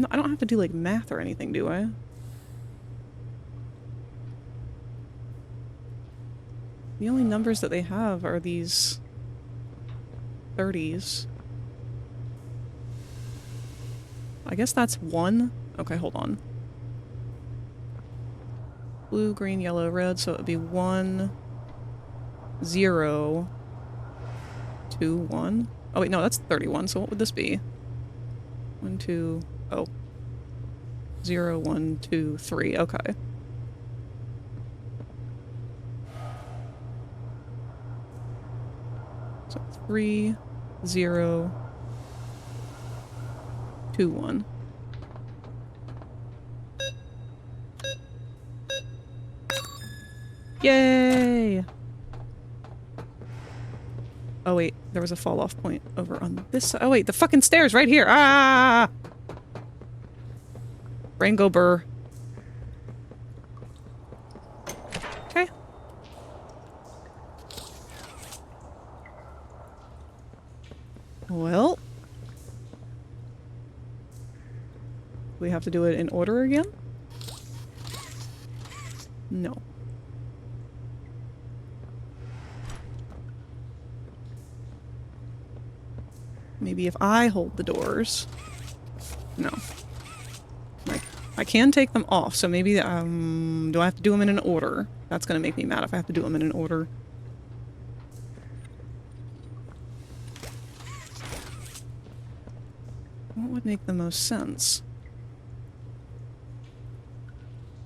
I don't have to do like math or anything, do I? The only numbers that they have are these 30s. I guess that's 1. Okay, hold on. Blue, green, yellow, red, so it would be 1, 0, 2, 1. Oh wait, no, that's 31, so what would this be? 1, 2, oh. 0, 1, 2, 3, okay. So 3, 0, 2, 1. Yay! Oh wait, there was a fall off point over on this side. Oh wait, the fucking stairs right here! Ah! Brain go burr. Okay. Well. We have to do it in order again? No. Maybe if I hold the doors. No. Like, I can take them off, so maybe, do I have to do them in an order? That's gonna make me mad if I have to do them in an order. What would make the most sense?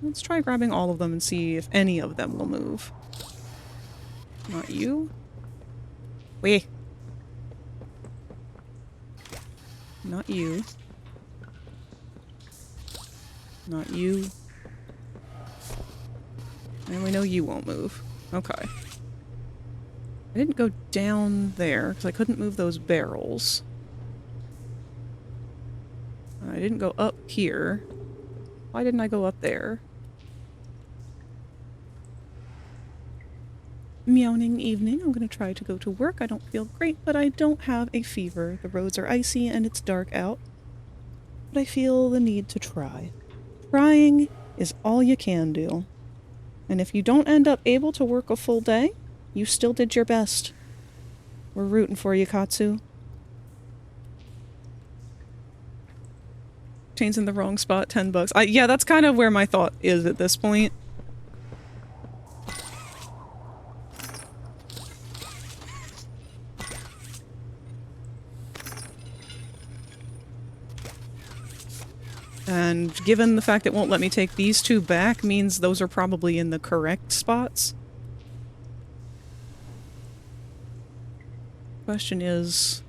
Let's try grabbing all of them and see if any of them will move. Not you. Wait. Not you. Not you. And we know you won't move. Okay. I didn't go down there because I couldn't move those barrels. I didn't go up here. Why didn't I go up there? Meowing evening. I'm going to try to go to work. I don't feel great, but I don't have a fever. The roads are icy and it's dark out. But I feel the need to try. Trying is all you can do. And if you don't end up able to work a full day, you still did your best. We're rooting for you, Katsu. Chains in the wrong spot, $10. Yeah, that's kind of where my thought is at this point. And given the fact it won't let me take these two back means those are probably in the correct spots. Question is,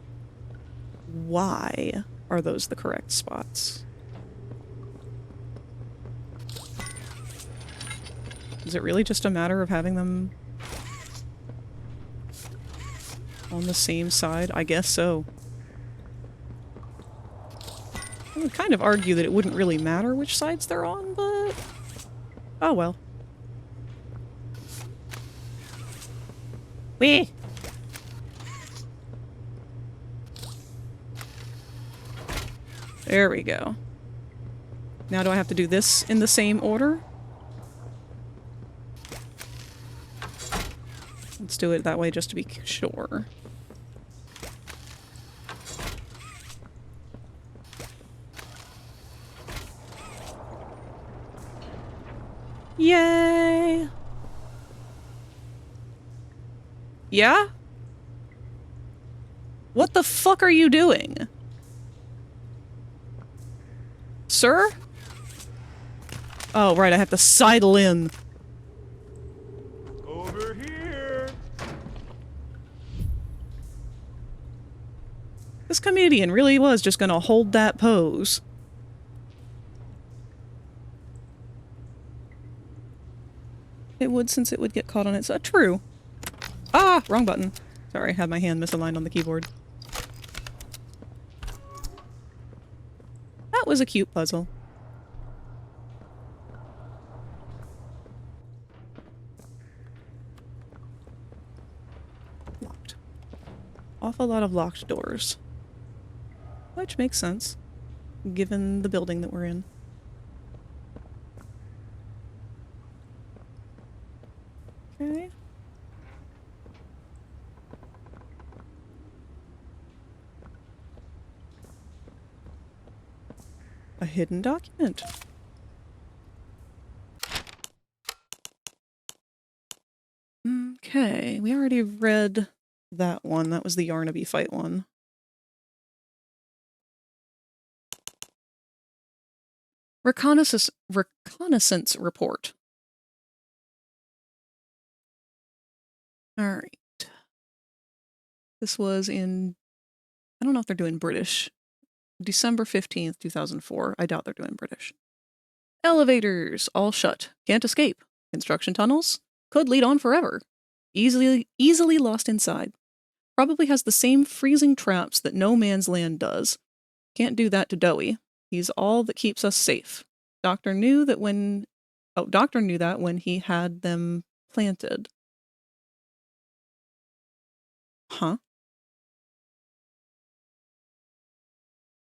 why are those the correct spots? Is it really just a matter of having them on the same side? I guess so. I would kind of argue that it wouldn't really matter which sides they're on, but... oh well. Whee! There we go. Now do I have to do this in the same order? Let's do it that way just to be sure. Yay! Yeah? What the fuck are you doing? Sir? Oh, right, I have to sidle in. Over here. This comedian really was just gonna hold that pose. It would, since it would get caught on its... true. Ah! Wrong button. Sorry, I had my hand misaligned on the keyboard. That was a cute puzzle. Locked. Awful lot of locked doors. Which makes sense, given the building that we're in. Okay. A hidden document. Okay, we already read that one. That was the Yarnaby fight one. Reconnaissance report. Alright. This was in... I don't know if they're doing British. December 15th, 2004. I doubt they're doing British. Elevators, all shut. Can't escape. Construction tunnels? Could lead on forever. Easily lost inside. Probably has the same freezing traps that No Man's Land does. Can't do that to Dowie. He's all that keeps us safe. Doctor knew that when he had them planted. Huh?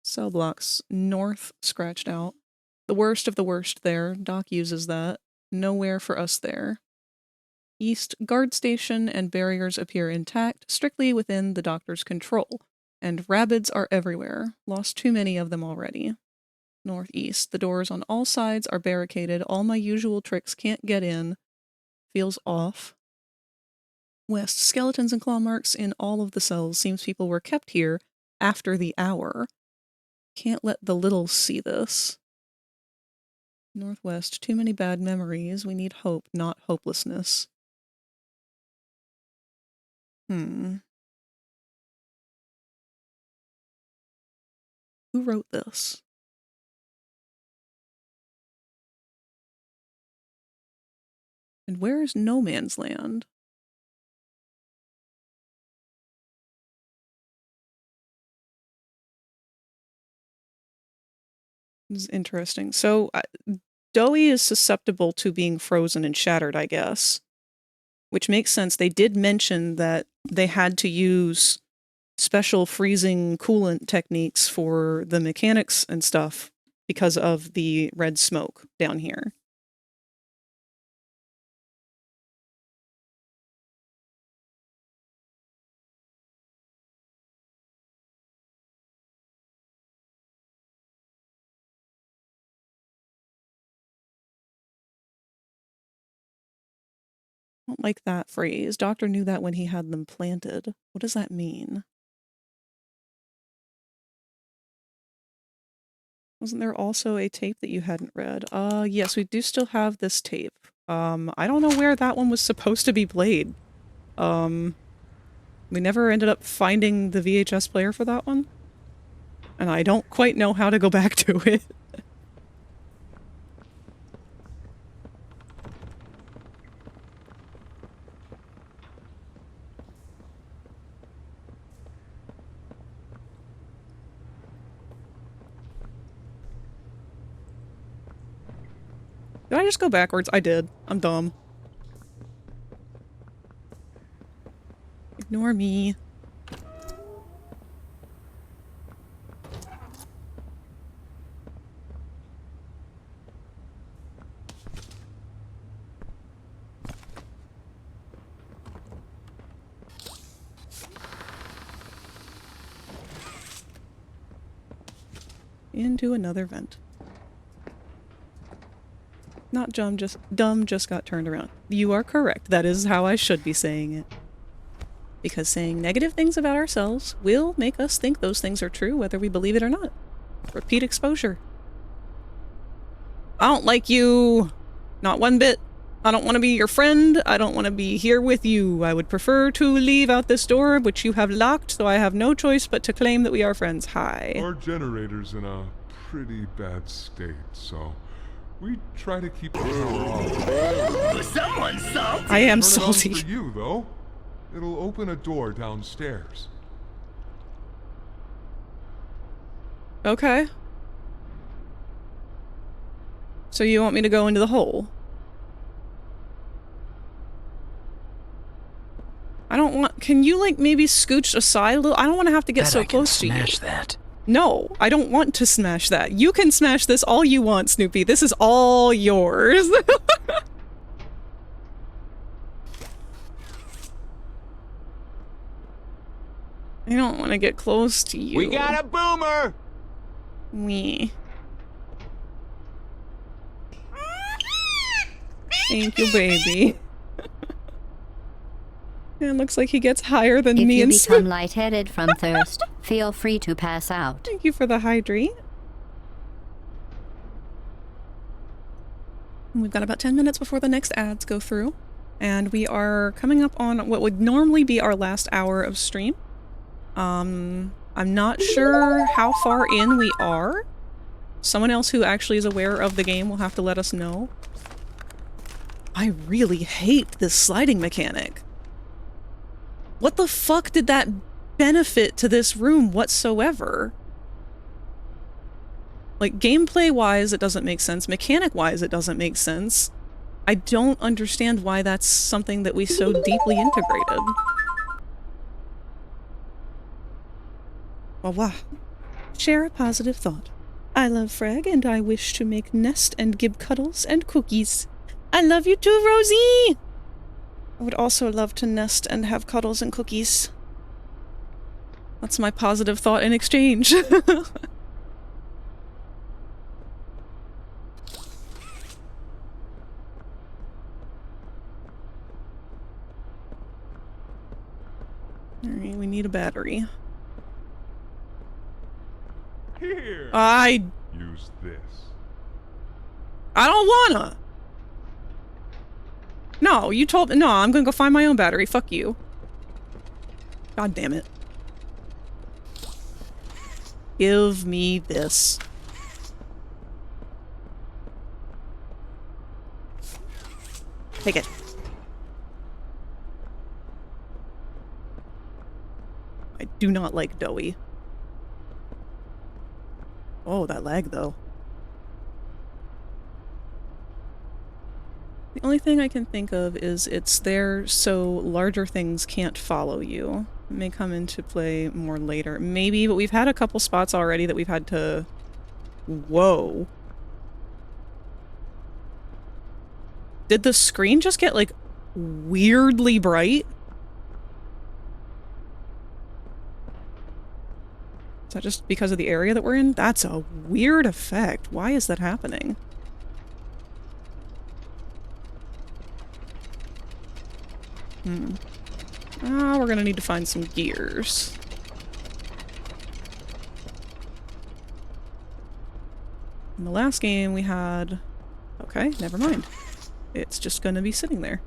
Cell blocks north scratched out. The worst of the worst there. Doc uses that. Nowhere for us there. East guard station and barriers appear intact, strictly within the doctor's control. And rabbits are everywhere. Lost too many of them already. Northeast. The doors on all sides are barricaded. All my usual tricks can't get in. Feels off. West. Skeletons and claw marks in all of the cells. Seems people were kept here after the hour. Can't let the littles see this. Northwest. Too many bad memories. We need hope, not hopelessness. Who wrote this? And where is No Man's Land? This is interesting. So, Doughy is susceptible to being frozen and shattered, I guess. Which makes sense. They did mention that they had to use special freezing coolant techniques for the mechanics and stuff because of the red smoke down here. I don't like that phrase. Doctor knew that when he had them planted. What does that mean? Wasn't there also a tape that you hadn't read? Yes, we do still have this tape. I don't know where that one was supposed to be played. We never ended up finding the VHS player for that one. And I don't quite know how to go back to it. Did I just go backwards? I did. I'm dumb. Ignore me. Into another vent. Not dumb, just got turned around. You are correct. That is how I should be saying it. Because saying negative things about ourselves will make us think those things are true, whether we believe it or not. Repeat exposure. I don't like you. Not one bit. I don't want to be your friend. I don't want to be here with you. I would prefer to leave out this door, which you have locked, so I have no choice but to claim that we are friends. Hi. Our generator's in a pretty bad state, so we try to keep the power off. Someone's salty. I am Turn it on salty. for you, though. It'll open a door downstairs. Okay. So you want me to go into the hole? I don't want- can you, like, maybe scooch aside a little? I don't want to have to get so close to you. Smash that. No, I don't want to smash that. You can smash this all you want, Snoopy. This is all yours. I don't want to get close to you. We got a boomer! Me. Thank you, baby. It looks like he gets higher than me and If you become lightheaded from thirst, feel free to pass out. Thank you for the hydrate. We've got about 10 minutes before the next ads go through, and we are coming up on what would normally be our last hour of stream. I'm not sure how far in we are. Someone else who actually is aware of the game will have to let us know. I really hate this sliding mechanic. What the fuck did that benefit to this room whatsoever? Like, gameplay-wise, it doesn't make sense. Mechanic-wise, it doesn't make sense. I don't understand why that's something that we so deeply integrated. Wawa. Share a positive thought. I love Frag, and I wish to make nest and give cuddles and cookies. I love you too, Rosie! I would also love to nest and have cuddles and cookies. That's my positive thought in exchange. Alright, we need a battery. Here. Use this. I don't wanna! No, you told me- no, I'm gonna go find my own battery. Fuck you. God damn it. Give me this. Take it. I do not like doughy. Oh, that lag though. The only thing I can think of is it's there so larger things can't follow you. It may come into play more later. Maybe, but we've had a couple spots already that we've had to... Whoa. Did the screen just get, like, weirdly bright? Is that just because of the area that we're in? That's a weird effect. Why is that happening? We're gonna need to find some gears. In the last game we had... Okay, never mind. It's just gonna be sitting there.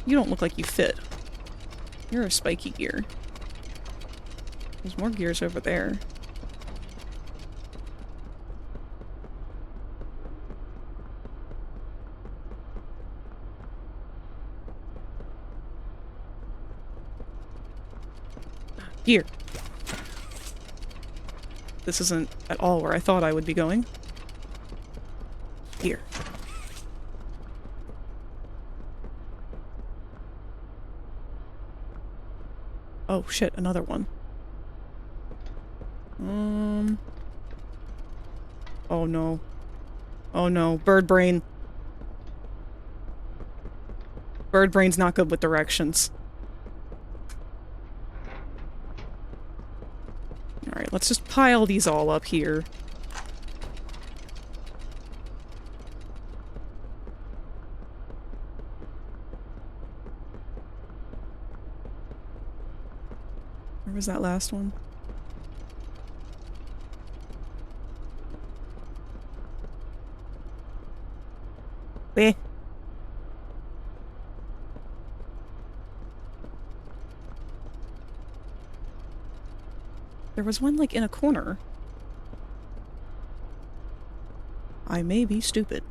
You don't look like you fit. You're a spiky gear. There's more gears over there. Gear. This isn't at all where I thought I would be going. Here. Oh shit, another one. Oh no. Oh no, bird brain. Bird brain's not good with directions. Alright, let's just pile these all up here. Where was that last one? Where? There was one, like, in a corner. I may be stupid.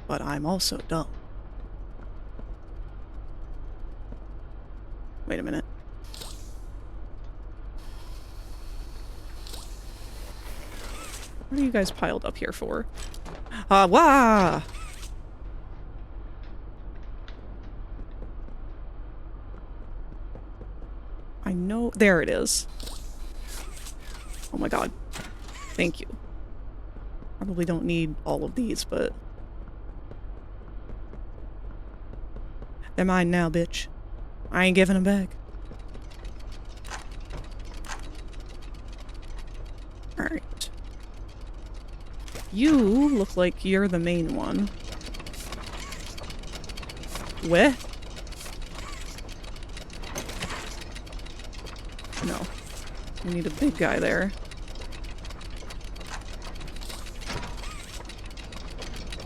But I'm also dumb. Wait a minute. What are you guys piled up here for? Wah! I know- there it is. Oh my god. Thank you. Probably don't need all of these, but... They're mine now, bitch. I ain't giving them back. Alright. You look like you're the main one. Where? No. We need a big guy there.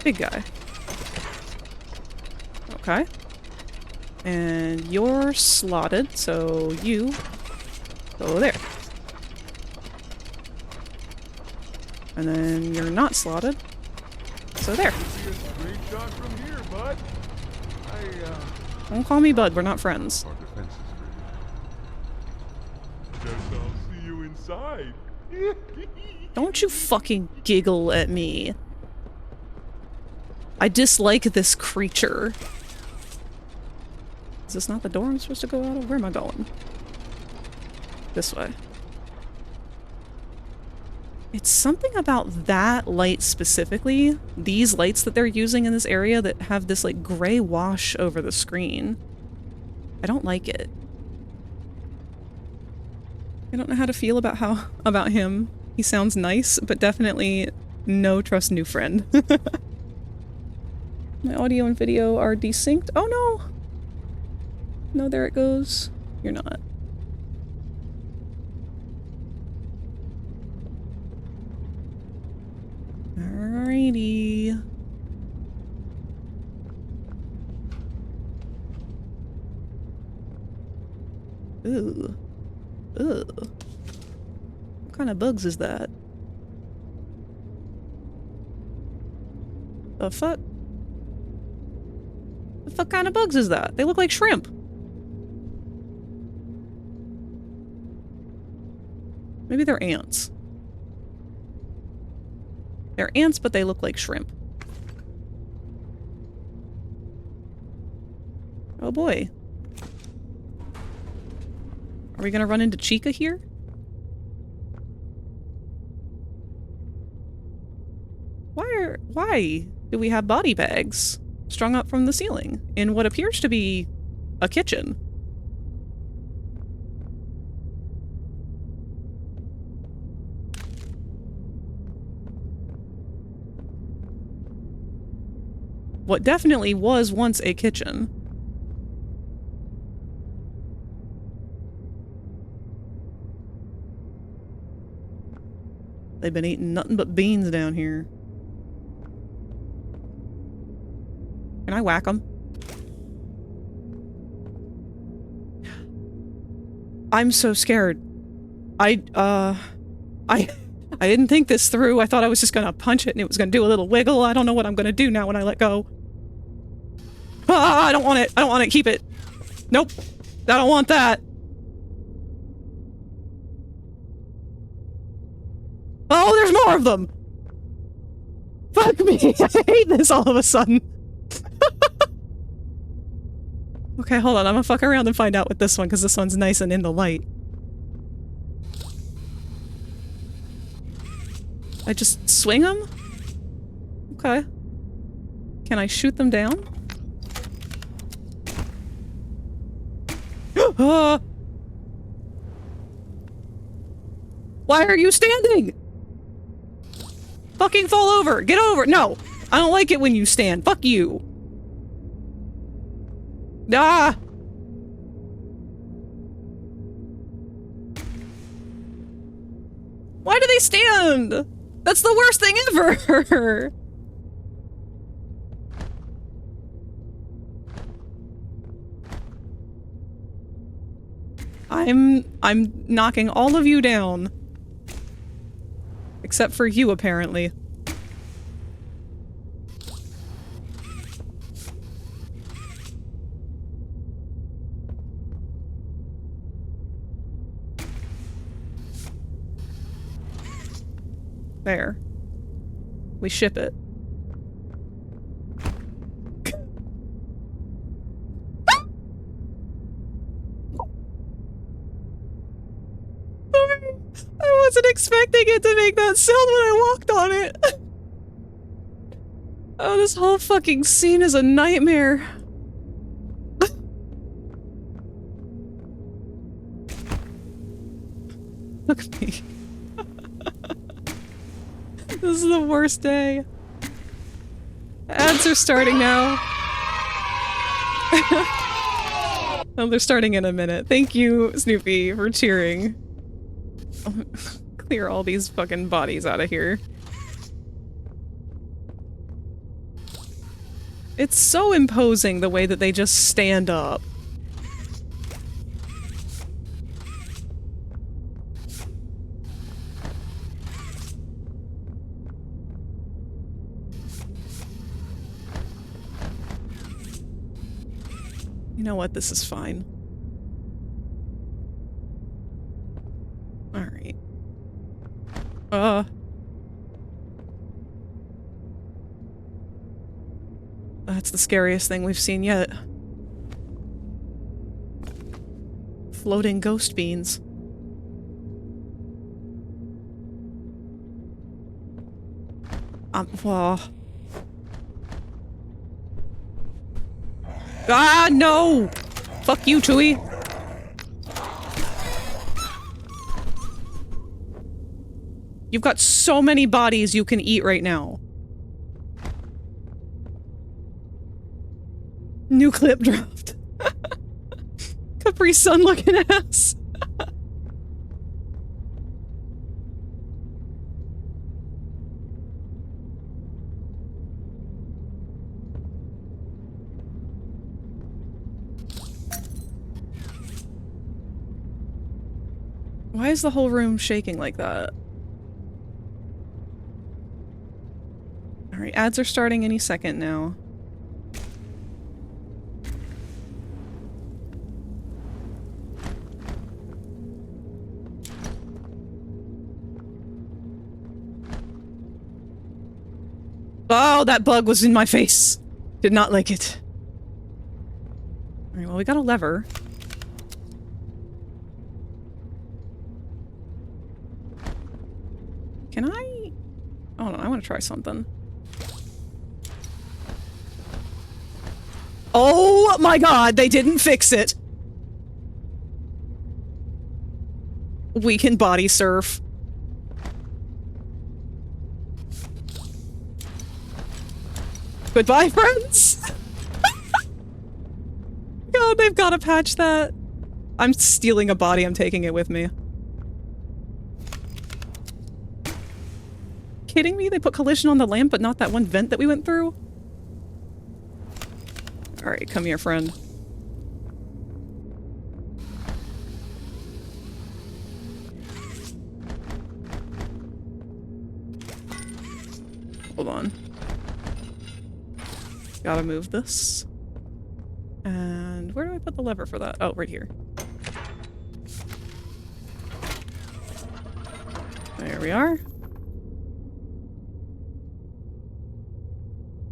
Big guy. Okay. And you're slotted, so you go there. And then you're not slotted, so there. Great shot from here, bud. Don't call me bud, we're not friends. Guess I'll see you inside. Don't you fucking giggle at me. I dislike this creature. Is this not the door I'm supposed to go out of? Where am I going? This way. It's something about that light specifically, these lights that they're using in this area that have this like gray wash over the screen. I don't like it. I don't know how to feel about him. He sounds nice, but definitely no trust new friend. My audio and video are desynced. Oh no! No, there it goes. You're not. Alrighty. Ooh. Ooh. What kind of bugs is that? The fuck? The fuck kind of bugs is that? They look like shrimp. Maybe they're ants. They're ants, but they look like shrimp. Oh boy. Are we gonna run into Chica here? Why do we have body bags strung up from the ceiling in what appears to be a kitchen? What definitely was once a kitchen. They've been eating nothing but beans down here. Can I whack them? I'm so scared. I didn't think this through. I thought I was just gonna punch it and it was gonna do a little wiggle. I don't know what I'm gonna do now when I let go. Ah, I don't want it. I don't want it. Keep it. Nope. I don't want that. Oh, there's more of them! Fuck me! I hate this all of a sudden. Okay, hold on. I'm gonna fuck around and find out with this one, because this one's nice and in the light. I just swing them? Okay. Can I shoot them down? Why are you standing? Fucking fall over! Get over! No! I don't like it when you stand. Fuck you! Ah! Why do they stand? That's the worst thing ever! I'm knocking all of you down. Except for you, apparently. There. We ship it. I wasn't expecting it to make that sound when I walked on it. Oh, this whole fucking scene is a nightmare. Look at me. This is the worst day. Ads are starting now. Oh, they're starting in a minute. Thank you, Snoopy, for cheering. Clear all these fucking bodies out of here. It's so imposing the way that they just stand up. You know what? This is fine. Alright. That's the scariest thing we've seen yet. Floating ghost beans. Well. Ah, no! Fuck you, Chewie! You've got so many bodies you can eat right now. New clip dropped. Capri Sun looking ass. Why is the whole room shaking like that? Alright, ads are starting any second now. Oh, that bug was in my face. Did not like it. Alright, well, we got a lever. Can I? Hold on, I want to try something. Oh my god, they didn't fix it! We can body surf. Goodbye, friends! God, they've gotta patch that. I'm stealing a body, I'm taking it with me. Kidding me? They put collision on the lamp, but not that one vent that we went through? Alright, come here, friend. Hold on. Gotta move this. And where do I put the lever for that? Oh, right here. There we are.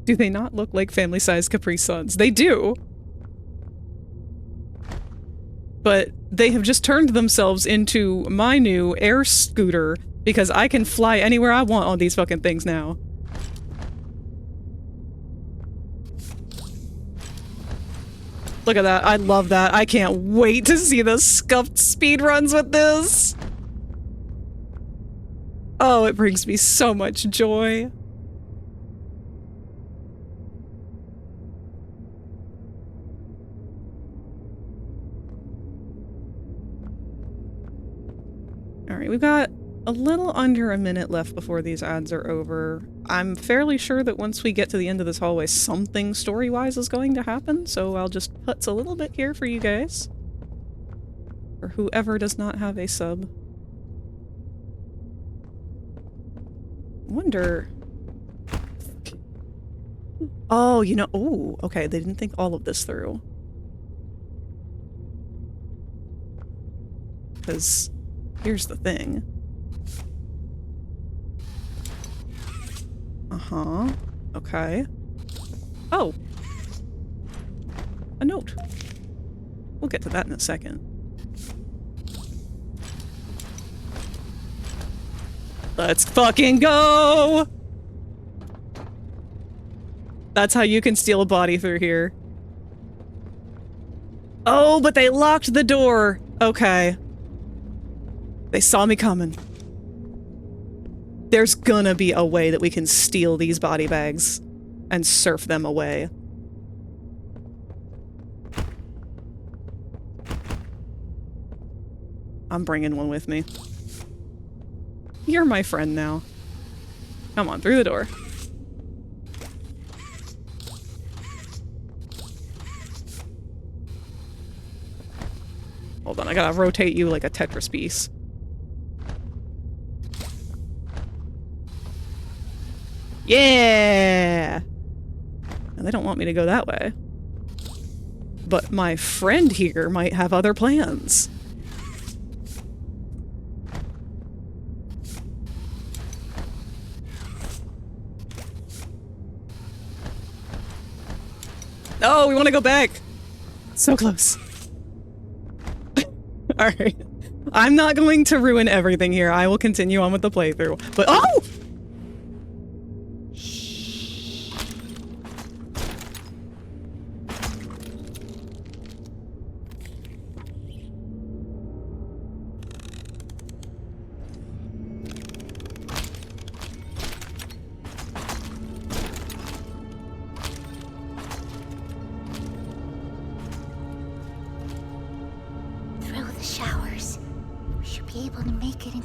Do they not look like family-sized Capri Suns? They do! But they have just turned themselves into my new air scooter because I can fly anywhere I want on these fucking things now. Look at that. I love that. I can't wait to see the scuffed speedruns with this. Oh, it brings me so much joy. Alright, we've got a little under a minute left before these ads are over. I'm fairly sure that once we get to the end of this hallway, something story-wise is going to happen, so I'll just putz a little bit here for you guys. For whoever does not have a sub. Wonder... Oh, you know- oh, okay, they didn't think all of this through. Because here's the thing. Uh-huh. Okay. Oh! A note. We'll get to that in a second. Let's fucking go! That's how you can steal a body through here. Oh, but they locked the door! Okay. They saw me coming. There's gonna be a way that we can steal these body bags and surf them away. I'm bringing one with me. You're my friend now. Come on, through the door. Hold on, I gotta rotate you like a Tetris piece. Yeah! And they don't want me to go that way. But my friend here might have other plans. Oh, we want to go back! So close. Alright. I'm not going to ruin everything here. I will continue on with the playthrough. But- oh!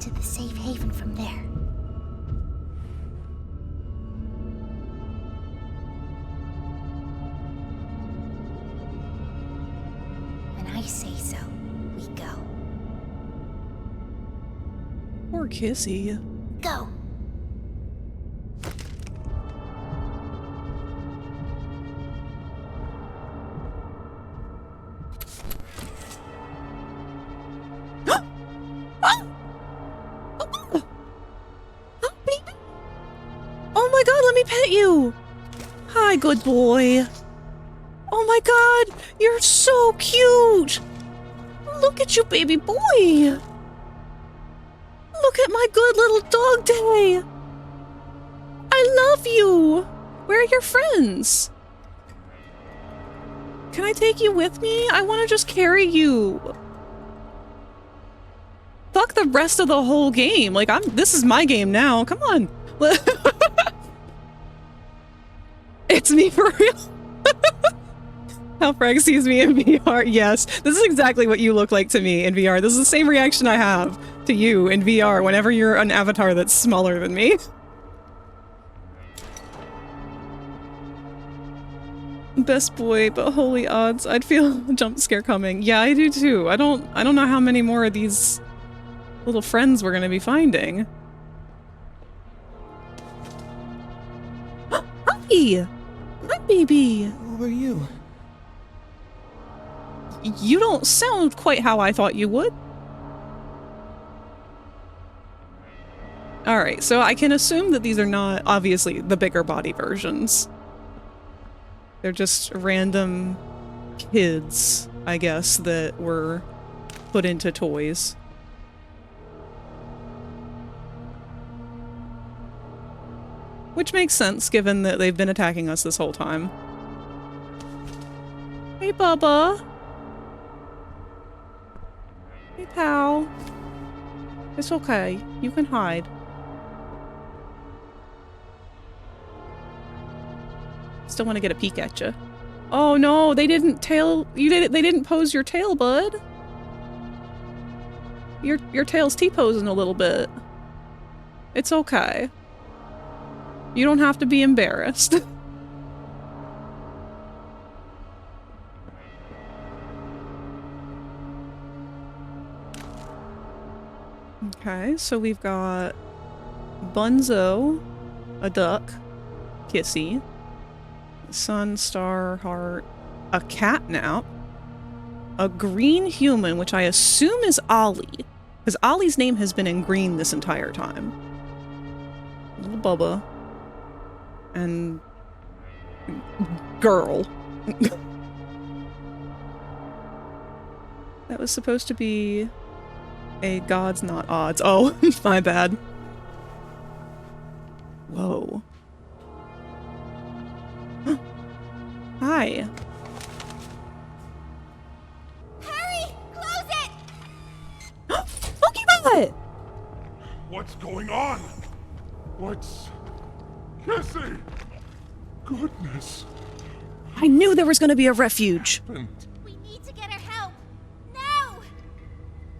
into the safe haven from there. When I say so, we go. Poor Kissy. Go! Oh my god, let me pet you! Hi, good boy. Oh my god, you're so cute! Look at you, baby boy! Look at my good little dog day! I love you! Where are your friends? Can I take you with me? I want to just carry you. Fuck the rest of the whole game. Like, this is my game now. Come on. It's me for real. How Frag sees me in VR. Yes, this is exactly what you look like to me in VR. This is the same reaction I have to you in VR whenever you're an avatar that's smaller than me. Best boy, but holy odds, I'd feel a jump scare coming. Yeah, I do too. I don't know how many more of these little friends we're gonna be finding. Hi! Hi, baby! Who are you? You don't sound quite how I thought you would. Alright, so I can assume that these are not, obviously, the bigger body versions. They're just random kids, I guess, that were put into toys. Which makes sense, given that they've been attacking us this whole time. Hey, Bubba! Hey, pal. It's okay. You can hide. Still want to get a peek at you. Oh no, they didn't they didn't pose your tail, bud. Your tail's T-posing a little bit. It's okay. You don't have to be embarrassed. Okay, so we've got Bunzo, a duck, Kissy, Sun, Star, Heart, a catnap, a green human, which I assume is Ollie, because Ollie's name has been in green this entire time. Little Bubba. And girl. That was supposed to be a gods not odds. Oh, my bad. Whoa. Hi. Hurry! Close it! Pokeball! What's going on? What's... Kissy! Goodness. I knew there was going to be a refuge. We need to get her help. Now!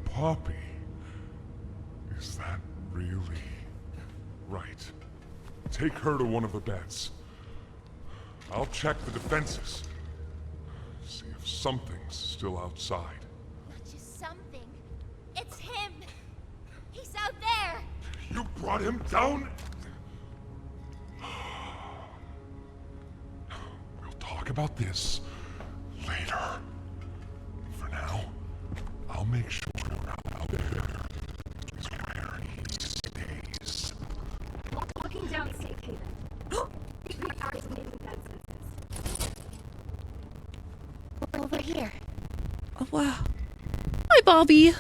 Poppy. Is that really... Right. Take her to one of the beds. I'll check the defenses. See if something's still outside. Not just something. It's him. He's out there. You brought him down? We'll talk about this later. For now, I'll make sure out there is where he stays. Walking down the safe haven. Over here. Oh, wow. Hi, Bobby.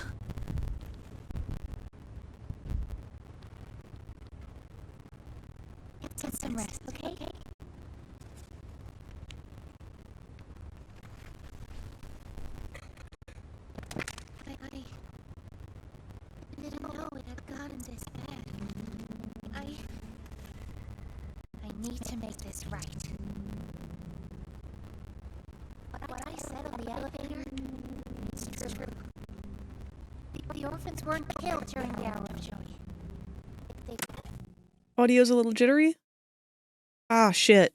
Get some rest, okay? I didn't know it had gotten this bad. I need to make this right. What I said on the elevator is true. The orphans weren't killed during the Arrow show. Audio's a little jittery? Ah, shit.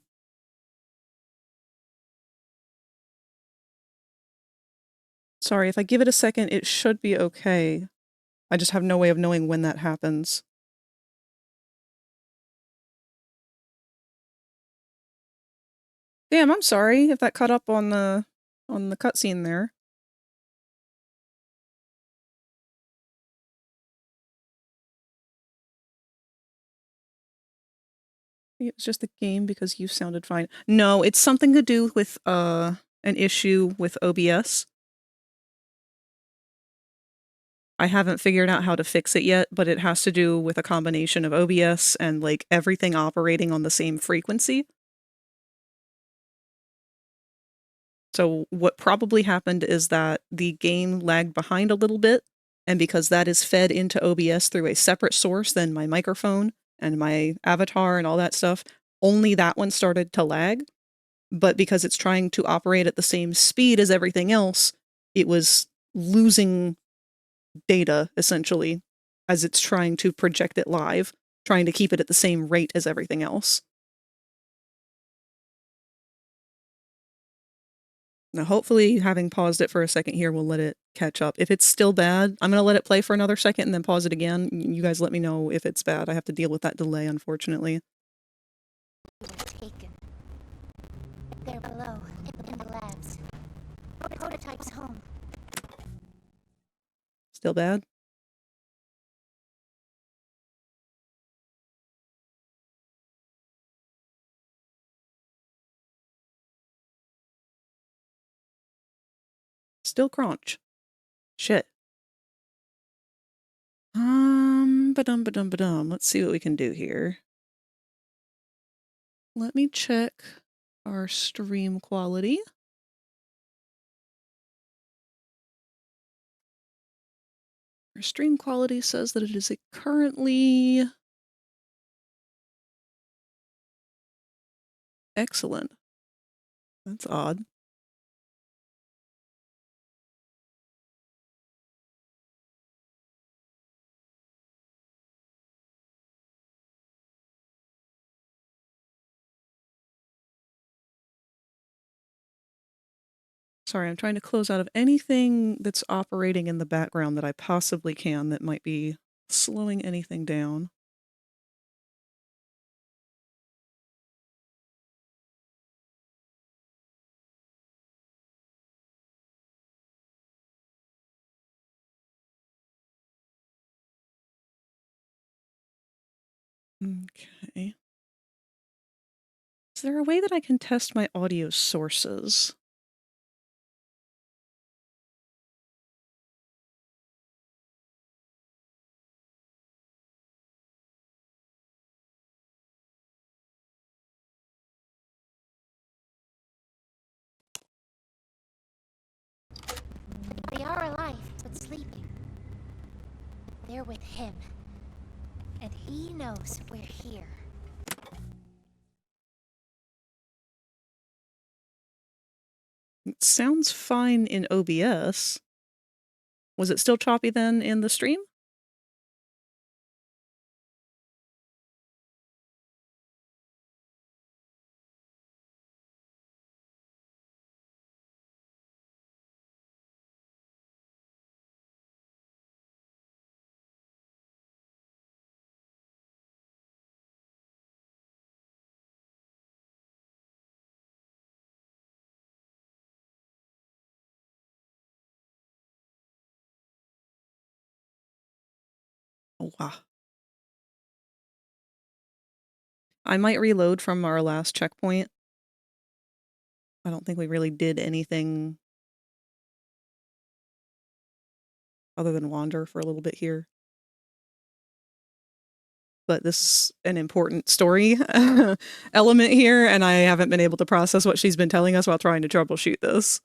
Sorry, if I give it a second, it should be okay. I just have no way of knowing when that happens. Damn, I'm sorry if that cut up on the cutscene there. It was just the game because you sounded fine. No, it's something to do with an issue with OBS. I haven't figured out how to fix it yet, but it has to do with a combination of OBS and like everything operating on the same frequency. So what probably happened is that the game lagged behind a little bit, and because that is fed into OBS through a separate source than my microphone and my avatar and all that stuff, only that one started to lag. But because it's trying to operate at the same speed as everything else, it was losing data, essentially, as it's trying to project it live, trying to keep it at the same rate as everything else. Now, hopefully, having paused it for a second here will let it catch up. If it's still bad, I'm going to let it play for another second and then pause it again. You guys let me know if it's bad. I have to deal with that delay, unfortunately. Taken. They're below, in the labs. Prototype's home. Still bad? Still crunch. Shit. Ba-dum. Let's see what we can do here. Let me check our stream quality. Our stream quality says that it is currently excellent. That's odd. Sorry, I'm trying to close out of anything that's operating in the background that I possibly can that might be slowing anything down. Okay. Is there a way that I can test my audio sources? They are alive, but sleeping. They're with him. And he knows we're here. It sounds fine in OBS. Was it still choppy then in the stream? Oh, wow. I might reload from our last checkpoint. I don't think we really did anything other than wander for a little bit here. But this is an important story element here, and I haven't been able to process what she's been telling us while trying to troubleshoot this.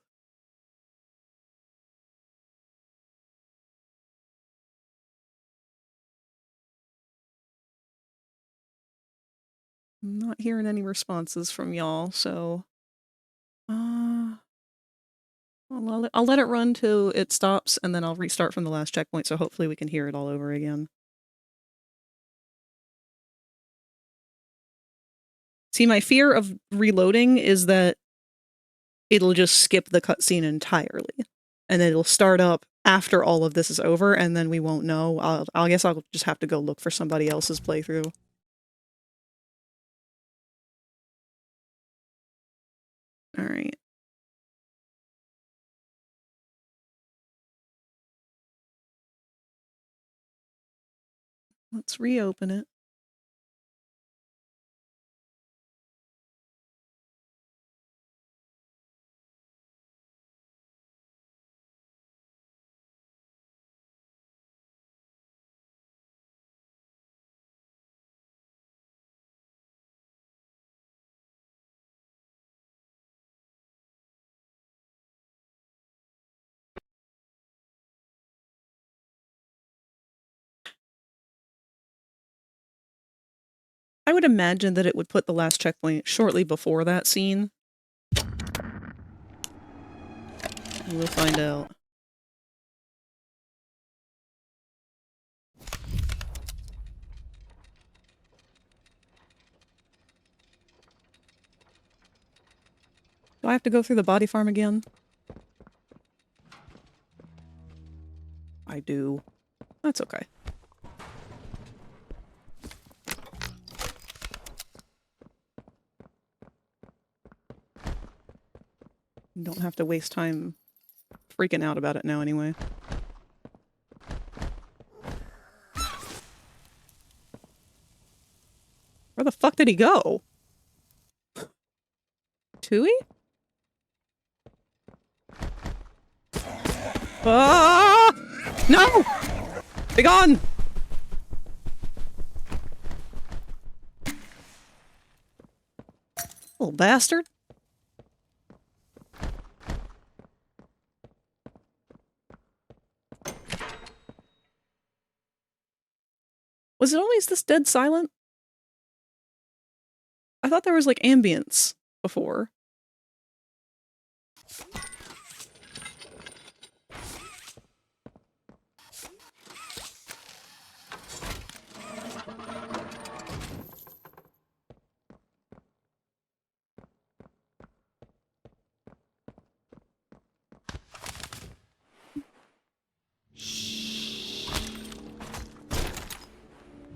I'm not hearing any responses from y'all, so I'll let it run till it stops, and then I'll restart from the last checkpoint, so hopefully we can hear it all over again. See, my fear of reloading is that it'll just skip the cutscene entirely. And then it'll start up after all of this is over, and then we won't know. I guess I'll just have to go look for somebody else's playthrough. Alright. Let's reopen it. I would imagine that it would put the last checkpoint shortly before that scene. We'll find out. Do I have to go through the body farm again? I do. That's okay. Don't have to waste time freaking out about it now anyway. Where the fuck did he go? Tui? Ah! No! Be gone! Little bastard. Was it always this dead silent? I thought there was like ambience before.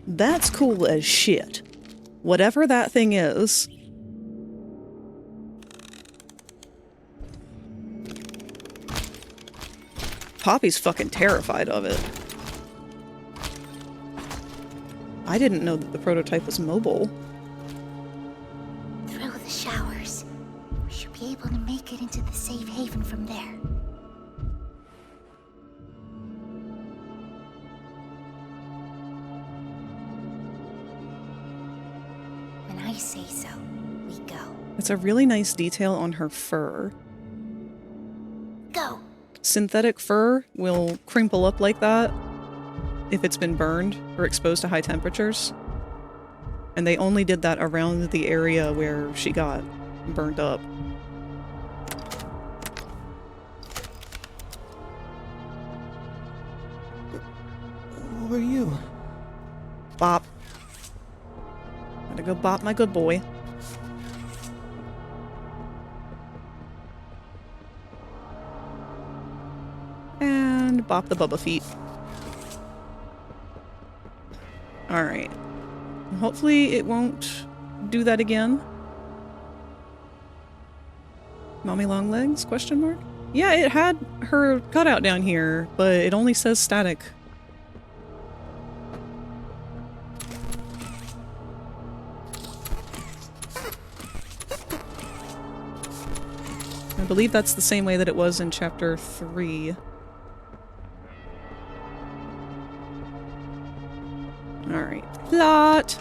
That's cool as shit. Whatever that thing is. Poppy's fucking terrified of it. I didn't know that the prototype was mobile. Through the showers. We should be able to make it into the safe haven from there. When I say so, we go. It's a really nice detail on her fur. Go! Synthetic fur will crimple up like that if it's been burned or exposed to high temperatures. And they only did that around the area where she got burnt up. Who are you? Bop. Gotta go bop my good boy. And bop the Bubba feet. Alright. Hopefully it won't do that again. Mommy long legs? Question mark? Yeah, it had her cutout down here, but it only says static. I believe that's the same way that it was in Chapter 3. Alright. Plot!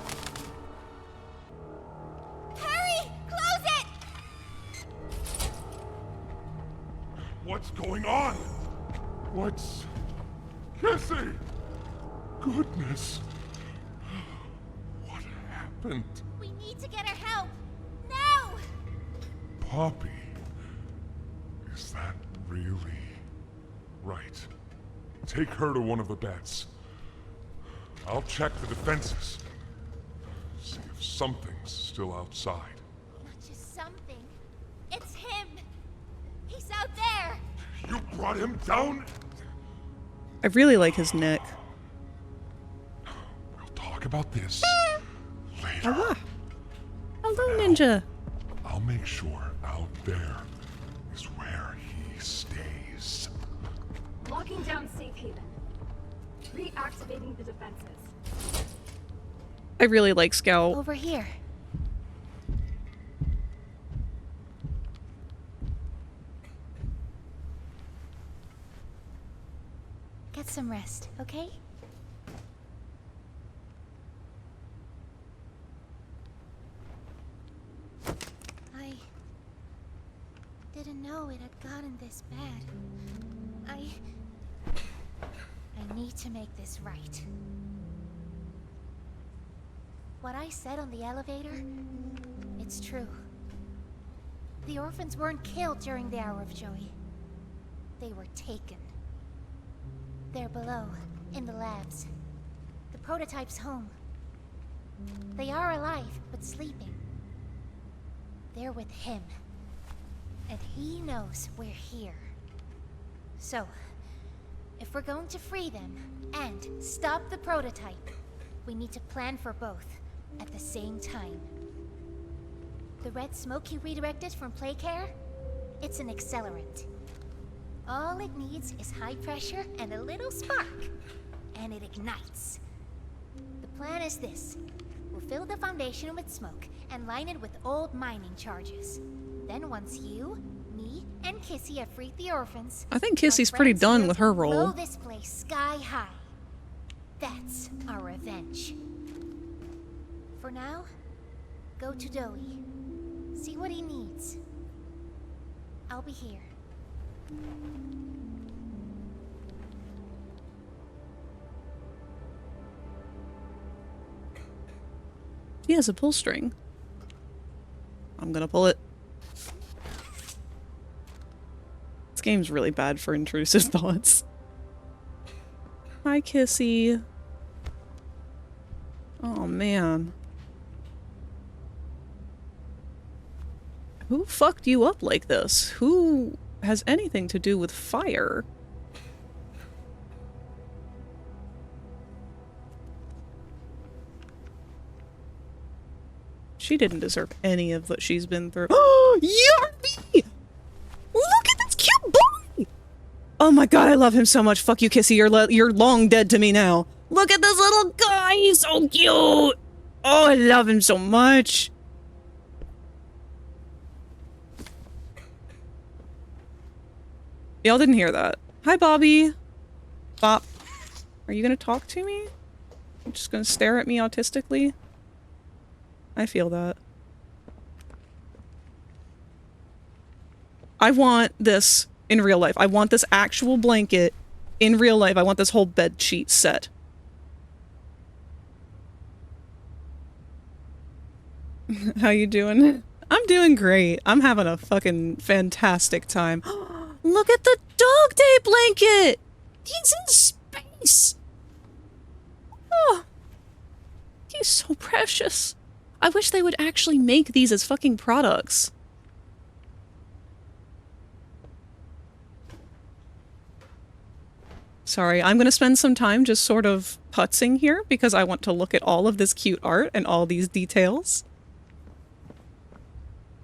Hurry! Close it! What's going on? What's... Kissy! Goodness. What happened? We need to get her help! Now! Poppy. Is that really... Right. Take her to one of the beds. I'll check the defenses. See if something's still outside. Not just something. It's him. He's out there. You brought him down? I really like his neck. We'll talk about this later. Oh, wow. Hello, Ninja. I'll make sure out there is where he stays. Locking down safe haven. Reactivating the defenses. I really like Scout. Over here. Get some rest, okay? I didn't know it had gotten this bad. I need to make this right. What I said on the elevator, it's true. The orphans weren't killed during the Hour of Joy. They were taken. They're below, in the labs. The prototype's home. They are alive, but sleeping. They're with him. And he knows we're here. So, if we're going to free them and stop the prototype, we need to plan for both at the same time. The red smoke he redirected from Playcare? It's an accelerant. All it needs is high pressure and a little spark, and it ignites. The plan is this. We'll fill the foundation with smoke and line it with old mining charges. Then once you, me, and Kissy have freed the orphans, I think Kissy's pretty done with her blow role. this place sky high. That's our revenge. For now, go to Doey. See what he needs. I'll be here. He has a pull string. I'm gonna pull it. This game's really bad for intrusive thoughts. Hi, Kissy. Oh, man. Who fucked you up like this? Who has anything to do with fire? She didn't deserve any of what she's been through. Oh, Yarby! Look at this cute boy! Oh my god, I love him so much. Fuck you, Kissy. You're long dead to me now. Look at this little guy. He's so cute. Oh, I love him so much. Y'all didn't hear that. Hi, Bobby. Bop. Are you gonna talk to me? You're just gonna stare at me autistically? I feel that. I want this in real life. I want this actual blanket in real life. I want this whole bed sheet set. How you doing? I'm doing great. I'm having a fucking fantastic time. Look at the dog day blanket! He's in space! Oh, he's so precious. I wish they would actually make these as fucking products. Sorry, I'm gonna spend some time just sort of putzing here because I want to look at all of this cute art and all these details.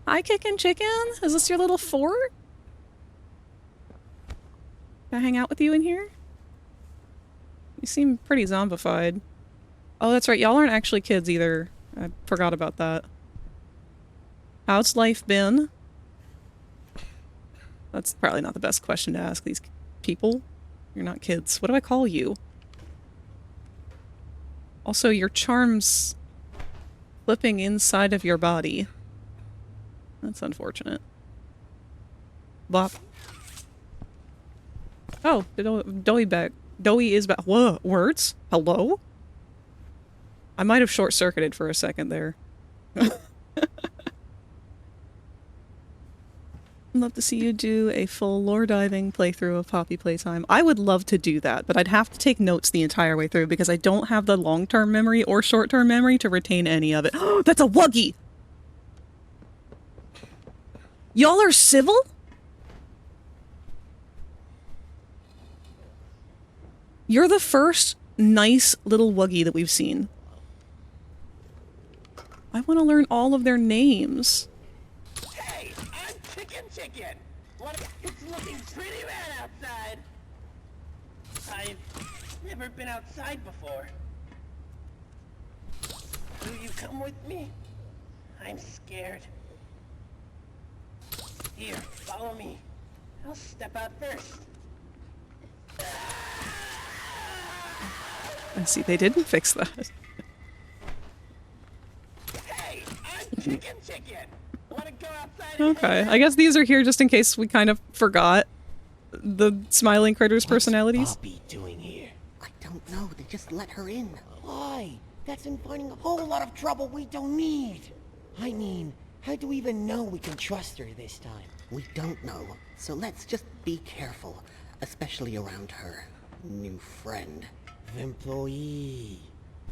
Hi, Kickin' Chicken! Is this your little fort? Can I hang out with you in here? You seem pretty zombified. Oh, that's right, y'all aren't actually kids either. I forgot about that. How's life been? That's probably not the best question to ask these people. You're not kids. What do I call you? Also, your charm's flipping inside of your body. That's unfortunate. Bop. Oh, Doey back. Doey is back. Whoa, words? Hello? I might have short-circuited for a second there. I'd love to see you do a full lore diving playthrough of Poppy Playtime. I would love to do that, but I'd have to take notes the entire way through because I don't have the long-term memory or short-term memory to retain any of it. Oh, that's a Wuggy! Y'all are civil? You're the first nice little Wuggy that we've seen. I want to learn all of their names. Hey, I'm Chicken. It's looking pretty bad outside. I've never been outside before. Will you come with me? I'm scared. Here, follow me. I'll step out first. I see they didn't fix that. Hey, I'm Chicken. Wanna go outside? Okay, I guess these are here just in case we kind of forgot the smiling critters' personalities. What's Poppy doing here? I don't know. They just let her in. Why? That's inviting a whole lot of trouble we don't need. I mean, how do we even know we can trust her this time? We don't know. So let's just be careful, especially around her new friend. Employee.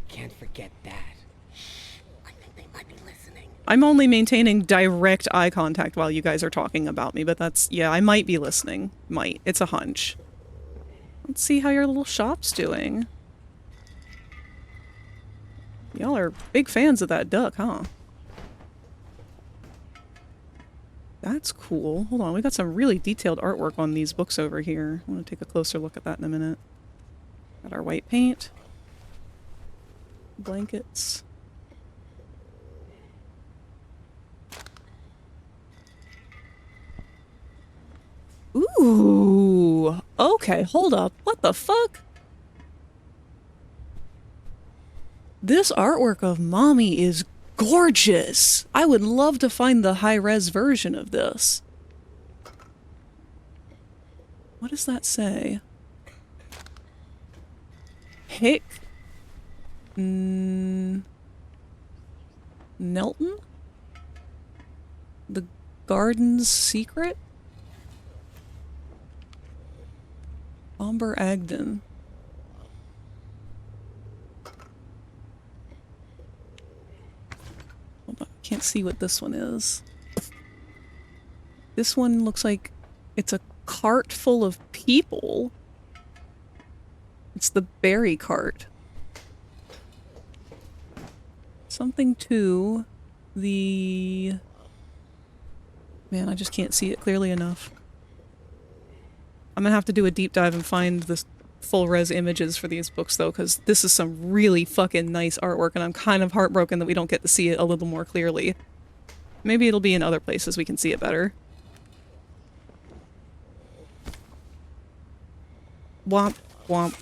Can't forget that. Shh. I think they might be listening. I'm only maintaining direct eye contact while you guys are talking about me, but that's, yeah, I might be listening. Might. It's a hunch. Let's see how your little shop's doing. Y'all are big fans of that duck, huh? That's cool. Hold on, we got some really detailed artwork on these books over here. I want to take a closer look at that in a minute. Got our white paint. Blankets. Ooh! Okay, hold up. What the fuck? This artwork of Mommy is gorgeous! I would love to find the high-res version of this. What does that say? Hick... Nelton? The Garden's Secret? Amber Agden. Hold on, I can't see what this one is. This one looks like it's a cart full of people. It's the berry cart. Something to the... Man, I just can't see it clearly enough. I'm gonna have to do a deep dive and find the full res images for these books though, because this is some really fucking nice artwork and I'm kind of heartbroken that we don't get to see it a little more clearly. Maybe it'll be in other places we can see it better. Womp, womp.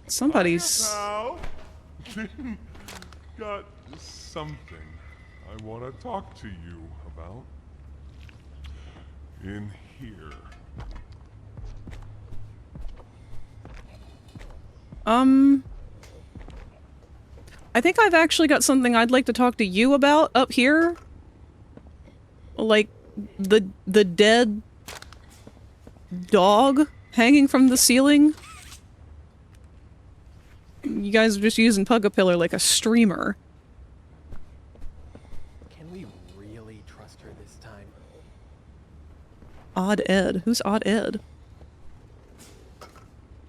Somebody's... Got something I want to talk to you about. In here. I think I've actually got something I'd like to talk to you about up here. Like, the dead dog hanging from the ceiling. You guys are just using Pug-a-Pillar like a streamer. Can we really trust her this time? Odd Ed? Who's Odd Ed?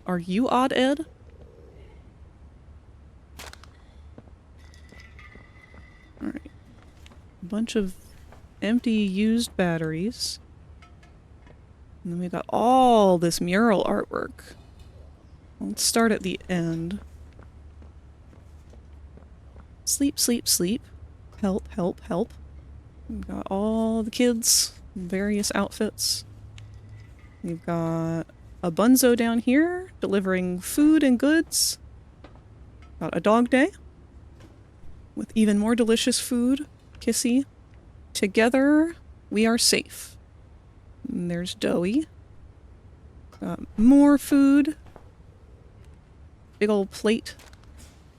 Are you Odd Ed? Alright. A bunch of empty used batteries. And then we got all this mural artwork. Let's start at the end. Sleep, sleep, sleep. Help, help, help. We've got all the kids in various outfits. We've got a bunzo down here delivering food and goods. Got a dog day with even more delicious food. Kissy. Together we are safe. And there's Doughy. Got more food. Big old plate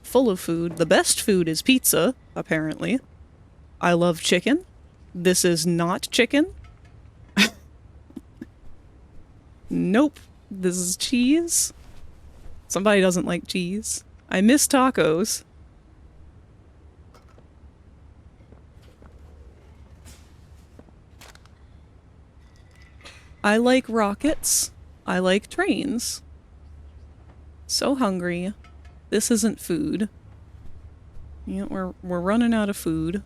full of food. The best food is pizza, apparently. I love chicken. This is not chicken. Nope. This is cheese. Somebody doesn't like cheese. I miss tacos. I like rockets. I like trains. So hungry. This isn't food. You know, we're running out of food.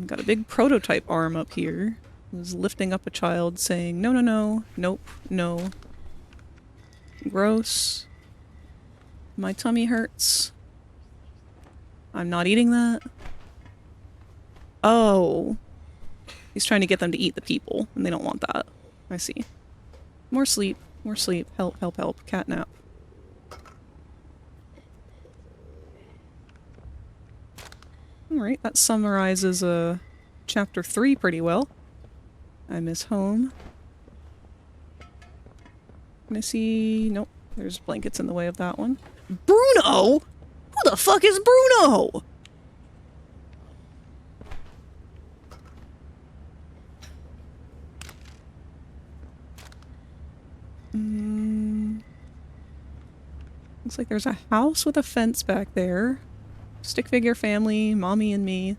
Got a big prototype arm up here. Who's lifting up a child saying, no, no, no, nope, no. Gross. My tummy hurts. I'm not eating that. Oh. He's trying to get them to eat the people, and they don't want that. I see. More sleep. More sleep. Help, help, help. Catnap. Alright, that summarizes chapter 3 pretty well. I miss home. Can I see... Nope. There's blankets in the way of that one. Bruno?! Who the fuck is Bruno?! Looks like there's a house with a fence back there. Stick figure family, mommy and me.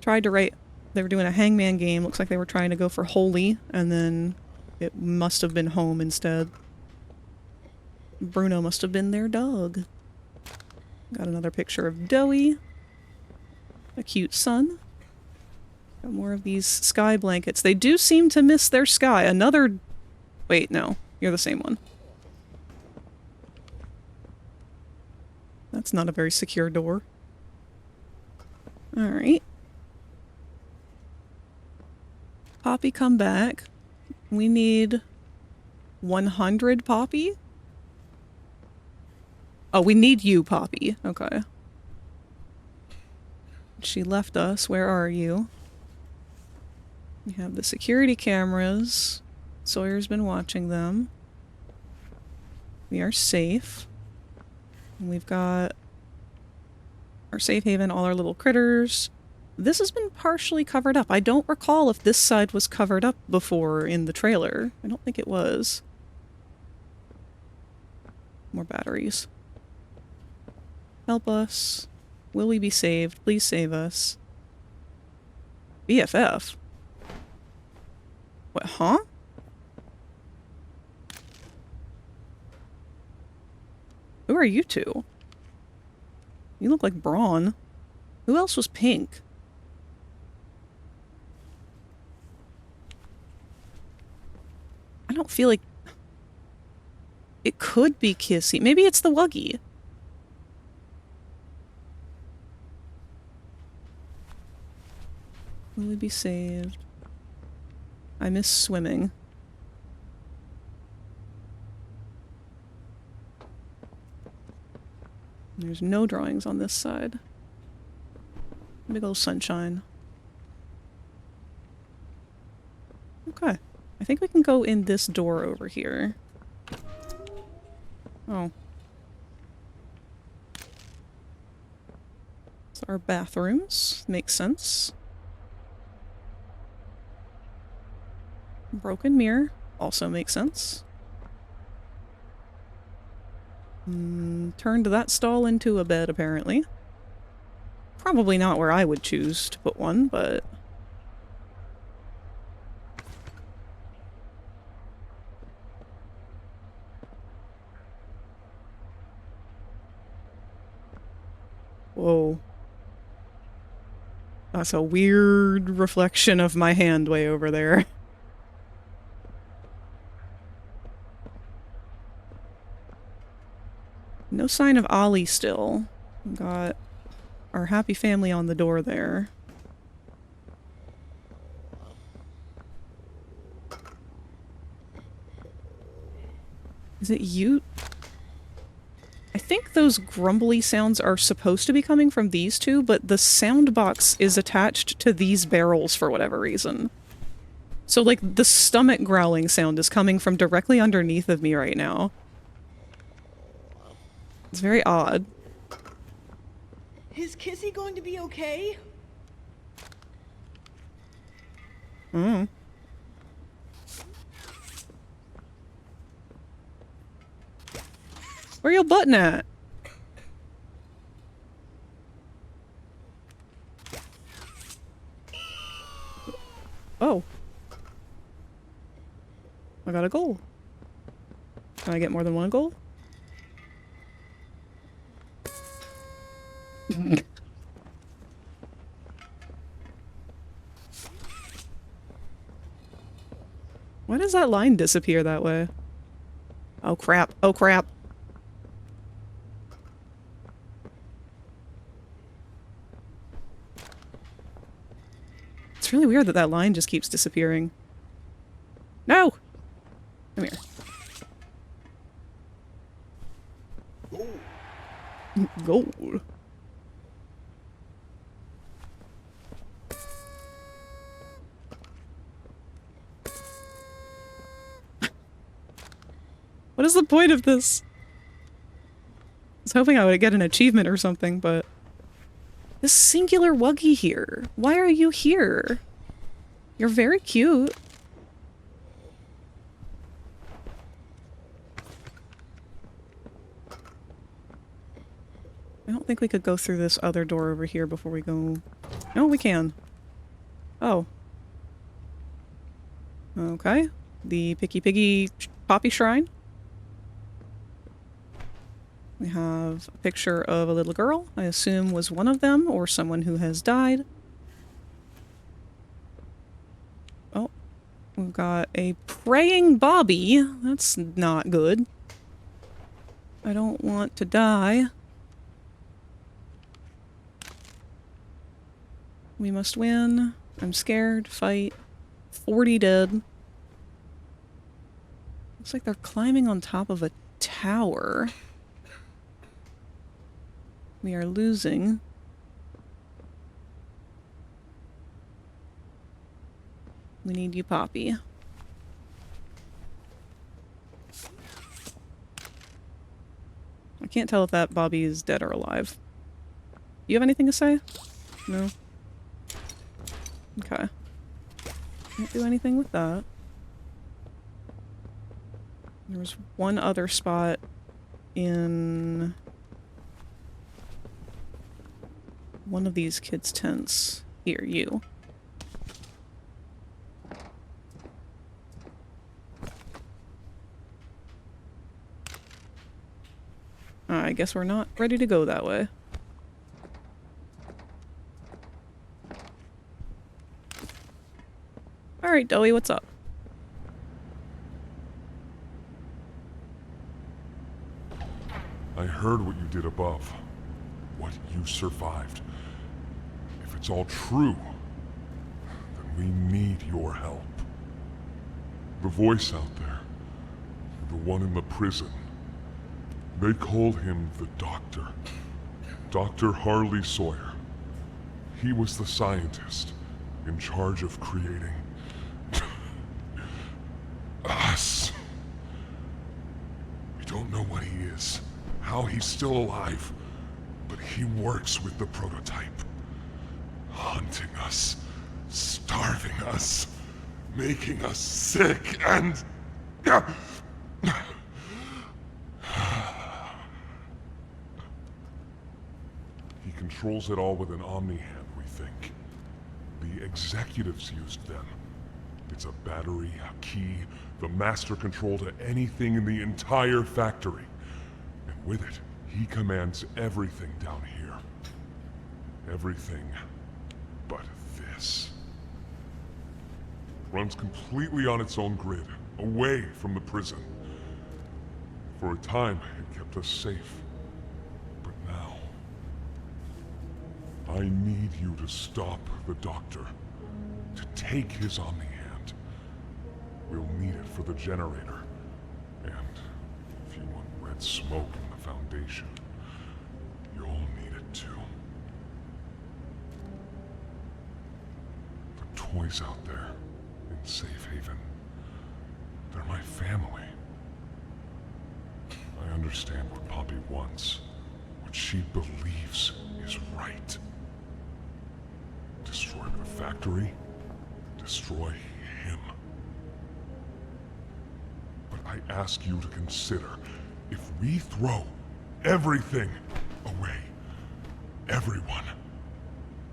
Tried to write... They were doing a hangman game. Looks like they were trying to go for holy, and then it must have been home instead. Bruno must have been their dog. Got another picture of Doey. A cute sun. Got more of these sky blankets. They do seem to miss their sky. Another... Wait, no. You're the same one. That's not a very secure door. Alright. Poppy, come back. We need 100 Poppy? Oh, we need you, Poppy. Okay. She left us. Where are you? We have the security cameras. Sawyer's been watching them. We are safe. And we've got our safe haven, all our little critters. This has been partially covered up. I don't recall if this side was covered up before in the trailer. I don't think it was. More batteries. Help us. Will we be saved? Please save us. BFF? What, huh? Who are you two? You look like Braun. Who else was pink? I don't feel like... It could be Kissy. Maybe it's the Wuggy. Will we be saved? I miss swimming. There's no drawings on this side. Big ol' sunshine. Okay. I think we can go in this door over here. Oh. It's our bathrooms. Makes sense. Broken mirror. Also makes sense. Turned that stall into a bed, apparently. Probably not where I would choose to put one, but... Whoa. That's a weird reflection of my hand way over there. No sign of Ollie still. Got our happy family on the door there. Is it you? I think those grumbly sounds are supposed to be coming from these two, but the sound box is attached to these barrels for whatever reason. So, like, the stomach growling sound is coming from directly underneath of me right now. It's very odd. Is Kissy going to be okay? Hmm. Where your button at? Oh. I got a goal. Can I get more than one goal? Why does that line disappear that way? Oh crap. Oh crap. It's really weird that that line just keeps disappearing. No! Come here. Gold. What is the point of this? I was hoping I would get an achievement or something, but... This singular Wuggy here. Why are you here? You're very cute. I don't think we could go through this other door over here before we go... No, we can. Oh. Okay. The Picky Piggy Poppy Shrine. We have a picture of a little girl, I assume was one of them, or someone who has died. Oh. We've got a praying Bobby. That's not good. I don't want to die. We must win. I'm scared. Fight. 40 dead. Looks like they're climbing on top of a tower. We are losing. We need you, Poppy. I can't tell if that Bobby is dead or alive. You have anything to say? No? Okay. Can't do anything with that. There was one other spot in one of these kids' tents. Here, you. I guess we're not ready to go that way. Alright, Doey, what's up? I heard what you did above. What you survived. If it's all true, then we need your help. The voice out there, the one in the prison, they called him the Doctor. Dr. Harley Sawyer. He was the scientist in charge of creating us. We don't know what he is, how he's still alive, but he works with the prototype. Hunting us, starving us, making us sick, and... He controls it all with an Omni-Hand, we think. The executives used them. It's a battery, a key, the master control to anything in the entire factory. And with it, he commands everything down here. Everything but this. Runs completely on its own grid, away from the prison. For a time, it kept us safe. But now... I need you to stop the Doctor. To take his Omni-Hand. We'll need it for the generator. And if you want red smoke in the Foundation, you'll need it too. The toys out there, in Safe Haven, they're my family. I understand what Poppy wants, what what she believes is right. Destroy the factory, destroy him. But I ask you to consider, if we throw everything away, everyone,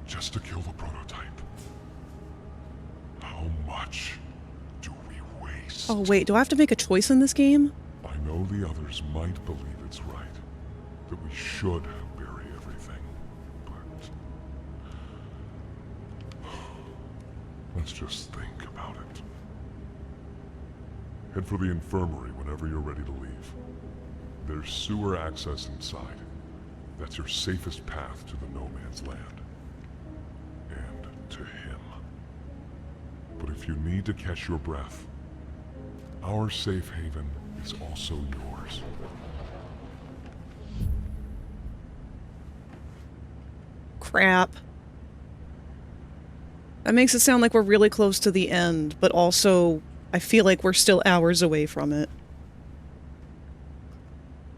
just to kill the prototype, how much do we waste? Oh wait, do I have to make a choice in this game? I know the others might believe it's right, that we should bury everything, but let's just think about it. Head for the infirmary whenever you're ready to leave. There's sewer access inside. That's your safest path to the no man's land. And to him. But if you need to catch your breath, our safe haven is also yours. Crap. That makes it sound like we're really close to the end, but also I feel like we're still hours away from it.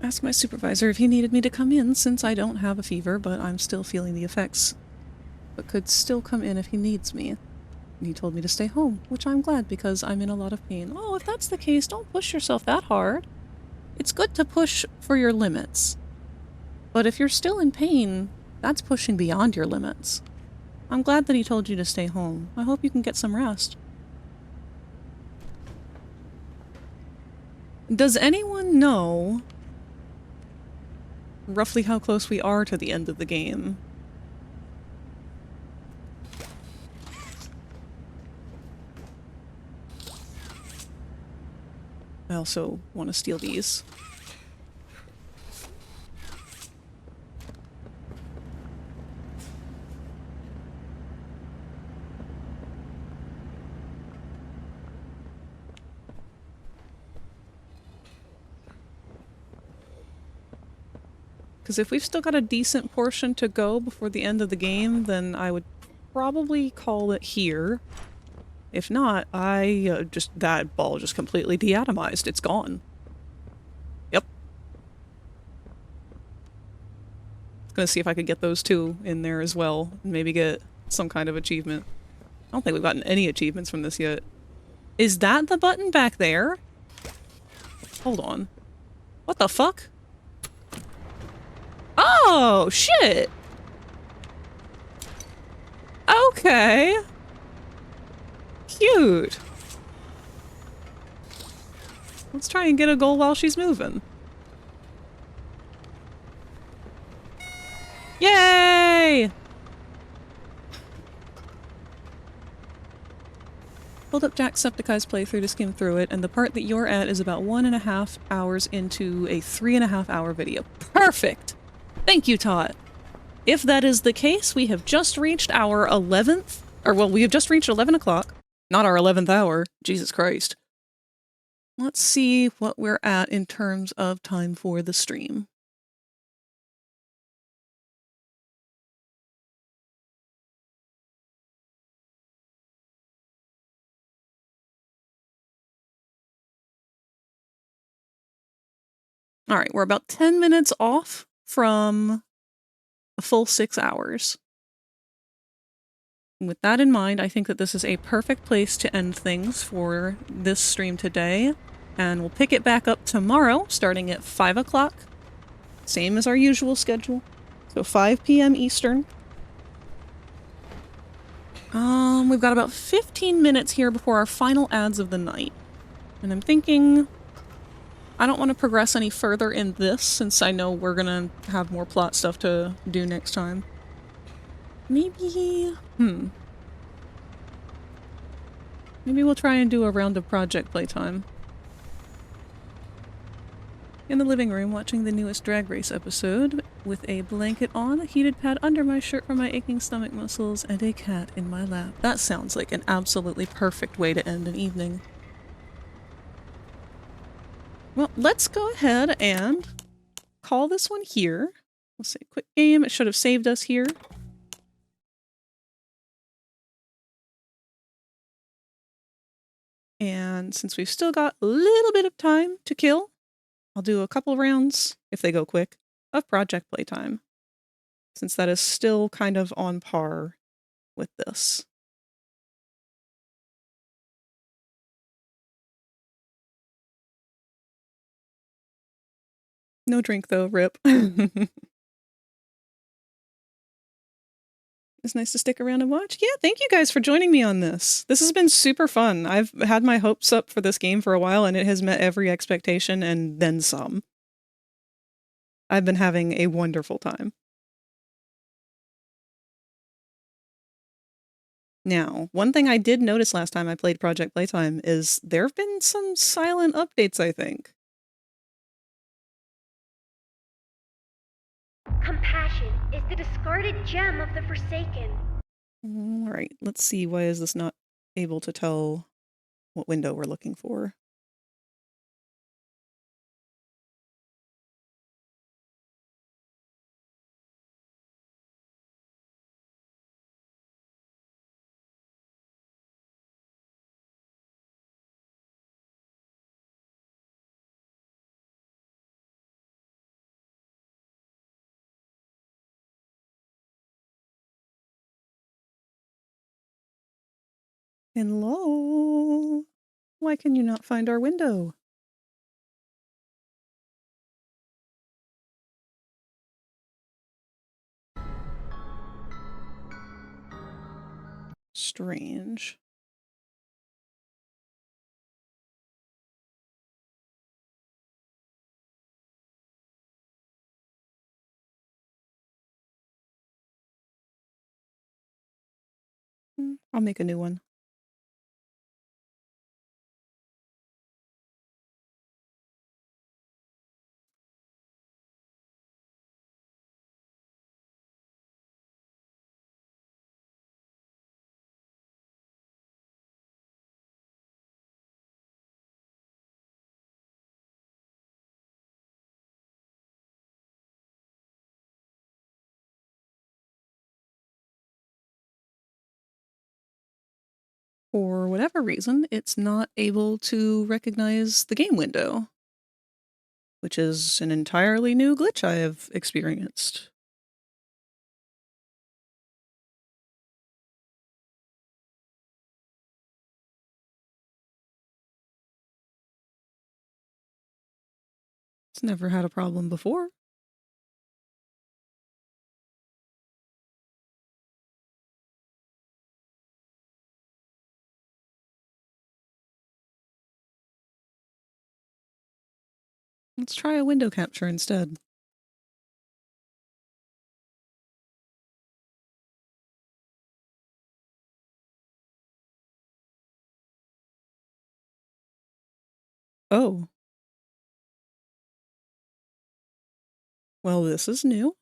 Ask my supervisor if he needed me to come in, since I don't have a fever, but I'm still feeling the effects. But could still come in if he needs me. And he told me to stay home, which I'm glad because I'm in a lot of pain. Oh, if that's the case, don't push yourself that hard. It's good to push for your limits. But if you're still in pain, that's pushing beyond your limits. I'm glad that he told you to stay home. I hope you can get some rest. Does anyone know roughly how close we are to the end of the game? I also want to steal these. Because if we've still got a decent portion to go before the end of the game, then I would probably call it here. If not, that ball just completely deatomized. It's gone. Yep. Gonna see if I could get those two in there as well, and maybe get some kind of achievement. I don't think we've gotten any achievements from this yet. Is that the button back there? Hold on. What the fuck? Oh, shit! Okay. Cute. Let's try and get a goal while she's moving. Yay! Pulled up Jacksepticeye's playthrough to skim through it, and the part that you're at is about 1.5 hours into a 3.5 hour video. Perfect! Thank you, Todd. If that is the case, we have just reached our 11th, or well, we have just reached 11 o'clock. Not our 11th hour. Jesus Christ. Let's see what we're at in terms of time for the stream. Alright, we're about 10 minutes off from a full 6 hours. And with that in mind, I think that this is a perfect place to end things for this stream today. And we'll pick it back up tomorrow, starting at 5 o'clock. Same as our usual schedule. So 5 p.m. Eastern. We've got about 15 minutes here before our final ads of the night. And I'm thinking I don't want to progress any further in this, since I know we're gonna have more plot stuff to do next time. Maybe... Maybe we'll try and do a round of Project Playtime. In the living room, watching the newest Drag Race episode, with a blanket on, a heated pad under my shirt for my aching stomach muscles, and a cat in my lap. That sounds like an absolutely perfect way to end an evening. Well, let's go ahead and call this one here. We'll say quick game. It should have saved us here. And since we've still got a little bit of time to kill, I'll do a couple rounds if they go quick. of Project Playtime, since that is still kind of on par with this. No drink though, rip. It's nice to stick around and watch. Yeah, thank you guys for joining me on this. This has been super fun. I've had my hopes up for this game for a while, and it has met every expectation and then some. I've been having a wonderful time. Now, one thing I did notice last time I played Project Playtime is there have been some silent updates, I think. Compassion is the discarded gem of the Forsaken. Alright, let's see. Why is this not able to tell what window we're looking for? Hello? Why can you not find our window? Strange. I'll make a new one. For whatever reason, it's not able to recognize the game window, which is an entirely new glitch I have experienced. It's never had a problem before. Let's try a window capture instead. Oh. Well, this is new.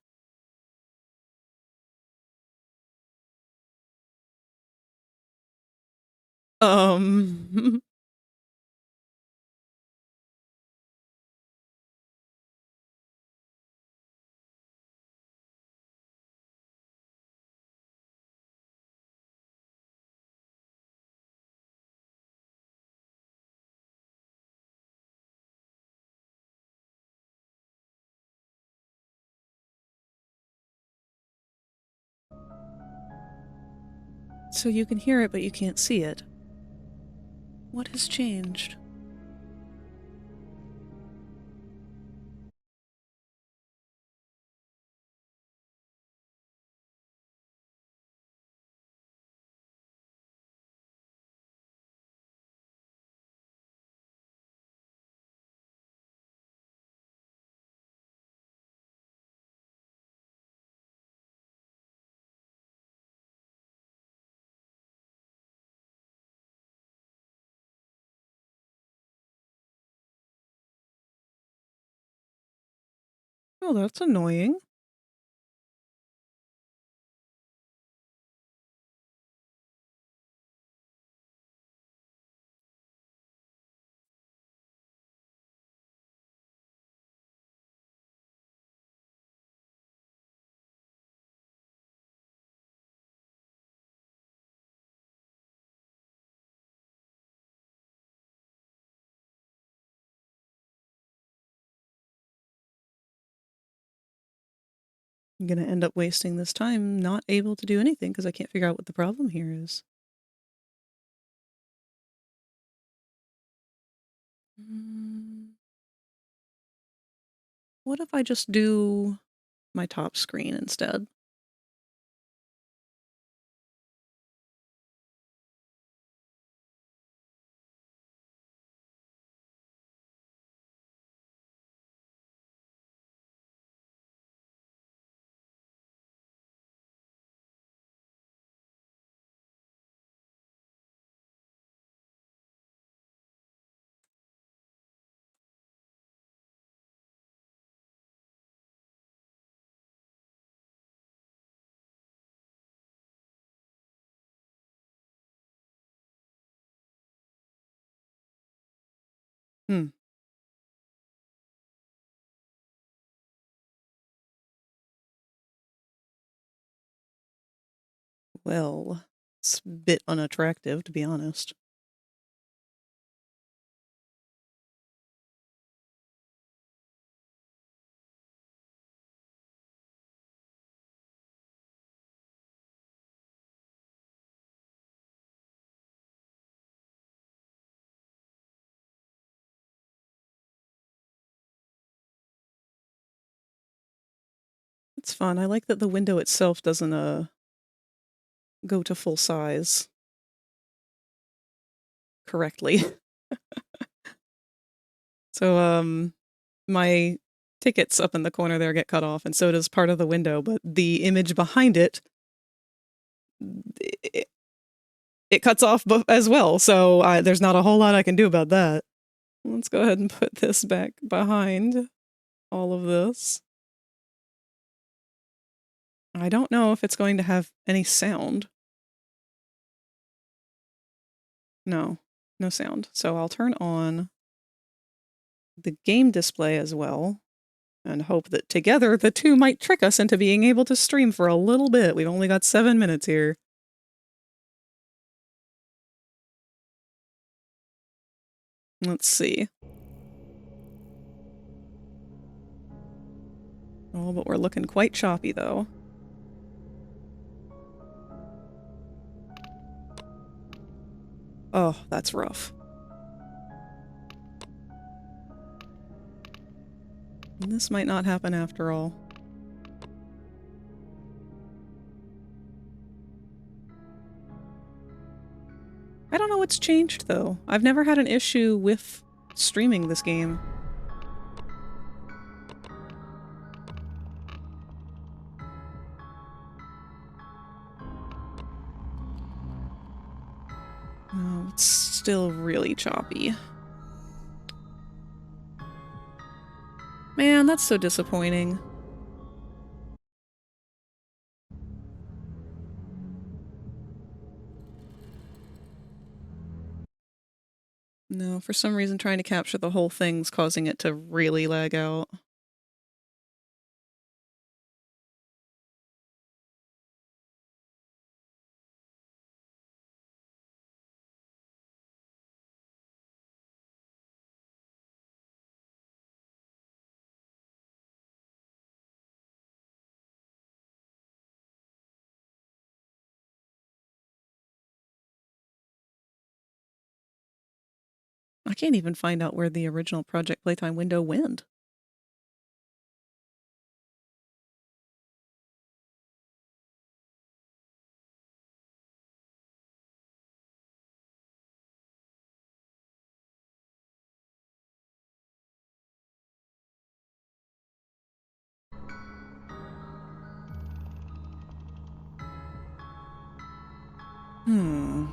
So you can hear it, but you can't see it. What has changed? Oh, that's annoying. I'm gonna end up wasting this time not able to do anything because I can't figure out what the problem here is. What if I just do my top screen instead? Hmm. Well, it's a bit unattractive, to be honest. It's fun. I like that the window itself doesn't, go to full size correctly. So, my tickets up in the corner there get cut off, and so does part of the window, but the image behind it, it, it cuts off as well, so there's not a whole lot I can do about that. Let's go ahead and put this back behind all of this. I don't know if it's going to have any sound. No, no sound. So I'll turn on the game display as well and hope that together the two might trick us into being able to stream for a little bit. We've only got 7 minutes here. Let's see. Oh, but we're looking quite choppy though. Oh, that's rough. This might not happen after all. I don't know what's changed though. I've never had an issue with streaming this game. Oh, it's still really choppy. Man, that's so disappointing. No, for some reason trying to capture the whole thing's causing it to really lag out. I can't even find out where the original Project Playtime window went. Hmm.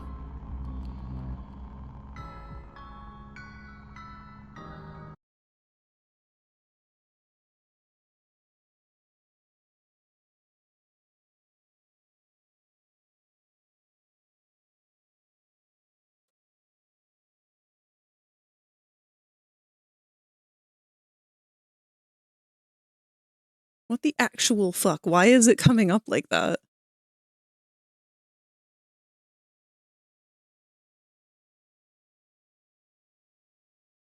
What the actual fuck? Why is it coming up like that?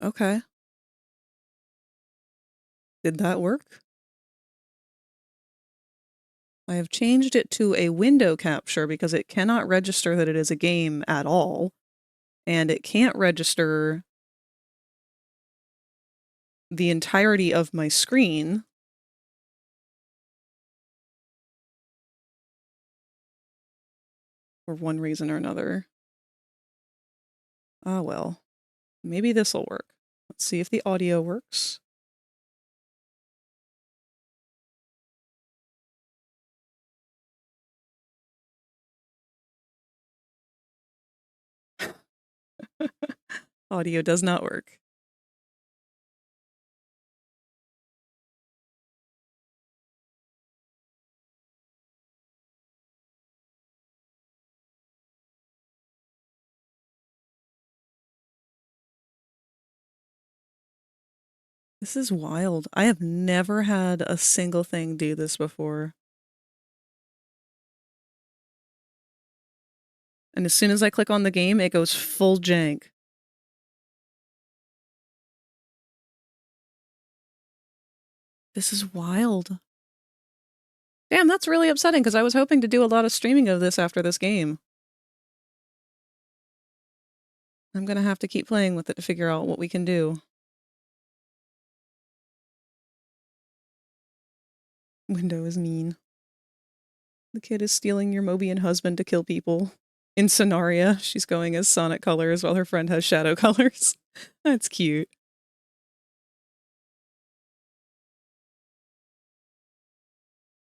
Okay. Did that work? I have changed it to a window capture because it cannot register that it is a game at all. And it can't register the entirety of my screen. For one reason or another. Ah, well. Maybe this'll work. Let's see if the audio works. Audio does not work. This is wild. I have never had a single thing do this before. And as soon as I click on the game, it goes full jank. This is wild. Damn, that's really upsetting because I was hoping to do a lot of streaming of this after this game. I'm gonna have to keep playing with it to figure out what we can do. Window is mean. The kid is stealing your Mobian husband to kill people. In Sonaria, she's going as Sonic colors while her friend has Shadow colors. That's cute.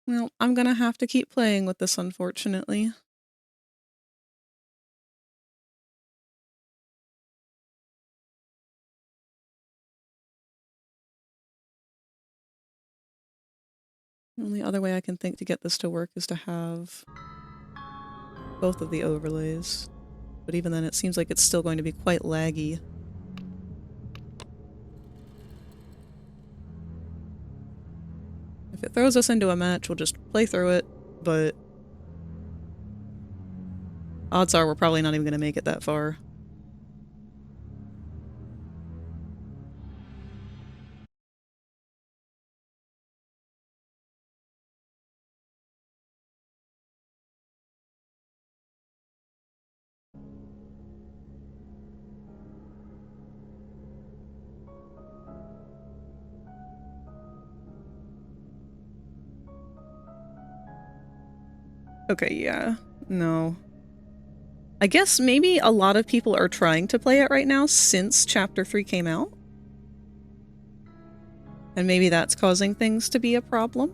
Well, I'm gonna have to keep playing with this, unfortunately. The only other way I can think to get this to work is to have both of the overlays. But even then, it seems like it's still going to be quite laggy. If it throws us into a match, we'll just play through it, but odds are we're probably not even going to make it that far. Okay, yeah. No. I guess maybe a lot of people are trying to play it right now since Chapter 3 came out. And maybe that's causing things to be a problem.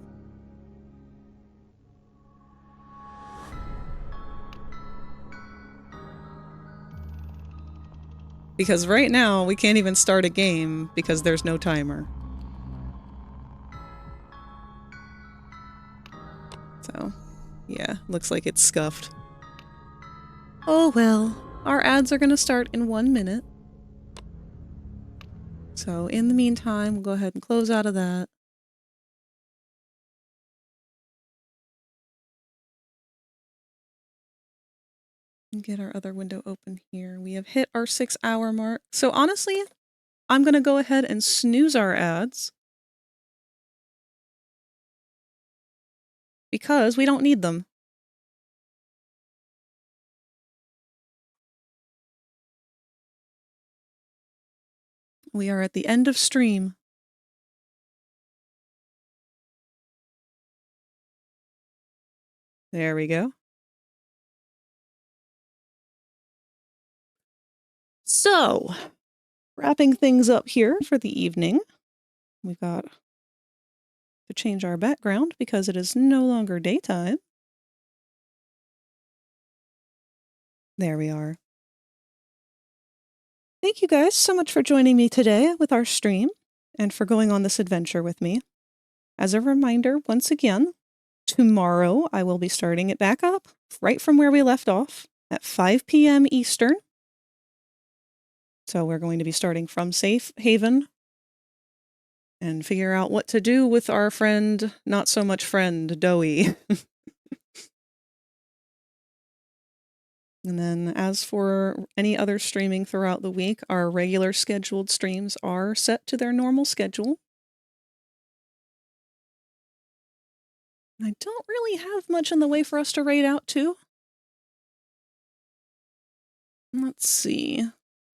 Because right now, we can't even start a game because there's no timer. So, yeah, looks like it's scuffed. Oh well, our ads are gonna start in 1 minute. So in the meantime, we'll go ahead and close out of that. And get our other window open here. We have hit our 6-hour mark. So honestly, I'm gonna go ahead and snooze our ads. Because we don't need them. We are at the end of stream. There we go. So, wrapping things up here for the evening. We've got to change our background because it is no longer daytime. There we are. Thank you guys so much for joining me today with our stream and for going on this adventure with me. As a reminder, once again, tomorrow I will be starting it back up right from where we left off at 5 p.m. Eastern. So we're going to be starting from Safe Haven and figure out what to do with our friend, not so much friend, Doey. And then as for any other streaming throughout the week, our regular scheduled streams are set to their normal schedule. I don't really have much in the way for us to raid out to. Let's see.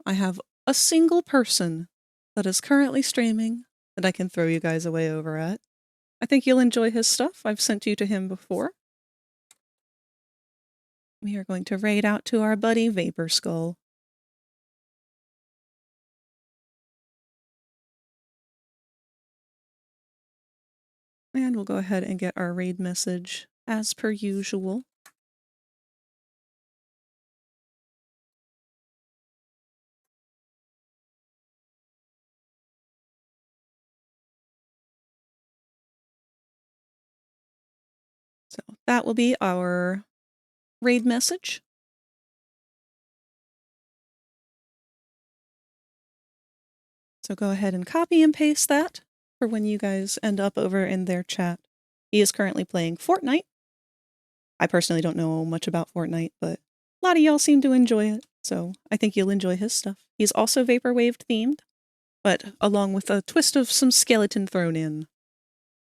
I have a single person that is currently streaming that I can throw you guys away over at. I think you'll enjoy his stuff. I've sent you to him before. We are going to raid out to our buddy Vapor Skull. And we'll go ahead and get our raid message as per usual. So that will be our raid message. So go ahead and copy and paste that for when you guys end up over in their chat. He is currently playing Fortnite. I personally don't know much about Fortnite, but a lot of y'all seem to enjoy it, so I think you'll enjoy his stuff. He's also Vaporwave themed, but along with a twist of some skeleton thrown in.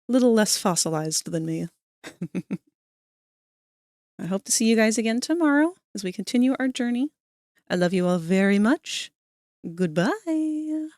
A little less fossilized than me. I hope to see you guys again tomorrow as we continue our journey. I love you all very much. Goodbye.